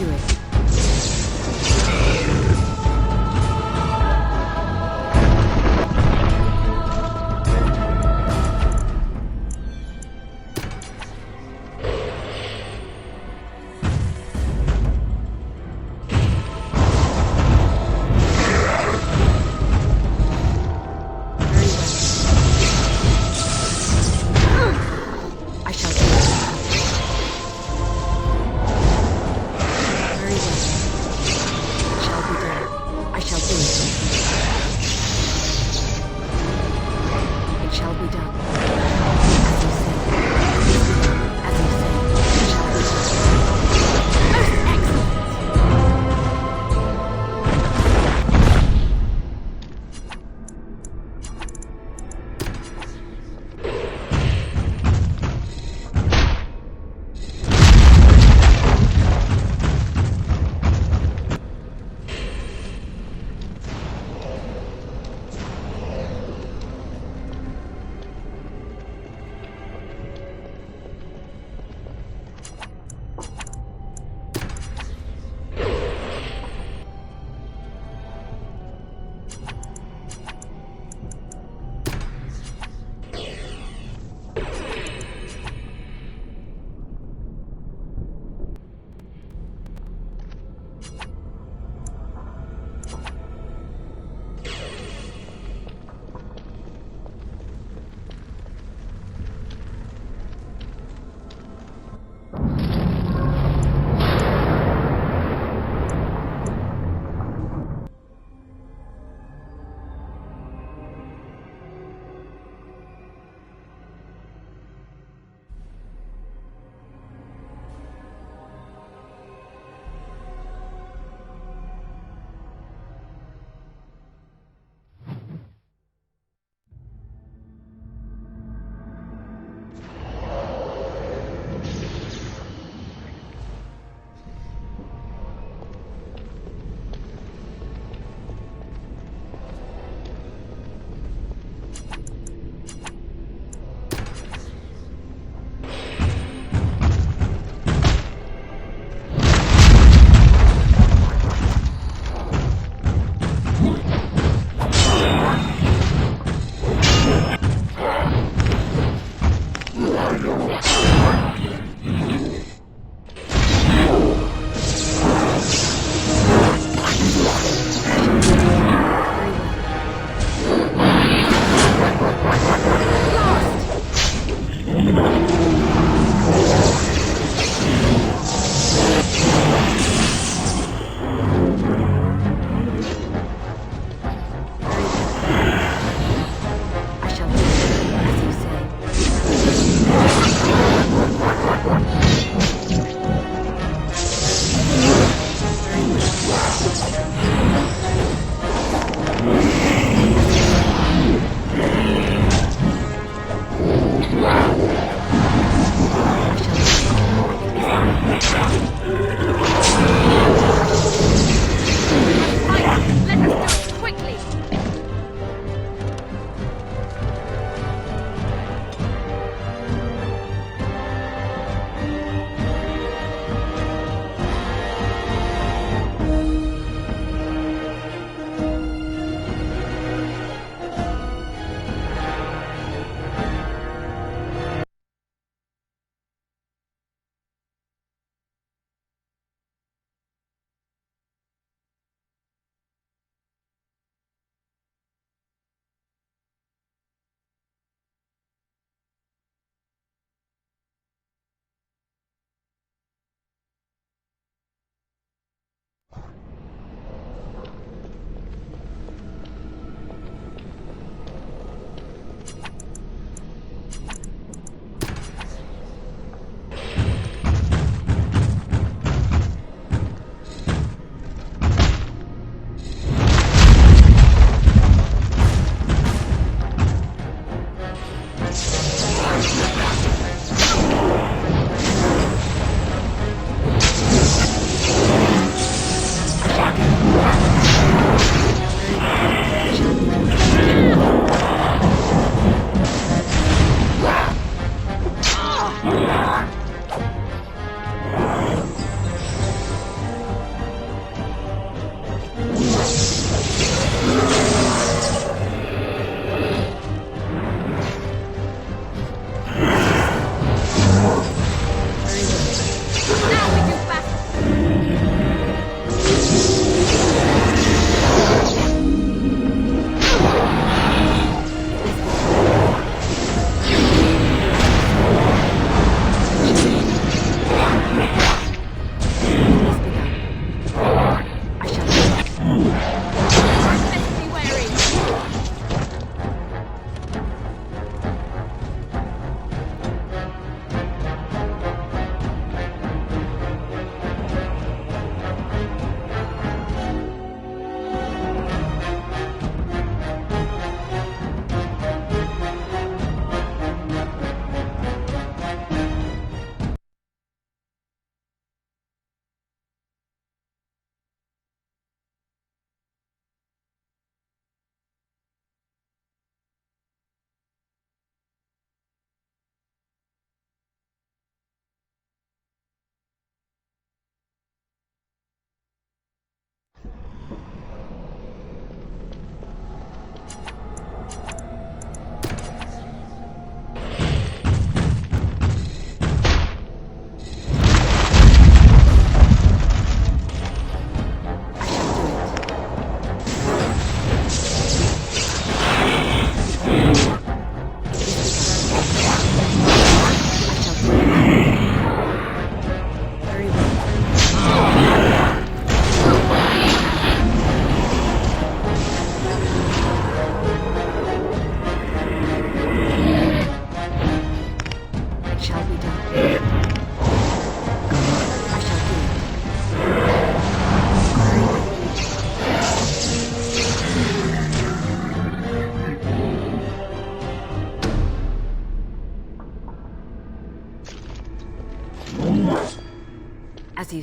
do it.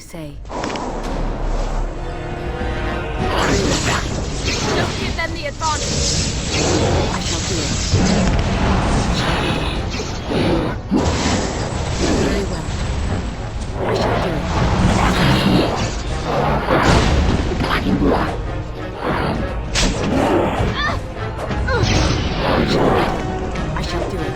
you say. Don't give them the advantage. I shall do it. Very well. I shall do it. I shall do it.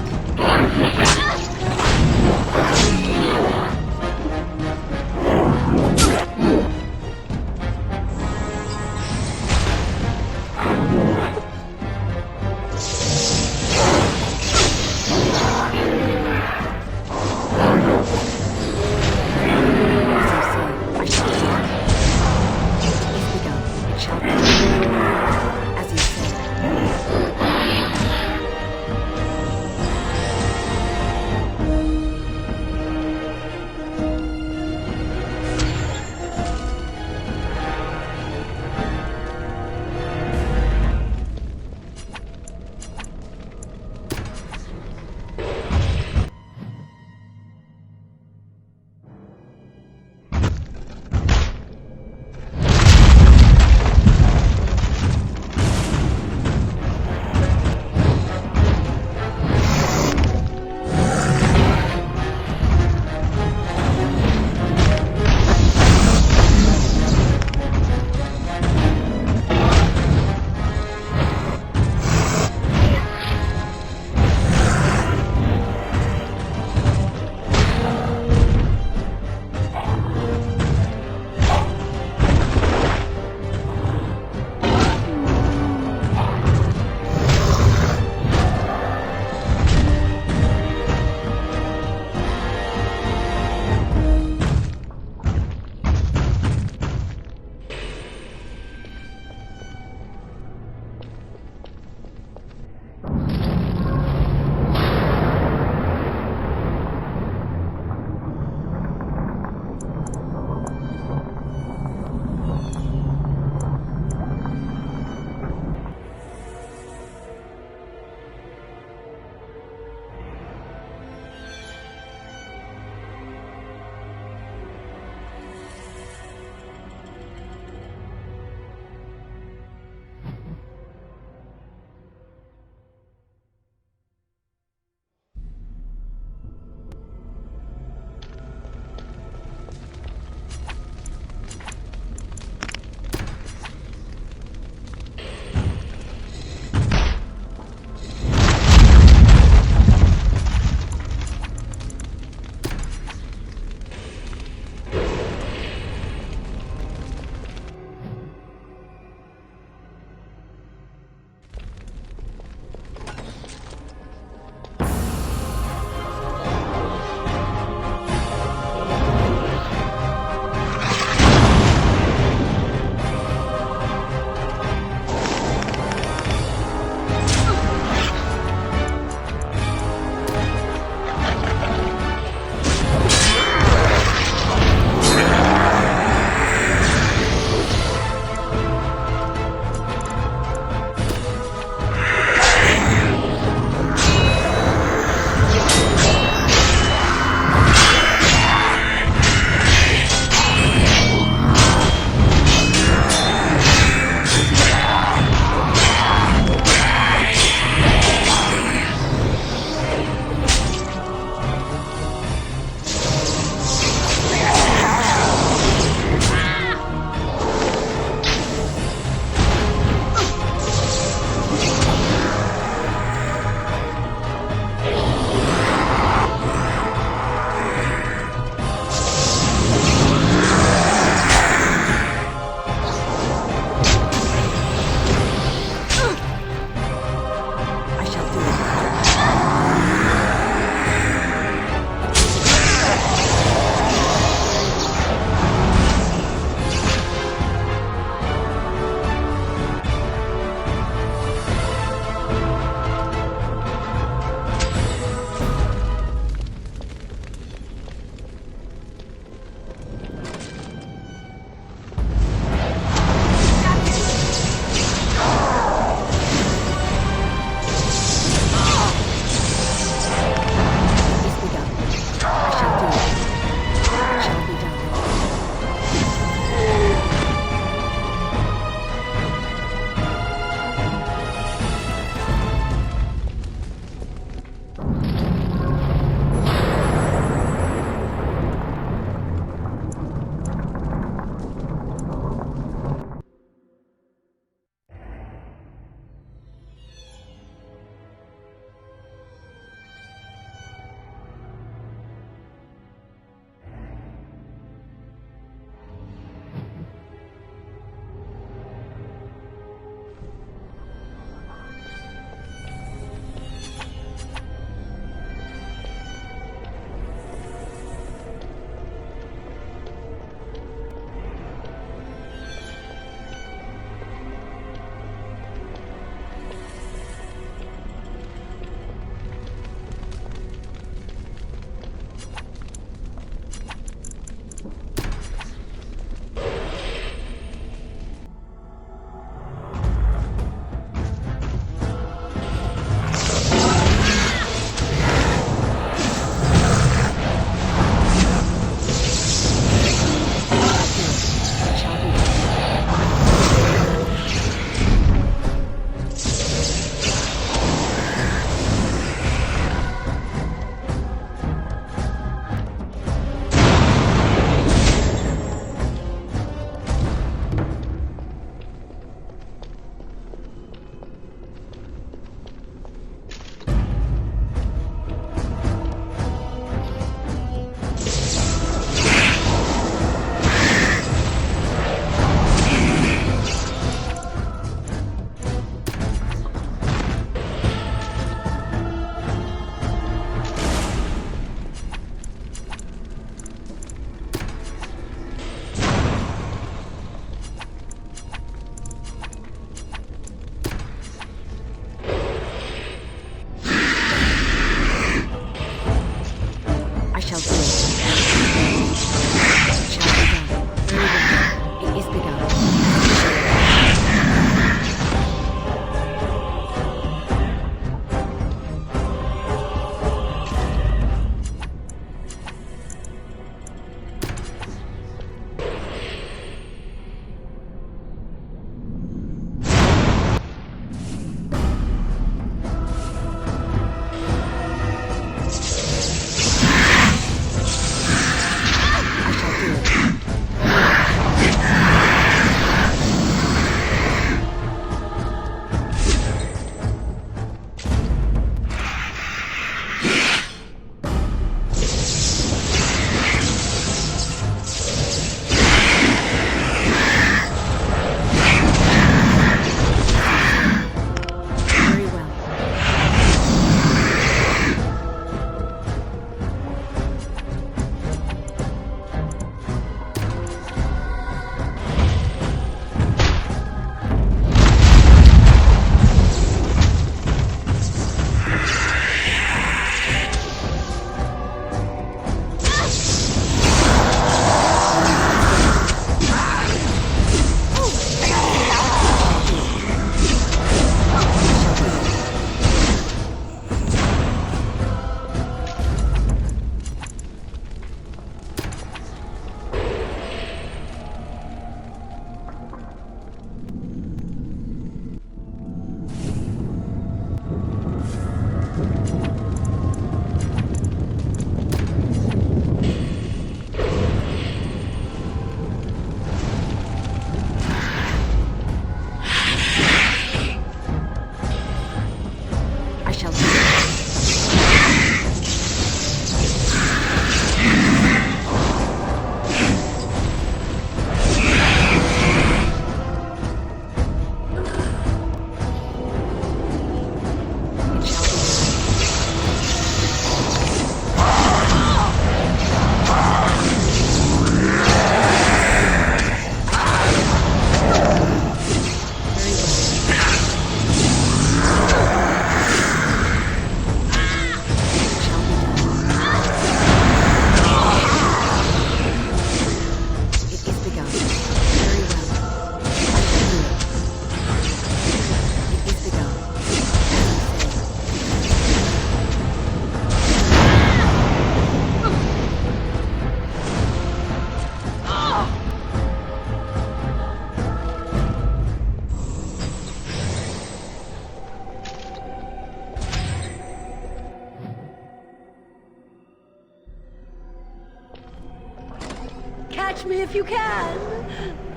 me if you can.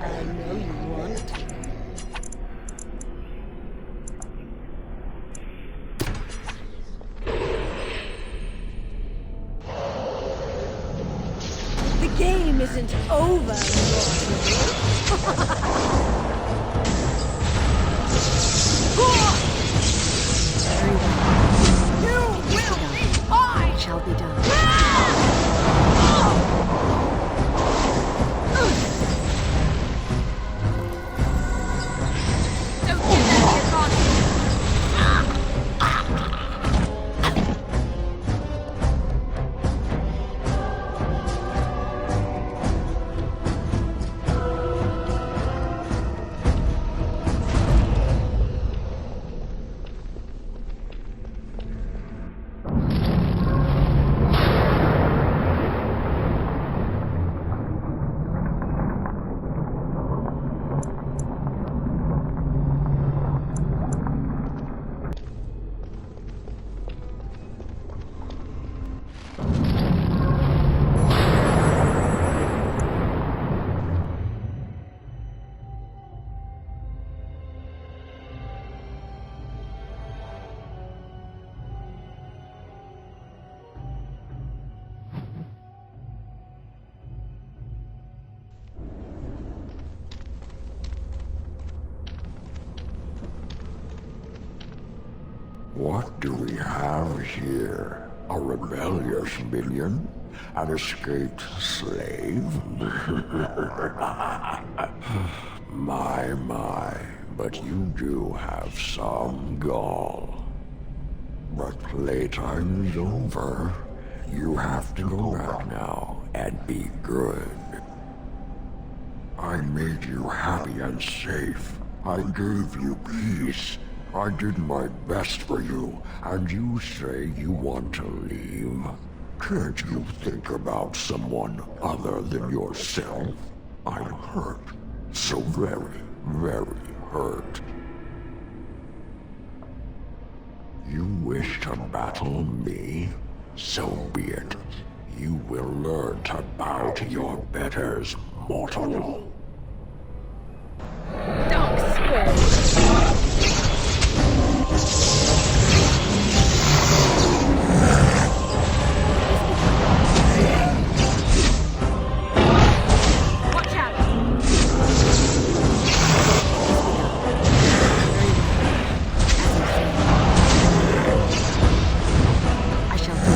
I know you want to. The game isn't over, You will be mine! It shall be done. Don't give that to your god! What do we have here? A rebellious minion? An escaped slave? My, but you do have some gall. But playtime is over. You have to go back now and be good. I made you happy and safe. I gave you peace. I did my best for you, and you say you want to leave? Can't you think about someone other than yourself? I'm hurt. So very, very hurt. You wish to battle me? So be it. You will learn to bow to your betters, mortal. Watch out! I shall do it.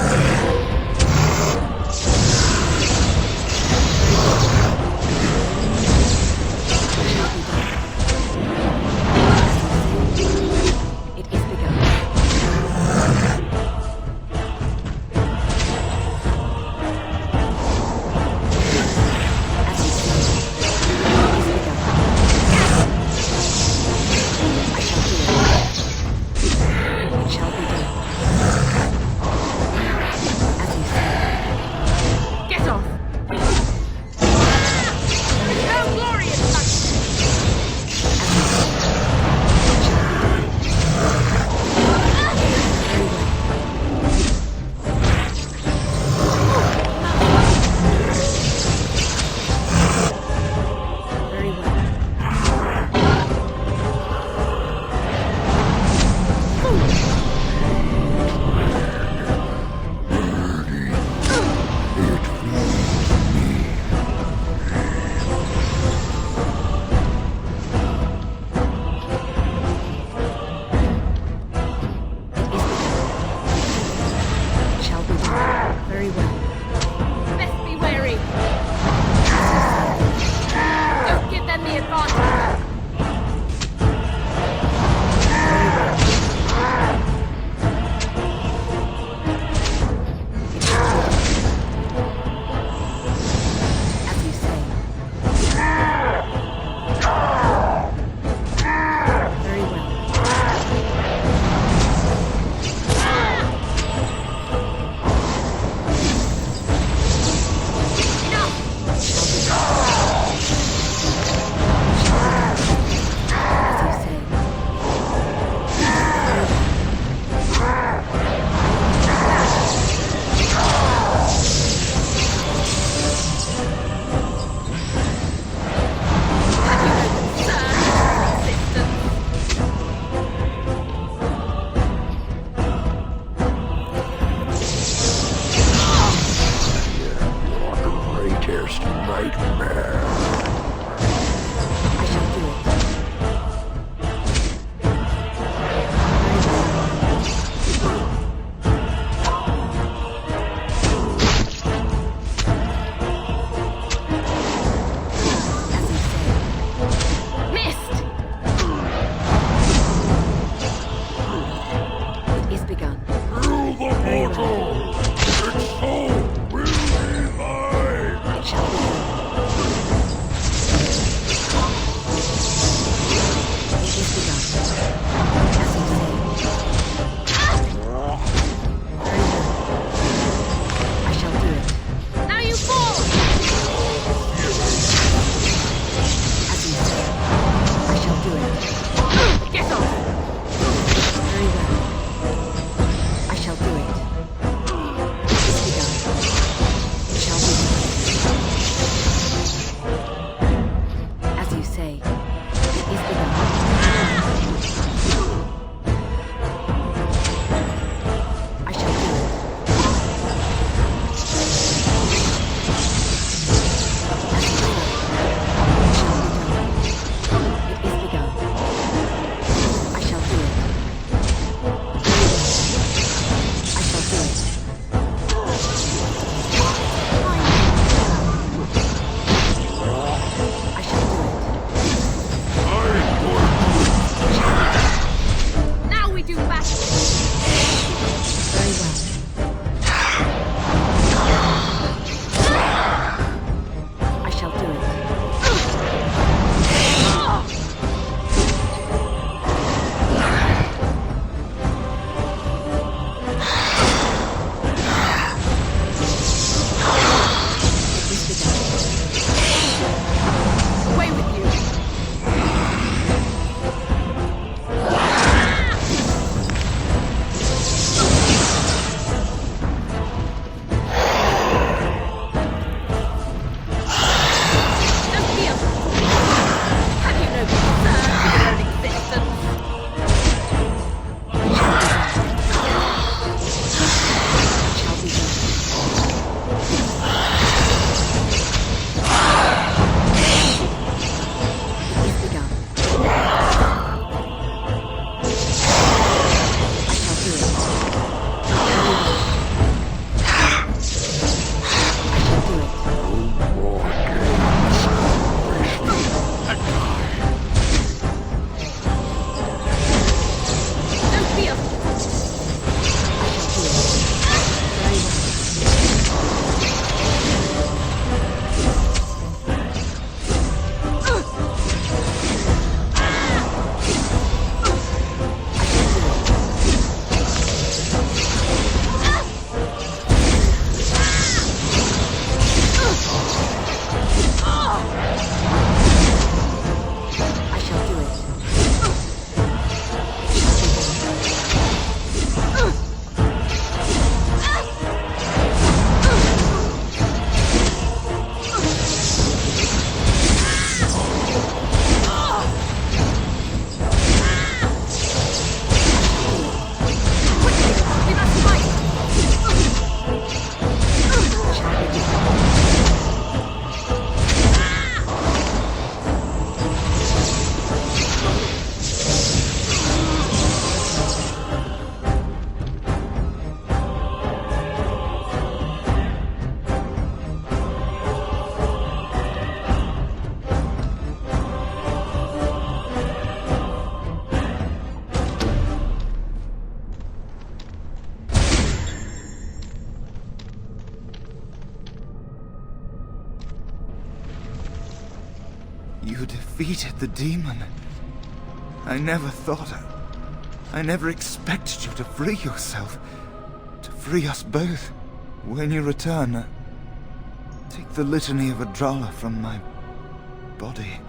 You defeated the demon. I never thought... I never expected you to free yourself. To free us both. When you return, take the litany of Adrala from my body.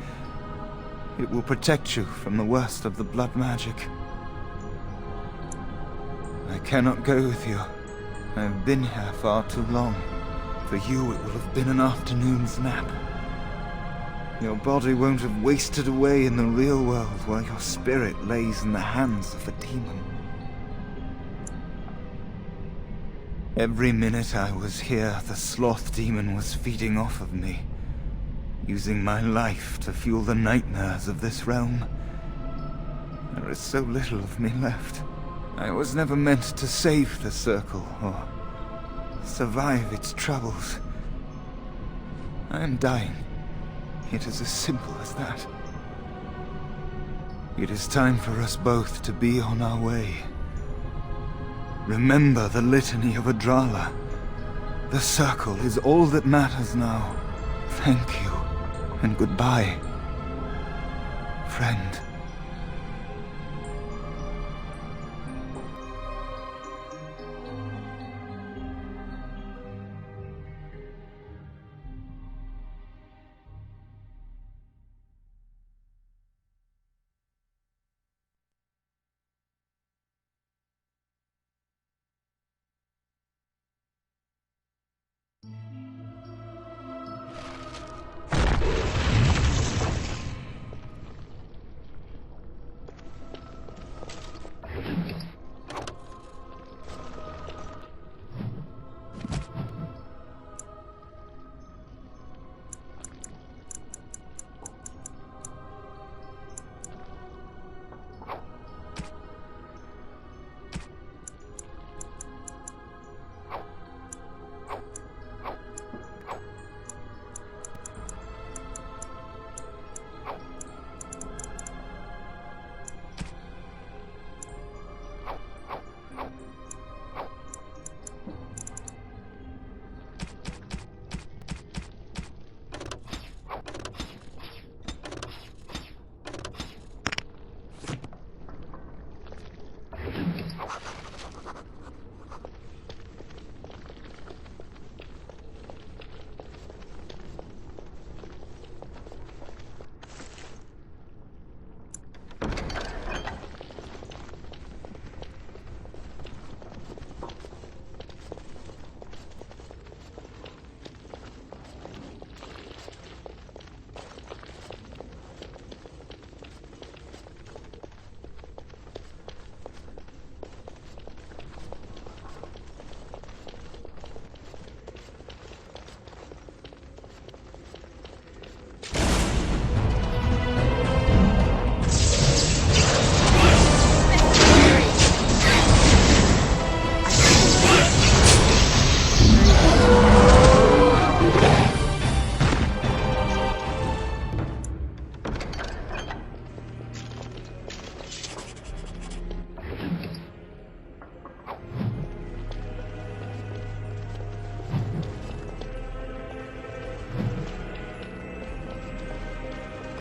It will protect you from the worst of the blood magic. I cannot go with you. I have been here far too long. For you, it will have been an afternoon's nap. Your body won't have wasted away in the real world while your spirit lays in the hands of the demon. Every minute I was here, the sloth demon was feeding off of me, using my life to fuel the nightmares of this realm. There is so little of me left. I was never meant to save the circle, or survive its troubles. I am dying. It is as simple as that. It is time for us both to be on our way. Remember the litany of Adrala. The circle is all that matters now. Thank you, and goodbye, friend.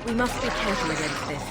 We must be careful against this.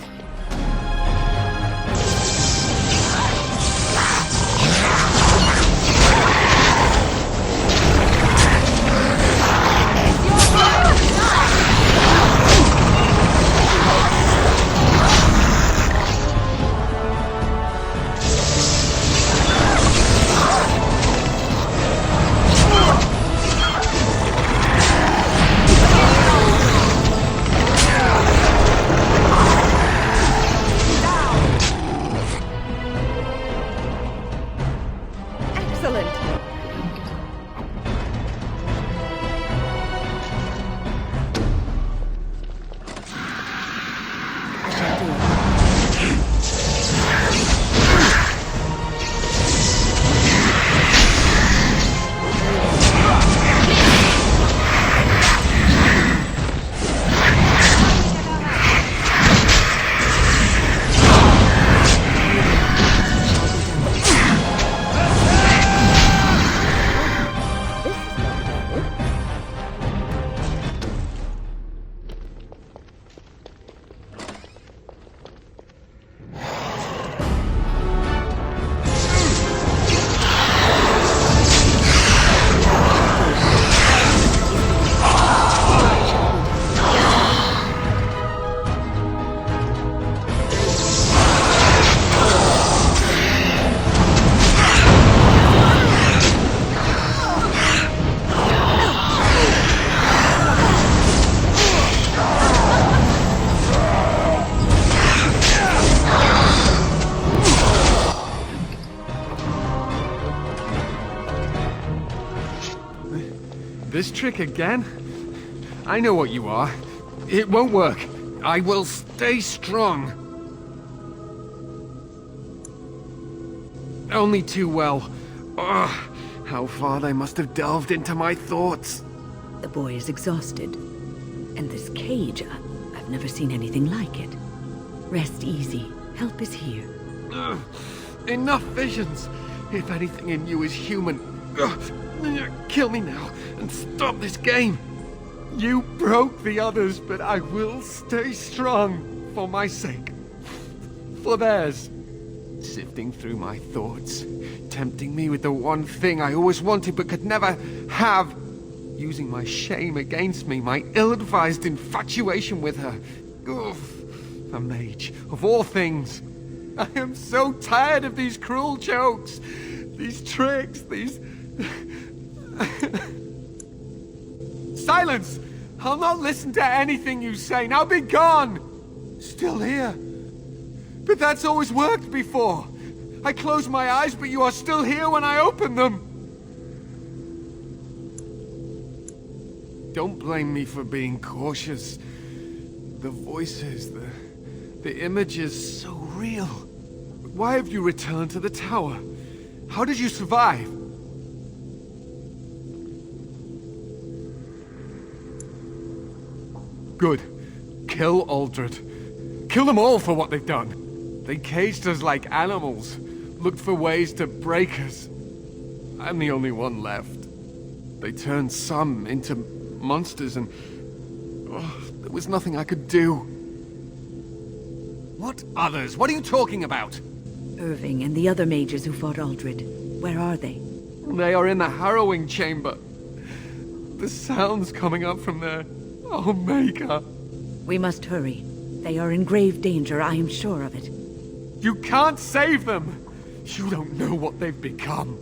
This trick again? I know what you are. It won't work. I will stay strong. Only too well. Ugh, how far they must have delved into my thoughts. The boy is exhausted. And this cage, I've never seen anything like it. Rest easy. Help is here. Ugh, enough visions. If anything in you is human, kill me now and stop this game. You broke the others, but I will stay strong for my sake. For theirs. Sifting through my thoughts, tempting me with the one thing I always wanted but could never have. Using my shame against me, my ill-advised infatuation with her. Oof, a mage, of all things. I am so tired of these cruel jokes, these tricks, these... Silence! I'll not listen to anything you say. Now be gone! Still here. But that's always worked before. I close my eyes, but you are still here when I open them. Don't blame me for being cautious. The voices, the images, so real. Why have you returned to the tower? How did you survive? Good. Kill Uldred. Kill them all for what they've done. They caged us like animals, looked for ways to break us. I'm the only one left. They turned some into monsters and... there was nothing I could do. What others? What are you talking about? Irving and the other mages who fought Uldred. Where are they? They are in the harrowing chamber. The sounds coming up from there. Oh, Maker. We must hurry. They are in grave danger, I am sure of it. You can't save them! You don't know what they've become.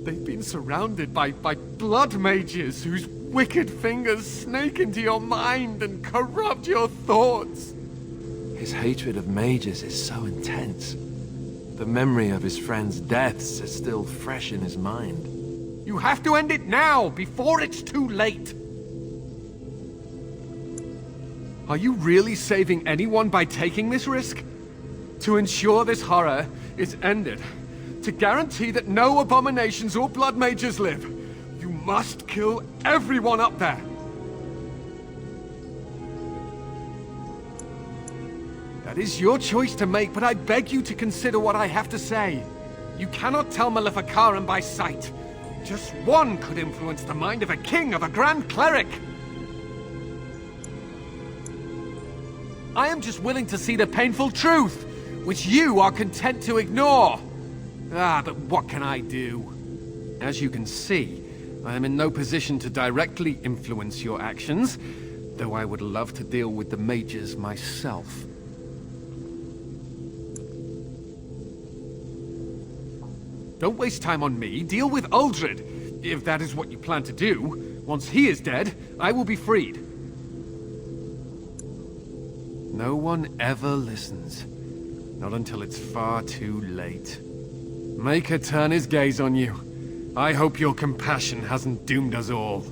They've been surrounded by blood mages whose wicked fingers snake into your mind and corrupt your thoughts. His hatred of mages is so intense. The memory of his friends' deaths is still fresh in his mind. You have to end it now, before it's too late! Are you really saving anyone by taking this risk? To ensure this horror is ended. To guarantee that no abominations or blood mages live, you must kill everyone up there! That is your choice to make, but I beg you to consider what I have to say. You cannot tell Maleficarum by sight. Just one could influence the mind of a king, of a grand cleric! I am just willing to see the painful truth, which you are content to ignore. Ah, but what can I do? As you can see, I am in no position to directly influence your actions, though I would love to deal with the mages myself. Don't waste time on me. Deal with Uldred, if that is what you plan to do. Once he is dead, I will be freed. No one ever listens. Not until it's far too late. Make her turn his gaze on you. I hope your compassion hasn't doomed us all.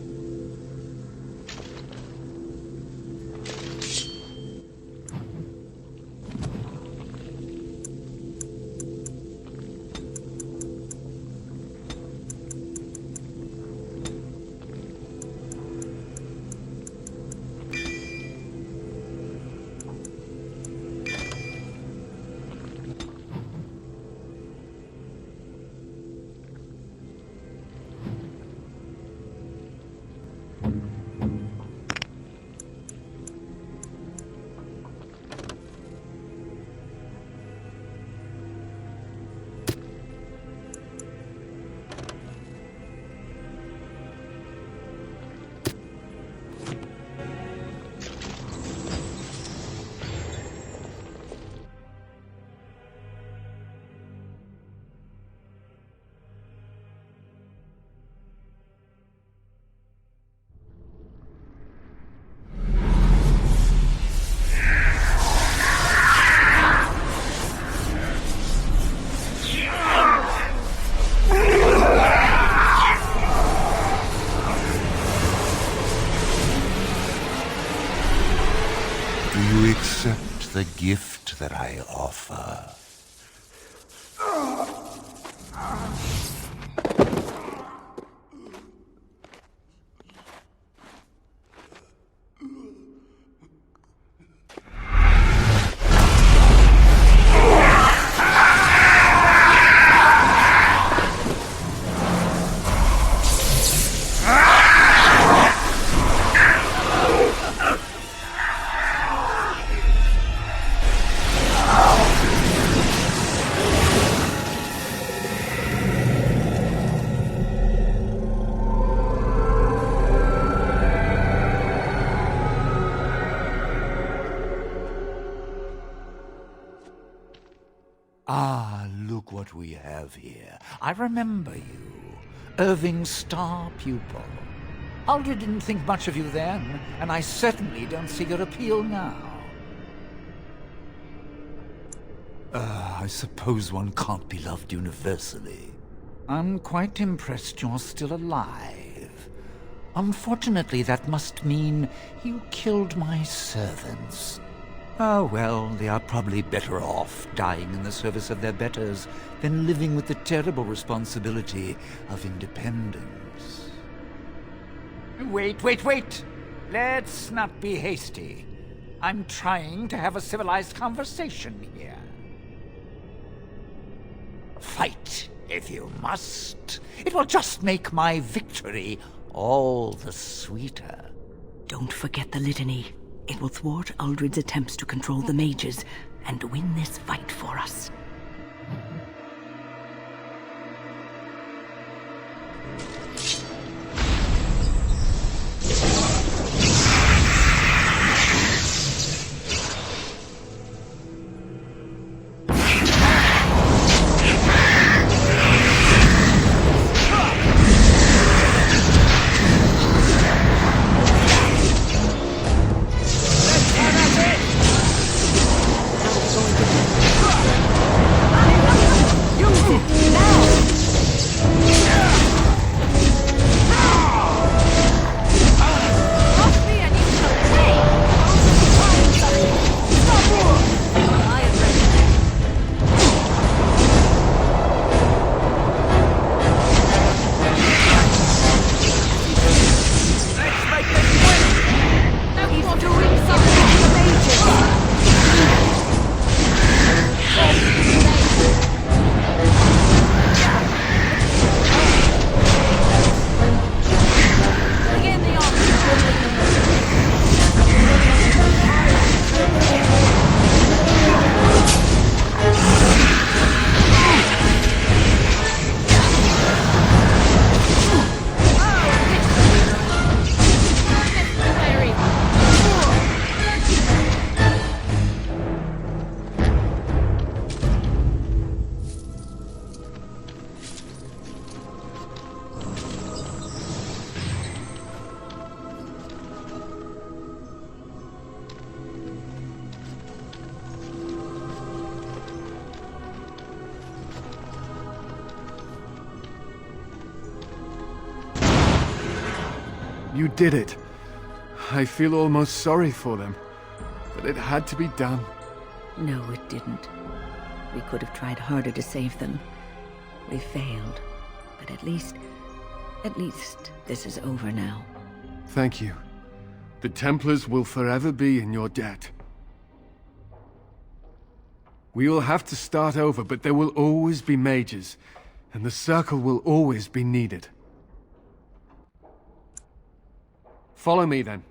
Accept the gift that I offer. Ah, look what we have here. I remember you. Irving's star pupil. Aldred didn't think much of you then, and I certainly don't see your appeal now. I suppose one can't be loved universally. I'm quite impressed you're still alive. Unfortunately, that must mean you killed my servants. Oh, well, they are probably better off dying in the service of their betters than living with the terrible responsibility of independence. Wait! Let's not be hasty. I'm trying to have a civilized conversation here. Fight, if you must. It will just make my victory all the sweeter. Don't forget the litany. It will thwart Aldred's attempts to control the mages and win this fight for us. You did it. I feel almost sorry for them. But it had to be done. No, it didn't. We could have tried harder to save them. We failed. But at least this is over now. Thank you. The Templars will forever be in your debt. We will have to start over, but there will always be mages, and the Circle will always be needed. Follow me, then.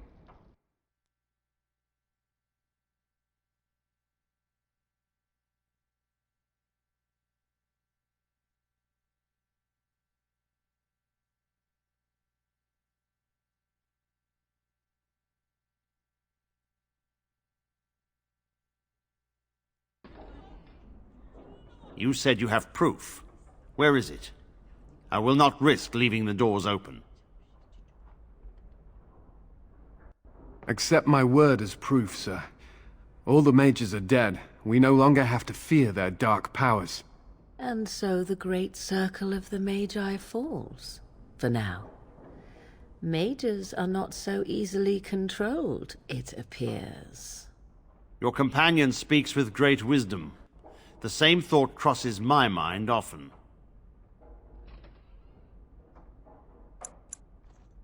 You said you have proof. Where is it? I will not risk leaving the doors open. Accept my word as proof, sir. All the mages are dead. We no longer have to fear their dark powers. And so the great circle of the Magi falls, for now. Mages are not so easily controlled, it appears. Your companion speaks with great wisdom. The same thought crosses my mind often.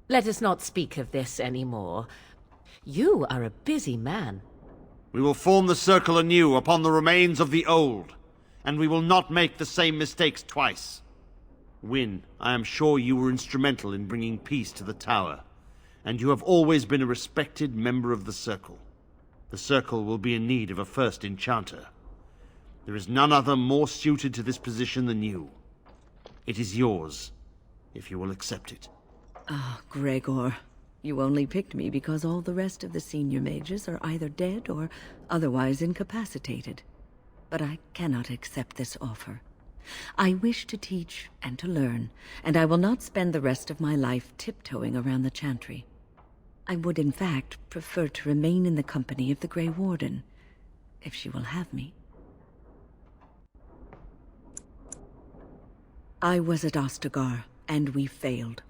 Let us not speak of this anymore. You are a busy man. We will form the circle anew upon the remains of the old, and we will not make the same mistakes twice. Wynne, I am sure you were instrumental in bringing peace to the Tower, and you have always been a respected member of the Circle. The Circle will be in need of a first enchanter. There is none other more suited to this position than you. It is yours, if you will accept it. Ah, Gregor. You only picked me because all the rest of the senior mages are either dead or otherwise incapacitated. But I cannot accept this offer. I wish to teach and to learn, and I will not spend the rest of my life tiptoeing around the Chantry. I would, in fact, prefer to remain in the company of the Grey Warden, if she will have me. I was at Ostagar, and we failed.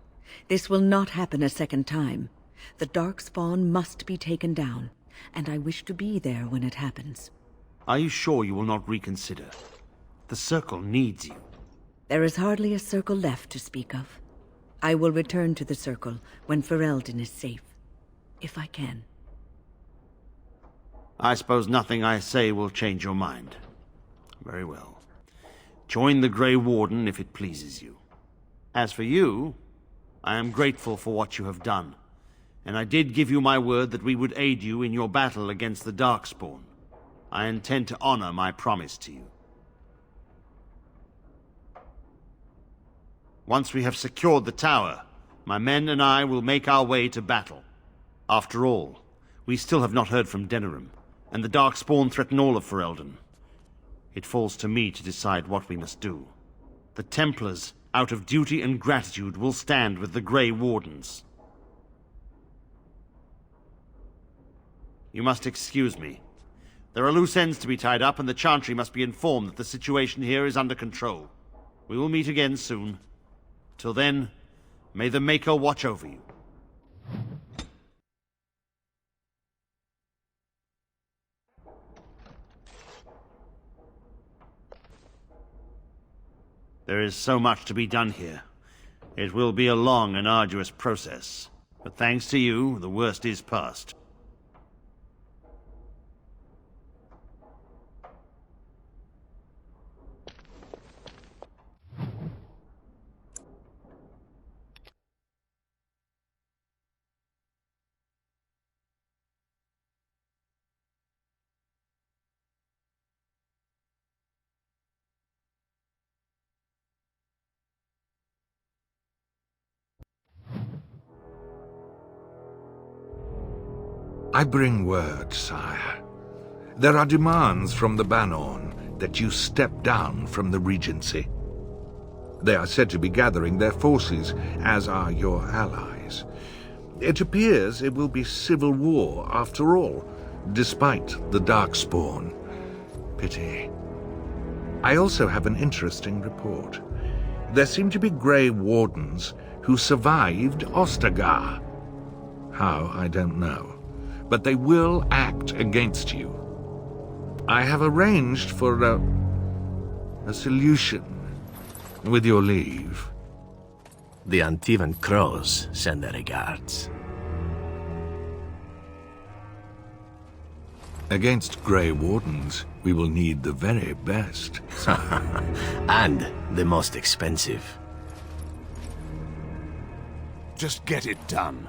This will not happen a second time. The Darkspawn must be taken down, and I wish to be there when it happens. Are you sure you will not reconsider? The Circle needs you. There is hardly a circle left to speak of. I will return to the Circle when Ferelden is safe, if I can. I suppose nothing I say will change your mind. Very well. Join the Grey Warden if it pleases you. As for you, I am grateful for what you have done, and I did give you my word that we would aid you in your battle against the Darkspawn. I intend to honor my promise to you. Once we have secured the tower, my men and I will make our way to battle. After all, we still have not heard from Denerim, and the Darkspawn threaten all of Ferelden. It falls to me to decide what we must do. The Templars, out of duty and gratitude, will stand with the Grey Wardens. You must excuse me. There are loose ends to be tied up, and the Chantry must be informed that the situation here is under control. We will meet again soon. Till then, may the Maker watch over you. There is so much to be done here. It will be a long and arduous process, but thanks to you, the worst is past. I bring word, sire. There are demands from the Banorn that you step down from the Regency. They are said to be gathering their forces, as are your allies. It appears it will be civil war after all, despite the Darkspawn. Pity. I also have an interesting report. There seem to be Grey Wardens who survived Ostagar. How, I don't know. But they will act against you. I have arranged for a solution, with your leave. The Antivan Crows send their regards. Against Grey Wardens, we will need the very best, sire. And the most expensive. Just get it done.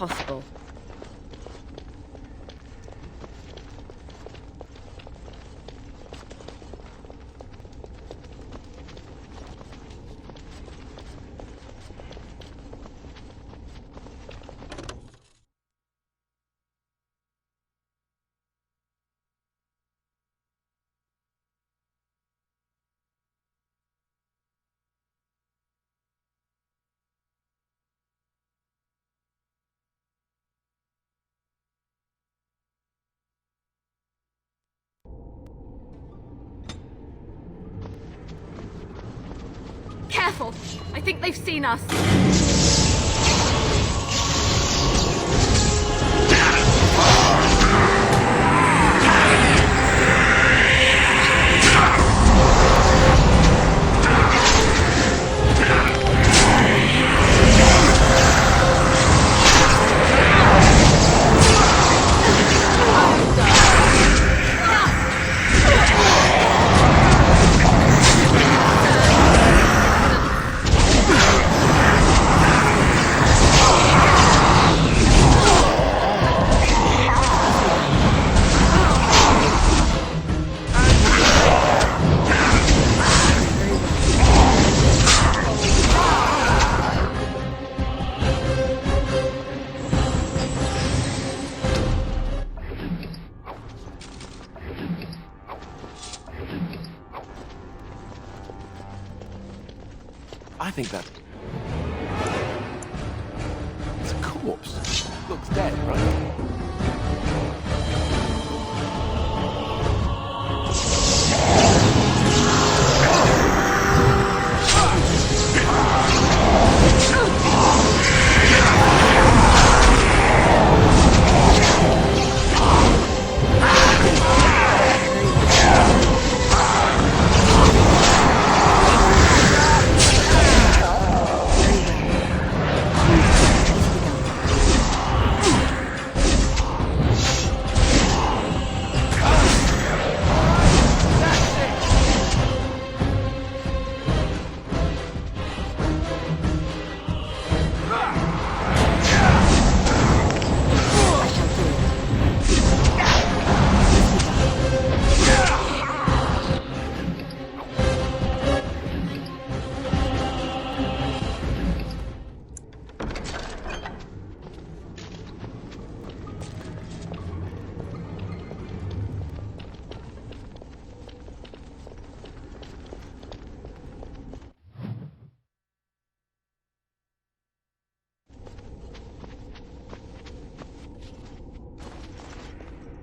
impossible. Careful! I think they've seen us. I think that... It's a corpse. Looks dead, right?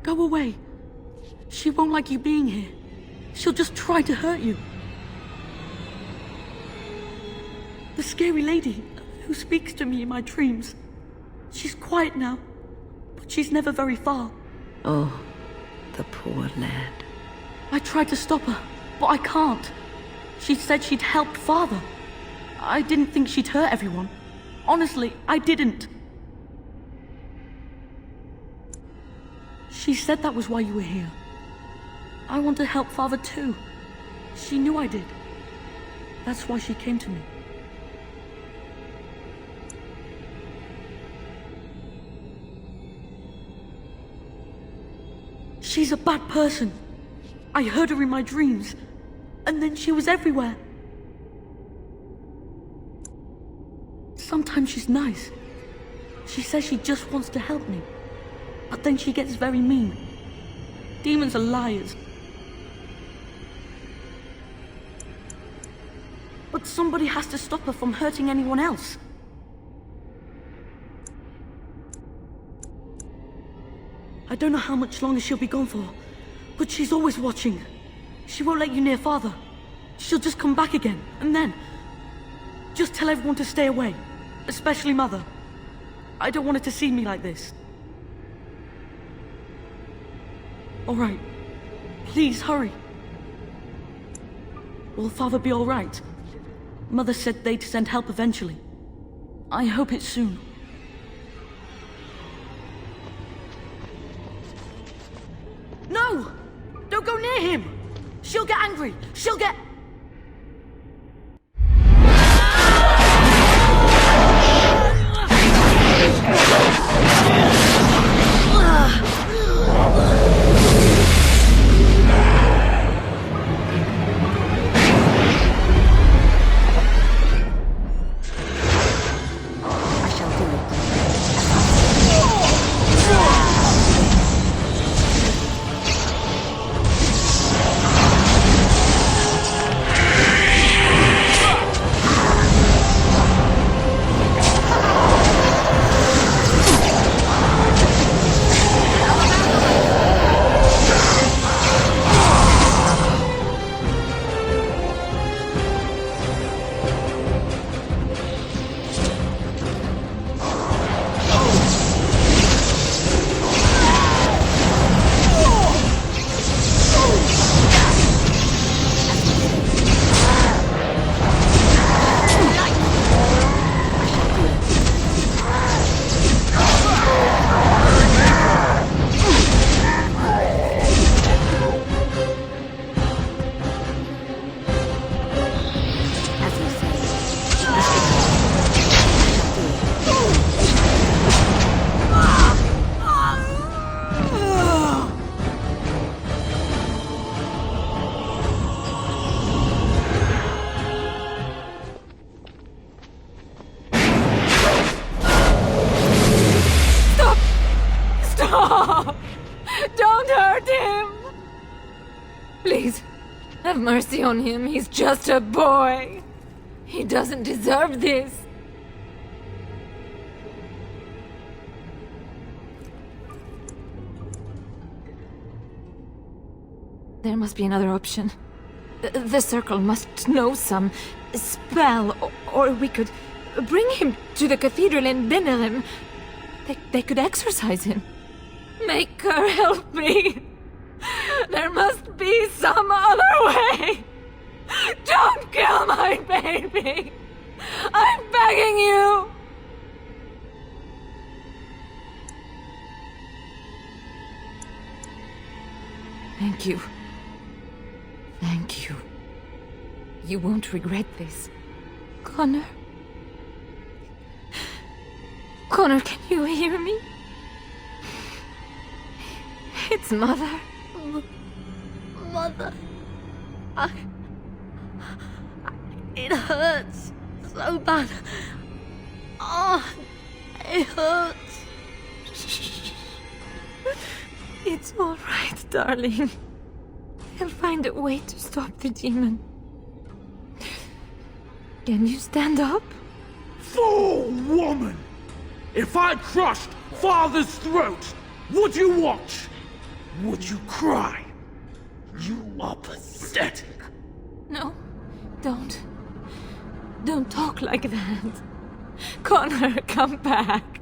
Go away. She won't like you being here. She'll just try to hurt you. The scary lady who speaks to me in my dreams. She's quiet now, but she's never very far. Oh, the poor lad. I tried to stop her, but I can't. She said she'd helped Father. I didn't think she'd hurt everyone. Honestly, I didn't. She said that was why you were here. I want to help Father too. She knew I did. That's why she came to me. She's a bad person. I heard her in my dreams, and then she was everywhere. Sometimes she's nice. She says she just wants to help me, but then she gets very mean. Demons are liars. But somebody has to stop her from hurting anyone else. I don't know how much longer she'll be gone for, but she's always watching. She won't let you near Father. She'll just come back again, and then... just tell everyone to stay away, especially Mother. I don't want her to see me like this. All right. Please, hurry. Will Father be all right? Mother said they'd send help eventually. I hope it's soon. No! Don't go near him! She'll get angry! She'll get... Stop! Don't hurt him! Please, have mercy on him. He's just a boy. He doesn't deserve this. There must be another option. The Circle must know some spell, or we could bring him to the cathedral in Benerim. They could exorcise him. Make her help me. There must be some other way. Don't kill my baby. I'm begging you. Thank you. Thank you. You won't regret this. Connor? Connor, can you hear me? It's Mother. Mother. It hurts so bad. Oh, it hurts. It's all right, darling. I'll find a way to stop the demon. Can you stand up? Fool woman! If I crushed Father's throat, would you watch? Would you cry? You are pathetic. No, don't. Don't talk like that. Connor, come back.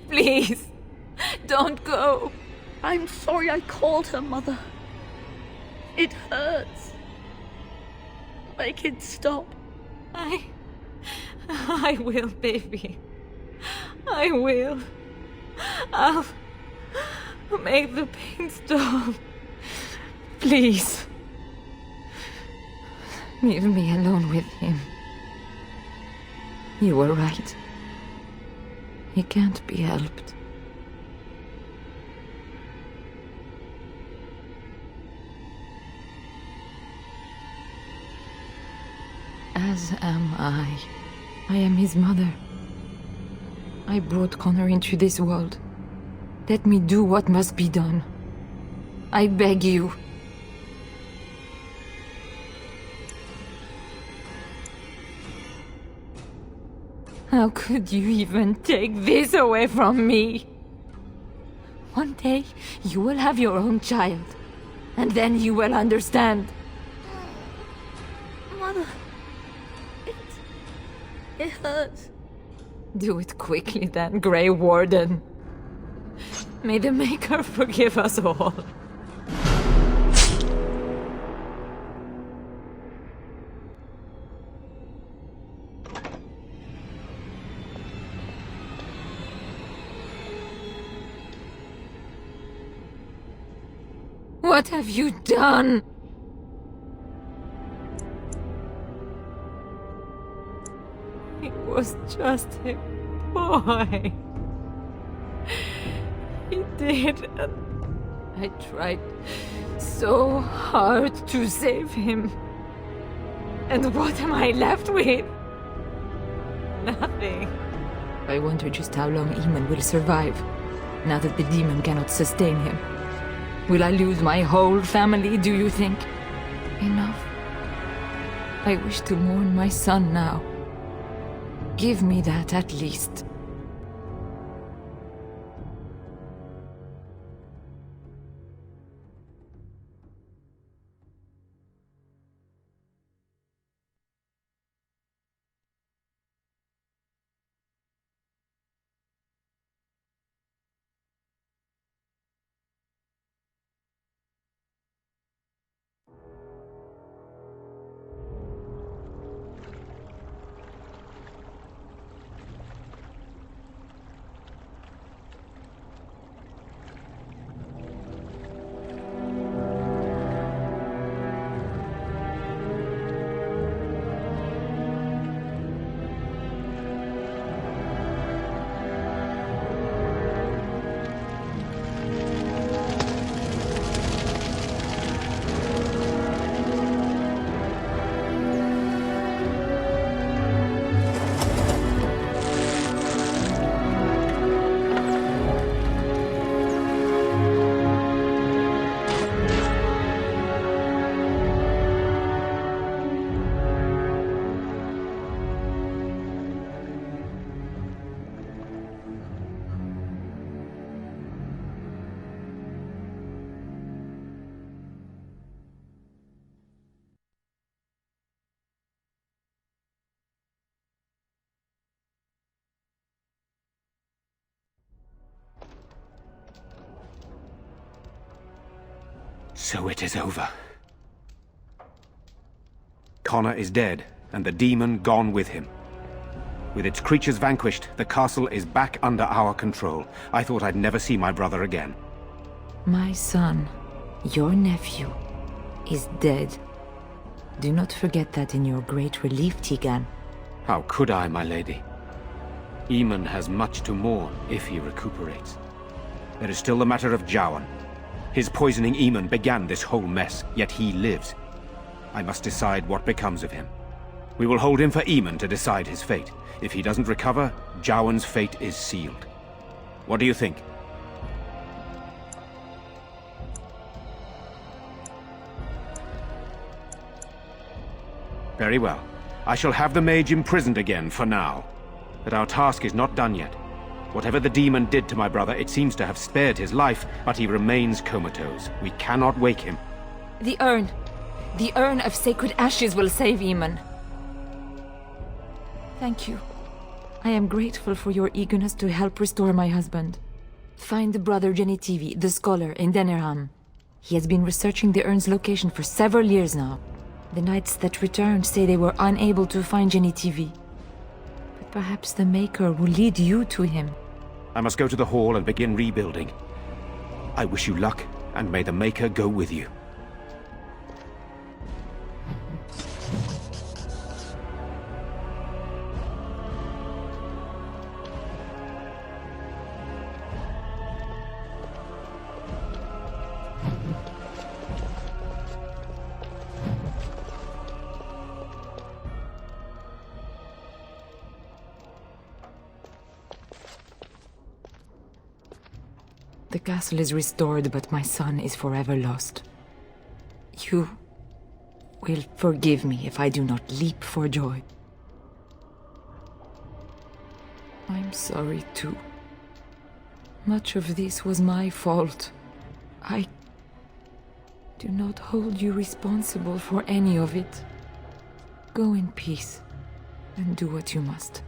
Please, don't go. I'm sorry I called her, Mother. It hurts. Make it stop. I will, baby. I will. I'll make the pain stop. Please. Leave me alone with him. You were right. He can't be helped. As am I. I am his mother. I brought Connor into this world. Let me do what must be done. I beg you. How could you even take this away from me? One day, you will have your own child. And then you will understand. Mother. It hurts. Do it quickly then, Grey Warden. May the Maker forgive us all. What have you done? He was just a boy. He did, and I tried so hard to save him. And what am I left with? Nothing. I wonder just how long Eamon will survive, now that the demon cannot sustain him. Will I lose my whole family, do you think? Enough. I wish to mourn my son now. Give me that at least. So it is over. Connor is dead, and the demon gone with him. With its creatures vanquished, the castle is back under our control. I thought I'd never see my brother again. My son, your nephew, is dead. Do not forget that in your great relief, Tegan. How could I, my lady? Eamon has much to mourn if he recuperates. There is still the matter of Jowan. His poisoning Eamon began this whole mess, yet he lives. I must decide what becomes of him. We will hold him for Eamon to decide his fate. If he doesn't recover, Jowan's fate is sealed. What do you think? Very well. I shall have the mage imprisoned again for now. But our task is not done yet. Whatever the demon did to my brother, it seems to have spared his life, but he remains comatose. We cannot wake him. The urn! The urn of sacred ashes will save Eamon. Thank you. I am grateful for your eagerness to help restore my husband. Find Brother Genitivi, the scholar, in Denerham. He has been researching the urn's location for several years now. The knights that returned say they were unable to find Genitivi. But perhaps the Maker will lead you to him. I must go to the hall and begin rebuilding. I wish you luck, and may the Maker go with you. The castle is restored, but my son is forever lost. You will forgive me if I do not leap for joy. I'm sorry too. Much of this was my fault. I do not hold you responsible for any of it. Go in peace and do what you must.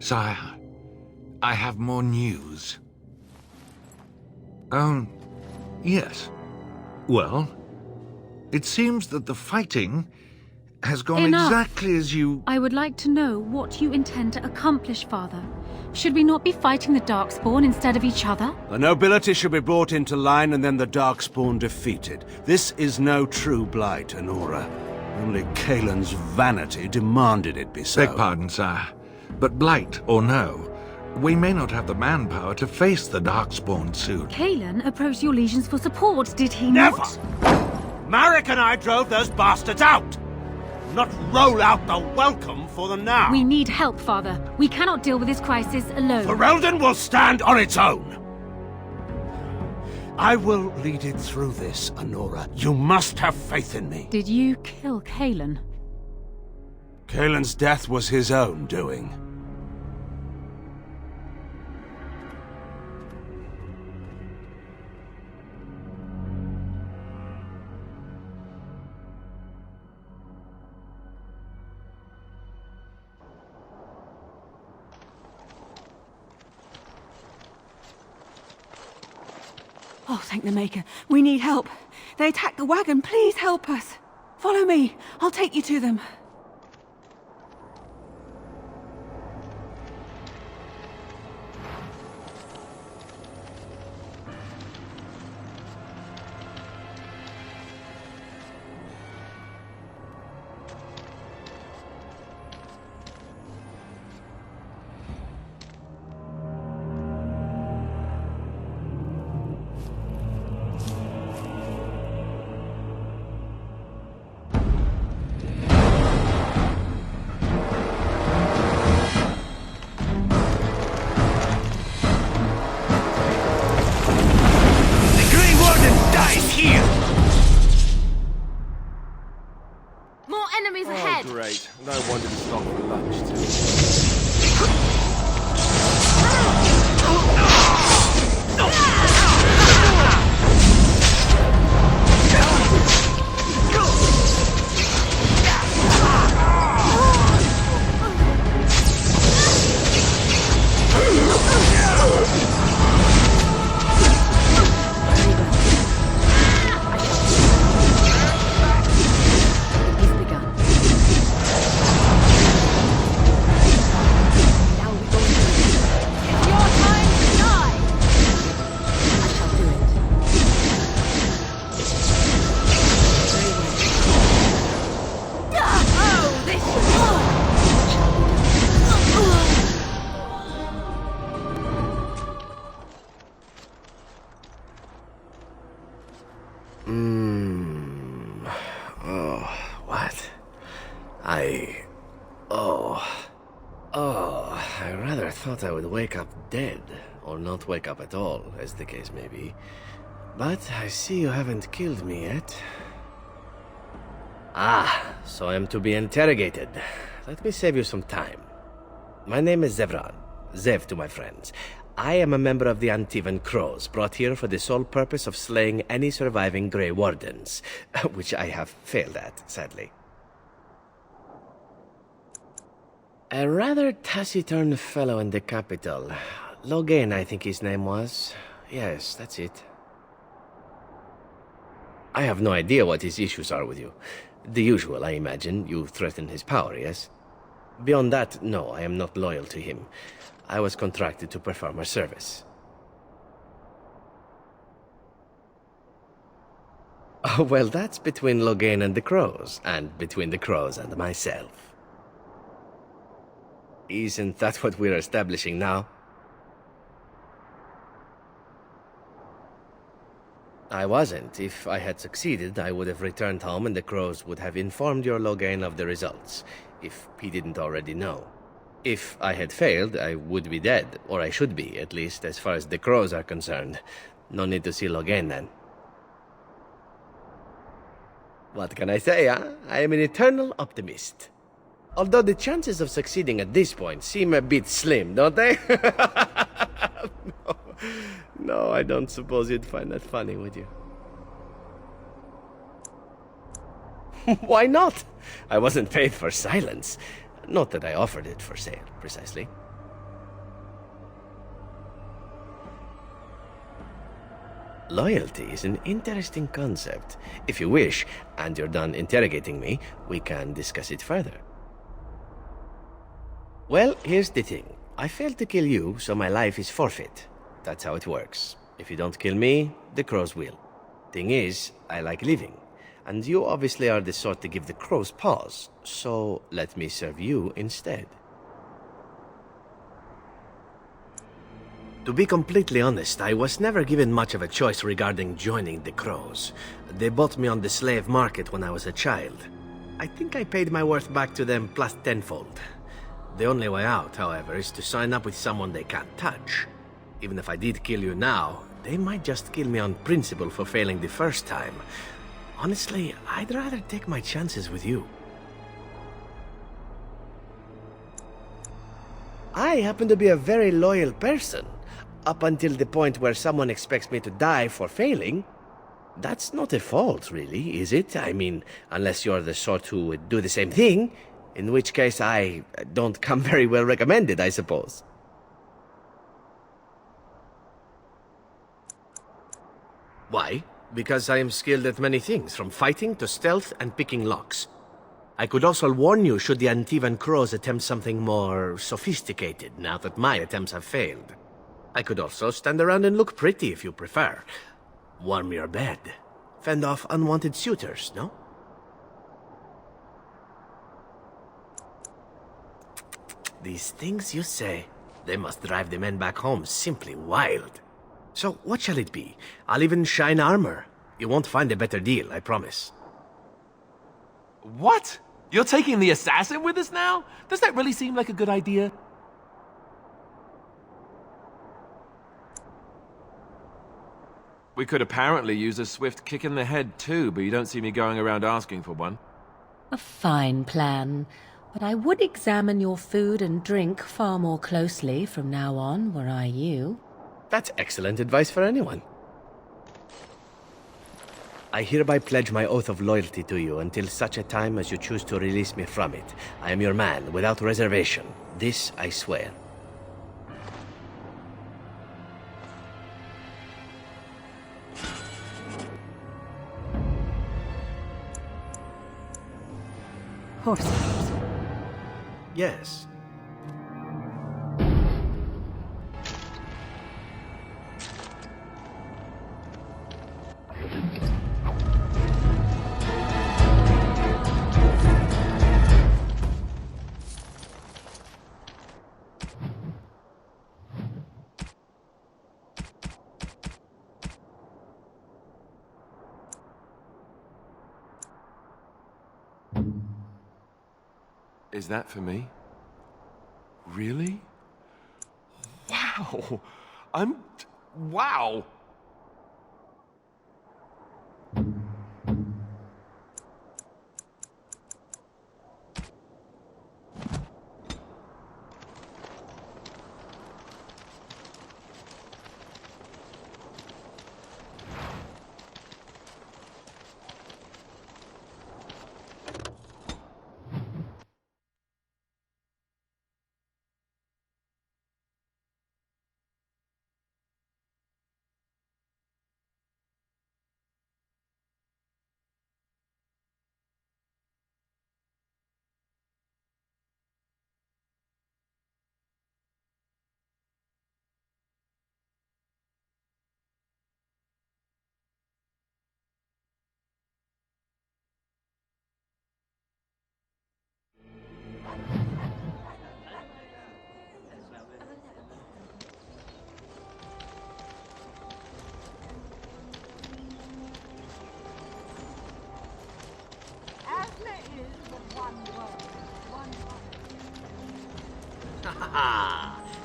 Sire, I have more news. Oh, yes. Well, it seems that the fighting has gone Enough. exactly as you... I would like to know what you intend to accomplish, Father. Should we not be fighting the Darkspawn instead of each other? The nobility should be brought into line and then the Darkspawn defeated. This is no true blight, Anora. Only Kaelin's vanity demanded it be so. Beg pardon, sire. But blight or no, we may not have the manpower to face the Darkspawn soon. Kaelin approached your legions for support, did he Never! not? Marek and I drove those bastards out! Not roll out the welcome for them now! We need help, Father. We cannot deal with this crisis alone. Ferelden will stand on its own! I will lead it through this, Anora. You must have faith in me. Did you kill Kaelin? Kaelin's death was his own doing. Oh, thank the Maker. We need help. They attacked the wagon. Please help us. Follow me. I'll take you to them. More enemies ahead! Great. No wonder we stopped for lunch, too. I rather thought I would wake up dead, or not wake up at all, as the case may be. But I see you haven't killed me yet. Ah, so I am to be interrogated. Let me save you some time. My name is Zevran. Zev to my friends. I am a member of the Antivan Crows, brought here for the sole purpose of slaying any surviving Grey Wardens, which I have failed at, sadly. A rather taciturn fellow in the capital. Logain, I think his name was. Yes, that's it. I have no idea what his issues are with you. The usual, I imagine. You threaten his power, yes? Beyond that, no, I am not loyal to him. I was contracted to perform a service. Oh, well, that's between Logain and the Crows, and between the Crows and myself. Isn't that what we're establishing now? I wasn't. If I had succeeded, I would have returned home and the Crows would have informed your Logain of the results, if he didn't already know. If I had failed, I would be dead, or I should be, at least as far as the Crows are concerned. No need to see Logain then. What can I say, huh? I am an eternal optimist. Although the chances of succeeding at this point seem a bit slim, don't they? No, I don't suppose you'd find that funny, would you? Why not? I wasn't paid for silence. Not that I offered it for sale, precisely. Loyalty is an interesting concept. If you wish, and you're done interrogating me, we can discuss it further. Well, here's the thing. I failed to kill you, so my life is forfeit. That's how it works. If you don't kill me, the crows will. Thing is, I like living. And you obviously are the sort to give the crows pause, so let me serve you instead. To be completely honest, I was never given much of a choice regarding joining the crows. They bought me on the slave market when I was a child. I think I paid my worth back to them plus tenfold. The only way out, however, is to sign up with someone they can't touch. Even if I did kill you now, they might just kill me on principle for failing the first time. Honestly, I'd rather take my chances with you. I happen to be a very loyal person. Up until the point where someone expects me to die for failing. That's not a fault, really, is it? I mean, unless you're the sort who would do the same thing, in which case I don't come very well recommended, I suppose. Why? Because I am skilled at many things, from fighting to stealth and picking locks. I could also warn you should the Antivan crows attempt something more sophisticated, now that my attempts have failed. I could also stand around and look pretty if you prefer. Warm your bed. Fend off unwanted suitors, no? These things you say, they must drive the men back home simply wild. So, what shall it be? I'll even shine armor. You won't find a better deal, I promise. What? You're taking the assassin with us now? Does that really seem like a good idea? We could apparently use a swift kick in the head too, but you don't see me going around asking for one. A fine plan, but I would examine your food and drink far more closely from now on, were I you. That's excellent advice for anyone. I hereby pledge my oath of loyalty to you until such a time as you choose to release me from it. I am your man, without reservation. This I swear. Horses. Yes. Is that for me? Really? Wow! Wow!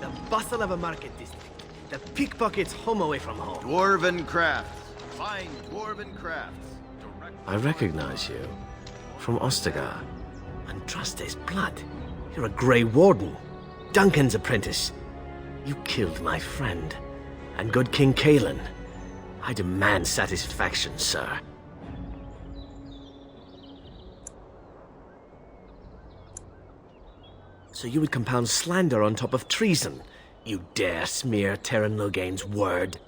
The bustle of a market district. The pickpockets home away from home. Dwarven crafts. Fine dwarven crafts. I recognize you. From Ostagar. Andraste's blood. You're a Grey Warden. Duncan's apprentice. You killed my friend. And good King Kalen. I demand satisfaction, sir. So you would compound slander on top of treason? You dare smear Terran Loghain's word?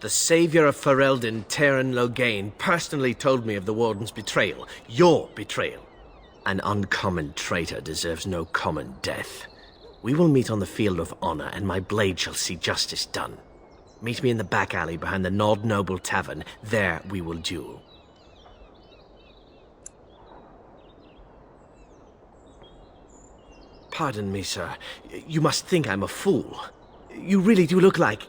The savior of Ferelden, Terran Loghain, personally told me of the Warden's betrayal. Your betrayal. An uncommon traitor deserves no common death. We will meet on the field of honor, and my blade shall see justice done. Meet me in the back alley behind the Nod Noble Tavern. There we will duel. Pardon me, sir. You must think I'm a fool. You really do look like...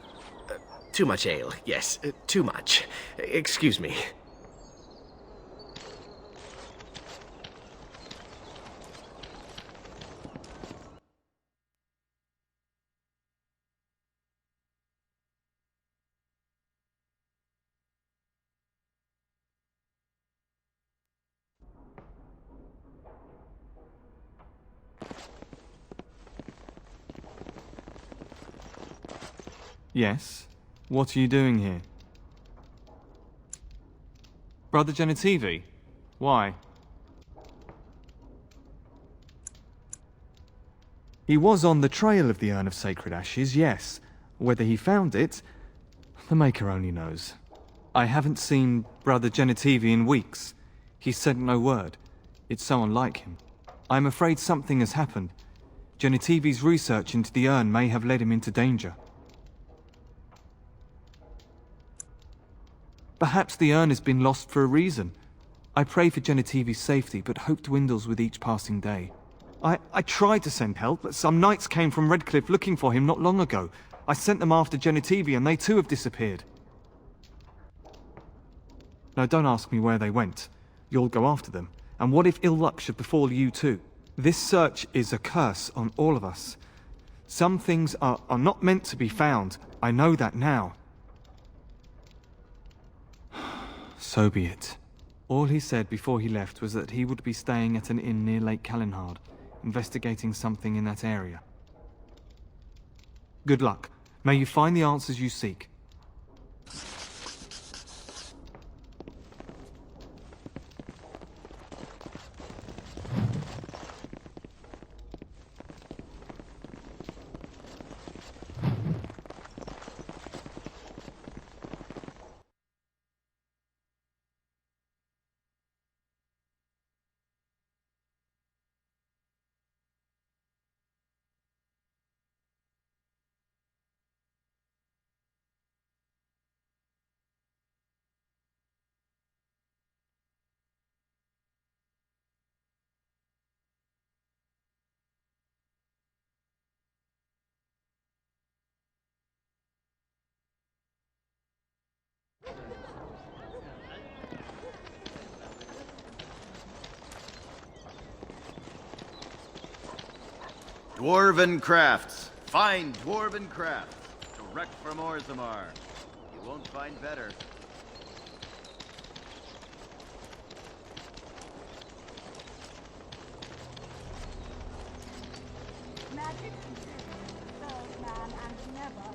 too much ale. Yes, too much. Excuse me. Yes? What are you doing here? Brother Genitivi? Why? He was on the trail of the Urn of Sacred Ashes, yes. Whether he found it, the Maker only knows. I haven't seen Brother Genitivi in weeks. He sent no word. It's so unlike him. I'm afraid something has happened. Genitivi's research into the urn may have led him into danger. Perhaps the urn has been lost for a reason. I pray for Genitivi's safety, but hope dwindles with each passing day. I tried to send help, but some knights came from Redcliffe looking for him not long ago. I sent them after Genitivi, and they too have disappeared. Now don't ask me where they went. You'll go after them. And what if ill luck should befall you too? This search is a curse on all of us. Some things are not meant to be found. I know that now. So be it. All he said before he left was that he would be staying at an inn near Lake Calenhard, investigating something in that area. Good luck. May you find the answers you seek. Dwarven crafts. Fine dwarven crafts. Direct from Orzammar. You won't find better. Magic serves man and never.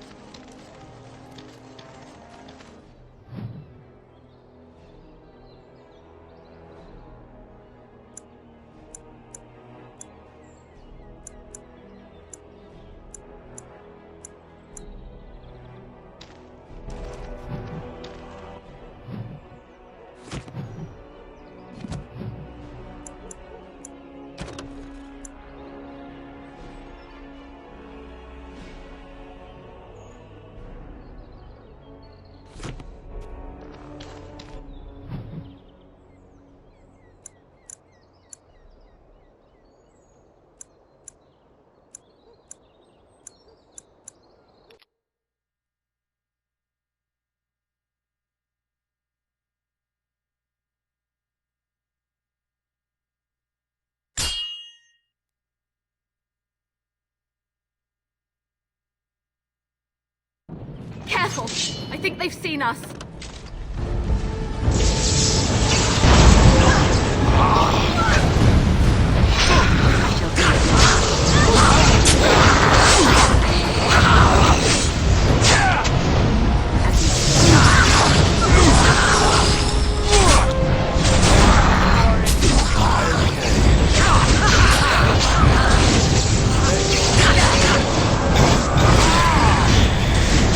Careful! I think they've seen us.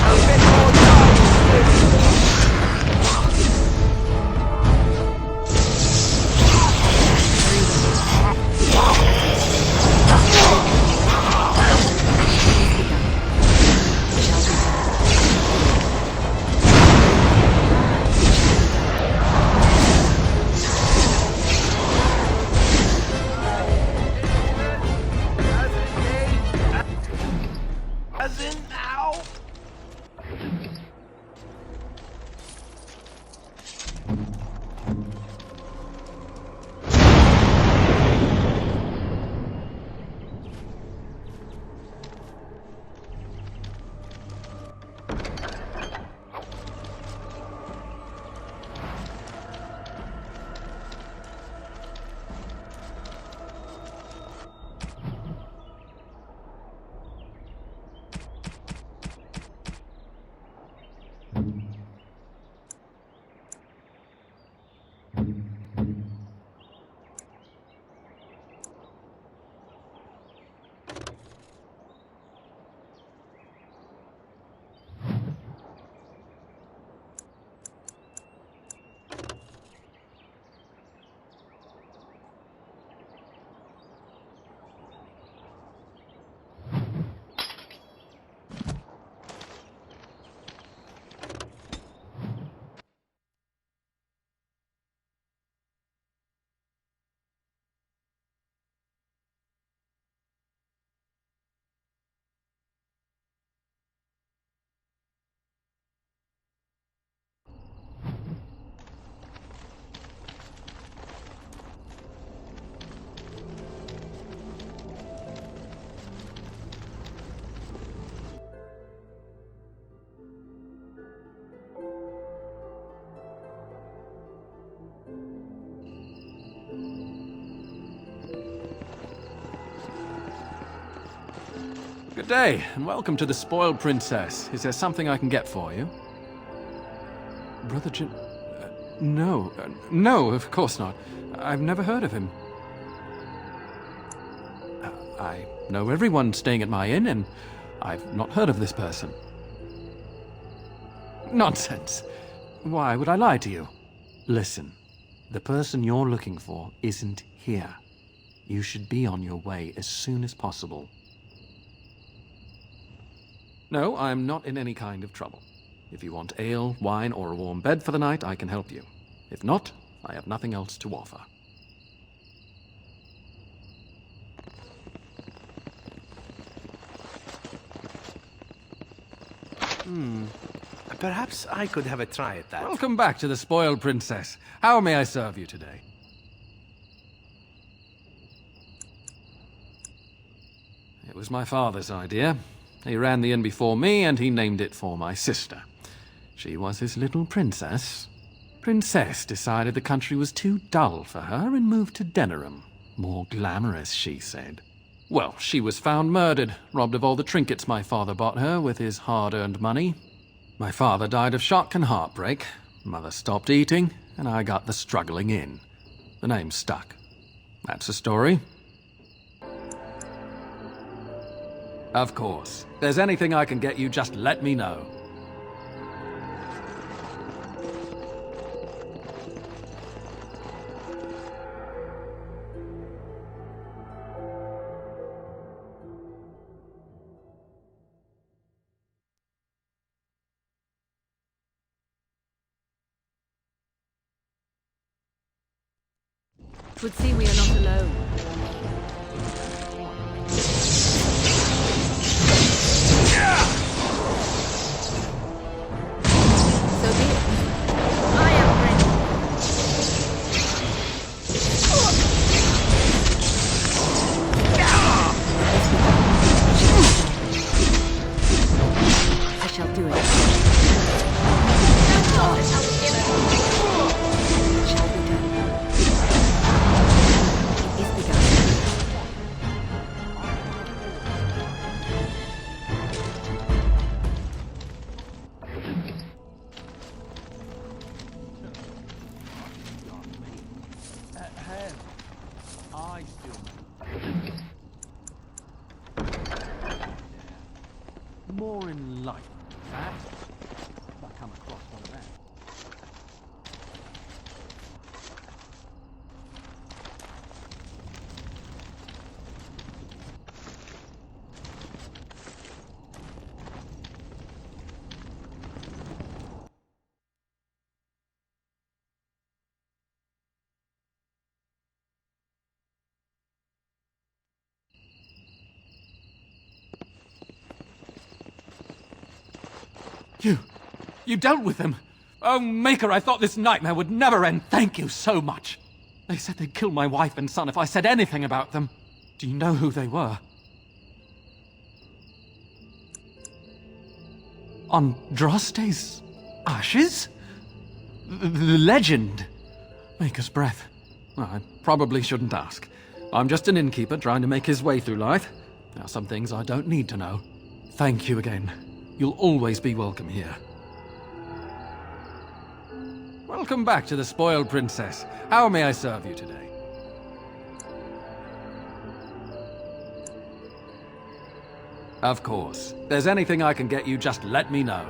A bit more time. Good day, and welcome to the Spoiled Princess. Is there something I can get for you? Brother No, of course not. I've never heard of him. I know everyone staying at my inn, and I've not heard of this person. Nonsense. Why would I lie to you? Listen, the person you're looking for isn't here. You should be on your way as soon as possible. No, I'm not in any kind of trouble. If you want ale, wine, or a warm bed for the night, I can help you. If not, I have nothing else to offer. Perhaps I could have a try at that. Welcome back to the Spoiled Princess. How may I serve you today? It was my father's idea. He ran the inn before me, and he named it for my sister. She was his little princess. Princess decided the country was too dull for her and moved to Denerim. More glamorous, she said. Well, she was found murdered, robbed of all the trinkets my father bought her with his hard-earned money. My father died of shock and heartbreak. Mother stopped eating, and I got the struggling inn. The name stuck. That's the story. Of course. If there's anything I can get you, just let me know. Would seem we are not alone. So be it. I am ready. I shall do it. More in life, that. If I come across one of them. You dealt with them! Oh, Maker, I thought this nightmare would never end. Thank you so much. They said they'd kill my wife and son if I said anything about them. Do you know who they were? Andraste's ashes? The legend? Maker's breath. Well, I probably shouldn't ask. I'm just an innkeeper trying to make his way through life. There are some things I don't need to know. Thank you again. You'll always be welcome here. Welcome back to the Spoiled Princess. How may I serve you today? Of course. If there's anything I can get you, just let me know.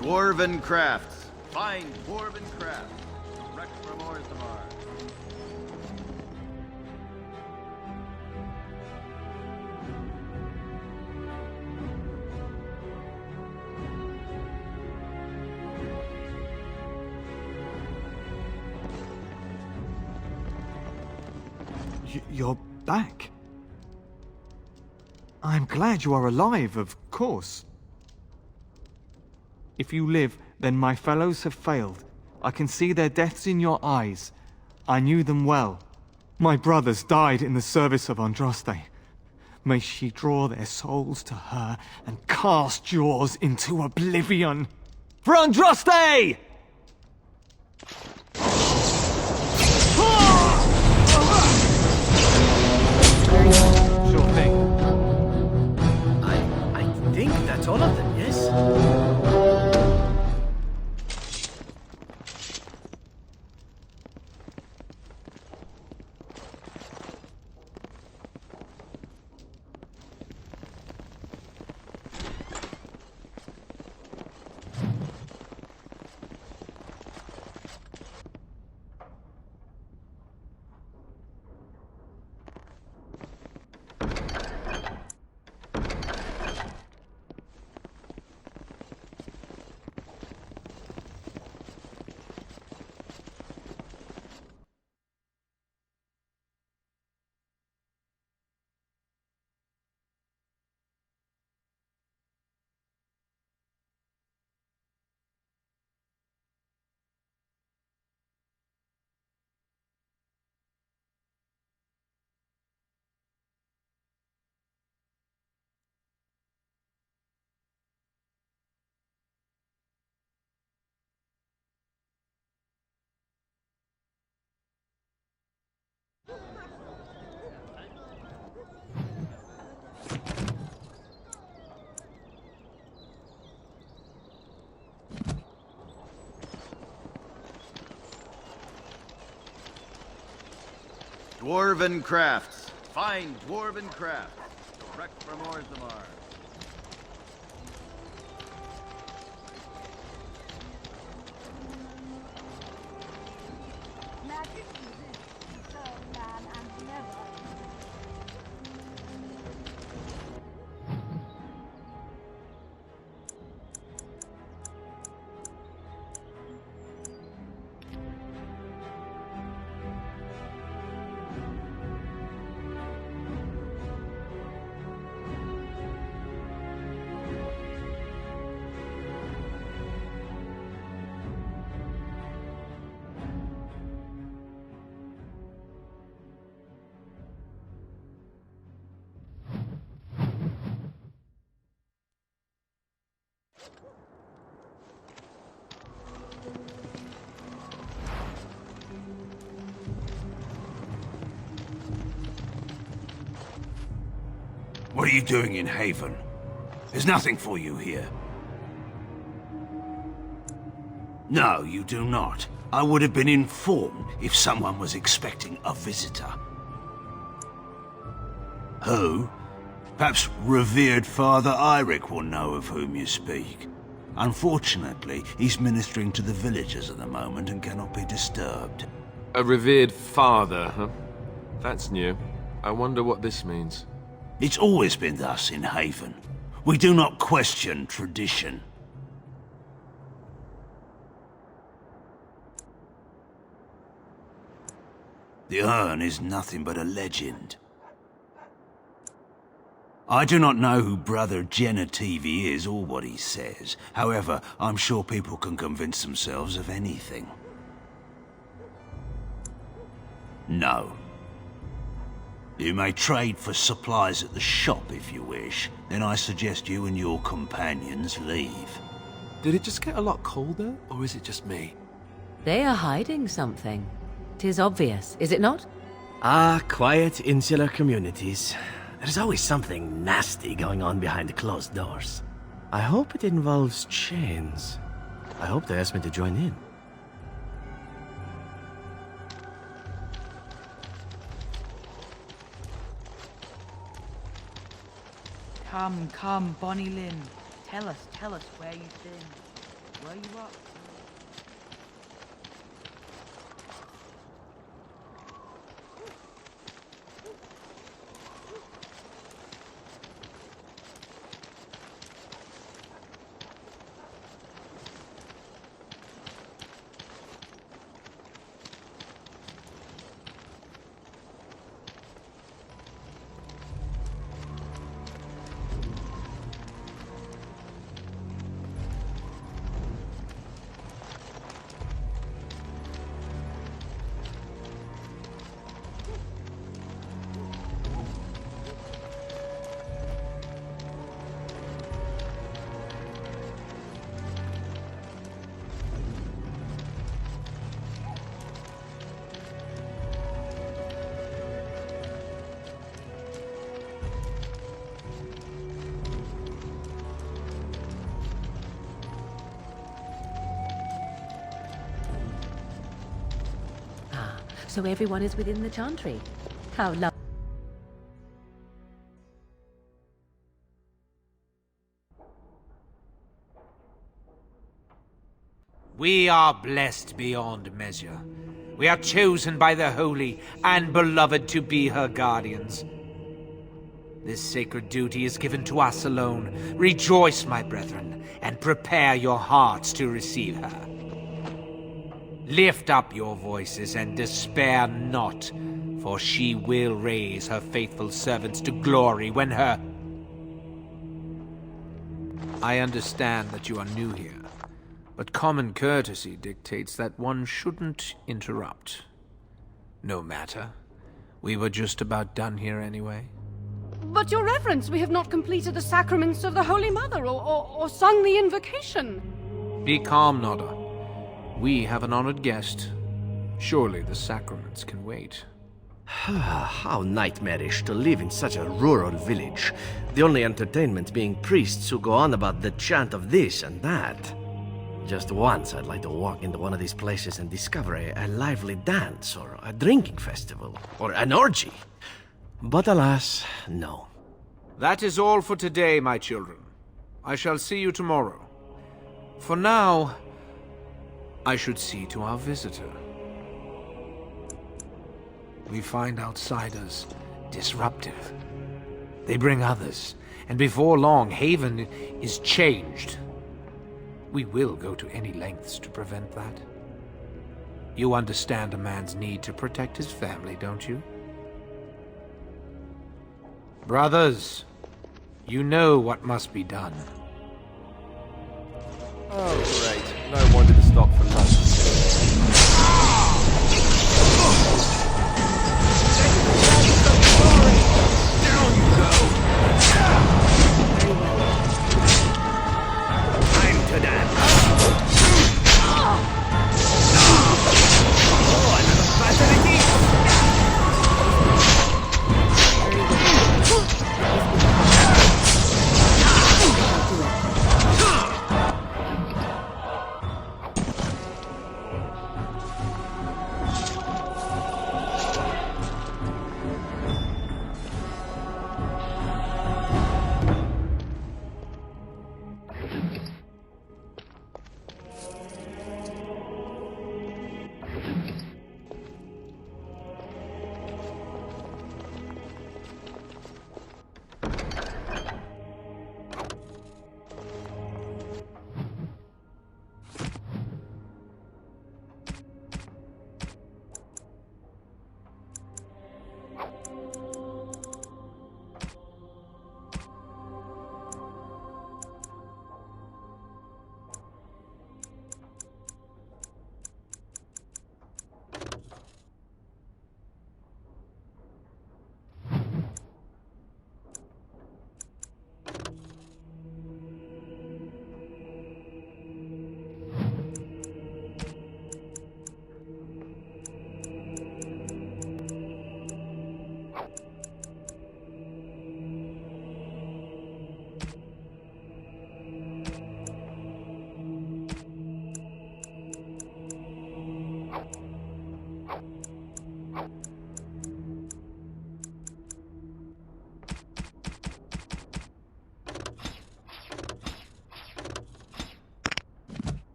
Dwarven crafts. Find dwarven crafts. Direct from Orzammar. You're back. I'm glad you are alive, of course. If you live, then my fellows have failed. I can see their deaths in your eyes. I knew them well. My brothers died in the service of Andraste. May she draw their souls to her and cast yours into oblivion. For Andraste! Sure thing. I think that's all of them, yes? Dwarven crafts. Find dwarven crafts. Direct from Orzammar. Magic exists to serve man and never. What are you doing in Haven? There's nothing for you here. No, you do not. I would have been informed if someone was expecting a visitor. Who? Perhaps revered Father Eirik will know of whom you speak. Unfortunately, he's ministering to the villagers at the moment and cannot be disturbed. A revered father, huh? That's new. I wonder what this means. It's always been thus in Haven. We do not question tradition. The urn is nothing but a legend. I do not know who Brother Genetivi is or what he says. However, I'm sure people can convince themselves of anything. No. You may trade for supplies at the shop if you wish. Then I suggest you and your companions leave. Did it just get a lot colder, or is it just me? They are hiding something. 'Tis obvious, is it not? Ah, quiet, insular communities. There's always something nasty going on behind closed doors. I hope it involves chains. I hope they ask me to join in. Come, Bonnie Lynn. Tell us where you've been. Where you up? So everyone is within the chantry. How lovely. We are blessed beyond measure. We are chosen by the holy and beloved to be her guardians. This sacred duty is given to us alone. Rejoice, my brethren, and prepare your hearts to receive her. Lift up your voices and despair not, for she will raise her faithful servants to glory when her... I understand that you are new here, but common courtesy dictates that one shouldn't interrupt. No matter. We were just about done here anyway. But, Your Reverence, we have not completed the sacraments of the Holy Mother or sung the invocation. Be calm, Nodda. We have an honored guest. Surely the sacraments can wait. How nightmarish to live in such a rural village. The only entertainment being priests who go on about the chant of this and that. Just once I'd like to walk into one of these places and discover a lively dance or a drinking festival or an orgy. But alas, no. That is all for today, my children. I shall see you tomorrow. For now, I should see to our visitor. We find outsiders disruptive. They bring others, and before long, Haven is changed. We will go to any lengths to prevent that. You understand a man's need to protect his family, don't you? Brothers, you know what must be done. Oh, great. No wonder to stop for lunch. Down you go! Time to dance! Oh, another facility!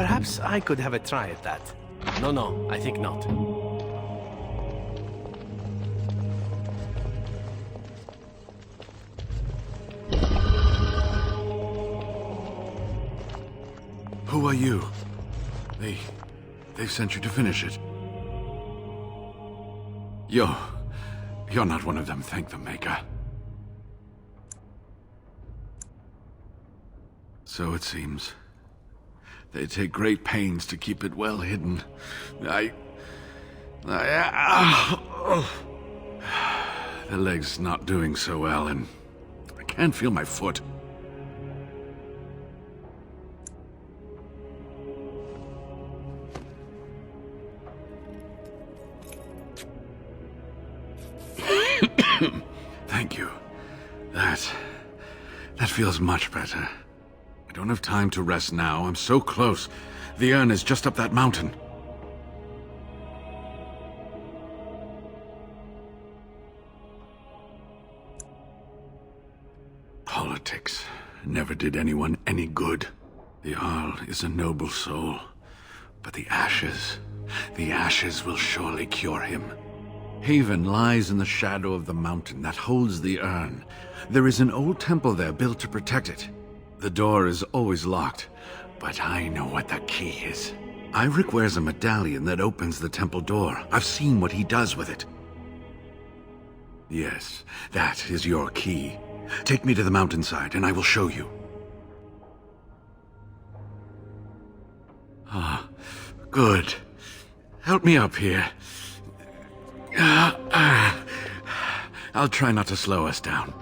Perhaps I could have a try at that. No, I think not. Who are you? They sent you to finish it. You're not one of them, thank the Maker. So it seems. They take great pains to keep it well hidden. The leg's not doing so well, and I can't feel my foot. Thank you. That feels much better. I don't have time to rest now. I'm so close. The urn is just up that mountain. Politics never did anyone any good. The Jarl is a noble soul, but the ashes will surely cure him. Haven lies in the shadow of the mountain that holds the urn. There is an old temple there built to protect it. The door is always locked, but I know what the key is. Eirik wears a medallion that opens the temple door. I've seen what he does with it. Yes, that is your key. Take me to the mountainside and I will show you. Ah, good. Help me up here. I'll try not to slow us down.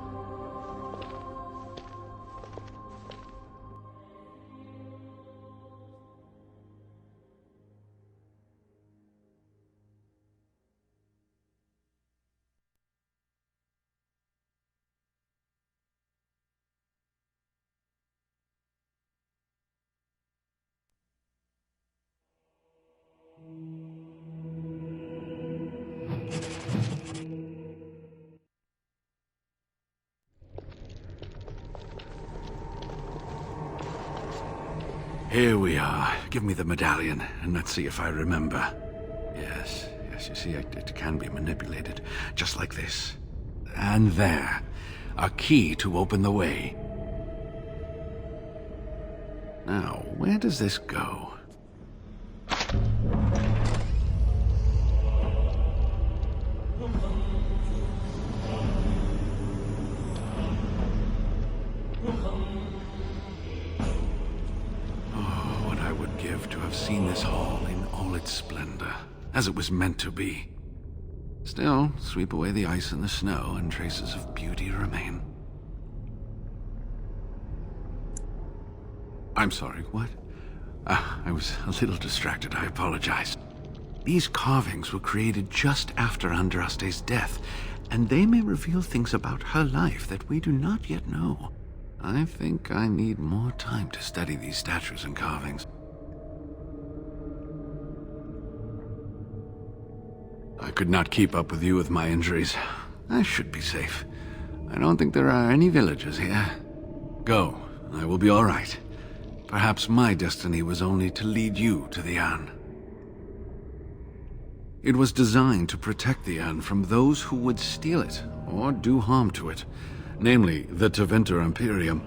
Here we are. Give me the medallion, and let's see if I remember. Yes, you see, it can be manipulated, just like this. And there. A key to open the way. Now, where does this go? To have seen this hall in all its splendor, as it was meant to be. Still, sweep away the ice and the snow, and traces of beauty remain. I'm sorry, what? I was a little distracted, I apologize. These carvings were created just after Andraste's death, and they may reveal things about her life that we do not yet know. I think I need more time to study these statues and carvings. I could not keep up with you with my injuries. I should be safe. I don't think there are any villagers here. Go. I will be all right. Perhaps my destiny was only to lead you to the urn. It was designed to protect the urn from those who would steal it or do harm to it, namely the Tevinter Imperium.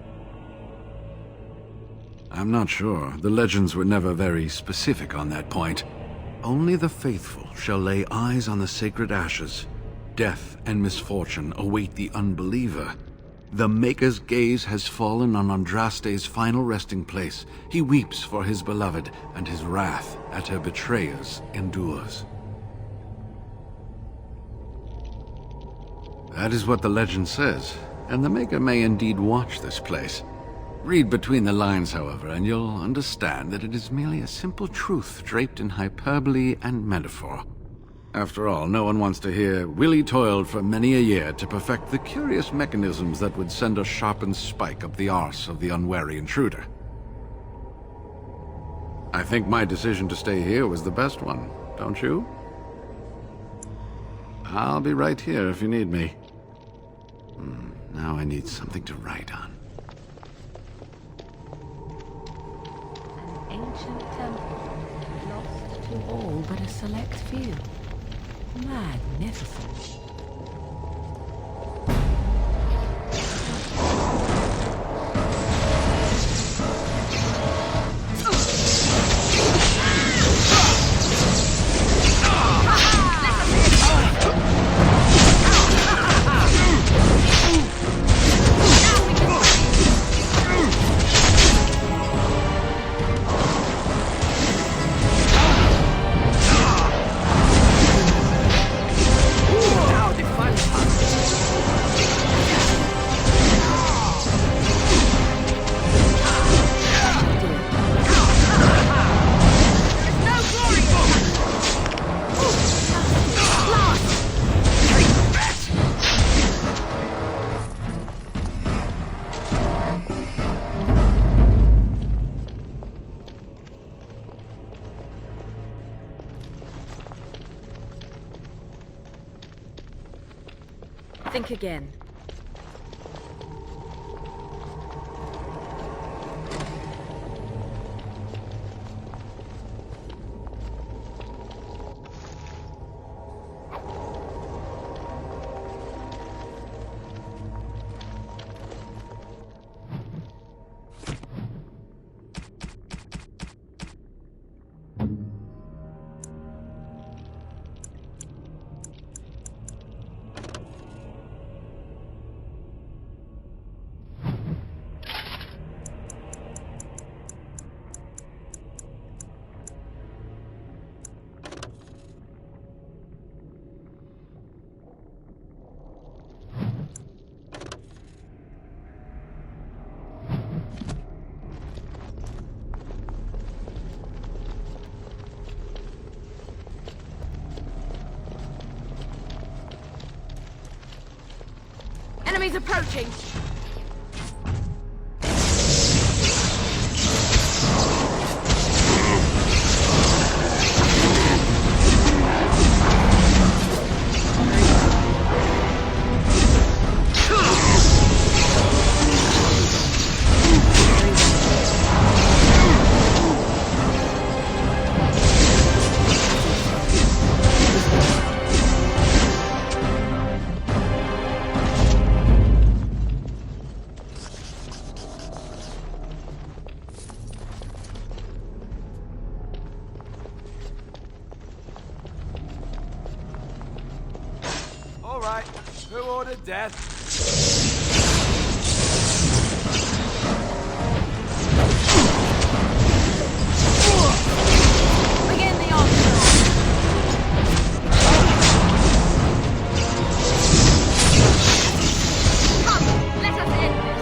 I'm not sure. The legends were never very specific on that point. Only the faithful shall lay eyes on the sacred ashes. Death and misfortune await the unbeliever. The Maker's gaze has fallen on Andraste's final resting place. He weeps for his beloved, and his wrath at her betrayers endures. That is what the legend says, and the Maker may indeed watch this place. Read between the lines, however, and you'll understand that it is merely a simple truth draped in hyperbole and metaphor. After all, no one wants to hear, Willie toiled for many a year to perfect the curious mechanisms that would send a sharpened spike up the arse of the unwary intruder. I think my decision to stay here was the best one, don't you? I'll be right here if you need me. Now I need something to write on. An ancient temple, lost to all but a select few. Magnificent. Think again. Enemies approaching! Alright, who ordered death? Begin the onslaught! Come, let us end this!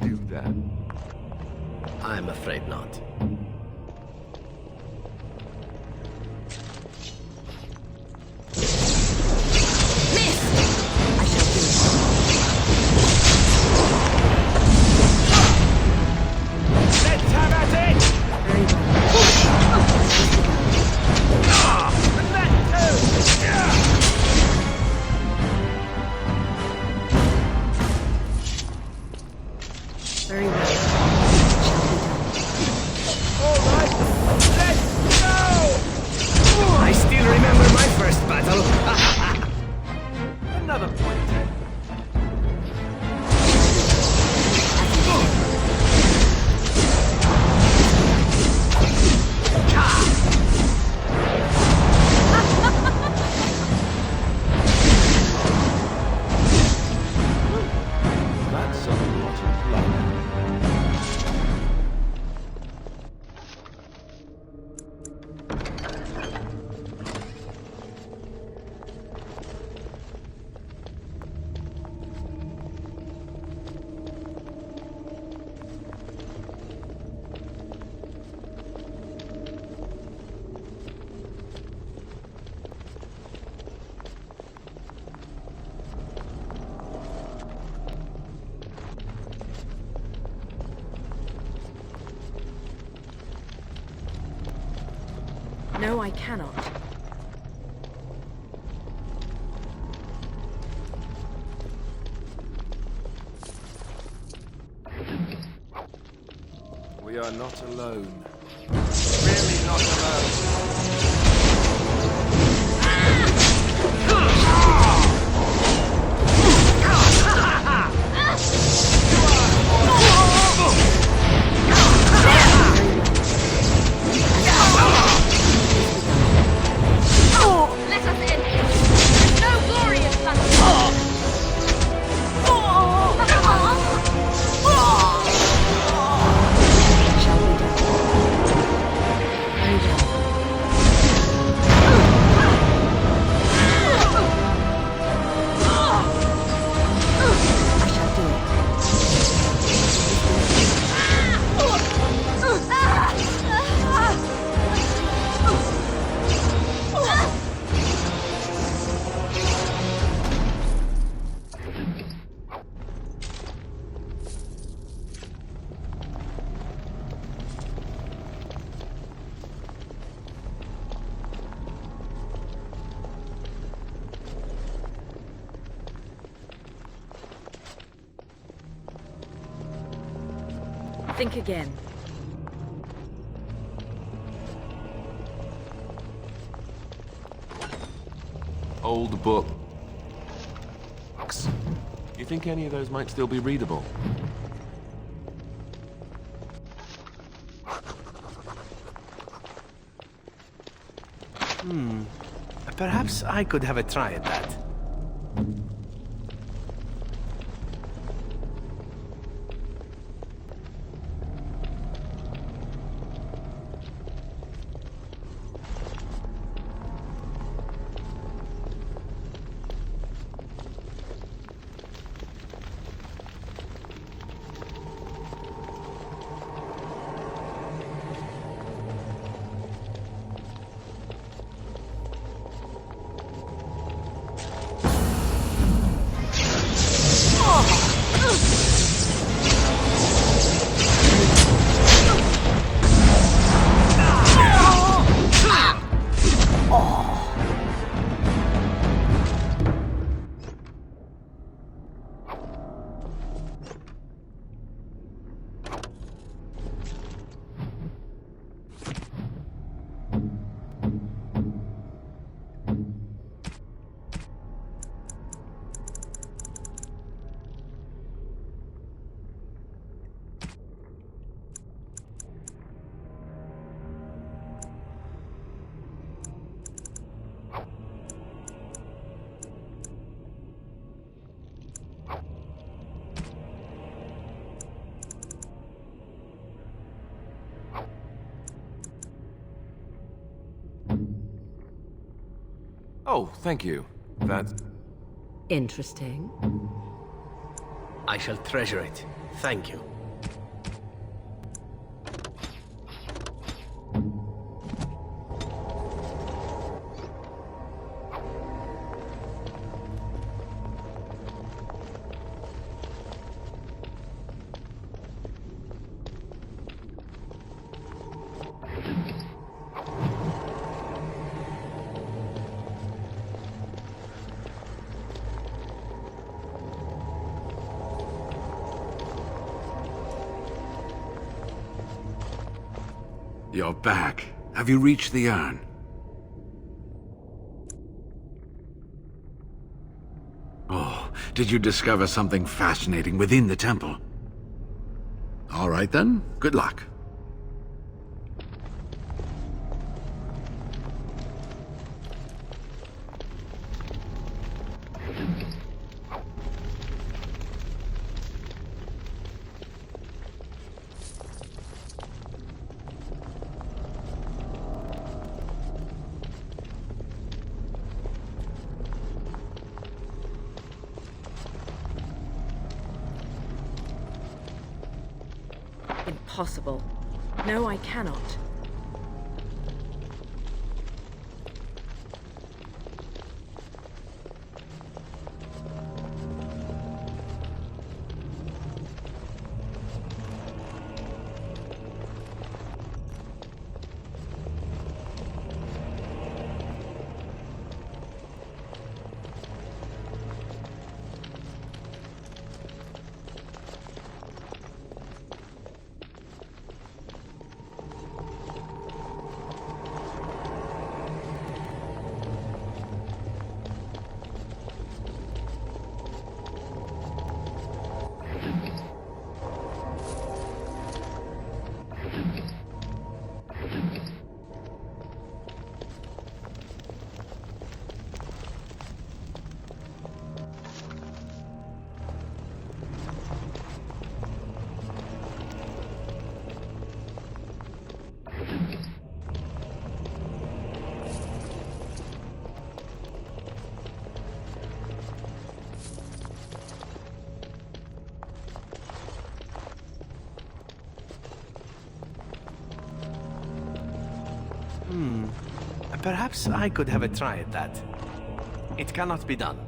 Do that. I'm afraid not. No, I cannot. We are not alone. Really not alone. Let us in! There's no glory in battle! Think again. Old books. You think any of those might still be readable? Perhaps I could have a try at that. Oh, thank you. That's interesting. I shall treasure it. Thank you. You're back. Have you reached the urn? Oh, did you discover something fascinating within the temple? All right then, good luck. Impossible. No, I cannot. Perhaps I could have a try at that. It cannot be done.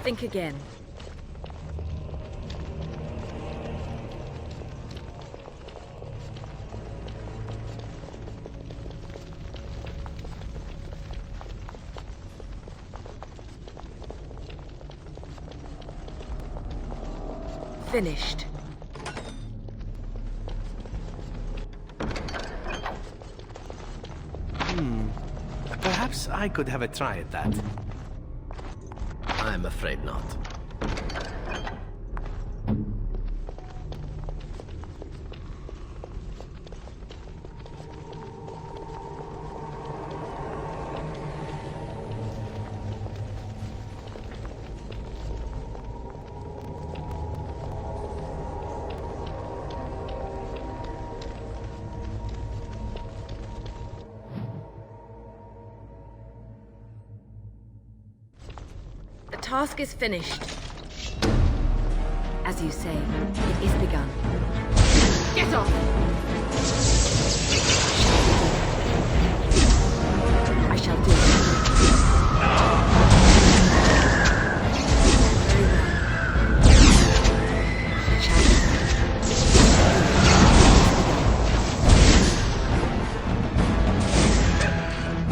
Think again. Finished. Perhaps I could have a try at that. I'm afraid not. The task is finished. As you say, it is begun. Get off! I shall do it. Very well. It shall be done.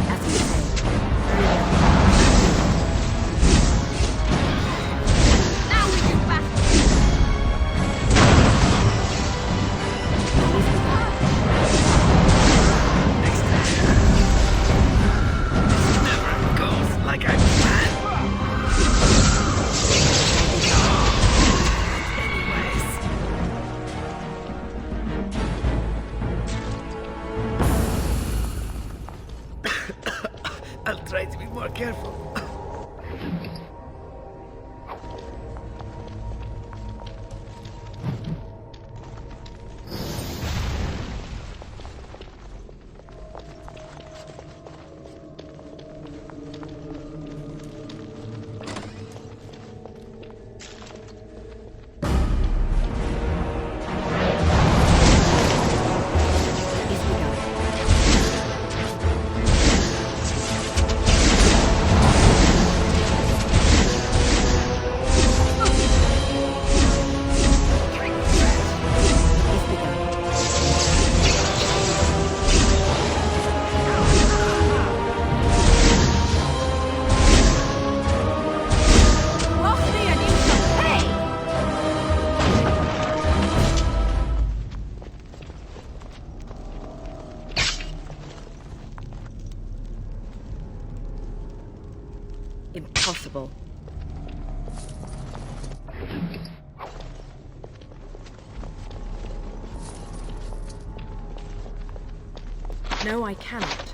As you say. I'll try to be more careful. Impossible. No, I cannot.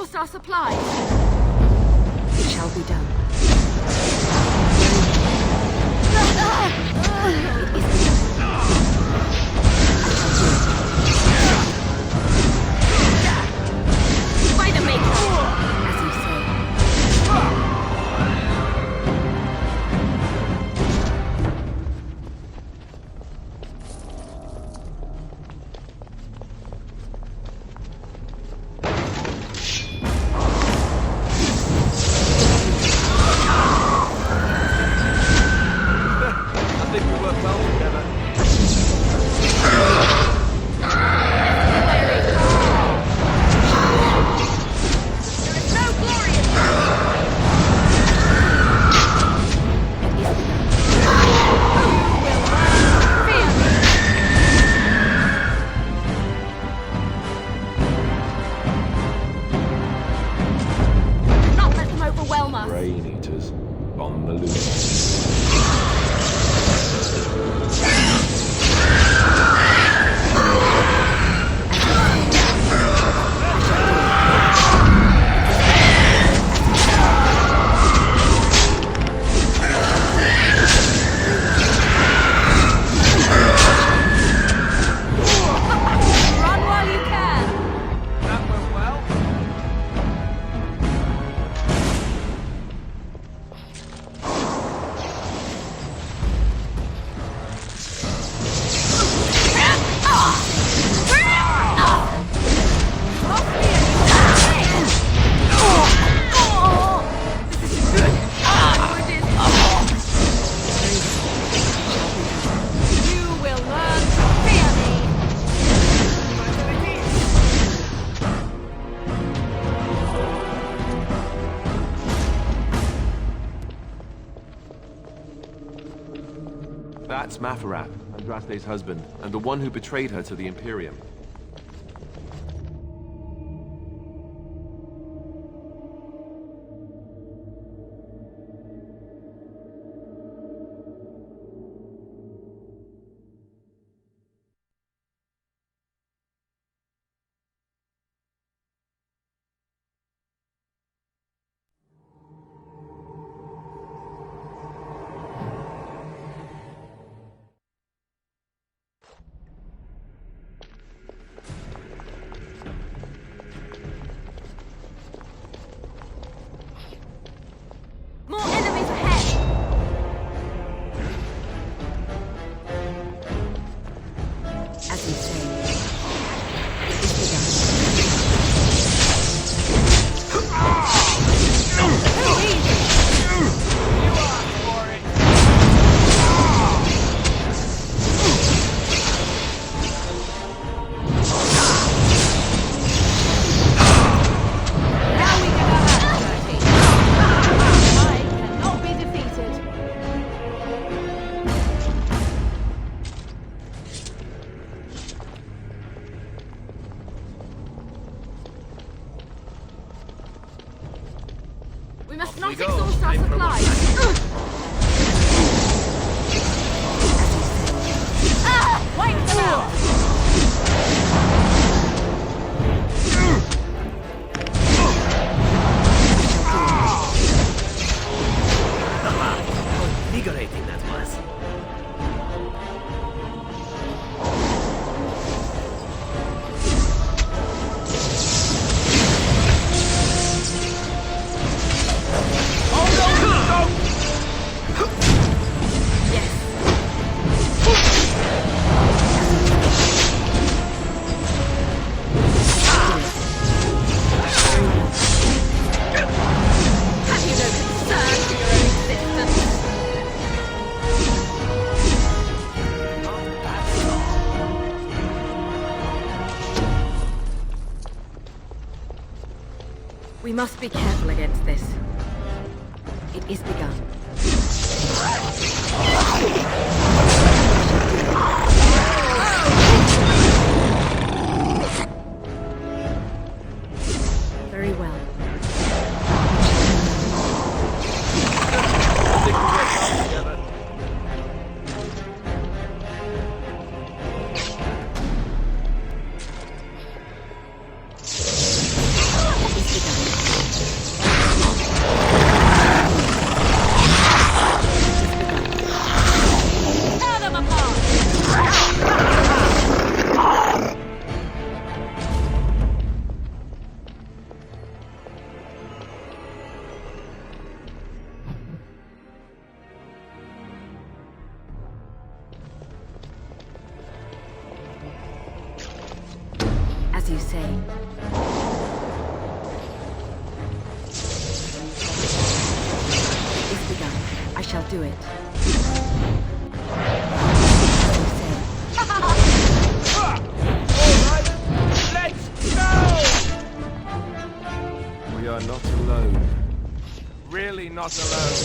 exhaust our supplies. It shall be done. By the Maker! As you say. I think we work well together. Not let them overwhelm us. Brain eaters on the loose. Run while you can. That went well. You will learn to fear me. That's Mafarat, Andraste's husband, and the one who betrayed her to the Imperium. More enemies ahead. As you say. Now we can have at it, I cannot be defeated. We must not exhaust our supplies. Wipe them out! Invigorating that was. Have you no concern for your own existence? We must be careful against this. It is begun. Very well. It is begun. As you say. It's begun. I shall do it. As you say. Alright, let's go! We are not alone. Really not alone.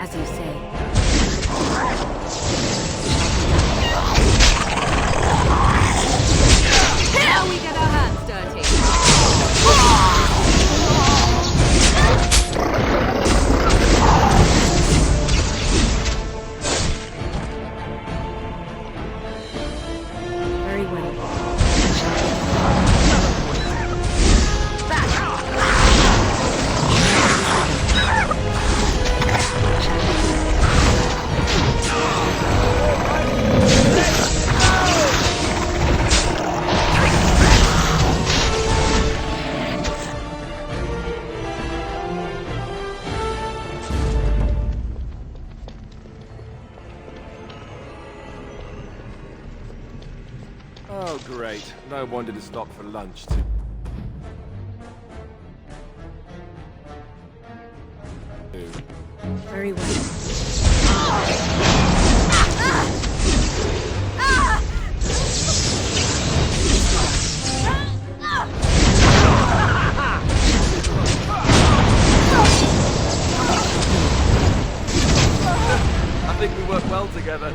As you say. Now we get our hands dirty. Very well. Oh, great. No wonder to stop for lunch, too. Very well. I think we work well together.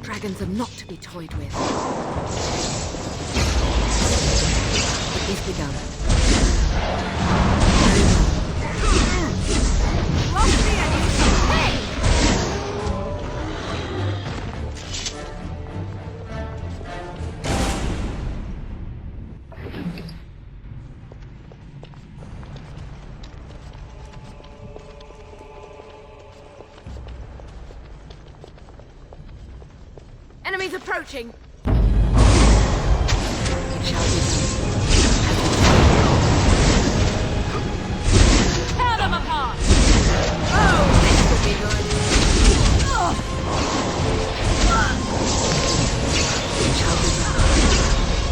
Dragons are not to be toyed with. It is begun. Enemies approaching! Tear them apart! Oh, this could be good!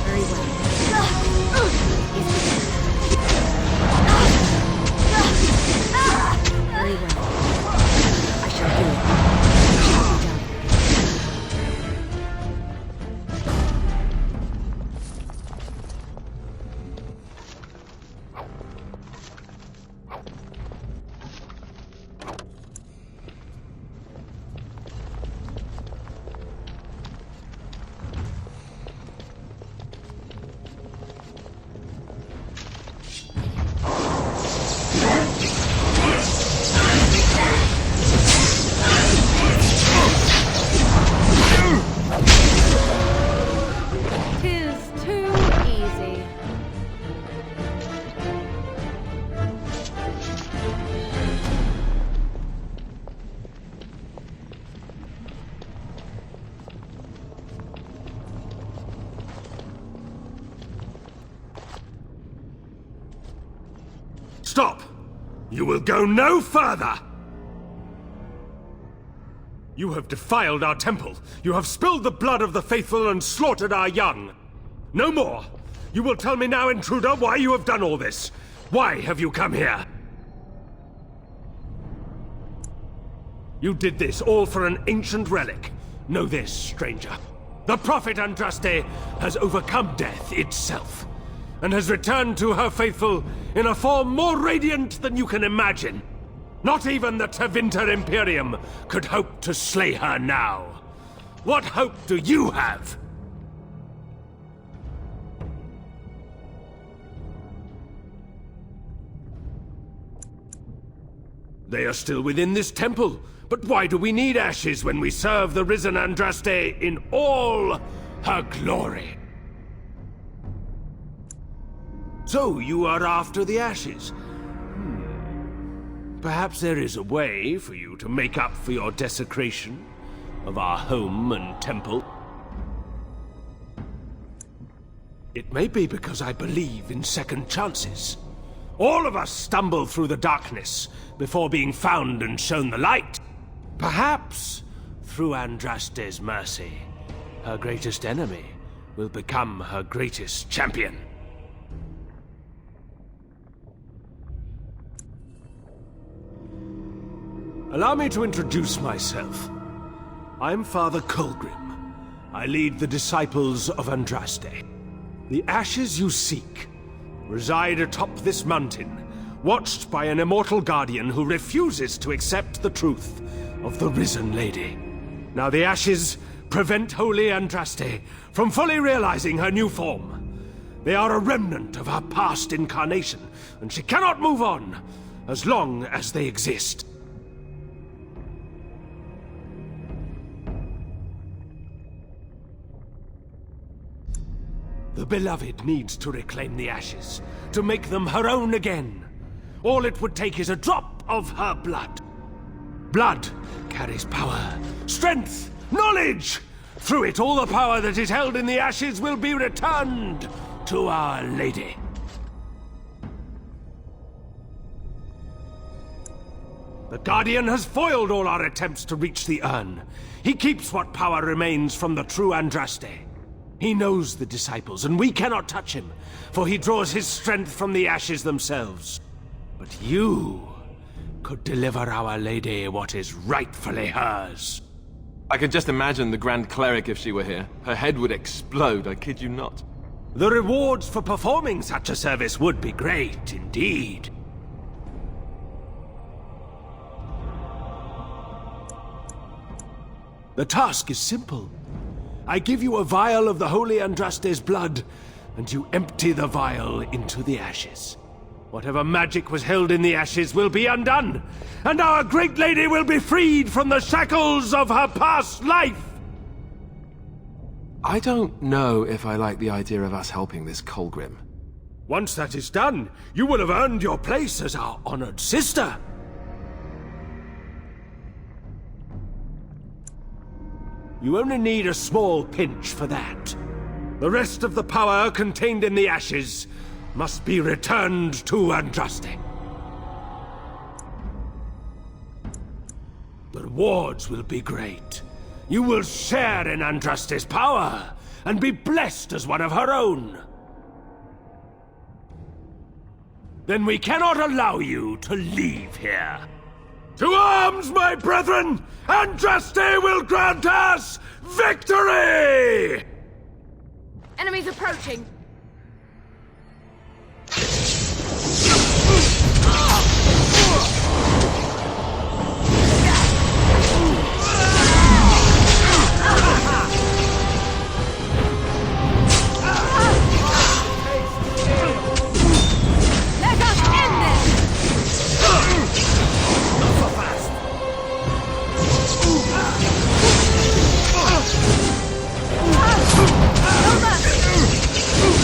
Very well. Very well. I shall do it. Stop! You will go no further! You have defiled our temple. You have spilled the blood of the faithful and slaughtered our young. No more. You will tell me now, intruder, why you have done all this. Why have you come here? You did this all for an ancient relic. Know this, stranger. The prophet Andraste has overcome death itself, and has returned to her faithful in a form more radiant than you can imagine. Not even the Tevinter Imperium could hope to slay her now. What hope do you have? They are still within this temple. But why do we need ashes when we serve the risen Andraste in all her glory? So you are after the ashes? Perhaps there is a way for you to make up for your desecration of our home and temple. It may be because I believe in second chances. All of us stumble through the darkness before being found and shown the light. Perhaps, through Andraste's mercy, her greatest enemy will become her greatest champion. Allow me to introduce myself. I'm Father Colgrim. I lead the disciples of Andraste. The ashes you seek reside atop this mountain, watched by an immortal guardian who refuses to accept the truth of the risen lady. Now the ashes prevent Holy Andraste from fully realizing her new form. They are a remnant of her past incarnation, and she cannot move on as long as they exist. The beloved needs to reclaim the ashes, to make them her own again. All it would take is a drop of her blood. Blood carries power, strength, knowledge! Through it, all the power that is held in the ashes will be returned to Our Lady. The Guardian has foiled all our attempts to reach the urn. He keeps what power remains from the true Andraste. He knows the disciples, and we cannot touch him, for he draws his strength from the ashes themselves. But you could deliver Our Lady what is rightfully hers. I could just imagine the Grand Cleric if she were here. Her head would explode, I kid you not. The rewards for performing such a service would be great indeed. The task is simple. I give you a vial of the Holy Andraste's blood, and you empty the vial into the ashes. Whatever magic was held in the ashes will be undone, and our great lady will be freed from the shackles of her past life! I don't know if I like the idea of us helping this Colgrim. Once that is done, you will have earned your place as our honored sister. You only need a small pinch for that. The rest of the power contained in the ashes must be returned to Andraste. The rewards will be great. You will share in Andraste's power and be blessed as one of her own. Then we cannot allow you to leave here. To arms, my brethren! Andraste will grant us victory! Enemies approaching! Let us end this! Not so fast! No mercy!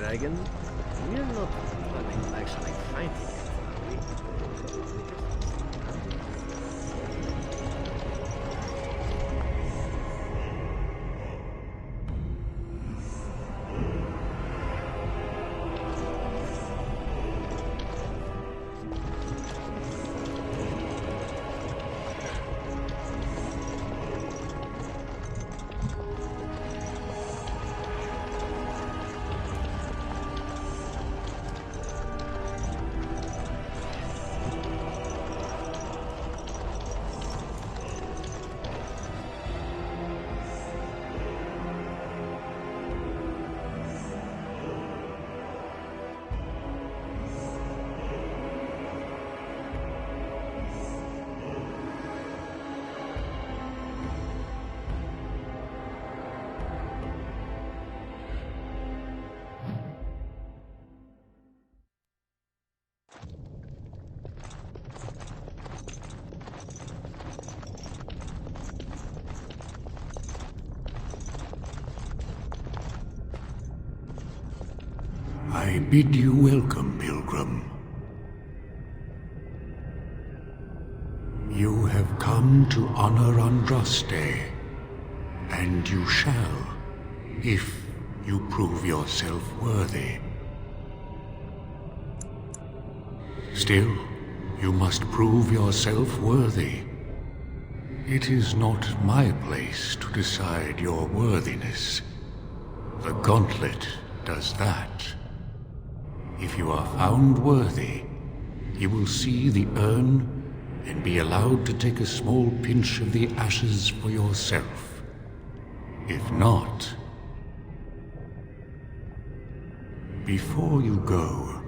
dragon. We're not planning on actually fighting it, are we? I bid you welcome, pilgrim. You have come to honor Andraste, and you shall, if you prove yourself worthy. Still, you must prove yourself worthy. It is not my place to decide your worthiness. The gauntlet does that. If you are found worthy, you will see the urn and be allowed to take a small pinch of the ashes for yourself. If not... Before you go,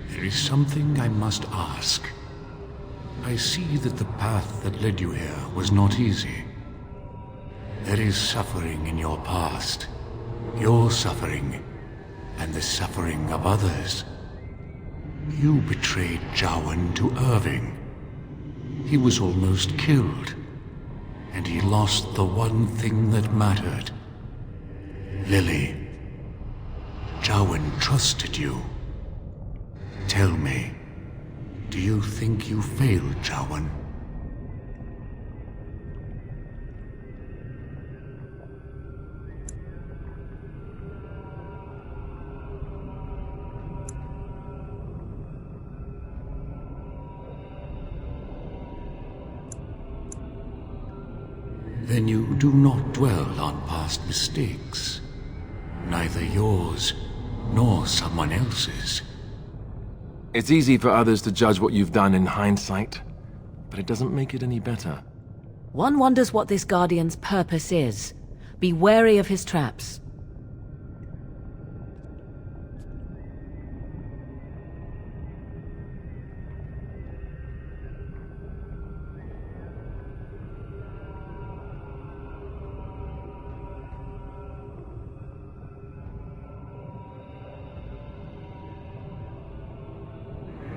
there is something I must ask. I see that the path that led you here was not easy. There is suffering in your past. Your suffering, and the suffering of others. You betrayed Jowan to Irving. He was almost killed, and he lost the one thing that mattered. Lily. Jowan trusted you. Tell me, do you think you failed Jowan? Then you do not dwell on past mistakes. Neither yours, nor someone else's. It's easy for others to judge what you've done in hindsight, but it doesn't make it any better. One wonders what this Guardian's purpose is. Be wary of his traps.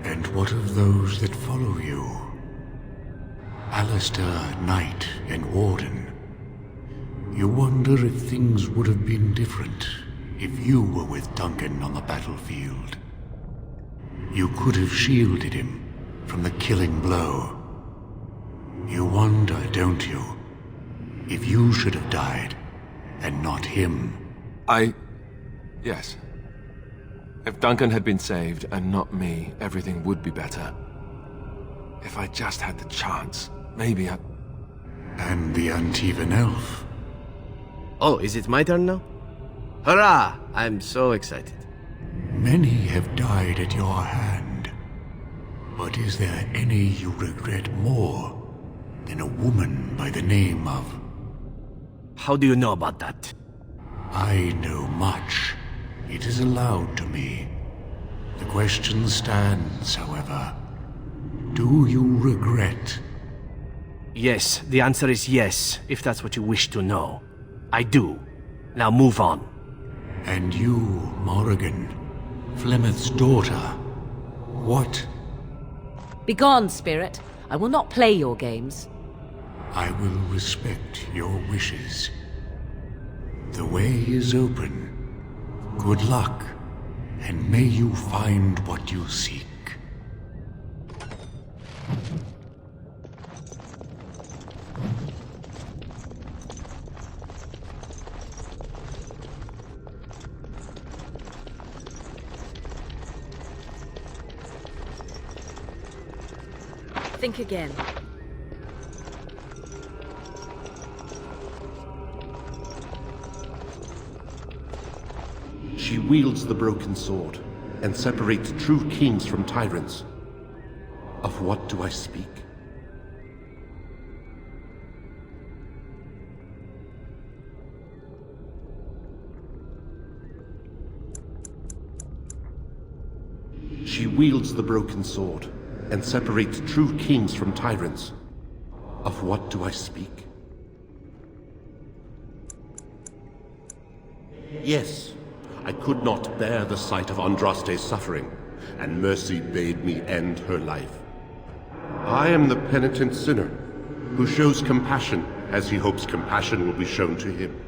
And what of those that follow you? Alistair, Knight, and Warden. You wonder if things would have been different if you were with Duncan on the battlefield. You could have shielded him from the killing blow. You wonder, don't you, if you should have died and not him? Yes. If Duncan had been saved, and not me, everything would be better. If I just had the chance, maybe I... And the Antivan elf. Oh, is it my turn now? Hurrah! I'm so excited. Many have died at your hand. But is there any you regret more than a woman by the name of... How do you know about that? I know much. It is allowed to me. The question stands, however. Do you regret? Yes, the answer is yes, if that's what you wish to know. I do. Now move on. And you, Morrigan, Flemeth's daughter, what? Begone, spirit. I will not play your games. I will respect your wishes. The way is open. Good luck, and may you find what you seek. Think again. She wields the broken sword and separates true kings from tyrants. Of what do I speak? She wields the broken sword and separates true kings from tyrants. Of what do I speak? Yes, I could not bear the sight of Andraste's suffering, and mercy bade me end her life. I am the penitent sinner, who shows compassion as he hopes compassion will be shown to him.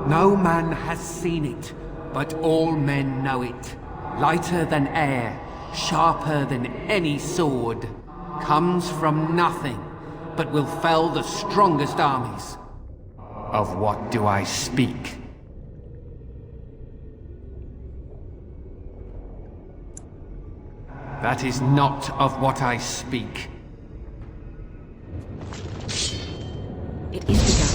No man has seen it, but all men know it. Lighter than air, sharper than any sword. Comes from nothing, but will fell the strongest armies. Of what do I speak? That is not of what I speak. It is begun.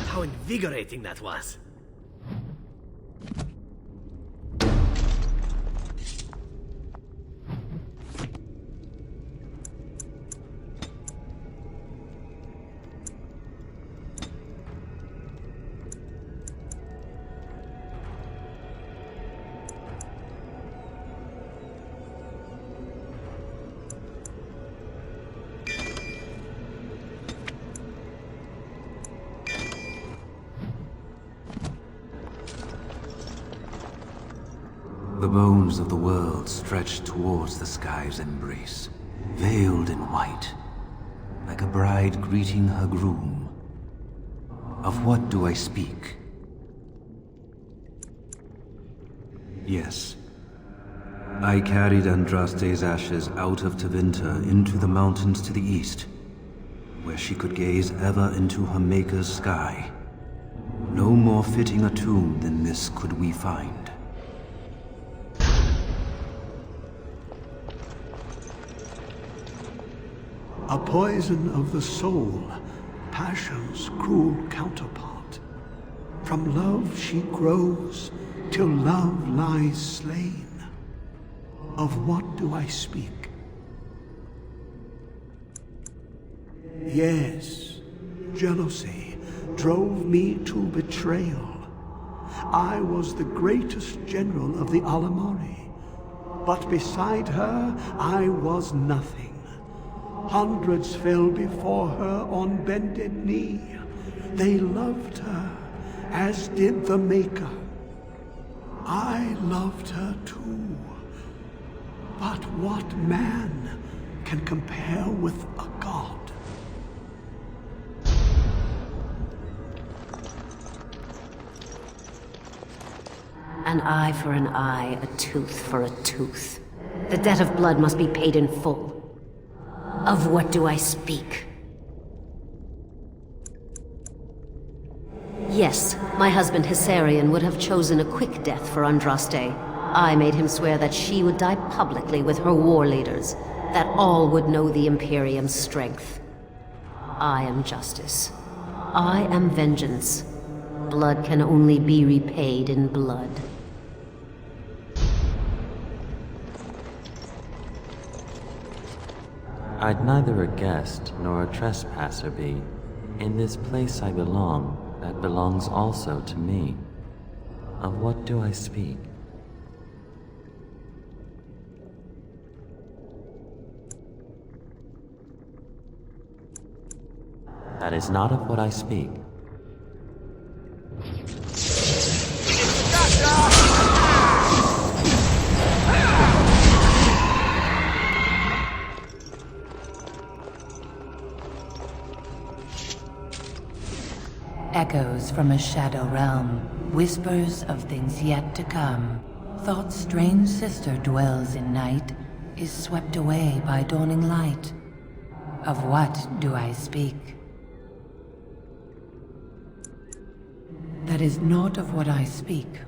How invigorating that was. The bones of the world stretch towards the sky's embrace, veiled in white, like a bride greeting her groom. Of what do I speak? Yes. I carried Andraste's ashes out of Tevinter into the mountains to the east, where she could gaze ever into her Maker's sky. No more fitting a tomb than this could we find. A poison of the soul, passion's cruel counterpart. From love she grows, till love lies slain. Of what do I speak? Yes, jealousy drove me to betrayal. I was the greatest general of the Alamari, but beside her I was nothing. Hundreds fell before her on bended knee. They loved her, as did the Maker. I loved her too. But what man can compare with a god? An eye for an eye, a tooth for a tooth. The debt of blood must be paid in full. Of what do I speak? Yes, my husband Hysarion would have chosen a quick death for Andraste. I made him swear that she would die publicly with her war leaders, that all would know the Imperium's strength. I am justice. I am vengeance. Blood can only be repaid in blood. I'd neither a guest nor a trespasser be. In this place I belong, that belongs also to me. Of what do I speak? That is not of what I speak. from a shadow realm, whispers of things yet to come. Thought's strange sister dwells in night, is swept away by dawning light. Of what do I speak? That is not of what I speak.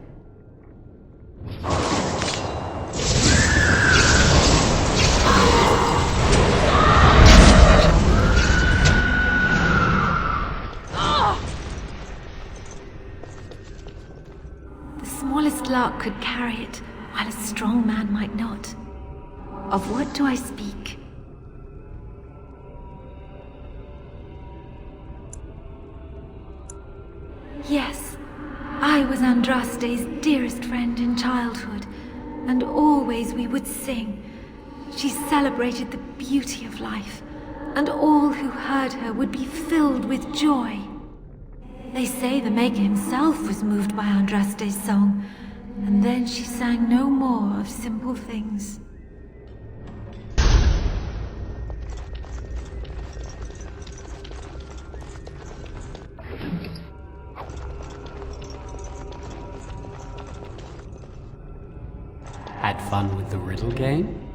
The smallest lark could carry it, while a strong man might not. Of what do I speak? Yes, I was Andraste's dearest friend in childhood, and always we would sing. She celebrated the beauty of life, and all who heard her would be filled with joy. They say the Maker himself was moved by Andraste's song, and then she sang no more of simple things. Had fun with the riddle game?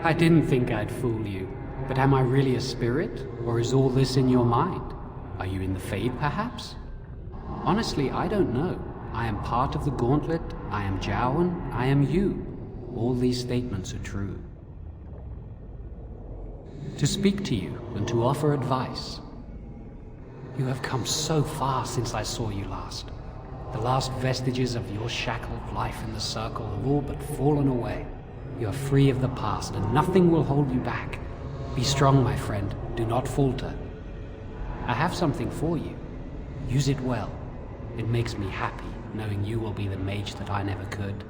I didn't think I'd fool you, but am I really a spirit, or is all this in your mind? Are you in the Fade, perhaps? Honestly, I don't know. I am part of the Gauntlet, I am Jowan, I am you. All these statements are true. To speak to you and to offer advice. You have come so far since I saw you last. The last vestiges of your shackled life in the Circle have all but fallen away. You are free of the past, and nothing will hold you back. Be strong, my friend. Do not falter. I have something for you. Use it well. It makes me happy, knowing you will be the mage that I never could.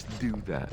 Let's do that.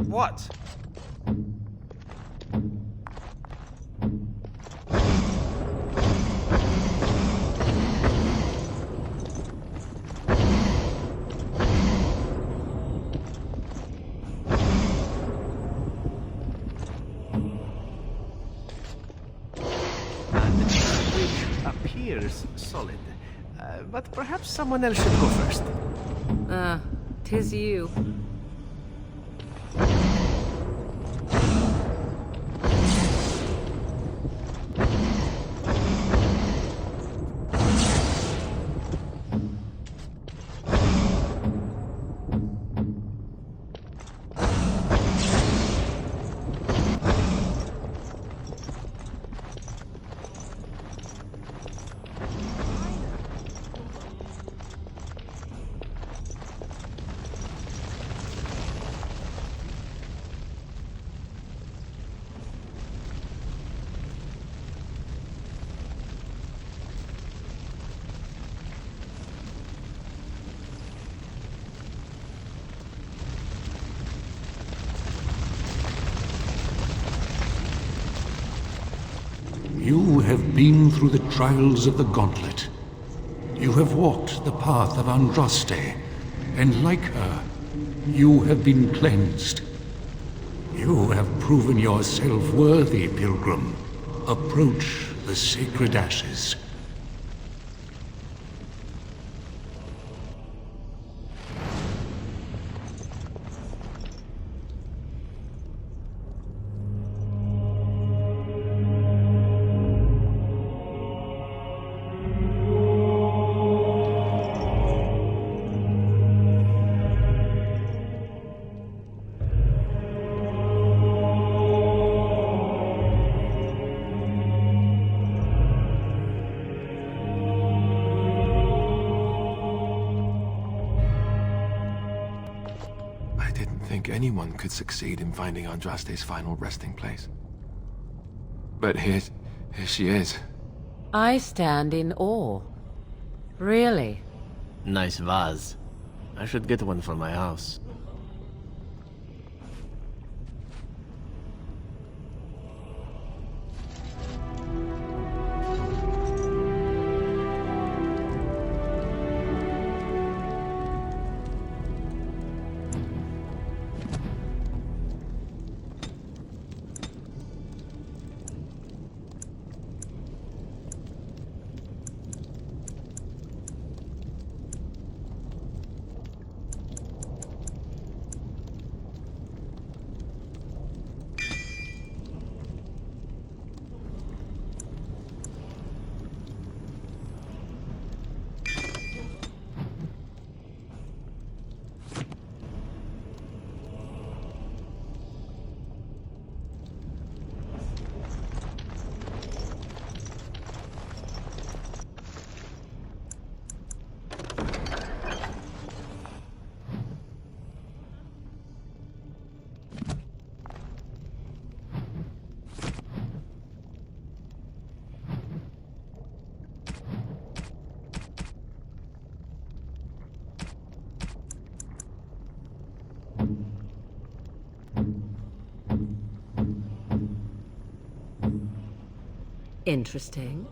What? The bridge appears solid, but perhaps someone else should go first. Tis you. You have been through the trials of the Gauntlet. You have walked the path of Andraste, and like her, you have been cleansed. You have proven yourself worthy, pilgrim. Approach the sacred ashes. Anyone could succeed in finding Andraste's final resting place. But here she is. I stand in awe. Really? Nice vase. I should get one for my house. Interesting.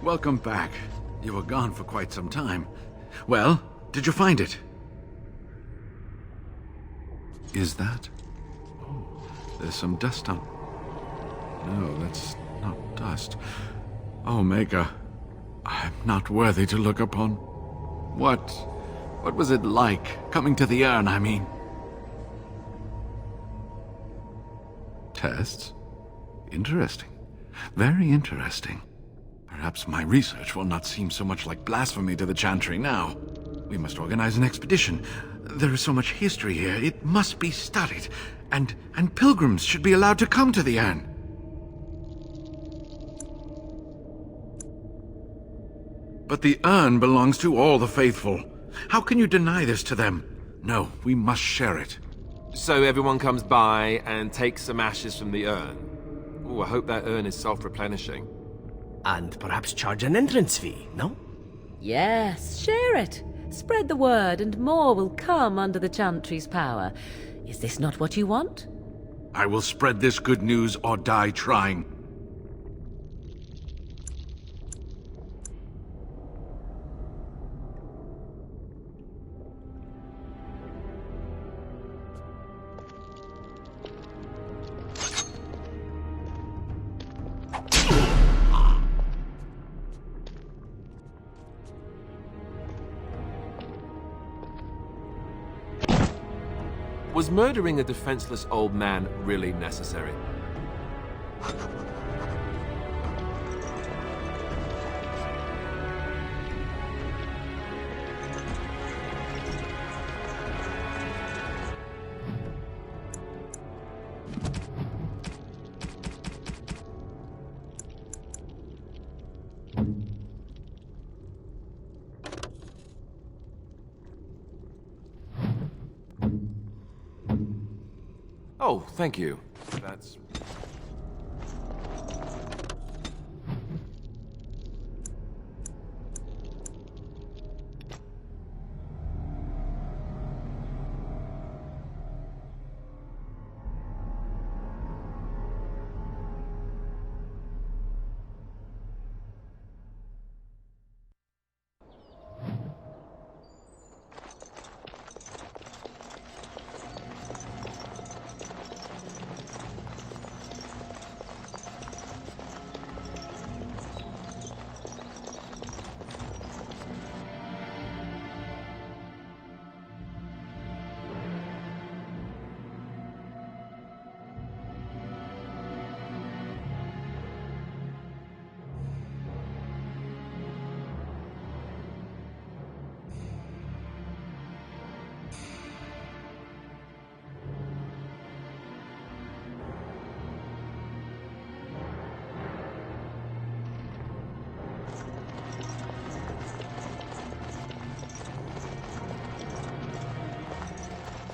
welcome back. You were gone for quite some time. Well, did you find it? Is that? Oh, there's some dust on... No, that's not dust. Oh, Maker, I'm not worthy to look upon. What was it like, coming to the urn, I mean? Tests? Interesting. Very interesting. Perhaps my research will not seem so much like blasphemy to the Chantry now. We must organize an expedition. There is so much history here, it must be studied. And pilgrims should be allowed to come to the urn. But the urn belongs to all the faithful. How can you deny this to them? No, we must share it. So everyone comes by and takes some ashes from the urn. Oh, I hope that urn is self-replenishing. And perhaps charge an entrance fee, no? Yes, share it. Spread the word and more will come under the Chantry's power. Is this not what you want? I will spread this good news or die trying. Was murdering a defenseless old man really necessary? Oh, thank you. That's...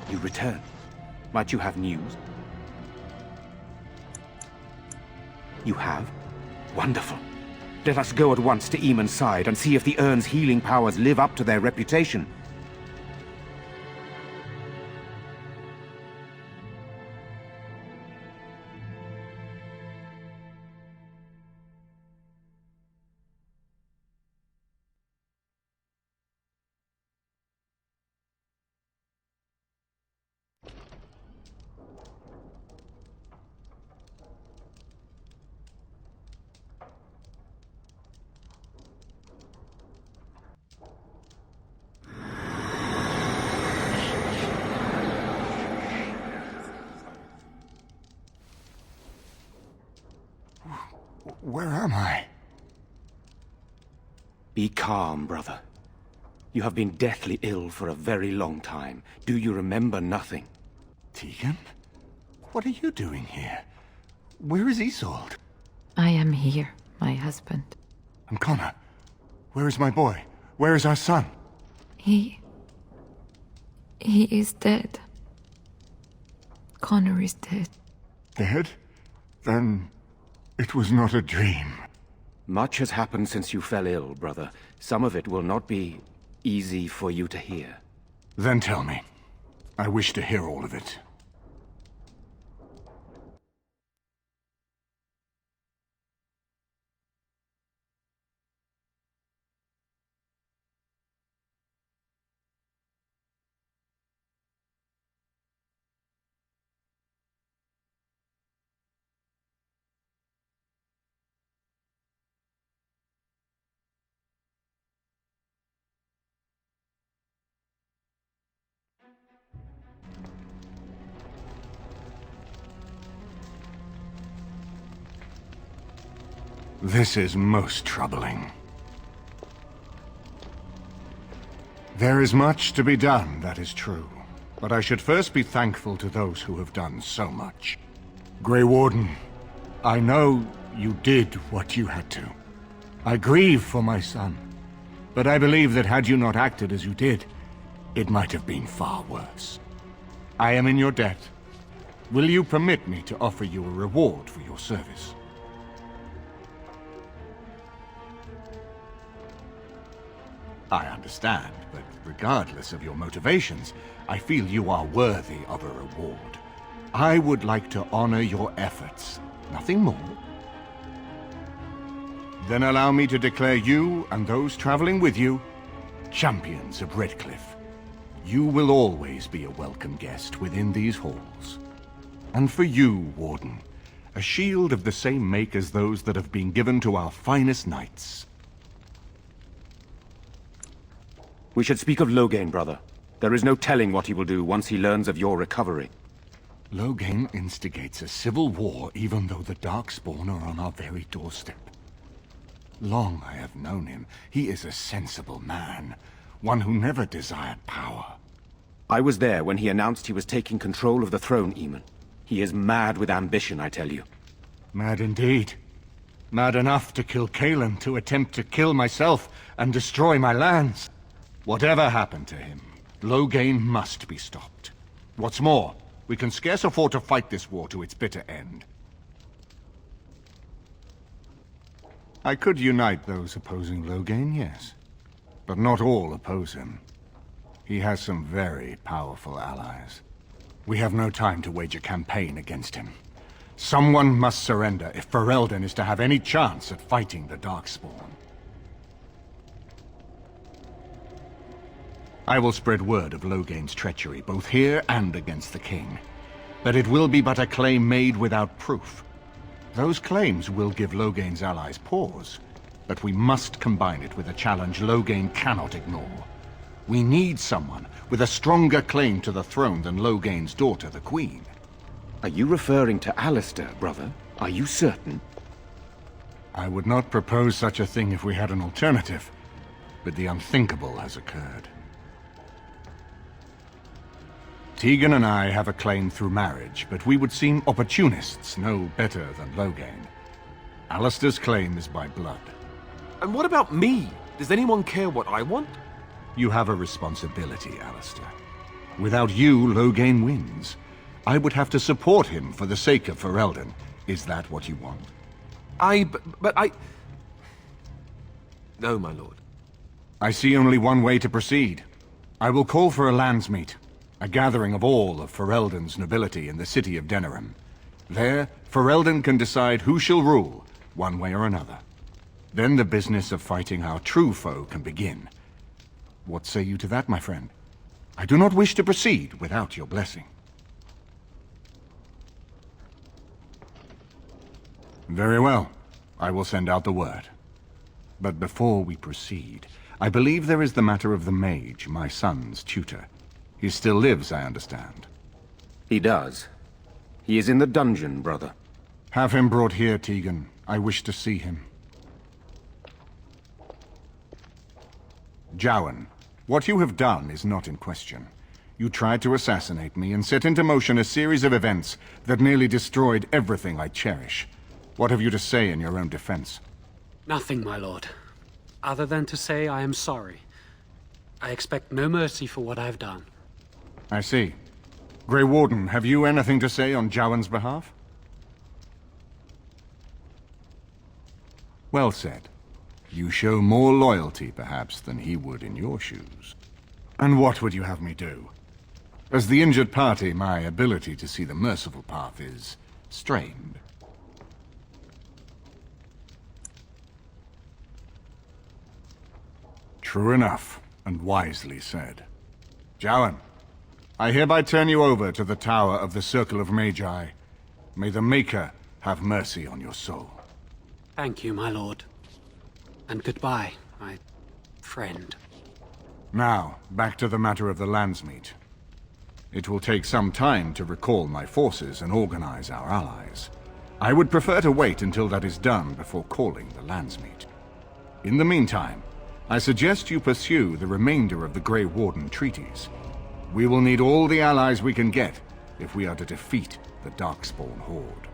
You return. Might you have news? You have? Wonderful. Let us go at once to Eamon's side and see if the urn's healing powers live up to their reputation. Where am I? Be calm, brother. You have been deathly ill for a very long time. Do you remember nothing? Tegan? What are you doing here? Where is Isolde? I am here, my husband. And Connor? Where is my boy? Where is our son? He is dead. Connor is dead. Dead? Then it was not a dream. Much has happened since you fell ill, brother. Some of it will not be easy for you to hear. Then tell me. I wish to hear all of it. This is most troubling. There is much to be done, that is true. But I should first be thankful to those who have done so much. Grey Warden, I know you did what you had to. I grieve for my son. But I believe that had you not acted as you did, it might have been far worse. I am in your debt. Will you permit me to offer you a reward for your service? I understand, but regardless of your motivations, I feel you are worthy of a reward. I would like to honor your efforts, nothing more. Then allow me to declare you and those traveling with you champions of Redcliffe. You will always be a welcome guest within these halls. And for you, Warden, a shield of the same make as those that have been given to our finest knights. We should speak of Loghain, brother. There is no telling what he will do once he learns of your recovery. Loghain instigates a civil war even though the Darkspawn are on our very doorstep. Long I have known him. He is a sensible man, one who never desired power. I was there when he announced he was taking control of the throne, Eamon. He is mad with ambition, I tell you. Mad indeed. Mad enough to kill Cailan, to attempt to kill myself and destroy my lands. Whatever happened to him, Loghain must be stopped. What's more, we can scarce afford to fight this war to its bitter end. I could unite those opposing Loghain, yes. But not all oppose him. He has some very powerful allies. We have no time to wage a campaign against him. Someone must surrender if Ferelden is to have any chance at fighting the Darkspawn. I will spread word of Loghain's treachery, both here and against the king. But it will be but a claim made without proof. Those claims will give Loghain's allies pause, but we must combine it with a challenge Loghain cannot ignore. We need someone with a stronger claim to the throne than Loghain's daughter, the Queen. Are you referring to Alistair, brother? Are you certain? I would not propose such a thing if we had an alternative, but the unthinkable has occurred. Tegan and I have a claim through marriage, but we would seem opportunists no better than Loghain. Alistair's claim is by blood. And what about me? Does anyone care what I want? You have a responsibility, Alistair. Without you, Loghain wins. I would have to support him for the sake of Ferelden. Is that what you want? But I... No, my lord. I see only one way to proceed. I will call for a landsmeet. A gathering of all of Ferelden's nobility in the city of Denerim. There, Ferelden can decide who shall rule, one way or another. Then the business of fighting our true foe can begin. What say you to that, my friend? I do not wish to proceed without your blessing. Very well. I will send out the word. But before we proceed, I believe there is the matter of the Mage, my son's tutor. He still lives, I understand. He does. He is in the dungeon, brother. Have him brought here, Tegan. I wish to see him. Jowan, what you have done is not in question. You tried to assassinate me and set into motion a series of events that nearly destroyed everything I cherish. What have you to say in your own defense? Nothing, my lord. Other than to say I am sorry. I expect no mercy for what I've done. I see. Grey Warden, have you anything to say on Jowan's behalf? Well said. You show more loyalty, perhaps, than he would in your shoes. And what would you have me do? As the injured party, my ability to see the merciful path is strained. True enough, and wisely said. Jowan, I hereby turn you over to the Tower of the Circle of Magi. May the Maker have mercy on your soul. Thank you, my lord. And goodbye, my friend. Now, back to the matter of the landsmeet. It will take some time to recall my forces and organize our allies. I would prefer to wait until that is done before calling the Landsmeet. In the meantime, I suggest you pursue the remainder of the Grey Warden treaties. We will need all the allies we can get if we are to defeat the Darkspawn horde.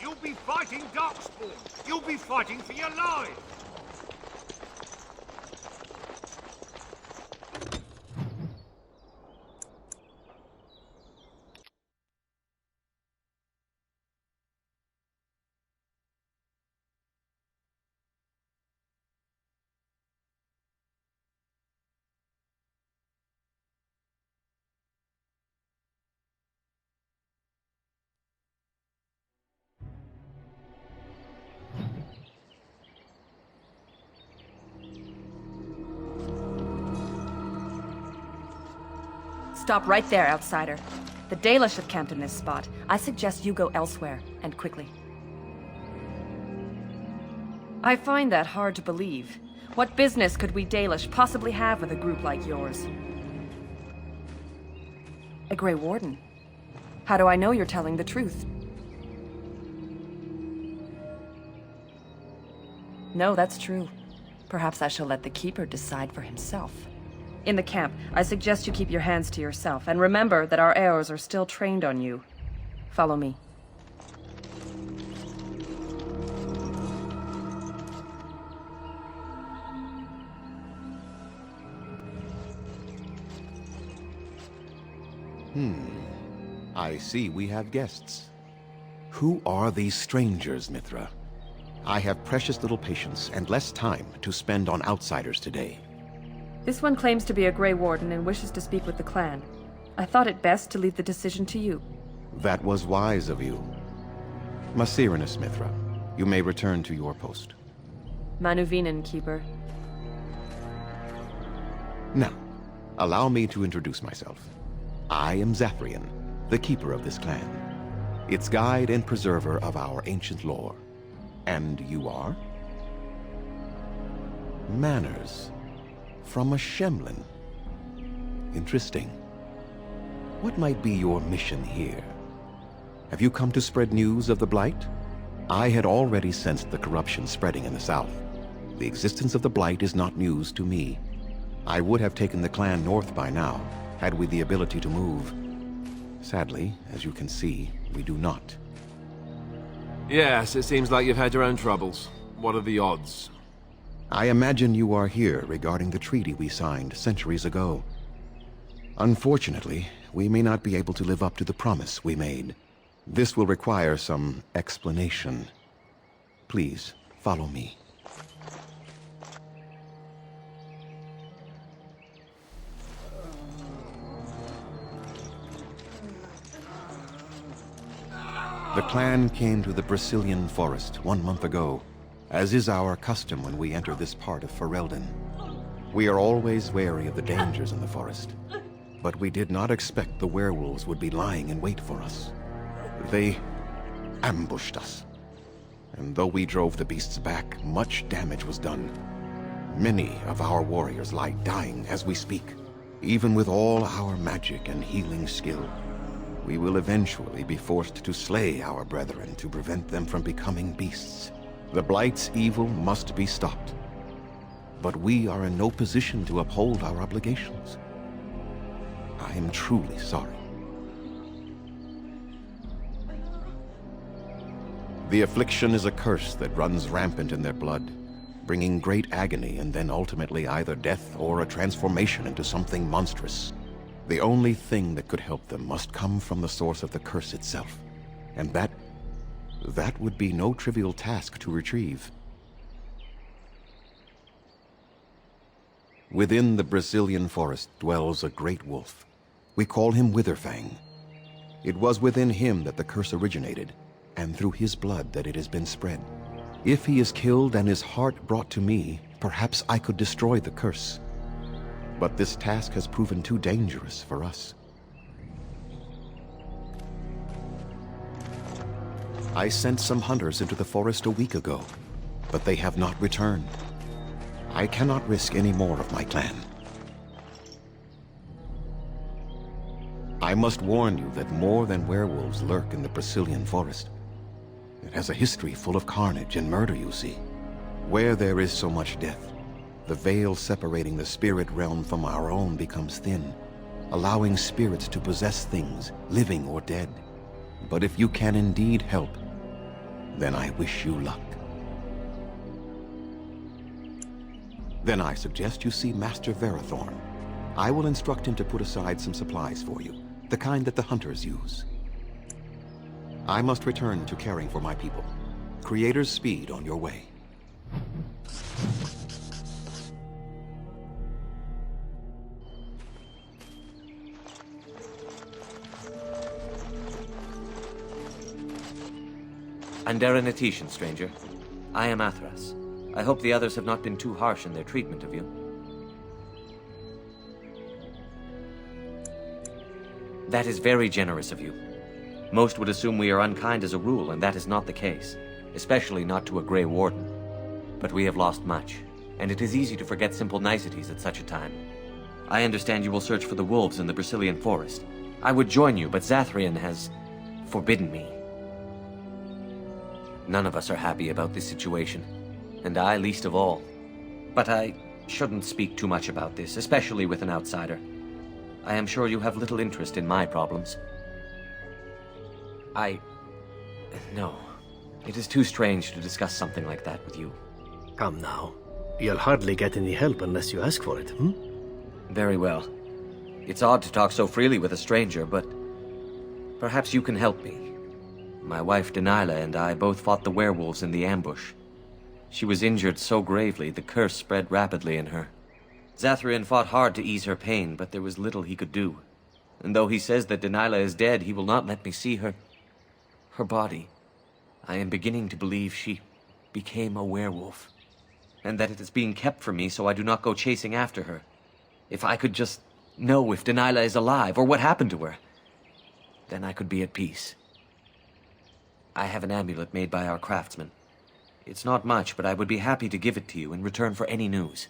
You'll be fighting Darkspawn! You'll be fighting for your lives! Stop right there, outsider. The Dalish have camped in this spot. I suggest you go elsewhere, and quickly. I find that hard to believe. What business could we Dalish possibly have with a group like yours? A Grey Warden? How do I know you're telling the truth? No, that's true. Perhaps I shall let the Keeper decide for himself. In the camp, I suggest you keep your hands to yourself, and remember that our arrows are still trained on you. Follow me. I see we have guests. Who are these strangers, Mithra? I have precious little patience and less time to spend on outsiders today. This one claims to be a Grey Warden and wishes to speak with the clan. I thought it best to leave the decision to you. That was wise of you. Masirinus, Mithra, you may return to your post. Manuvinen, Keeper. Now, allow me to introduce myself. I am Zafrian, the keeper of this clan, its guide and preserver of our ancient lore. And you are? Manners. From a Shemlin. Interesting. What might be your mission here? Have you come to spread news of the Blight? I had already sensed the corruption spreading in the south. The existence of the Blight is not news to me. I would have taken the clan north by now, had we the ability to move. Sadly, as you can see, we do not. Yes, it seems like you've had your own troubles. What are the odds? I imagine you are here regarding the treaty we signed centuries ago. Unfortunately, we may not be able to live up to the promise we made. This will require some explanation. Please, follow me. The clan came to the Brecilian forest 1 month ago, as is our custom when we enter this part of Ferelden. We are always wary of the dangers in the forest, but we did not expect the werewolves would be lying in wait for us. They ambushed us. and though we drove the beasts back, much damage was done. Many of our warriors lie dying as we speak. Even with all our magic and healing skill, we will eventually be forced to slay our brethren to prevent them from becoming beasts. The Blight's evil must be stopped. But we are in no position to uphold our obligations. I am truly sorry. The affliction is a curse that runs rampant in their blood, bringing great agony and then ultimately either death or a transformation into something monstrous. The only thing that could help them must come from the source of the curse itself, and that would be no trivial task to retrieve. Within the Brazilian forest dwells a great wolf. We call him Witherfang. It was within him that the curse originated, and through his blood that it has been spread. If he is killed and his heart brought to me, perhaps I could destroy the curse. But this task has proven too dangerous for us. I sent some hunters into the forest a week ago, but they have not returned. I cannot risk any more of my clan. I must warn you that more than werewolves lurk in the Brazilian forest. It has a history full of carnage and murder, you see. Where there is so much death, the veil separating the spirit realm from our own becomes thin, allowing spirits to possess things, living or dead. But if you can indeed help, then I wish you luck. Then I suggest you see Master Verathorn. I will instruct him to put aside some supplies for you, the kind that the hunters use. I must return to caring for my people. Creator's speed on your way. Anderanetitian, stranger. I am Athras. I hope the others have not been too harsh in their treatment of you. That is very generous of you. Most would assume we are unkind as a rule, and that is not the case. Especially not to a Grey Warden. But we have lost much, and it is easy to forget simple niceties at such a time. I understand you will search for the wolves in the Brazilian forest. I would join you, but Zathrian has forbidden me. None of us are happy about this situation, and I least of all. But I shouldn't speak too much about this, especially with an outsider. I am sure you have little interest in my problems. No. It is too strange to discuss something like that with you. Come now. You'll hardly get any help unless you ask for it, hmm? Very well. It's odd to talk so freely with a stranger, but perhaps you can help me. My wife Denilah and I both fought the werewolves in the ambush. She was injured so gravely, the curse spread rapidly in her. Zathrian fought hard to ease her pain, but there was little he could do. And though he says that Denilah is dead, he will not let me see her body. I am beginning to believe she became a werewolf, and that it is being kept from me so I do not go chasing after her. If I could just know if Denilah is alive, or what happened to her, then I could be at peace. I have an amulet made by our craftsman. It's not much, but I would be happy to give it to you in return for any news.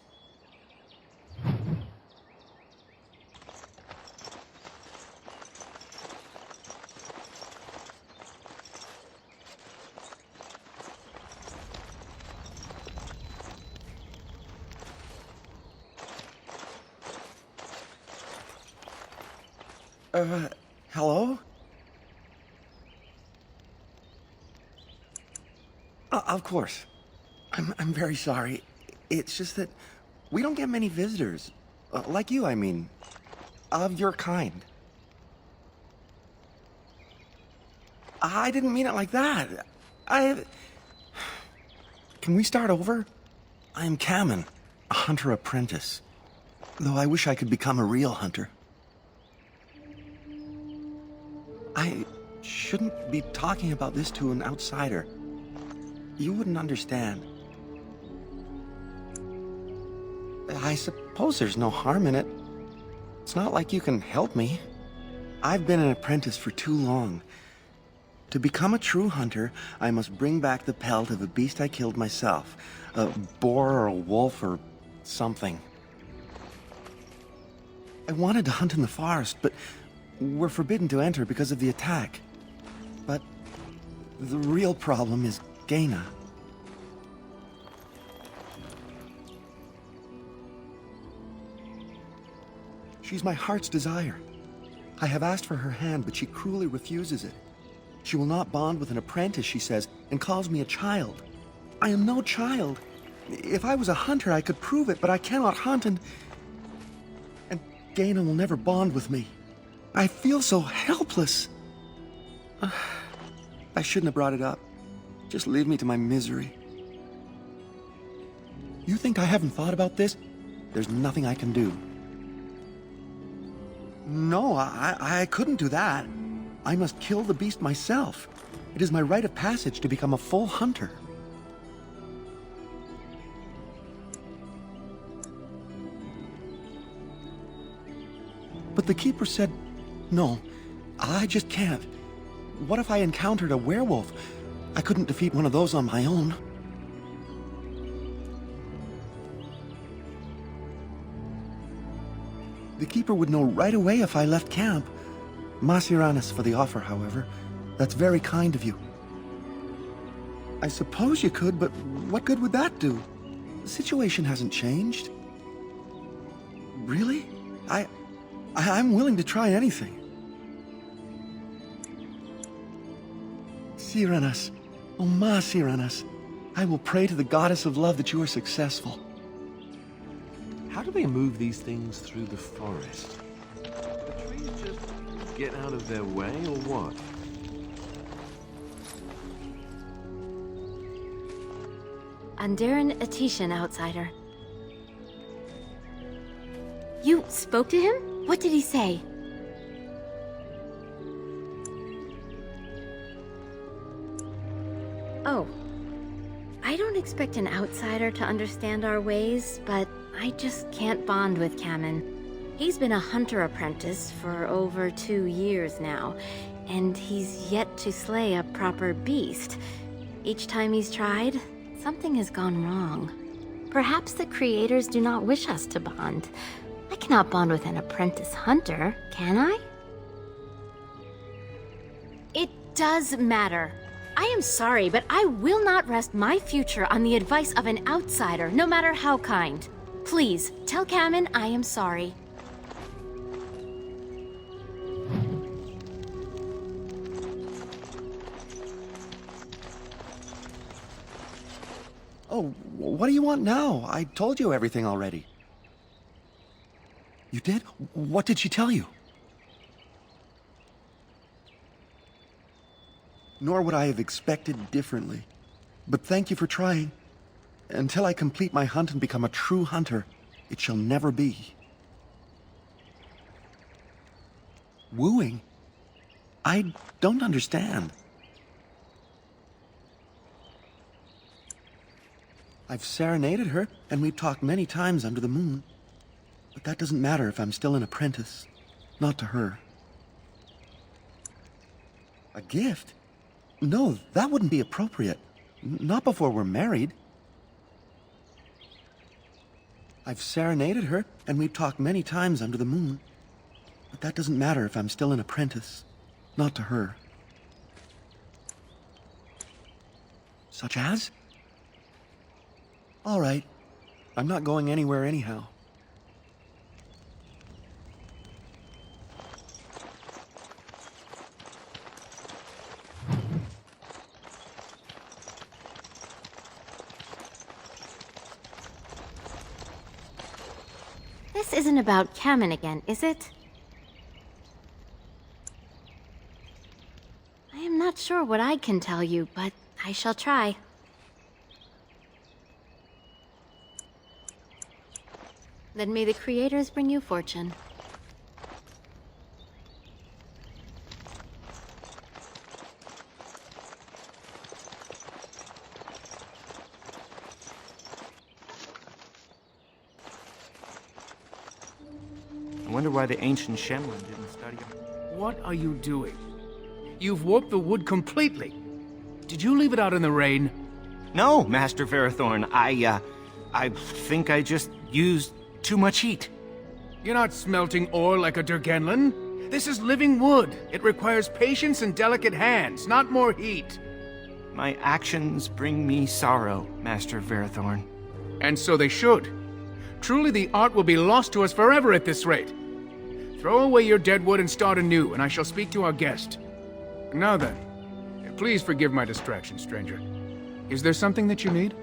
Hello? Of course. I'm very sorry. It's just that we don't get many visitors. Like you, I mean. Of your kind. I didn't mean it like that. Can we start over? I am Kamen, a hunter apprentice. Though I wish I could become a real hunter. I shouldn't be talking about this to an outsider. You wouldn't understand. I suppose there's no harm in it. It's not like you can help me. I've been an apprentice for too long. To become a true hunter, I must bring back the pelt of a beast I killed myself. A boar or a wolf or something. I wanted to hunt in the forest, but we're forbidden to enter because of the attack. But the real problem is Gaina. She's my heart's desire. I have asked for her hand, but she cruelly refuses it. She will not bond with an apprentice, she says, and calls me a child. I am no child. If I was a hunter, I could prove it, but I cannot hunt, and Gaina will never bond with me. I feel so helpless. I shouldn't have brought it up. Just leave me to my misery. You think I haven't thought about this? There's nothing I can do. No, I couldn't do that. I must kill the beast myself. It is my rite of passage to become a full hunter. But the keeper said, no, I just can't. What if I encountered a werewolf? I couldn't defeat one of those on my own. The keeper would know right away if I left camp. Masiranis for the offer, however. That's very kind of you. I suppose you could, but what good would that do? The situation hasn't changed. Really? I'm willing to try anything. Siranas, oh Ma Siranas, I will pray to the goddess of love that you are successful. How do they move these things through the forest? The trees just get out of their way, or what? Andiran Atishan, outsider. You spoke to him? What did he say? Oh. I don't expect an outsider to understand our ways, but I just can't bond with Kamen. He's been a hunter apprentice for over 2 years now, and he's yet to slay a proper beast. Each time he's tried, something has gone wrong. Perhaps the creators do not wish us to bond. I cannot bond with an apprentice hunter, can I? It does matter. I am sorry, but I will not rest my future on the advice of an outsider, no matter how kind. Please, tell Kamen I am sorry. Oh, what do you want now? I told you everything already. You did? What did she tell you? Nor would I have expected differently. But thank you for trying. Until I complete my hunt and become a true hunter, it shall never be. Wooing? I don't understand. I've serenaded her, and we've talked many times under the moon. But that doesn't matter if I'm still an apprentice. Not to her. A gift? No, that wouldn't be appropriate. Not before we're married. I've serenaded her, and we've talked many times under the moon. But that doesn't matter if I'm still an apprentice. Not to her. Such as? All right. I'm not going anywhere anyhow. This isn't about Kamen again, is it? I am not sure what I can tell you, but I shall try. Then may the creators bring you fortune. I wonder why the ancient Shemlin didn't study. What are you doing? You've warped the wood completely. Did you leave it out in the rain? No, Master Ferethorn. I think I just used too much heat. You're not smelting ore like a Durgenlin. This is living wood. It requires patience and delicate hands, not more heat. My actions bring me sorrow, Master Ferethorn. And so they should. Truly the art will be lost to us forever at this rate. Throw away your dead wood and start anew, and I shall speak to our guest. Now then, please forgive my distraction, stranger. Is there something that you need?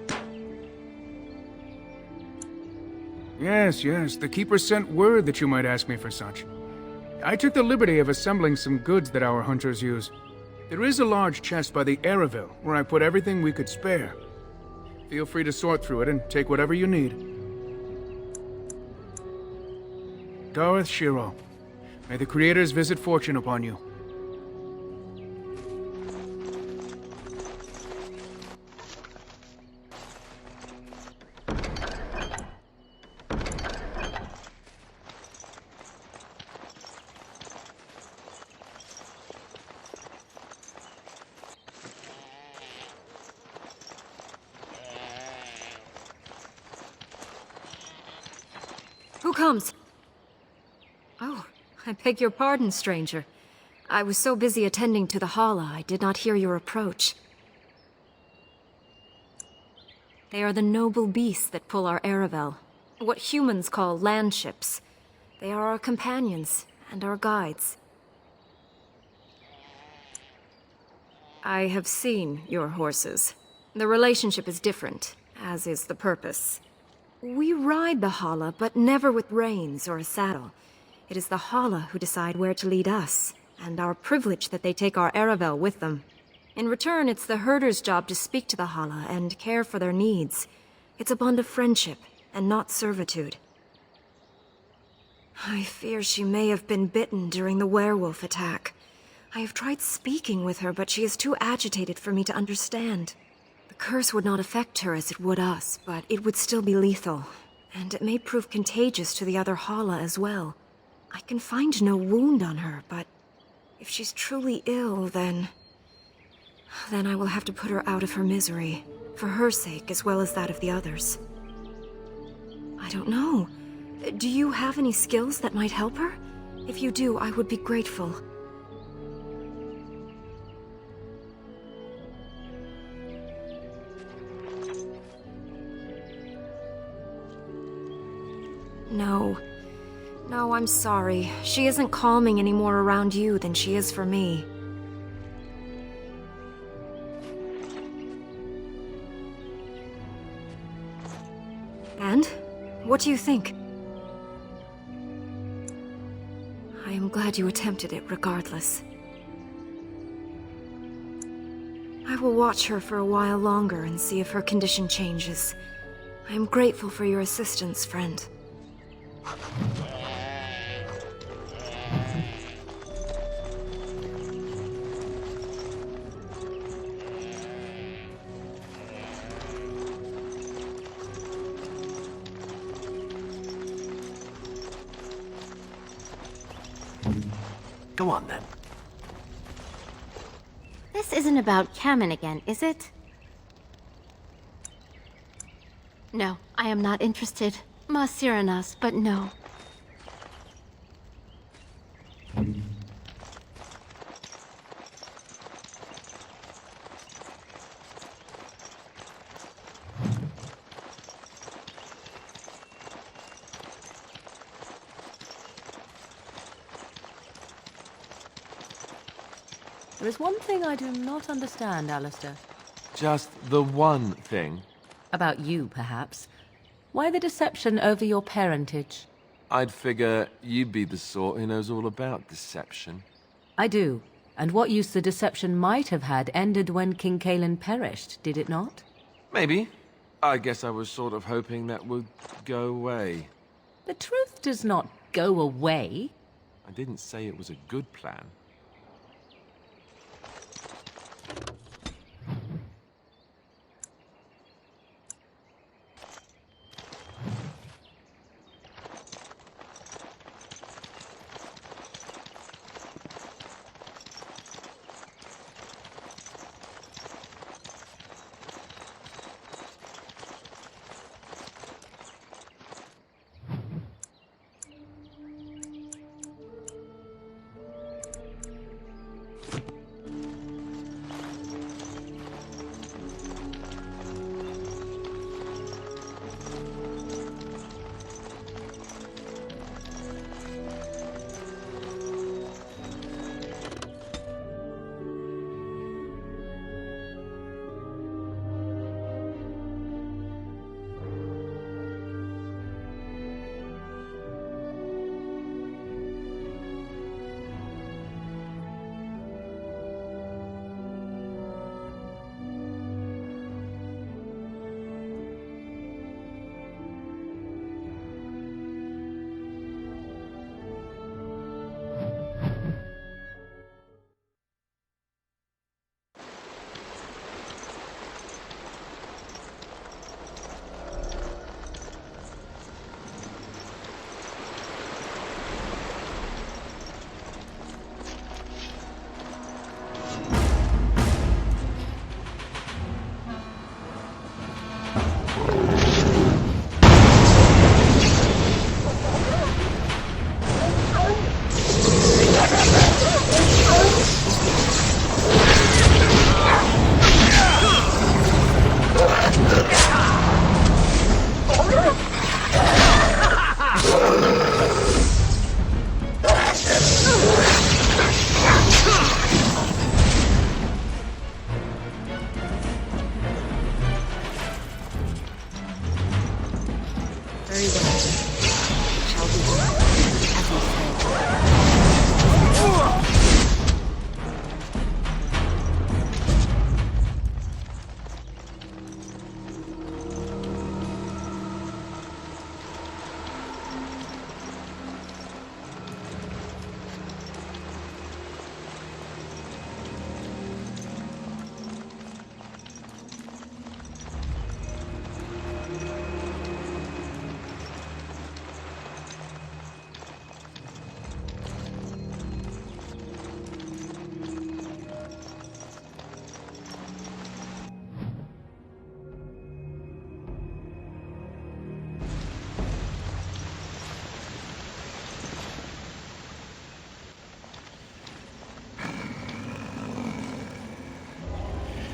Yes, the Keeper sent word that you might ask me for such. I took the liberty of assembling some goods that our hunters use. There is a large chest by the Araville, where I put everything we could spare. Feel free to sort through it and take whatever you need. Dareth Shiro, may the Creators visit fortune upon you. Who comes? Oh, I beg your pardon, stranger. I was so busy attending to the Hala, I did not hear your approach. They are the noble beasts that pull our Aravel, what humans call landships. They are our companions and our guides. I have seen your horses. The relationship is different, as is the purpose. We ride the Hala, but never with reins or a saddle. It is the Hala who decide where to lead us, and our privilege that they take our Aravel with them. In return, it's the herder's job to speak to the Hala and care for their needs. It's a bond of friendship, and not servitude. I fear she may have been bitten during the werewolf attack. I have tried speaking with her, but she is too agitated for me to understand. The curse would not affect her as it would us, but it would still be lethal, and it may prove contagious to the other Hala as well. I can find no wound on her, but if she's truly ill, then I will have to put her out of her misery, for her sake as well as that of the others. I don't know. Do you have any skills that might help her? If you do, I would be grateful. No, I'm sorry. She isn't calming any more around you than she is for me. And? What do you think? I am glad you attempted it regardless. I will watch her for a while longer and see if her condition changes. I am grateful for your assistance, friend. Go on, then. This isn't about Kamen again, is it? No, I am not interested. Ma Cyranas, but no. There is one thing I do not understand, Alistair. Just the one thing. About you, perhaps. Why the deception over your parentage? I'd figure you'd be the sort who knows all about deception. I do. And what use the deception might have had ended when King Kalen perished, did it not? Maybe. I guess I was sort of hoping that would go away. The truth does not go away. I didn't say it was a good plan.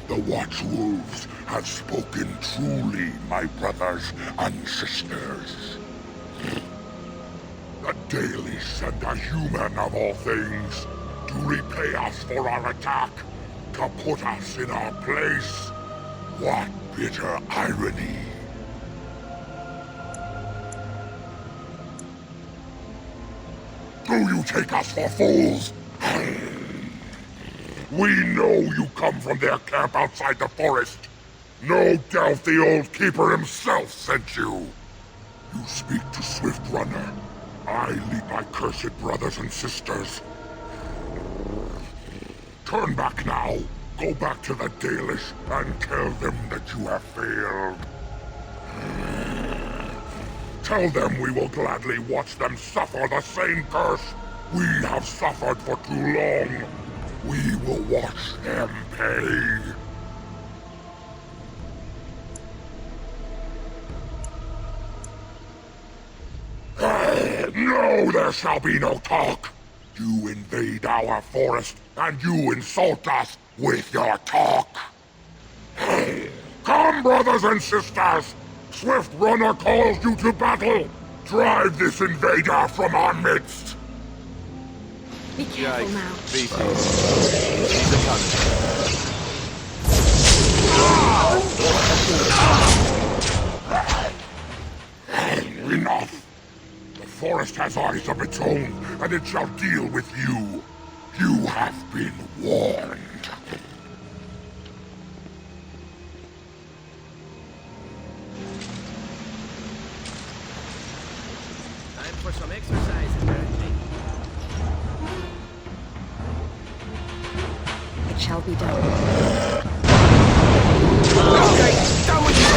The Watchwolves have spoken truly, my brothers and sisters. The Dalish and the human of all things, to repay us for our attack, to put us in our place. What bitter irony. Do you take us for fools? We know you come from their camp outside the forest. No doubt the old keeper himself sent you. You speak to Swift Runner. I lead my cursed brothers and sisters. Turn back now. Go back to the Dalish and tell them that you have failed. Tell them we will gladly watch them suffer the same curse we have suffered for too long. We will watch them pay. No, there shall be no talk. You invade our forest, and you insult us with your talk. Come, brothers and sisters! Swift Runner calls you to battle! Drive this invader from our midst! Be careful now. He's a Enough! The forest has eyes of its own, and it shall deal with you. You have been warned. Time for some exercise, apparently. It shall be done. Okay, done with you!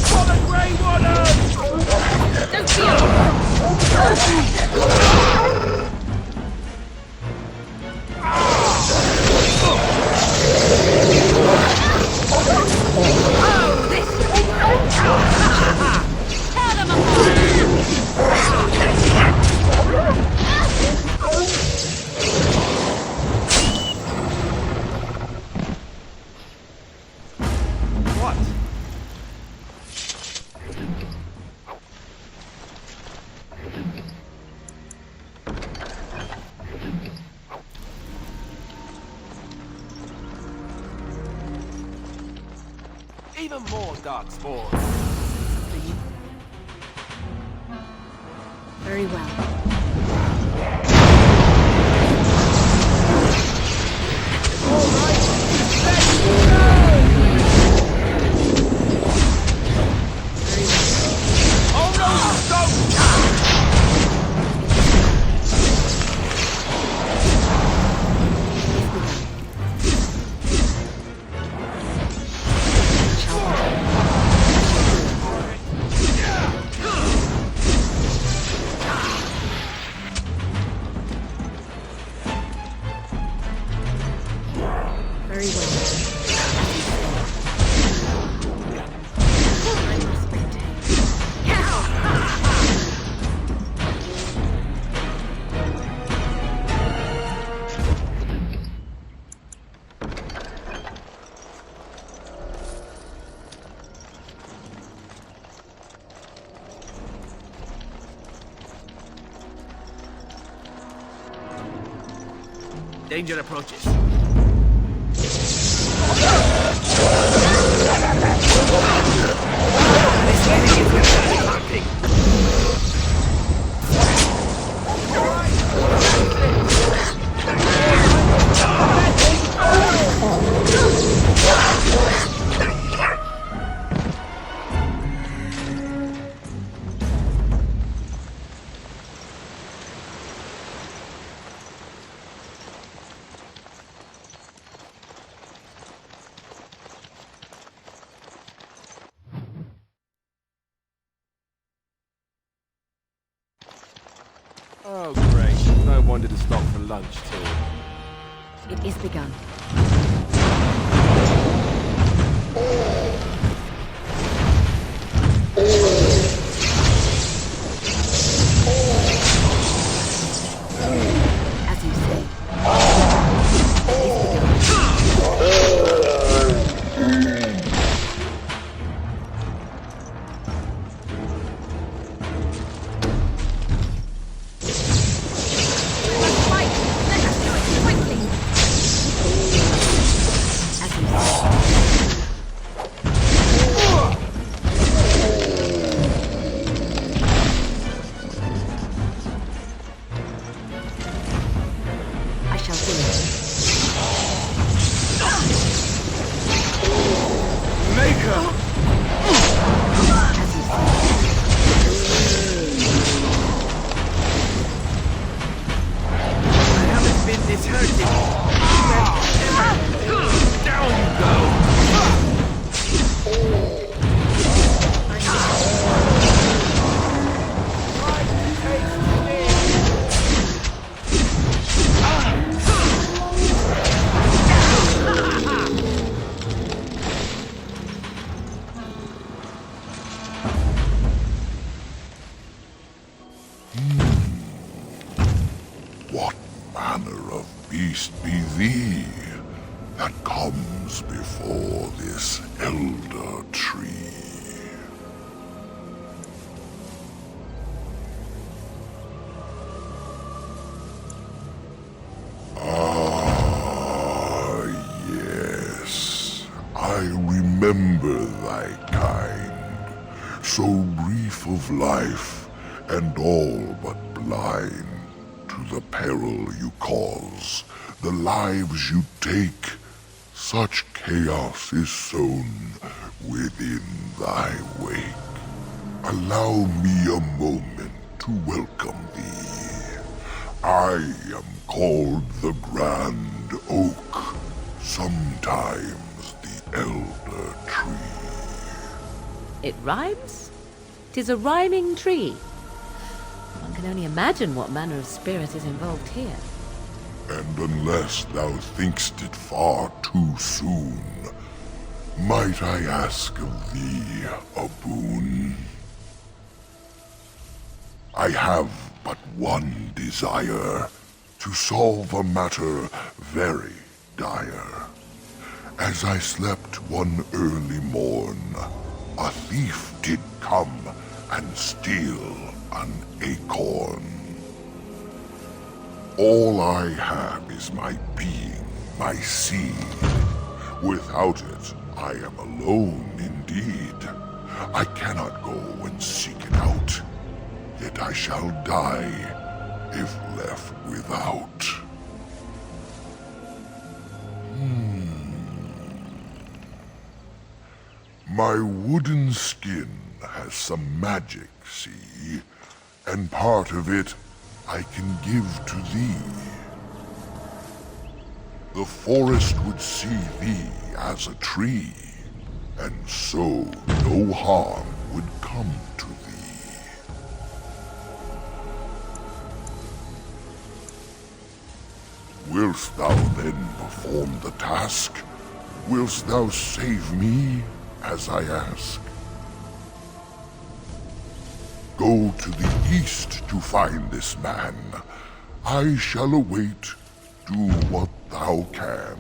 For the Grey Wardens! Don't feel! Oh, this should be tear them What? Even more Darkspawn. Very well. Very well. I must Danger approaches. This lady is going to hunting. Oh, great. No wonder to stop for lunch, too. It is begun. peace be thee that comes before this elder tree. Ah, yes, I remember thy kind, so brief of life and all but blind to the peril you cause, the lives you take. Such chaos is sown within thy wake. Allow me a moment to welcome thee. I am called the Grand Oak, sometimes the Elder Tree. It rhymes? 'Tis a rhyming tree. One can only imagine what manner of spirit is involved here. And unless thou think'st it far too soon, might I ask of thee a boon? I have but one desire, to solve a matter very dire. As I slept one early morn, a thief did come and steal an acorn. All I have is my being, my seed. Without it, I am alone indeed. I cannot go and seek it out, yet I shall die if left without. My wooden skin has some magic, see, and part of it I can give to thee. The forest would see thee as a tree, and so no harm would come to thee. Wilt thou then perform the task? Wilt thou save me as I ask? Go to the east to find this man. I shall await. Do what thou can.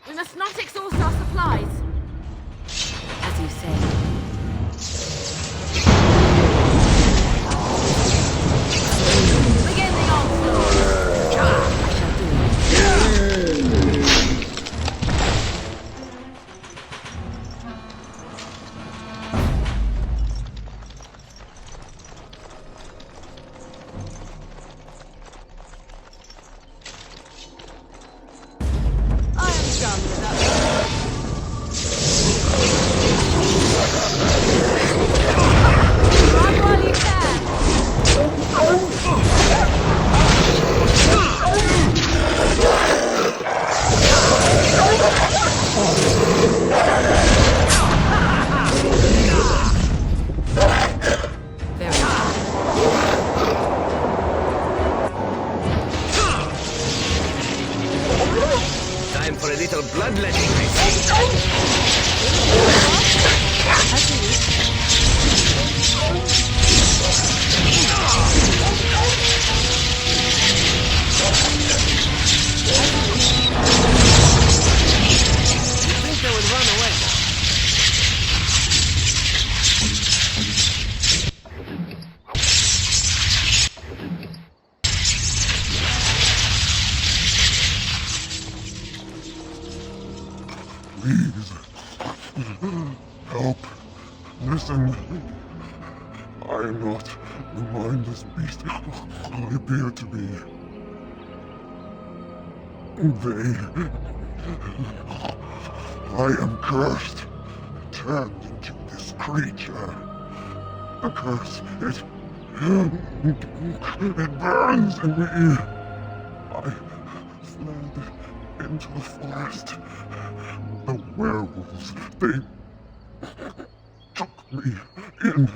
We must not exhaust our supplies. As you say. Begin the onslaught. I shall do it. Time for a little bloodletting, I see. You think they would run away? Please. Help. Listen. I am not the mindless beast I appear to be. I am cursed, turned into this creature. The curse, it burns in me. I fled into the forest. The werewolves, they took me in,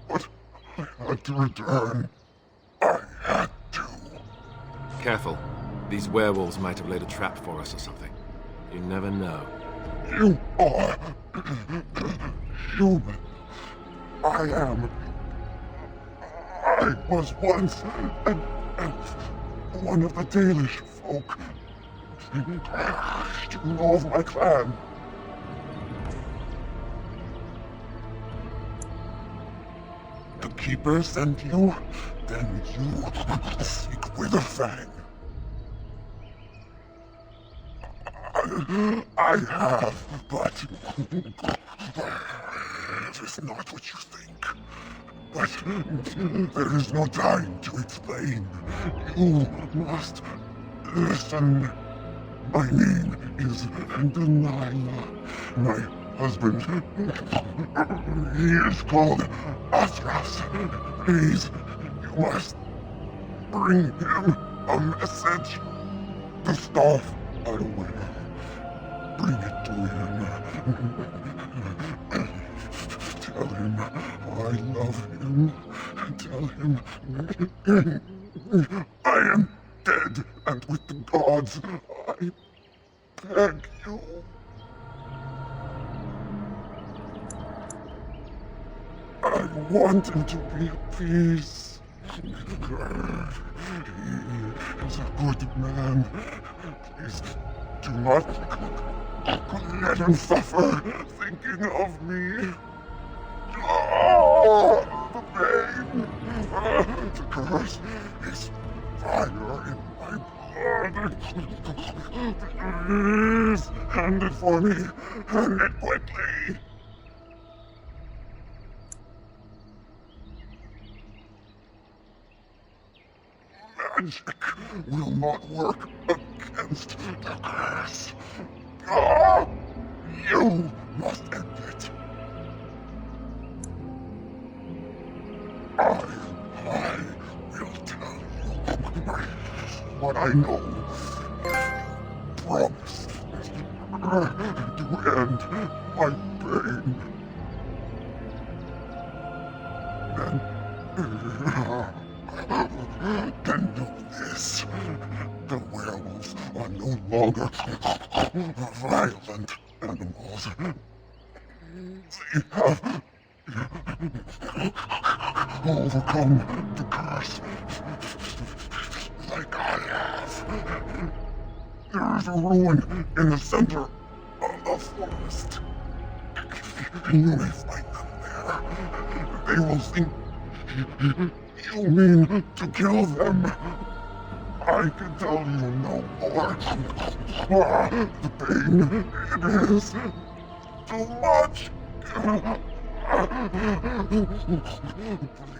but I had to return. I had to. Careful. These werewolves might have laid a trap for us or something. You never know. You are human. I was once an elf, one of the Dalish folk. You know of my clan. The Keeper sent you? Then you seek Witherfang. I have, but it is not what you think. But there is no time to explain. You must listen. My name is Delilah. My husband, he is called Athras. Please, you must bring him a message. The staff I wear. Bring it to him. Tell him I love him. Tell him I am dead, and with the gods, I beg you. I want him to be at peace. He is a good man. Please do not let him suffer thinking of me. Oh, the pain. The curse is fire in my blood. Please, hand it for me. Hand it quickly. Magic will not work against the curse. You must end it. I will tell you what I know. Promise to end my pain. Then know this. The werewolves are no longer violent animals. They have overcome the curse like I have. There is a ruin in the center of the forest. You may find them there. They will think you mean to kill them. I can tell you no more. The pain, it is too much.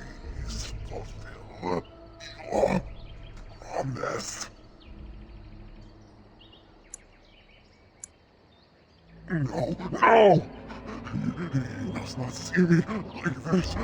Please fulfill your promise. No! You must not see me like this.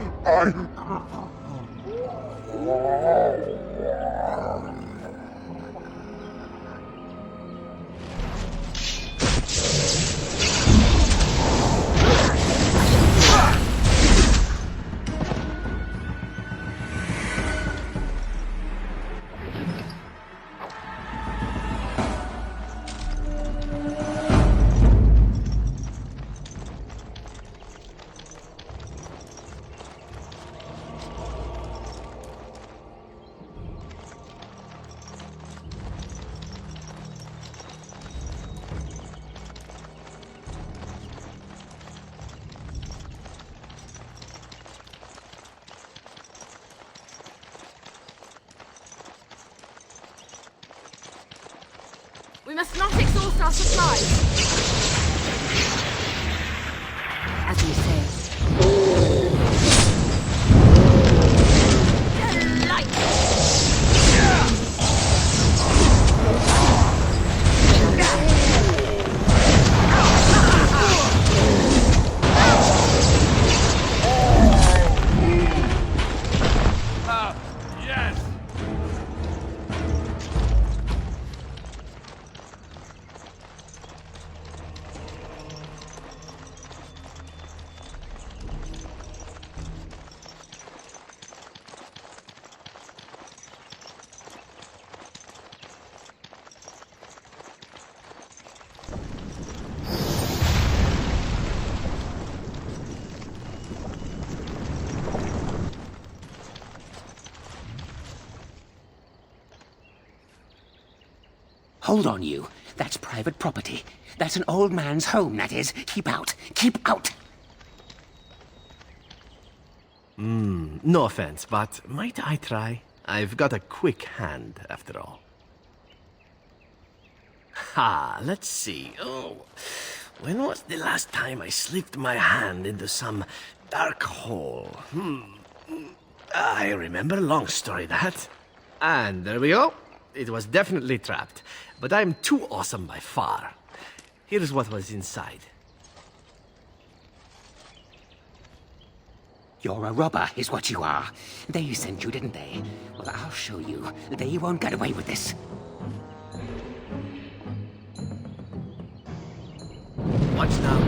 We must not exhaust our supplies. as you say. Yes! Hold on, you. That's private property. That's an old man's home, that is. Keep out. Keep out! No offense, but might I try? I've got a quick hand, after all. Ha, let's see. Oh, when was the last time I slipped my hand into some dark hole? I remember, long story that. And there we go. It was definitely trapped, but I'm too awesome by far. Here's what was inside. You're a robber, is what you are. They sent you, didn't they? Well, I'll show you. They won't get away with this. Watch now.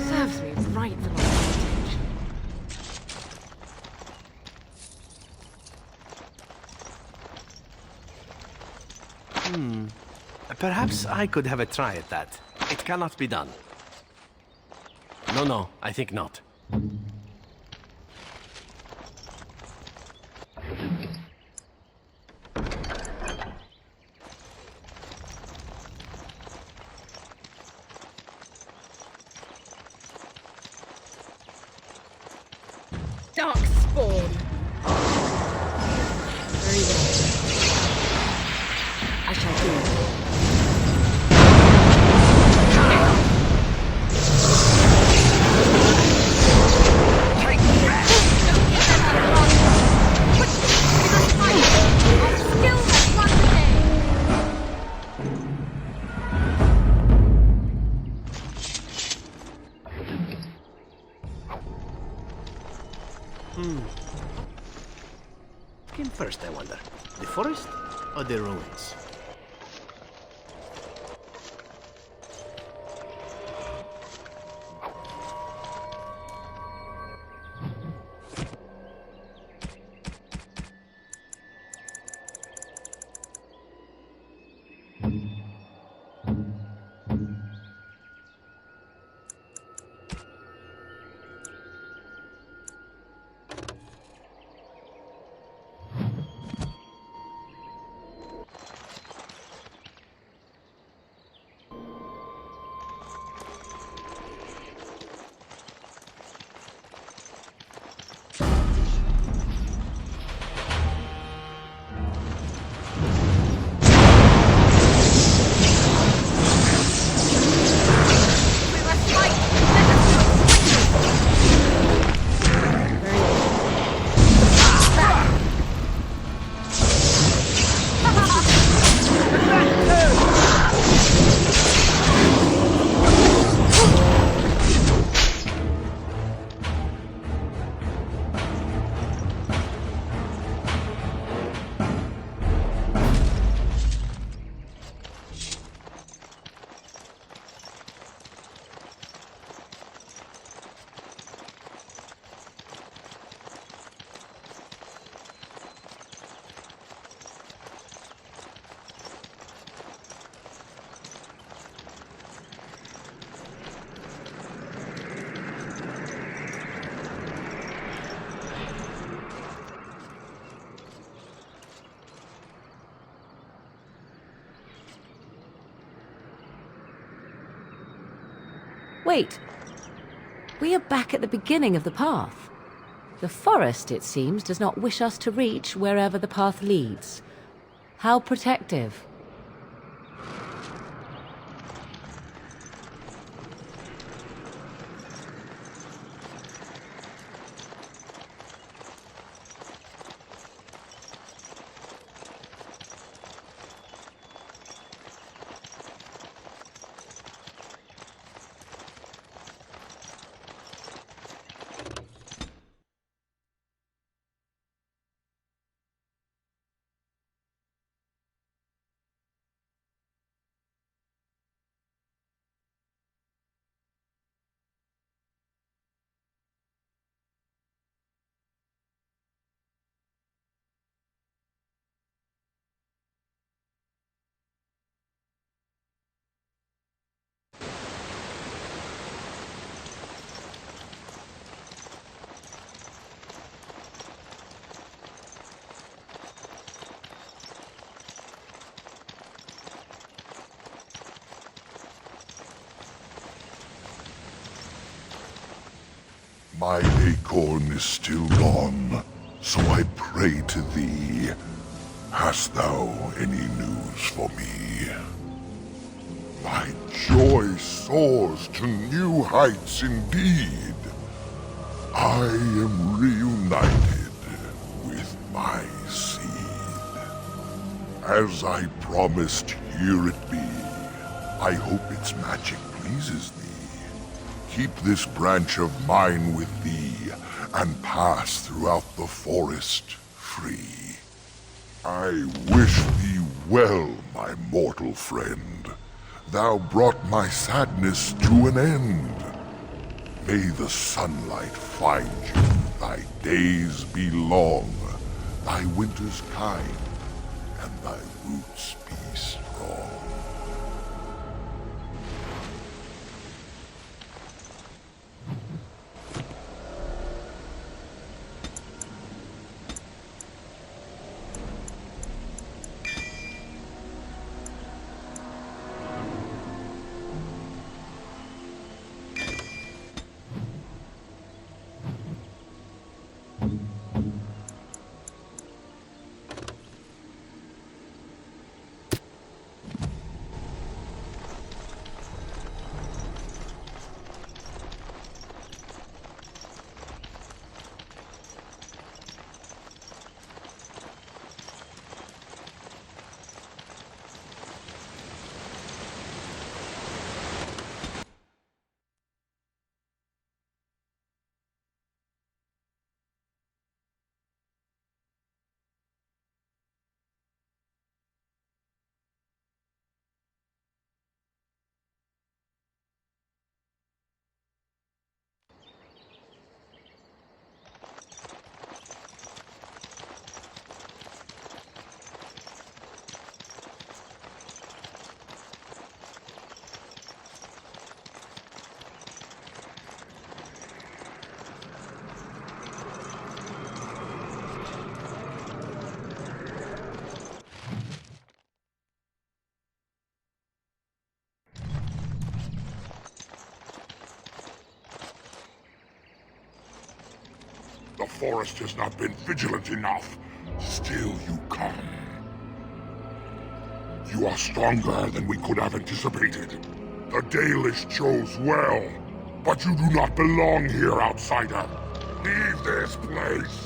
Serves me right for my heritage. Perhaps I could have a try at that. It cannot be done. No, I think not. Darkspawn. Very well. I shall do it. Came first, I wonder. The forest or the ruins? Wait! We are back at the beginning of the path. The forest, it seems, does not wish us to reach wherever the path leads. How protective. My acorn is still gone, so I pray to thee. Hast thou any news for me? My joy soars to new heights indeed. I am reunited with my seed. As I promised, here it be. I hope its magic pleases thee. Keep this branch of mine with thee, and pass throughout the forest free. I wish thee well, my mortal friend. Thou brought my sadness to an end. May the sunlight find you, thy days be long, thy winters kind, and thy roots be strong. The forest has not been vigilant enough. Still you come. You are stronger than we could have anticipated. The Dalish chose well, but you do not belong here, outsider. Leave this place.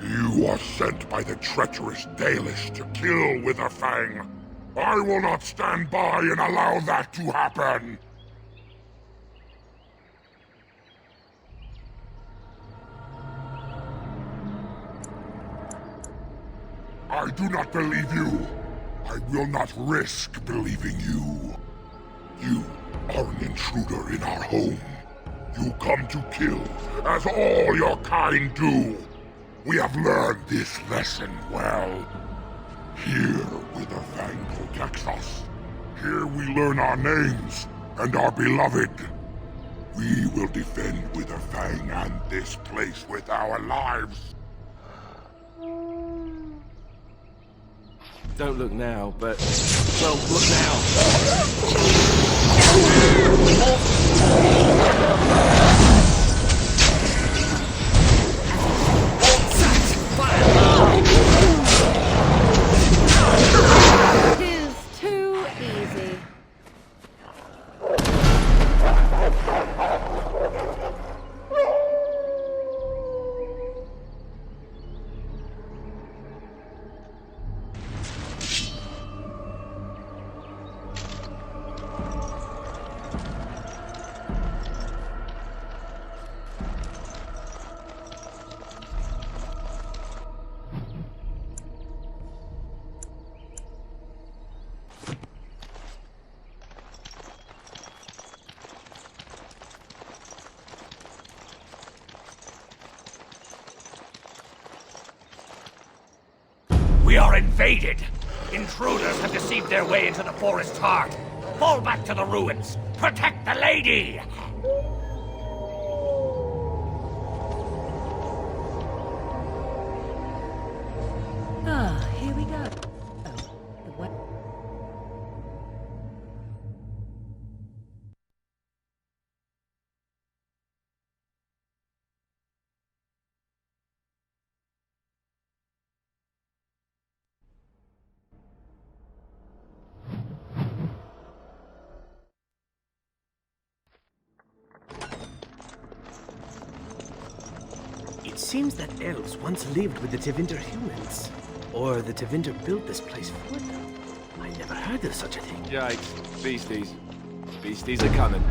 You are sent by the treacherous Dalish to kill Witherfang. I will not stand by and allow that to happen. I do not believe you. I will not risk believing you. You are an intruder in our home. You come to kill, as all your kind do. We have learned this lesson well. Here, Witherfang protects us. Here we learn our names and are beloved. We will defend Witherfang and this place with our lives. Don't look now, but... Well, look now! Tis too easy. We are invaded! Intruders have deceived their way into the forest's heart. Fall back to the ruins! Protect the lady! Ah, here we go. It seems that elves once lived with the Tevinter humans. Or the Tevinter built this place for them. I never heard of such a thing. Yikes. Beasties. Beasties are coming.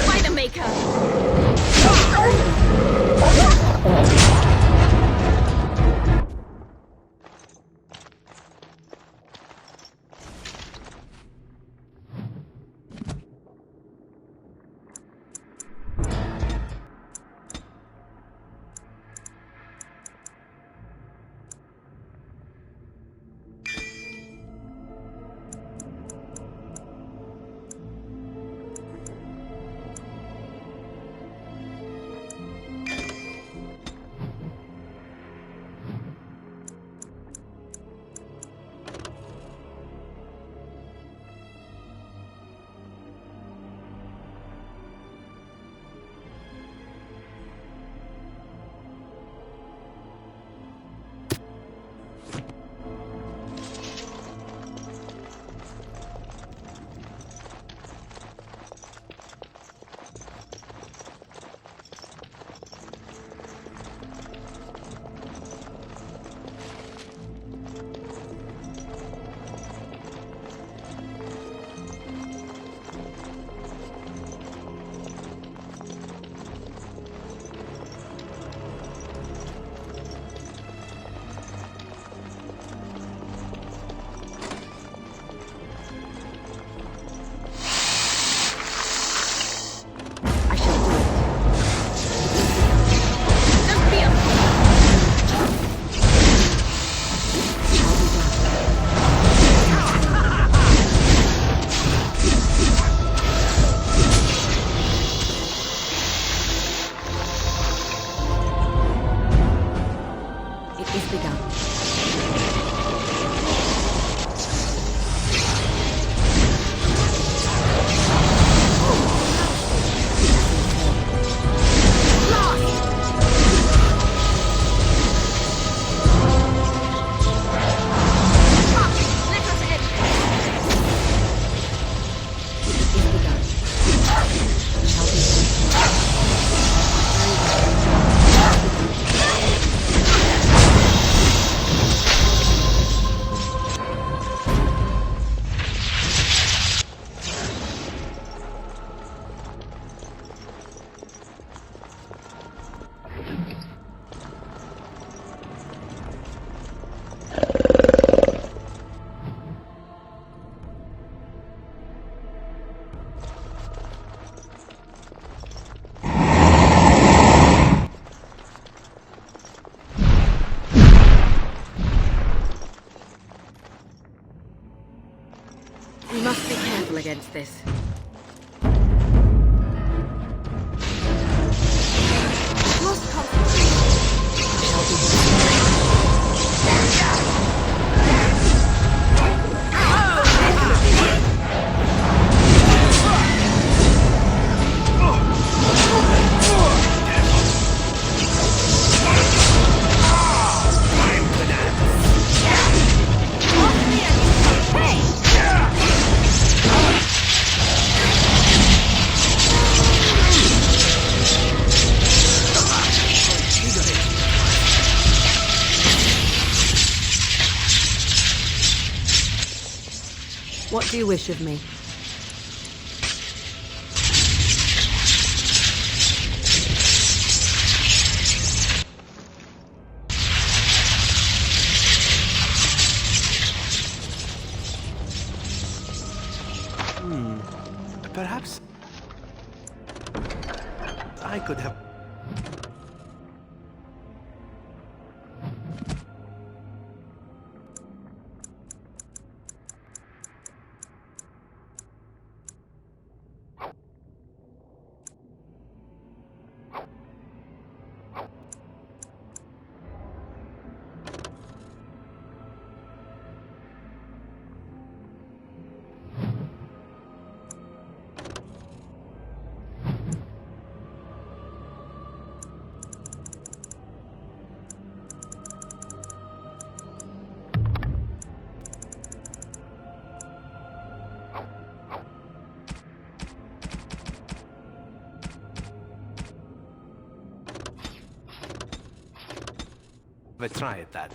By the Maker! We must be careful against this. do you wish of me? Perhaps I could have... Have a try at that.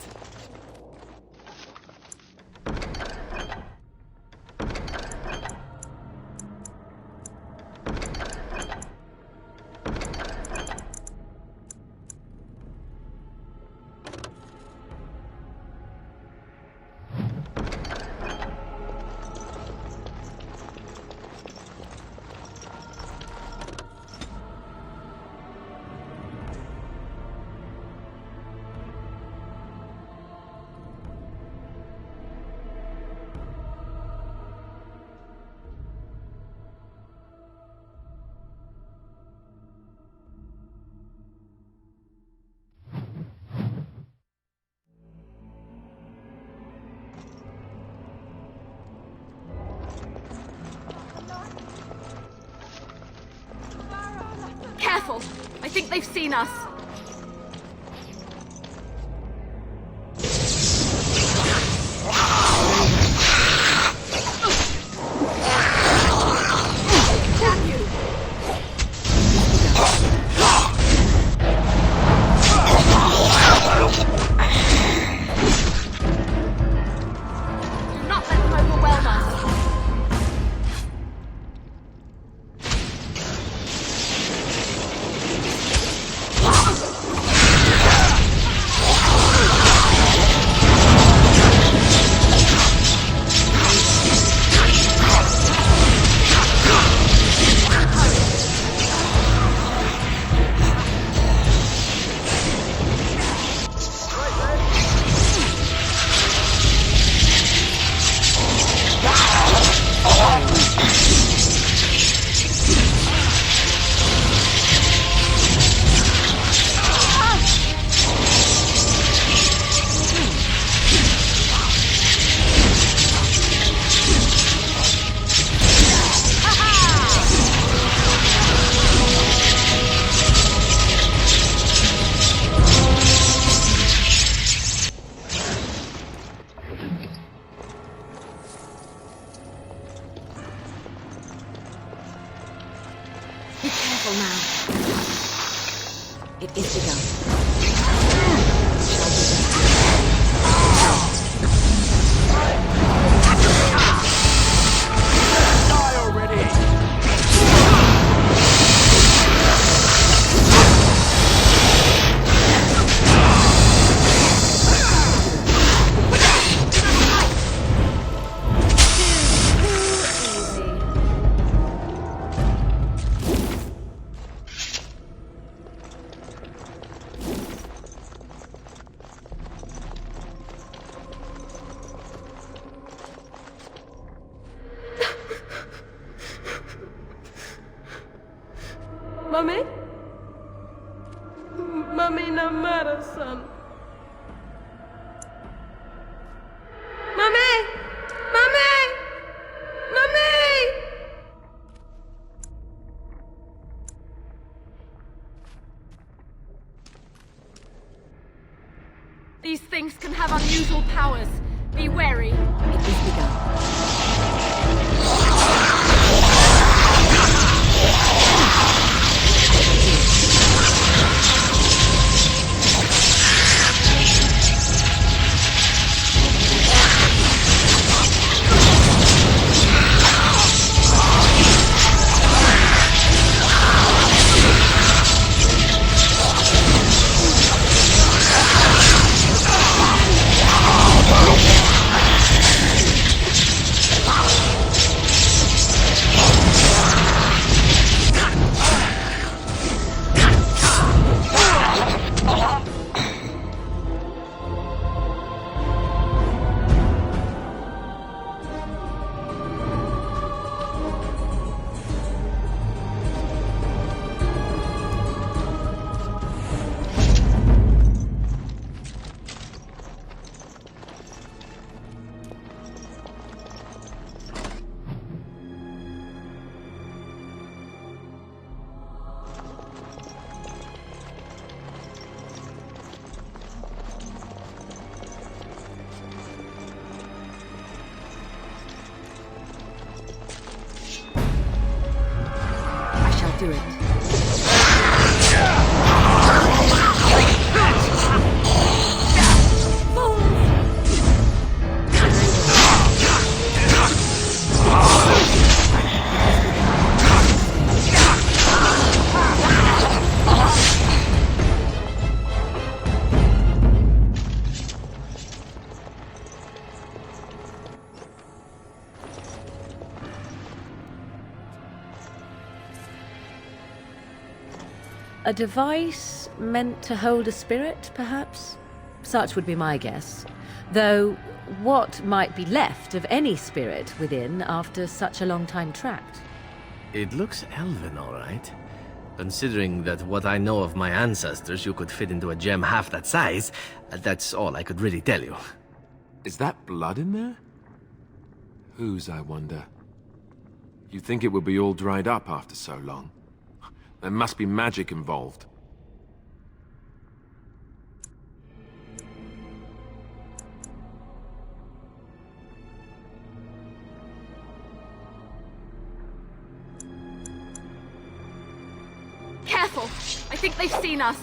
Careful! I think they've seen us. It is begun. Die already! Mummy? Mummy na Mara-san. Mummy! Mummy! Mummy! These things can have unusual powers. Be wary. It is begun. do it. A device meant to hold a spirit, perhaps? Such would be my guess. Though, what might be left of any spirit within after such a long time trapped? It looks elven, all right. Considering that what I know of my ancestors, you could fit into a gem half that size, that's all I could really tell you. Is that blood in there? Whose, I wonder? You'd think it would be all dried up after so long. There must be magic involved. Careful! I think they've seen us.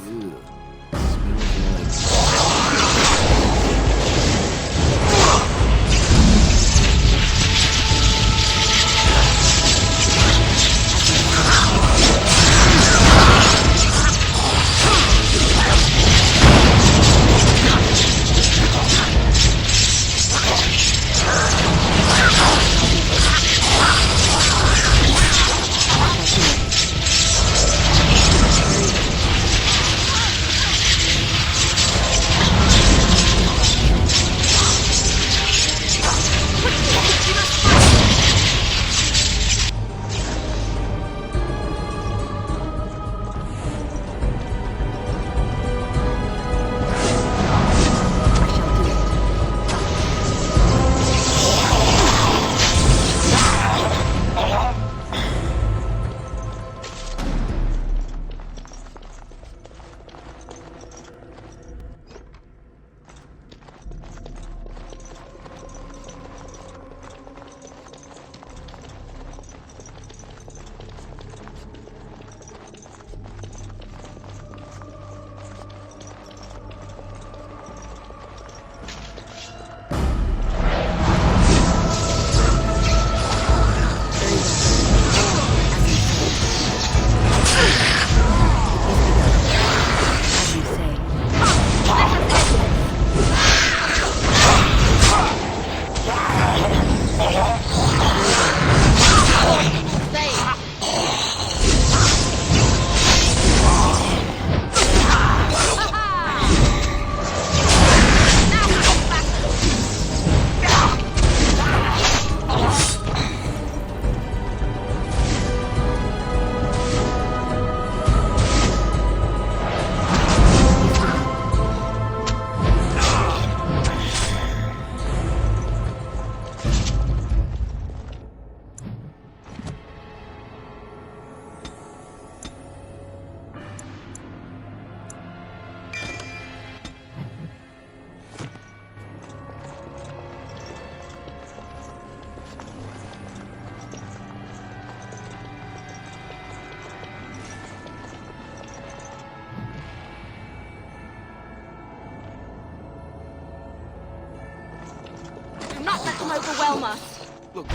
Overwhelm us. Look.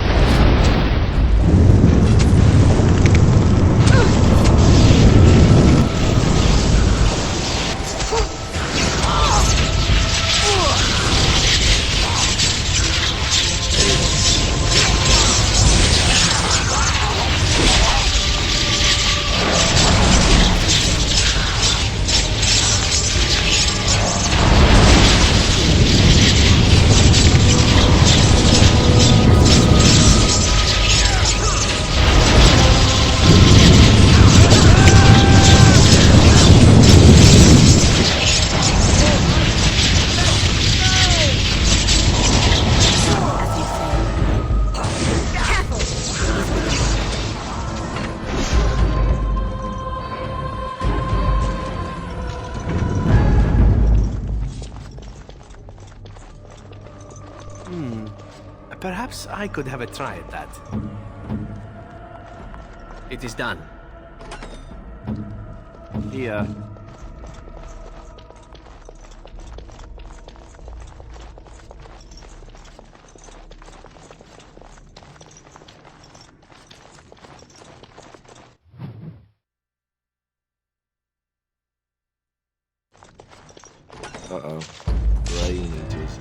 Perhaps I could have a try at that. It is done. Here. Uh-oh. Grey eaters.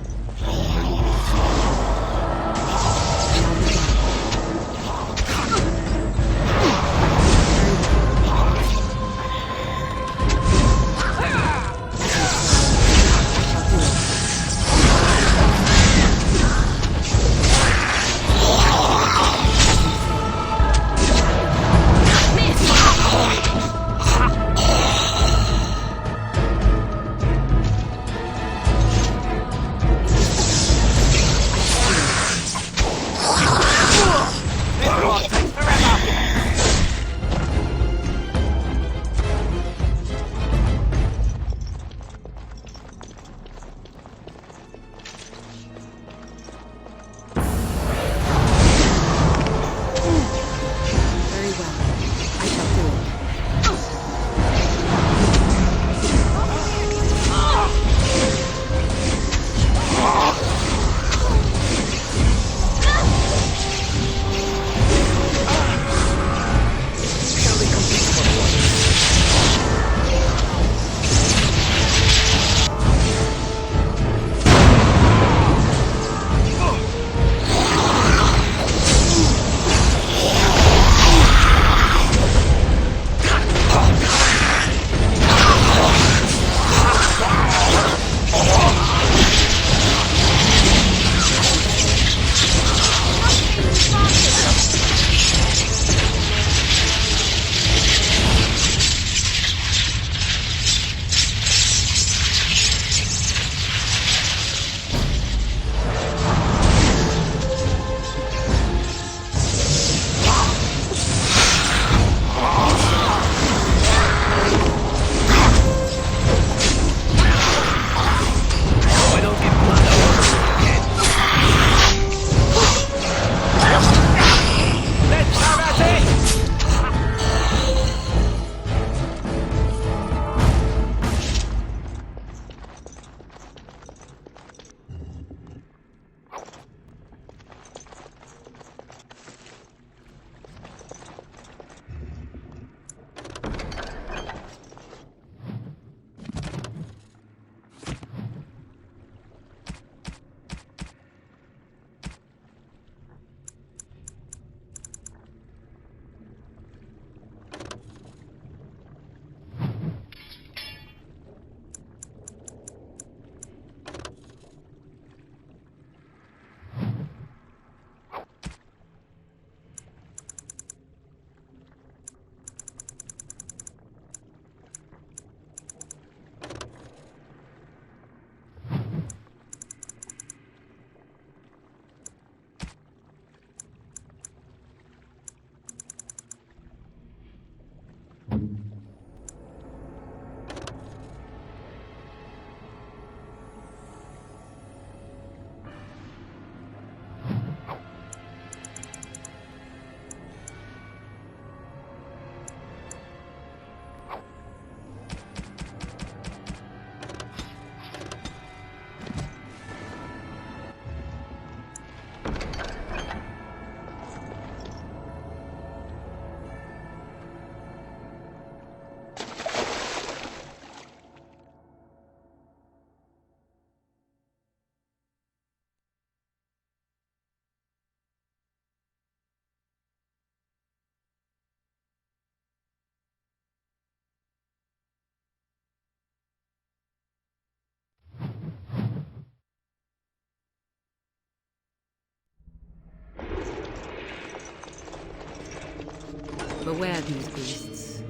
Beware these beasts.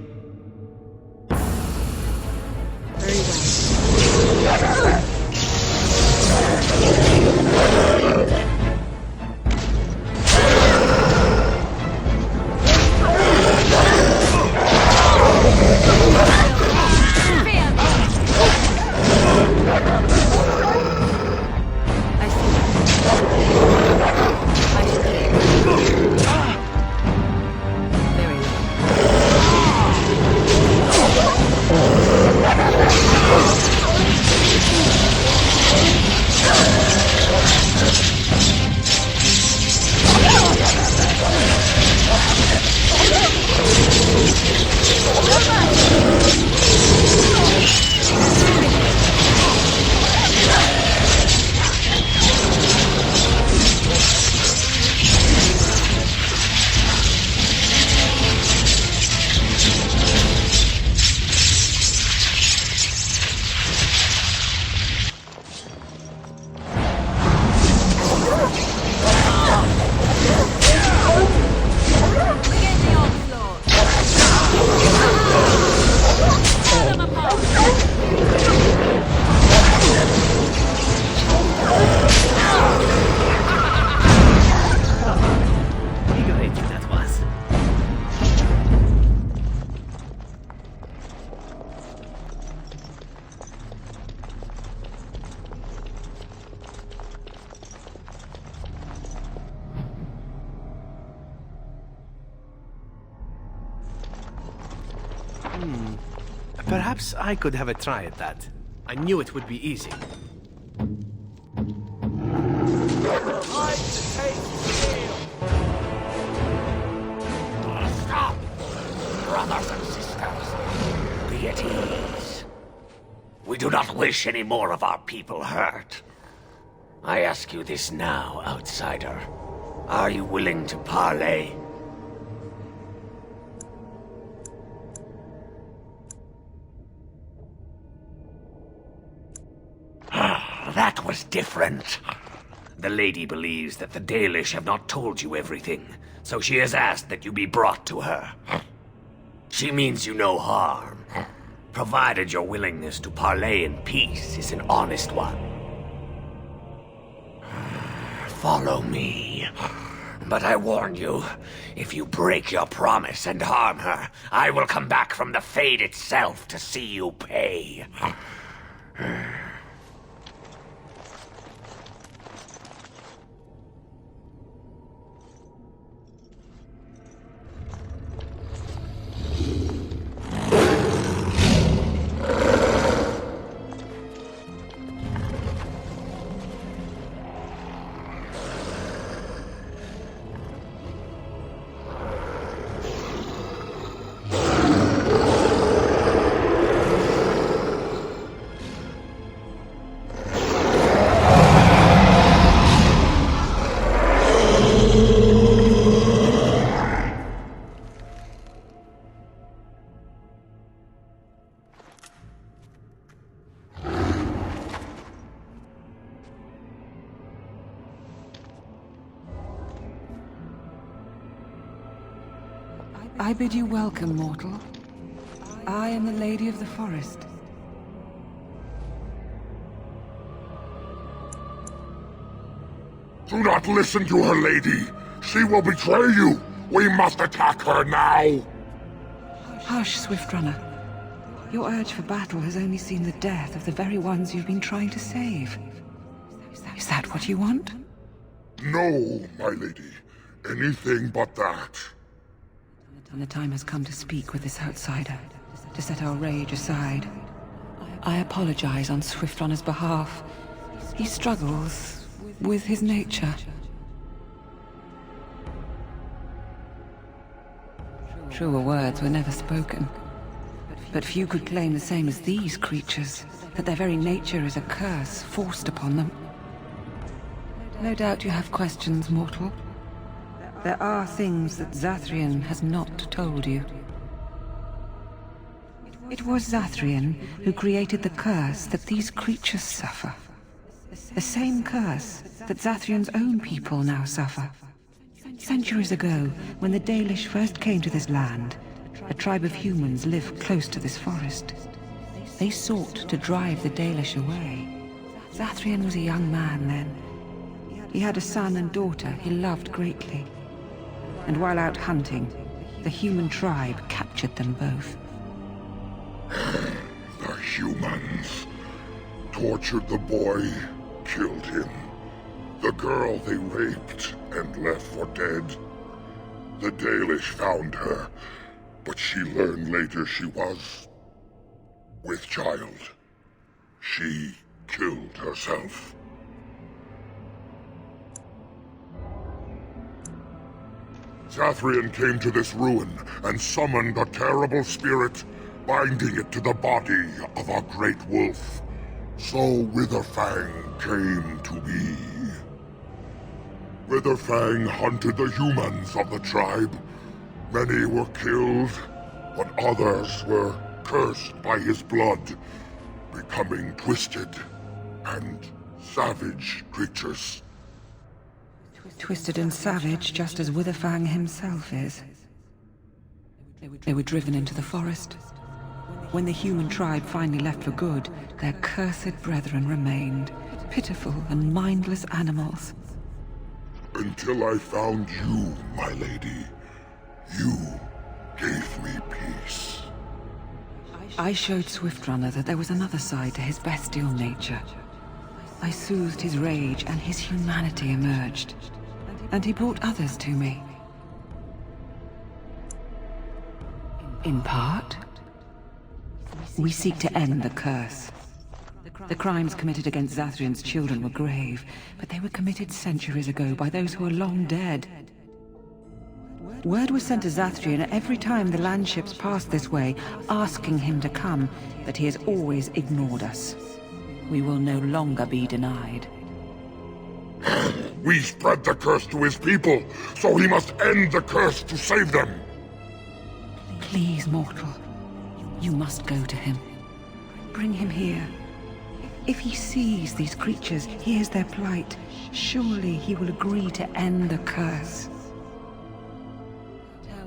Very well. Very well. Perhaps I could have a try at that. I knew it would be easy. Stop! Brothers and sisters, be at ease. We do not wish any more of our people hurt. I ask you this now, outsider. Are you willing to parley? That was different. The lady believes that the Dalish have not told you everything, so she has asked that you be brought to her. She means you no harm, provided your willingness to parley in peace is an honest one. Follow me. But I warn you, if you break your promise and harm her, I will come back from the Fade itself to see you pay. I bid you welcome, mortal. I am the Lady of the Forest. Do not listen to her, lady. She will betray you. We must attack her now. Hush, Swiftrunner. Your urge for battle has only seen the death of the very ones you've been trying to save. Is that what you want? No, my lady. Anything but that. And the time has come to speak with this outsider, to set our rage aside. I apologize on Swiftrunner's behalf. He struggles with his nature. Truer words were never spoken. But few could claim the same as these creatures, that their very nature is a curse forced upon them. No doubt you have questions, mortal. There are things that Zathrian has not told you. It was Zathrian who created the curse that these creatures suffer. The same curse that Zathrian's own people now suffer. Centuries ago, when the Dalish first came to this land, a tribe of humans lived close to this forest. They sought to drive the Dalish away. Zathrian was a young man then. He had a son and daughter he loved greatly. And while out hunting, the human tribe captured them both. The humans tortured the boy, killed him. The girl they raped and left for dead. The Dalish found her, but she learned later she was with child. She killed herself. Zathrian came to this ruin and summoned a terrible spirit, binding it to the body of a great wolf. So Witherfang came to be. Witherfang hunted the humans of the tribe. Many were killed, but others were cursed by his blood, becoming twisted and savage creatures. Twisted and savage, just as Witherfang himself is. They were driven into the forest. When the human tribe finally left for good, their cursed brethren remained, pitiful and mindless animals. Until I found you, my lady. You gave me peace. I showed Swiftrunner that there was another side to his bestial nature. I soothed his rage and his humanity emerged. And he brought others to me. In part, We seek to end the curse. The crimes committed against Zathrian's children were grave, but they were committed centuries ago by those who are long dead. Word was sent to Zathrian every time the landships passed this way, asking him to come, but he has always ignored us. We will no longer be denied. We spread the curse to his people, so he must end the curse to save them. Please, mortal. You must go to him. Bring him here. If he sees these creatures, hears their plight, surely he will agree to end the curse.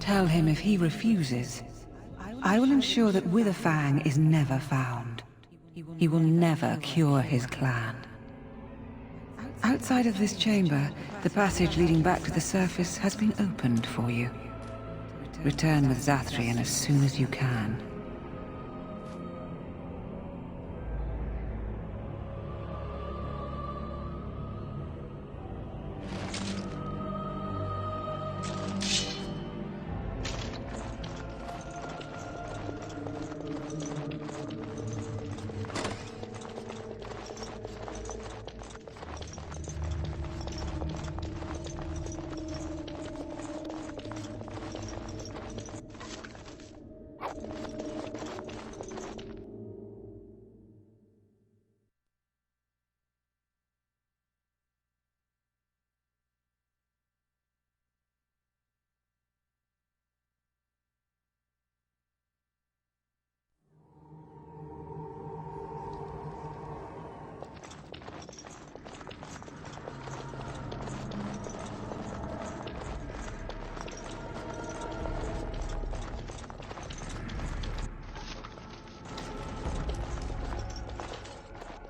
Tell him if he refuses, I will ensure that Witherfang is never found. He will never cure his clan. Outside of this chamber, the passage leading back to the surface has been opened for you. Return with Zathrian as soon as you can.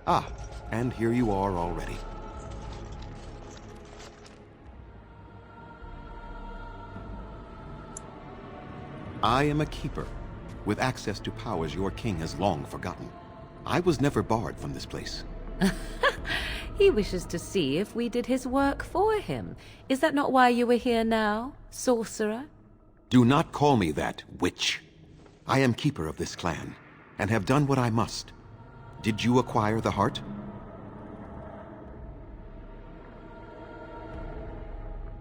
Ah, and here you are already. I am a keeper, with access to powers your king has long forgotten. I was never barred from this place. He wishes to see if we did his work for him. Is that not why you are here now, sorcerer? Do not call me that, witch. I am keeper of this clan, and have done what I must. Did you acquire the heart?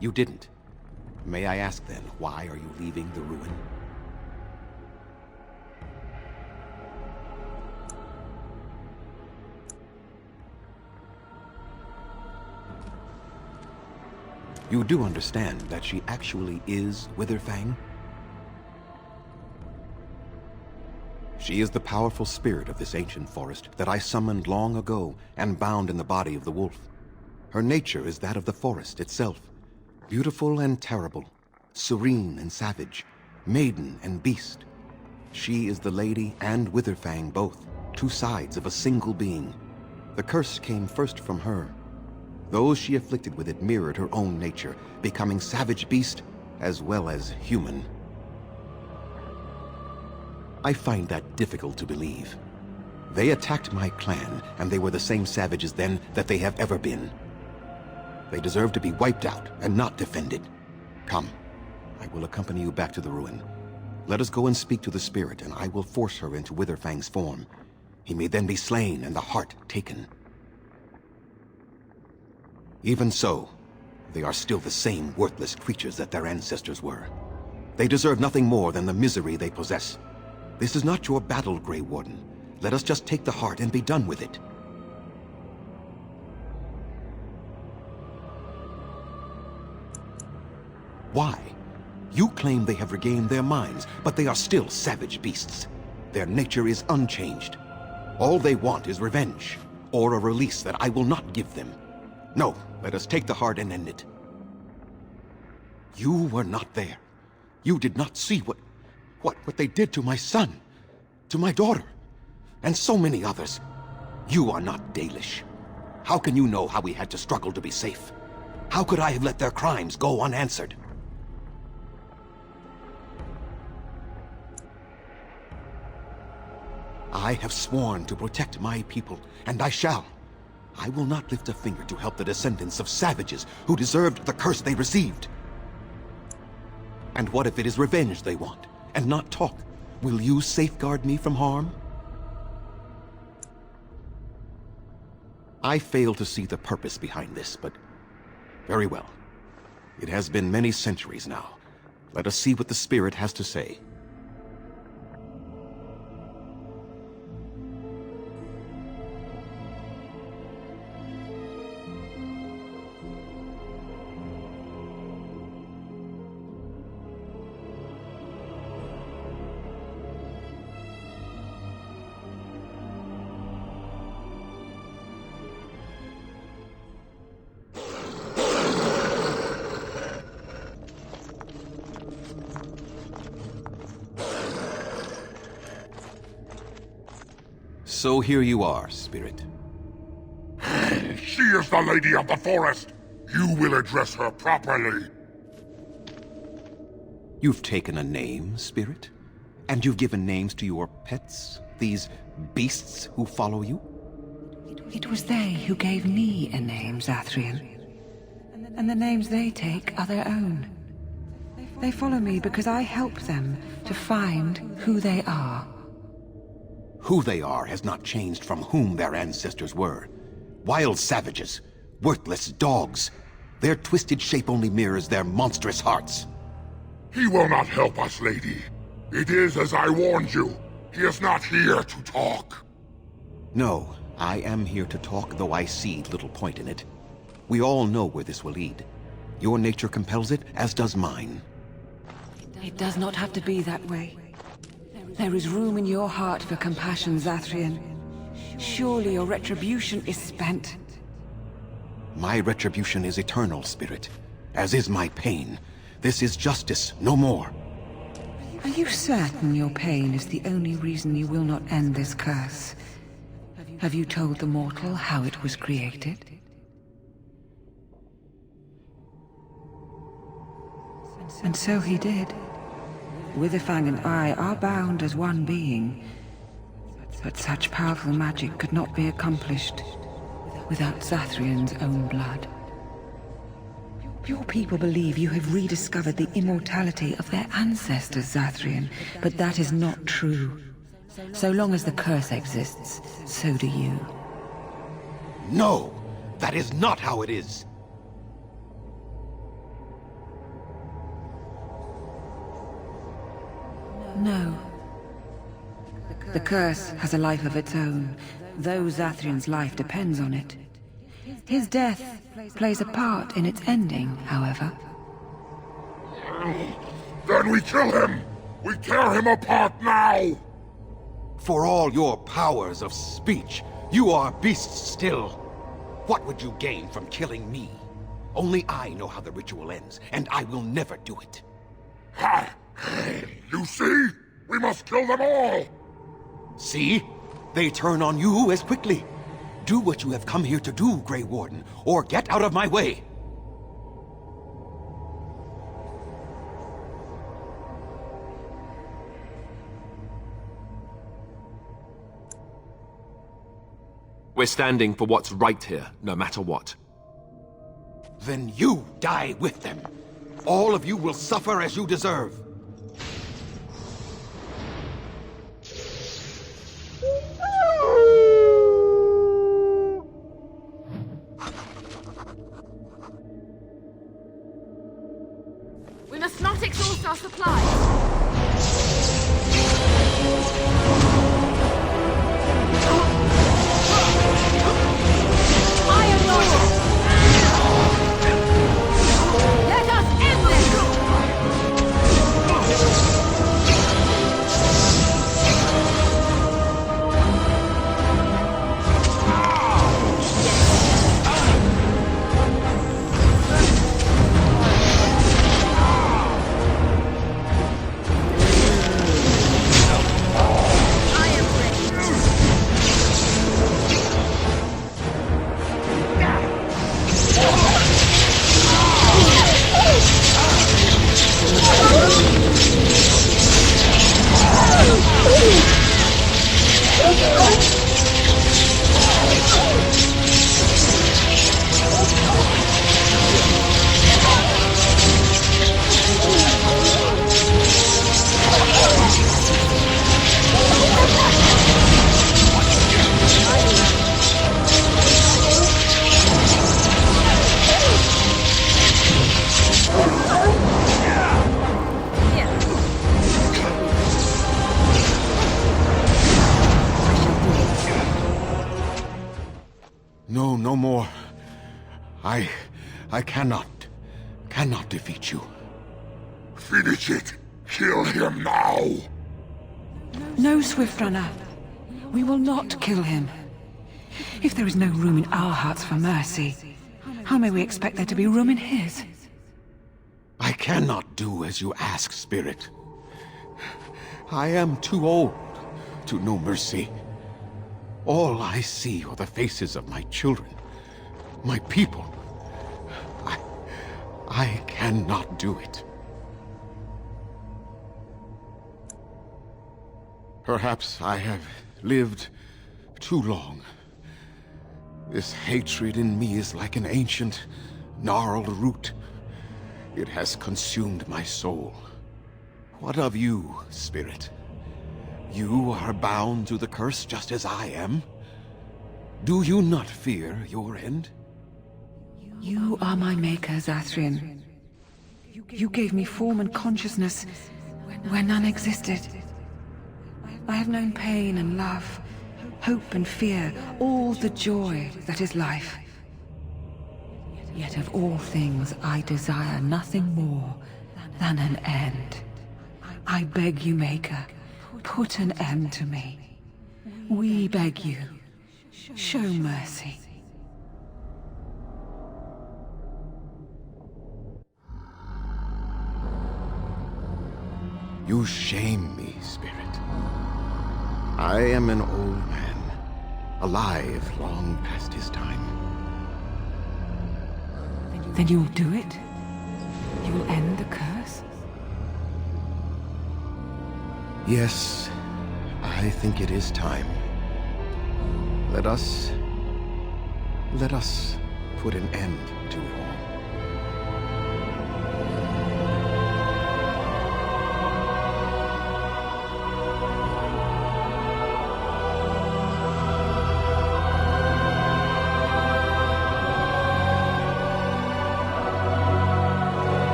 You didn't. May I ask then, why are you leaving the ruin? You do understand that she actually is Witherfang? She is the powerful spirit of this ancient forest that I summoned long ago and bound in the body of the wolf. Her nature is that of the forest itself, beautiful and terrible, serene and savage, maiden and beast. She is the lady and Witherfang both, two sides of a single being. The curse came first from her. Those she afflicted with it mirrored her own nature, becoming savage beast as well as human. I find that difficult to believe. They attacked my clan, and they were the same savages then that they have ever been. They deserve to be wiped out and not defended. Come, I will accompany you back to the ruin. Let us go and speak to the spirit, and I will force her into Witherfang's form. He may then be slain and the heart taken. Even so, they are still the same worthless creatures that their ancestors were. They deserve nothing more than the misery they possess. This is not your battle, Grey Warden. Let us just take the heart and be done with it. Why? You claim they have regained their minds, but they are still savage beasts. Their nature is unchanged. All they want is revenge, or a release that I will not give them. No, let us take the heart and end it. You were not there. You did not see what they did to my son, to my daughter, and so many others. You are not Dalish. How can you know how we had to struggle to be safe? How could I have let their crimes go unanswered? I have sworn to protect my people, and I shall. I will not lift a finger to help the descendants of savages who deserved the curse they received. And what if it is revenge they want, and not talk? Will you safeguard me from harm? I fail to see the purpose behind this, but very well. It has been many centuries now. Let us see what the spirit has to say. So here you are, Spirit. She is the Lady of the Forest. You will address her properly. You've taken a name, Spirit? And you've given names to your pets? These beasts who follow you? It was they who gave me a name, Zathrian. And the names they take are their own. They follow me because I help them to find who they are. Who they are has not changed from whom their ancestors were. Wild savages, worthless dogs. Their twisted shape only mirrors their monstrous hearts. He will not help us, lady. It is as I warned you. He is not here to talk. No, I am here to talk, though I see little point in it. We all know where this will lead. Your nature compels it, as does mine. It does not have to be that way. There is room in your heart for compassion, Zathrian. Surely your retribution is spent. My retribution is eternal, Spirit, as is my pain. This is justice, no more. Are you certain your pain is the only reason you will not end this curse? Have you told the mortal how it was created? And so he did. Witherfang and I are bound as one being, but such powerful magic could not be accomplished without Zathrian's own blood. Your people believe you have rediscovered the immortality of their ancestors, Zathrian, but that is not true. So long as the curse exists, so do you. No! That is not how it is! No. The curse has a life of its own, though Zathrian's life depends on it. His death plays a part in its ending, however. Then we kill him! We tear him apart now! For all your powers of speech, you are beasts still. What would you gain from killing me? Only I know how the ritual ends, and I will never do it. Ha! You see? We must kill them all! See? They turn on you as quickly. Do what you have come here to do, Grey Warden, or get out of my way! We're standing for what's right here, no matter what. Then you die with them. All of you will suffer as you deserve. We must not exhaust our supplies. Let us end this! no more. I cannot defeat you. Finish it! Kill him now! No, Swift Runner. We will not kill him. If there is no room in our hearts for mercy, how may we expect there to be room in his? I cannot do as you ask, Spirit. I am too old to know mercy. All I see are the faces of my children, my people. I cannot do it. Perhaps I have lived too long. This hatred in me is like an ancient, gnarled root. It has consumed my soul. What of you, Spirit? You are bound to the curse just as I am. Do you not fear your end? You are my maker, Zathrian. You gave me form and consciousness where none existed. I have known pain and love, hope and fear, all the joy that is life. Yet of all things I desire nothing more than an end. I beg you, Maker, put an end to me. We beg you, show mercy. You shame me, Spirit. I am an old man, alive long past his time. Then you will do it? You will end the curse? Yes, I think it is time. Let us put an end to it all.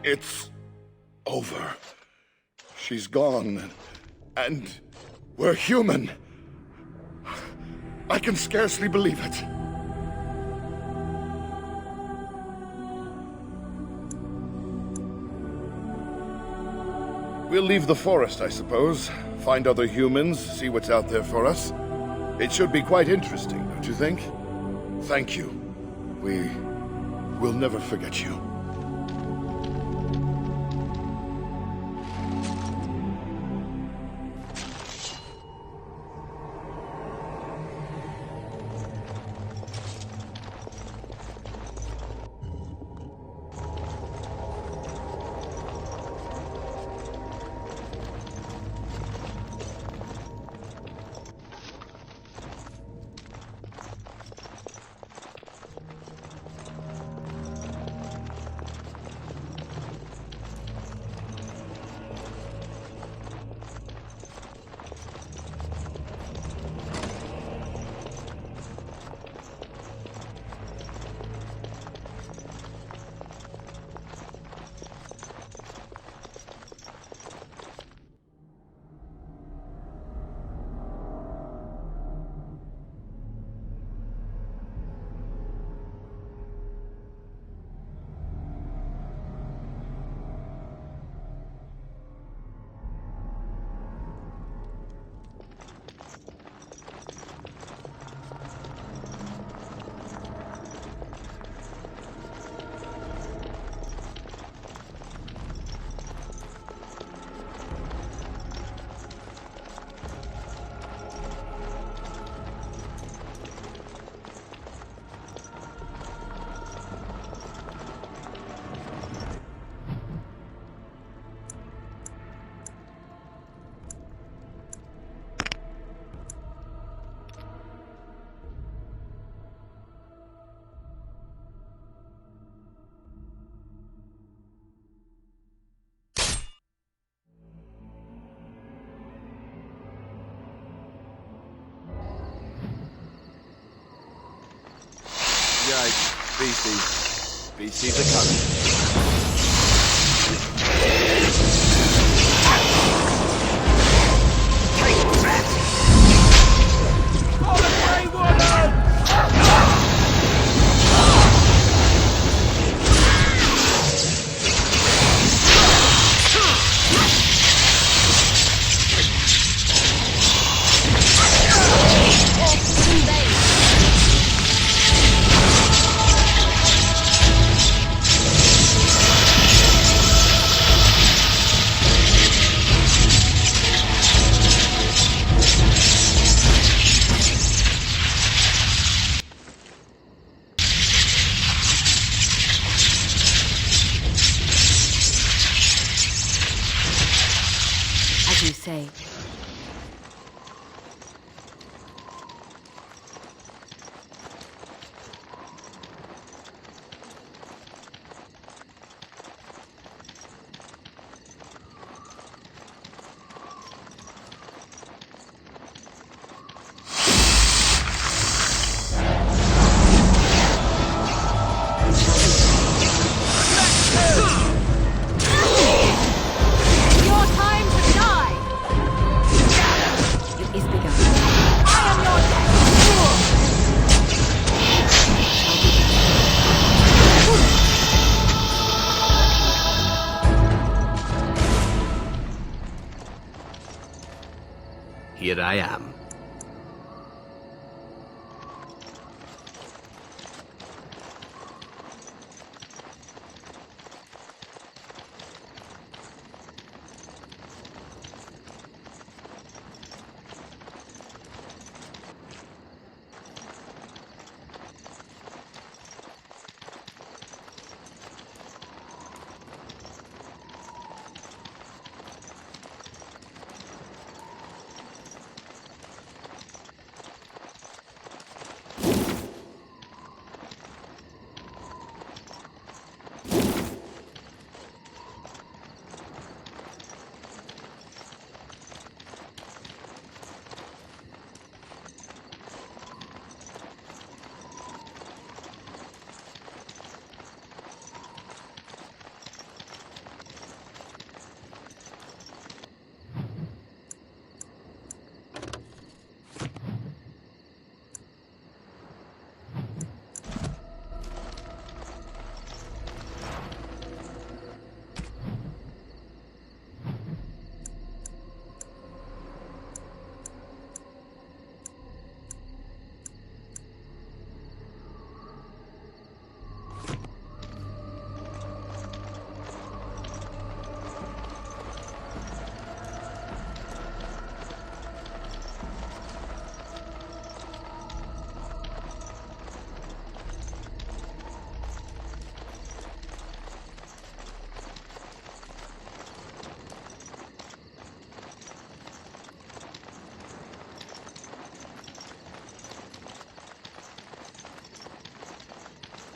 It's over. She's gone. And we're human. I can scarcely believe it. We'll leave the forest, I suppose. Find other humans, see what's out there for us. It should be quite interesting, don't you think? Thank you. We'll never forget you. Alright, beasties. Beasties are coming. Take that! For the Grey Wardens! As you say. Your time to die! It is begun. I am your Here I am.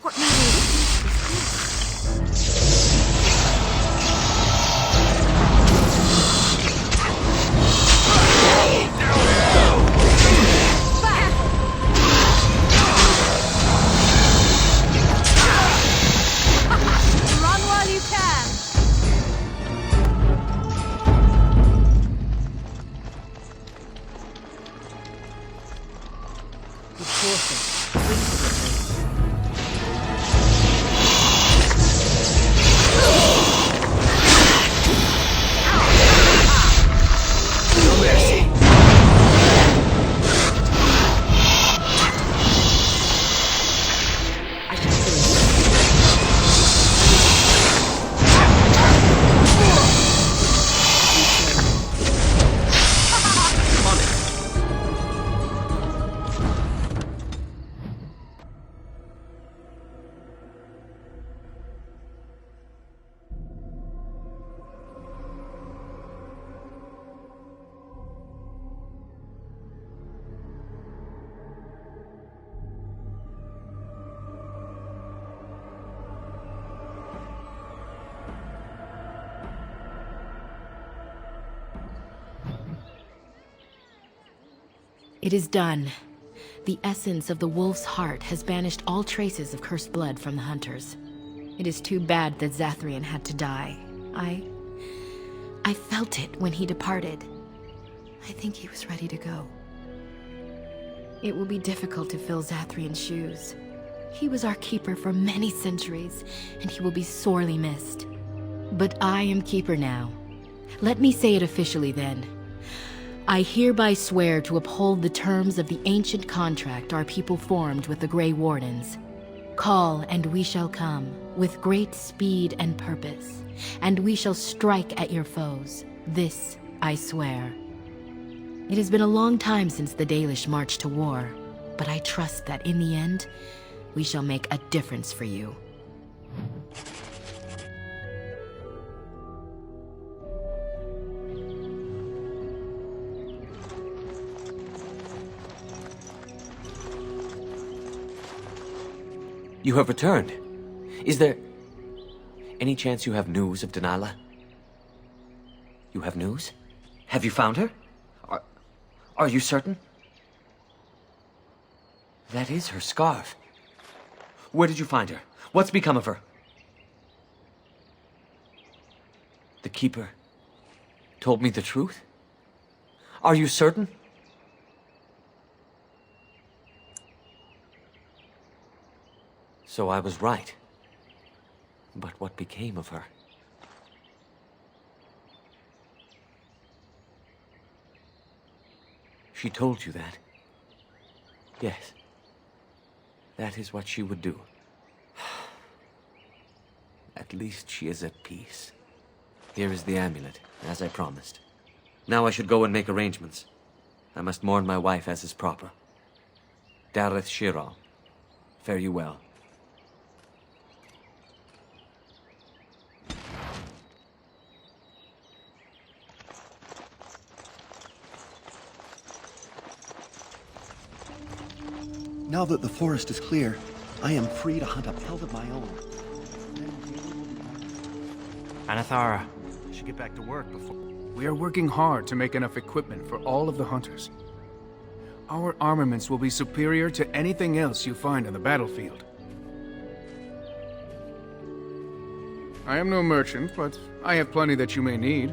What matter is this? Run while you can! Of course. No mercy. It is done. The essence of the wolf's heart has banished all traces of cursed blood from the hunters. It is too bad that Zathrian had to die. I felt it when he departed. I think he was ready to go. It will be difficult to fill Zathrian's shoes. He was our keeper for many centuries, and he will be sorely missed. But I am keeper now. Let me say it officially then. I hereby swear to uphold the terms of the ancient contract our people formed with the Grey Wardens. Call, and we shall come, with great speed and purpose, and we shall strike at your foes. This I swear. It has been a long time since the Dalish marched to war, but I trust that in the end, we shall make a difference for you. You have returned. Is there any chance you have news of Delilah? You have news? Have you found her? Are you certain? That is her scarf. Where did you find her? What's become of her? The Keeper told me the truth? Are you certain? So I was right. But what became of her? She told you that? Yes. That is what she would do. At least she is at peace. Here is the amulet, as I promised. Now I should go and make arrangements. I must mourn my wife as is proper. Dareth Shiral, fare you well. Now that the forest is clear, I am free to hunt a pelt of my own. Anathara, I should get back to work before... We are working hard to make enough equipment for all of the hunters. Our armaments will be superior to anything else you find on the battlefield. I am no merchant, but I have plenty that you may need.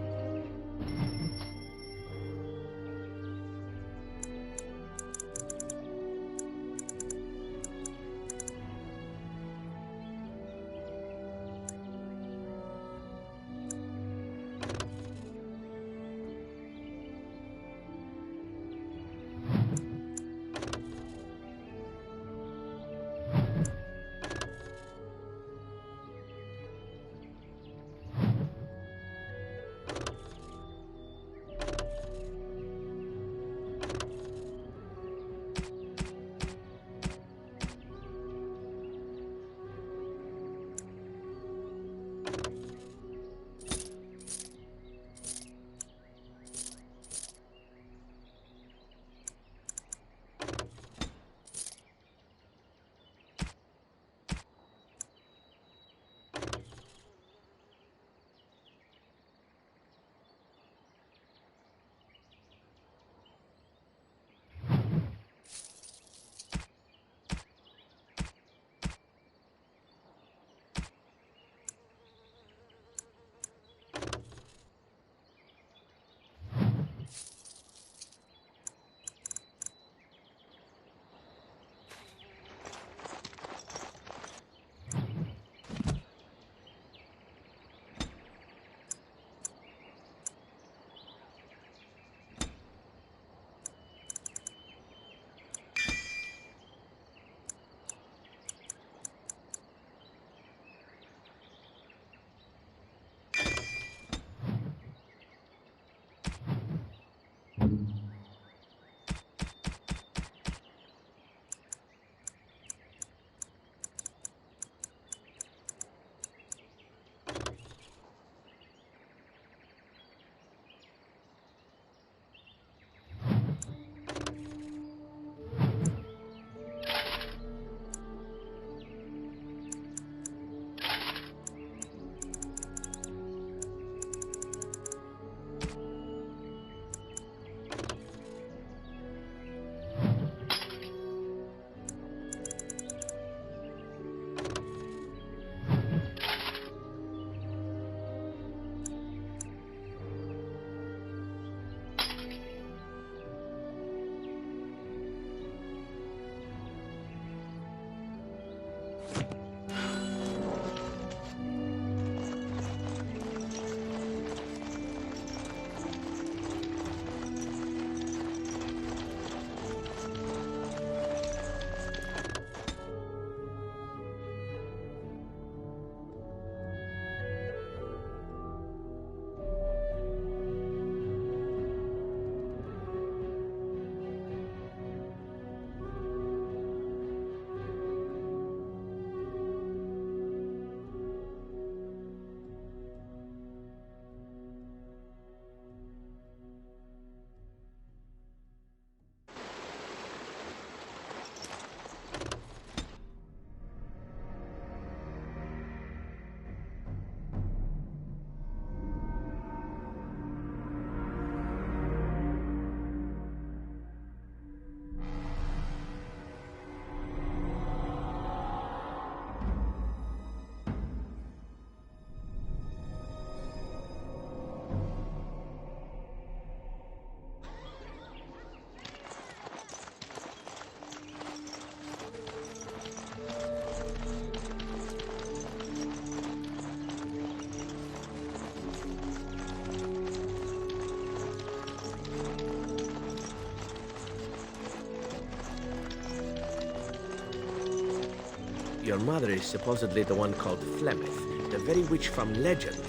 Your mother is supposedly the one called Flemeth, the very witch from legend.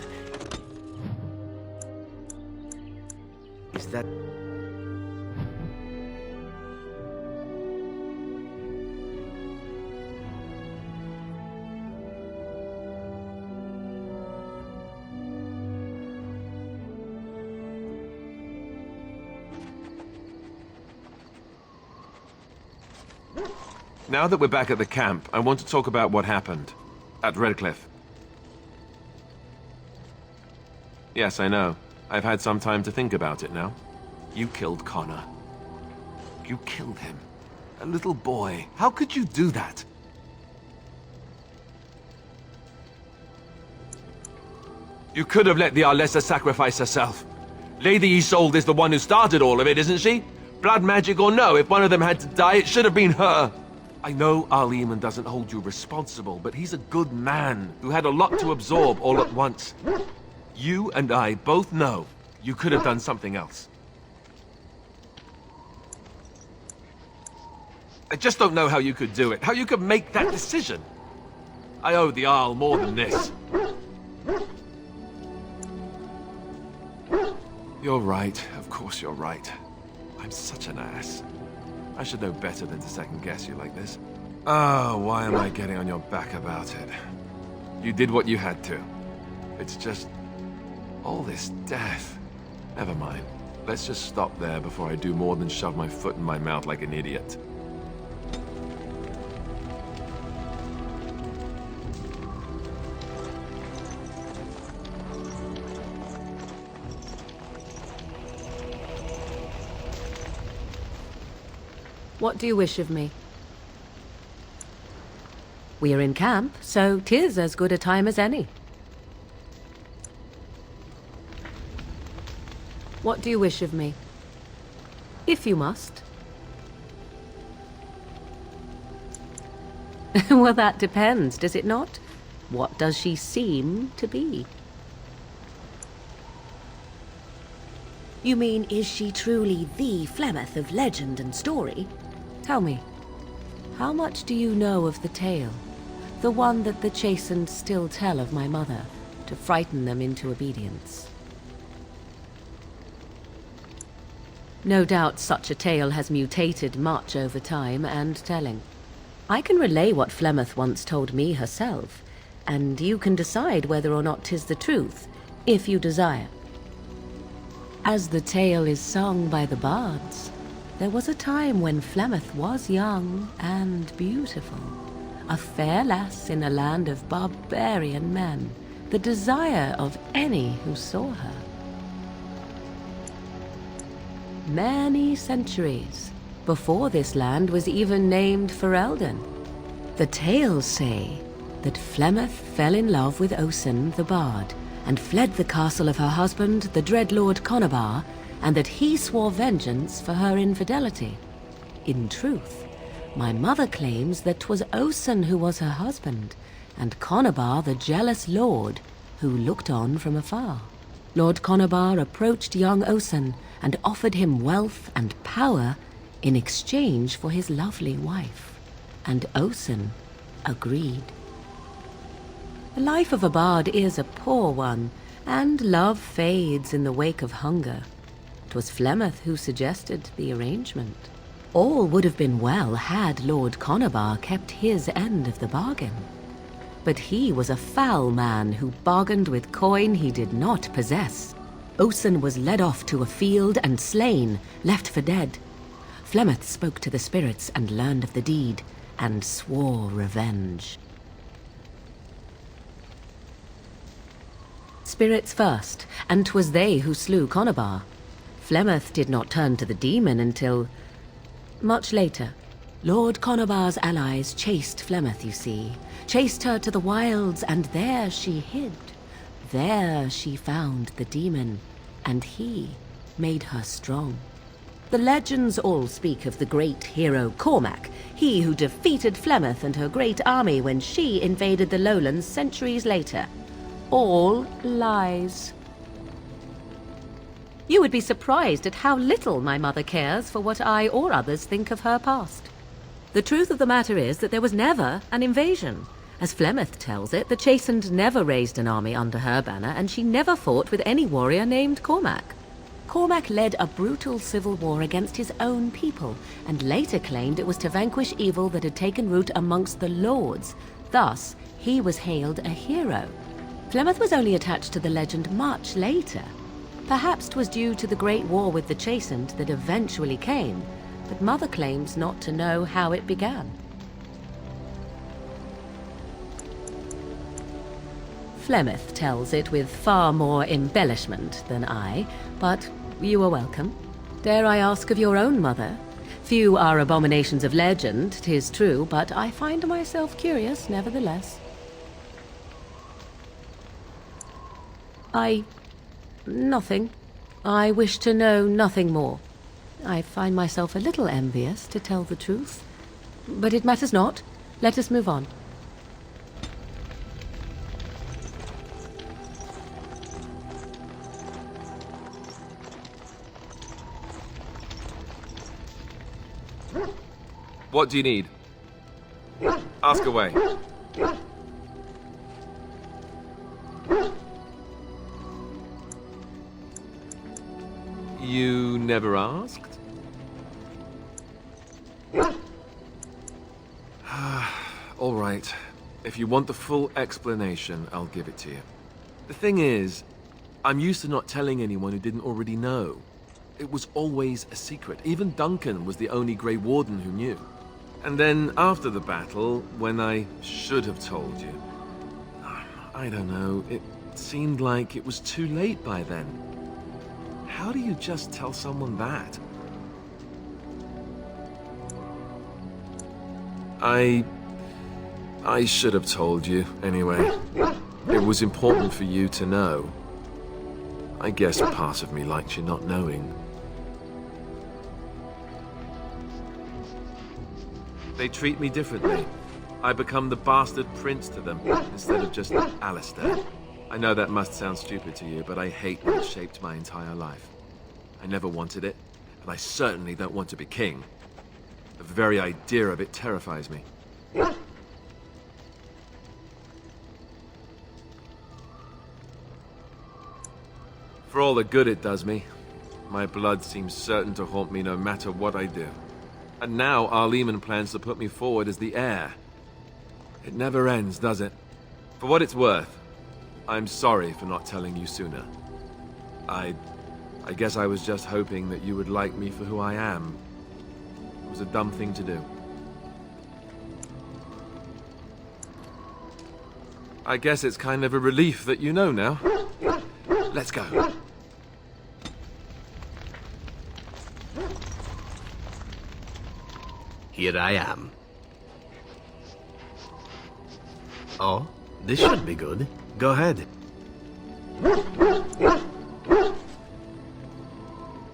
Is that... Now that we're back at the camp, I want to talk about what happened at Redcliffe. Yes, I know. I've had some time to think about it now. You killed Connor. You killed him. A little boy. How could you do that? You could have let the Arlessa sacrifice herself. Lady Isolde is the one who started all of it, isn't she? Blood magic or no, if one of them had to die, it should have been her. I know Arleman doesn't hold you responsible, but he's a good man who had a lot to absorb all at once. You and I both know you could have done something else. I just don't know how you could do it, how you could make that decision. I owe the Arl more than this. You're right, of course you're right. I'm such an ass. I should know better than to second-guess you like this. Oh, why am I getting on your back about it? You did what you had to. It's just... all this death. Never mind. Let's just stop there before I do more than shove my foot in my mouth like an idiot. What do you wish of me? We are in camp, so 'tis as good a time as any. What do you wish of me? If you must. Well, that depends, does it not? What does she seem to be? You mean, is she truly the Flemeth of legend and story? Tell me, how much do you know of the tale? The one that the chastened still tell of my mother, to frighten them into obedience. No doubt such a tale has mutated much over time and telling. I can relay what Flemeth once told me herself, and you can decide whether or not 'tis the truth, if you desire. As the tale is sung by the bards, there was a time when Flemeth was young and beautiful, a fair lass in a land of barbarian men, the desire of any who saw her. Many centuries before this land was even named Ferelden. The tales say that Flemeth fell in love with Osen the bard, and fled the castle of her husband, the Dreadlord Conabar, and that he swore vengeance for her infidelity. In truth, My mother claims that 'twas Osen who was her husband, and Conobar the jealous lord, who looked on from afar. Lord Conobar approached young Osen and offered him wealth and power in exchange for his lovely wife, and Osen agreed. The life of a bard is a poor one, and love fades in the wake of hunger. 'Twas Flemeth who suggested the arrangement. All would have been well had Lord Conobar kept his end of the bargain. But he was a foul man who bargained with coin he did not possess. Osen was led off to a field and slain, left for dead. Flemeth spoke to the spirits and learned of the deed, and swore revenge. Spirits first, and 'twas they who slew Conobar. Flemeth did not turn to the demon until much later. Lord Conobar's allies chased Flemeth, you see. Chased her to the wilds, and there she hid. There she found the demon, and he made her strong. The legends all speak of the great hero Cormac, he who defeated Flemeth and her great army when she invaded the lowlands centuries later. All lies. You would be surprised at how little my mother cares for what I or others think of her past. The truth of the matter is that there was never an invasion. As Flemeth tells it, the Chastened never raised an army under her banner, and she never fought with any warrior named Cormac. Cormac led a brutal civil war against his own people, and later claimed it was to vanquish evil that had taken root amongst the lords. Thus, he was hailed a hero. Flemeth was only attached to the legend much later. Perhaps 'twas due to the great war with the Chastened that eventually came, but Mother claims not to know how it began. Flemeth tells it with far more embellishment than I, but you are welcome. Dare I ask of your own mother? Few are abominations of legend, 'tis true, but I find myself curious nevertheless. Nothing. I wish to know nothing more. I find myself a little envious, to tell the truth. But it matters not. Let us move on. What do you need? Ask away. You never asked? All right. If you want the full explanation, I'll give it to you. The thing is, I'm used to not telling anyone who didn't already know. It was always a secret. Even Duncan was the only Grey Warden who knew. And then after the battle, when I should have told you, I don't know, it seemed like it was too late by then. How do you just tell someone that? I should have told you, anyway. It was important for you to know. I guess a part of me liked you not knowing. They treat me differently. I become the bastard prince to them, instead of just Alistair. I know that must sound stupid to you, but I hate that it shaped my entire life. I never wanted it, and I certainly don't want to be king. The very idea of it terrifies me. For all the good it does me, my blood seems certain to haunt me no matter what I do. And now Arleman plans to put me forward as the heir. It never ends, does it? For what it's worth, I'm sorry for not telling you sooner. I guess I was just hoping that you would like me for who I am. It was a dumb thing to do. I guess it's kind of a relief that you know now. Let's go. Here I am. Oh, this should be good. Go ahead.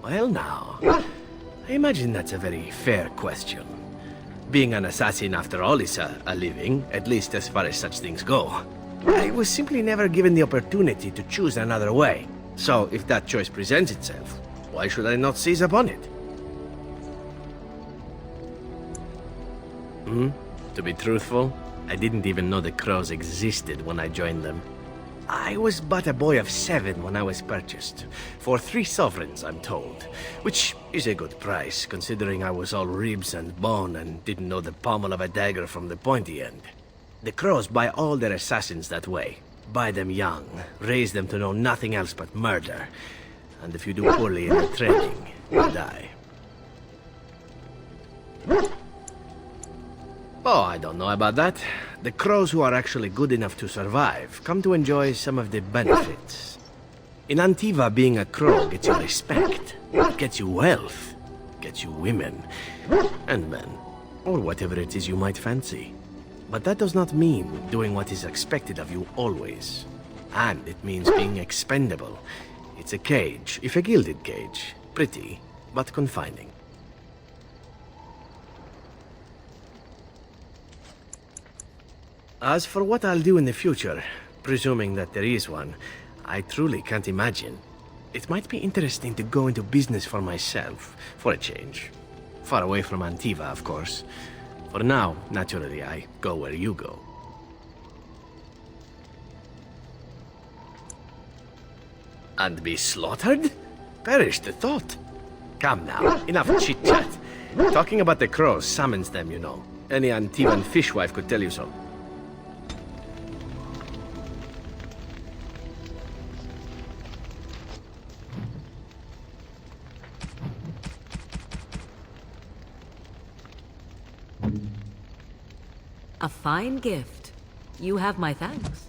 Well now, I imagine that's a very fair question. Being an assassin, after all, is a living, at least as far as such things go. I was simply never given the opportunity to choose another way. So, if that choice presents itself, why should I not seize upon it? To be truthful, I didn't even know the crows existed when I joined them. I was but a boy of 7 when I was purchased, for 3 sovereigns, I'm told, which is a good price, considering I was all ribs and bone and didn't know the pommel of a dagger from the pointy end. The crows buy all their assassins that way. Buy them young, raise them to know nothing else but murder, and if you do poorly in the training, you die. Oh, I don't know about that. The crows who are actually good enough to survive come to enjoy some of the benefits. In Antiva, being a crow gets you respect, gets you wealth, gets you women, and men, or whatever it is you might fancy. But that does not mean doing what is expected of you always. And it means being expendable. It's a cage, if a gilded cage. Pretty, but confining. As for what I'll do in the future, presuming that there is one, I truly can't imagine. It might be interesting to go into business for myself, for a change. Far away from Antiva, of course. For now, naturally, I go where you go. And be slaughtered? Perish the thought. Come now, enough chit-chat. Talking about the crows summons them, you know. Any Antivan fishwife could tell you so. A fine gift. You have my thanks.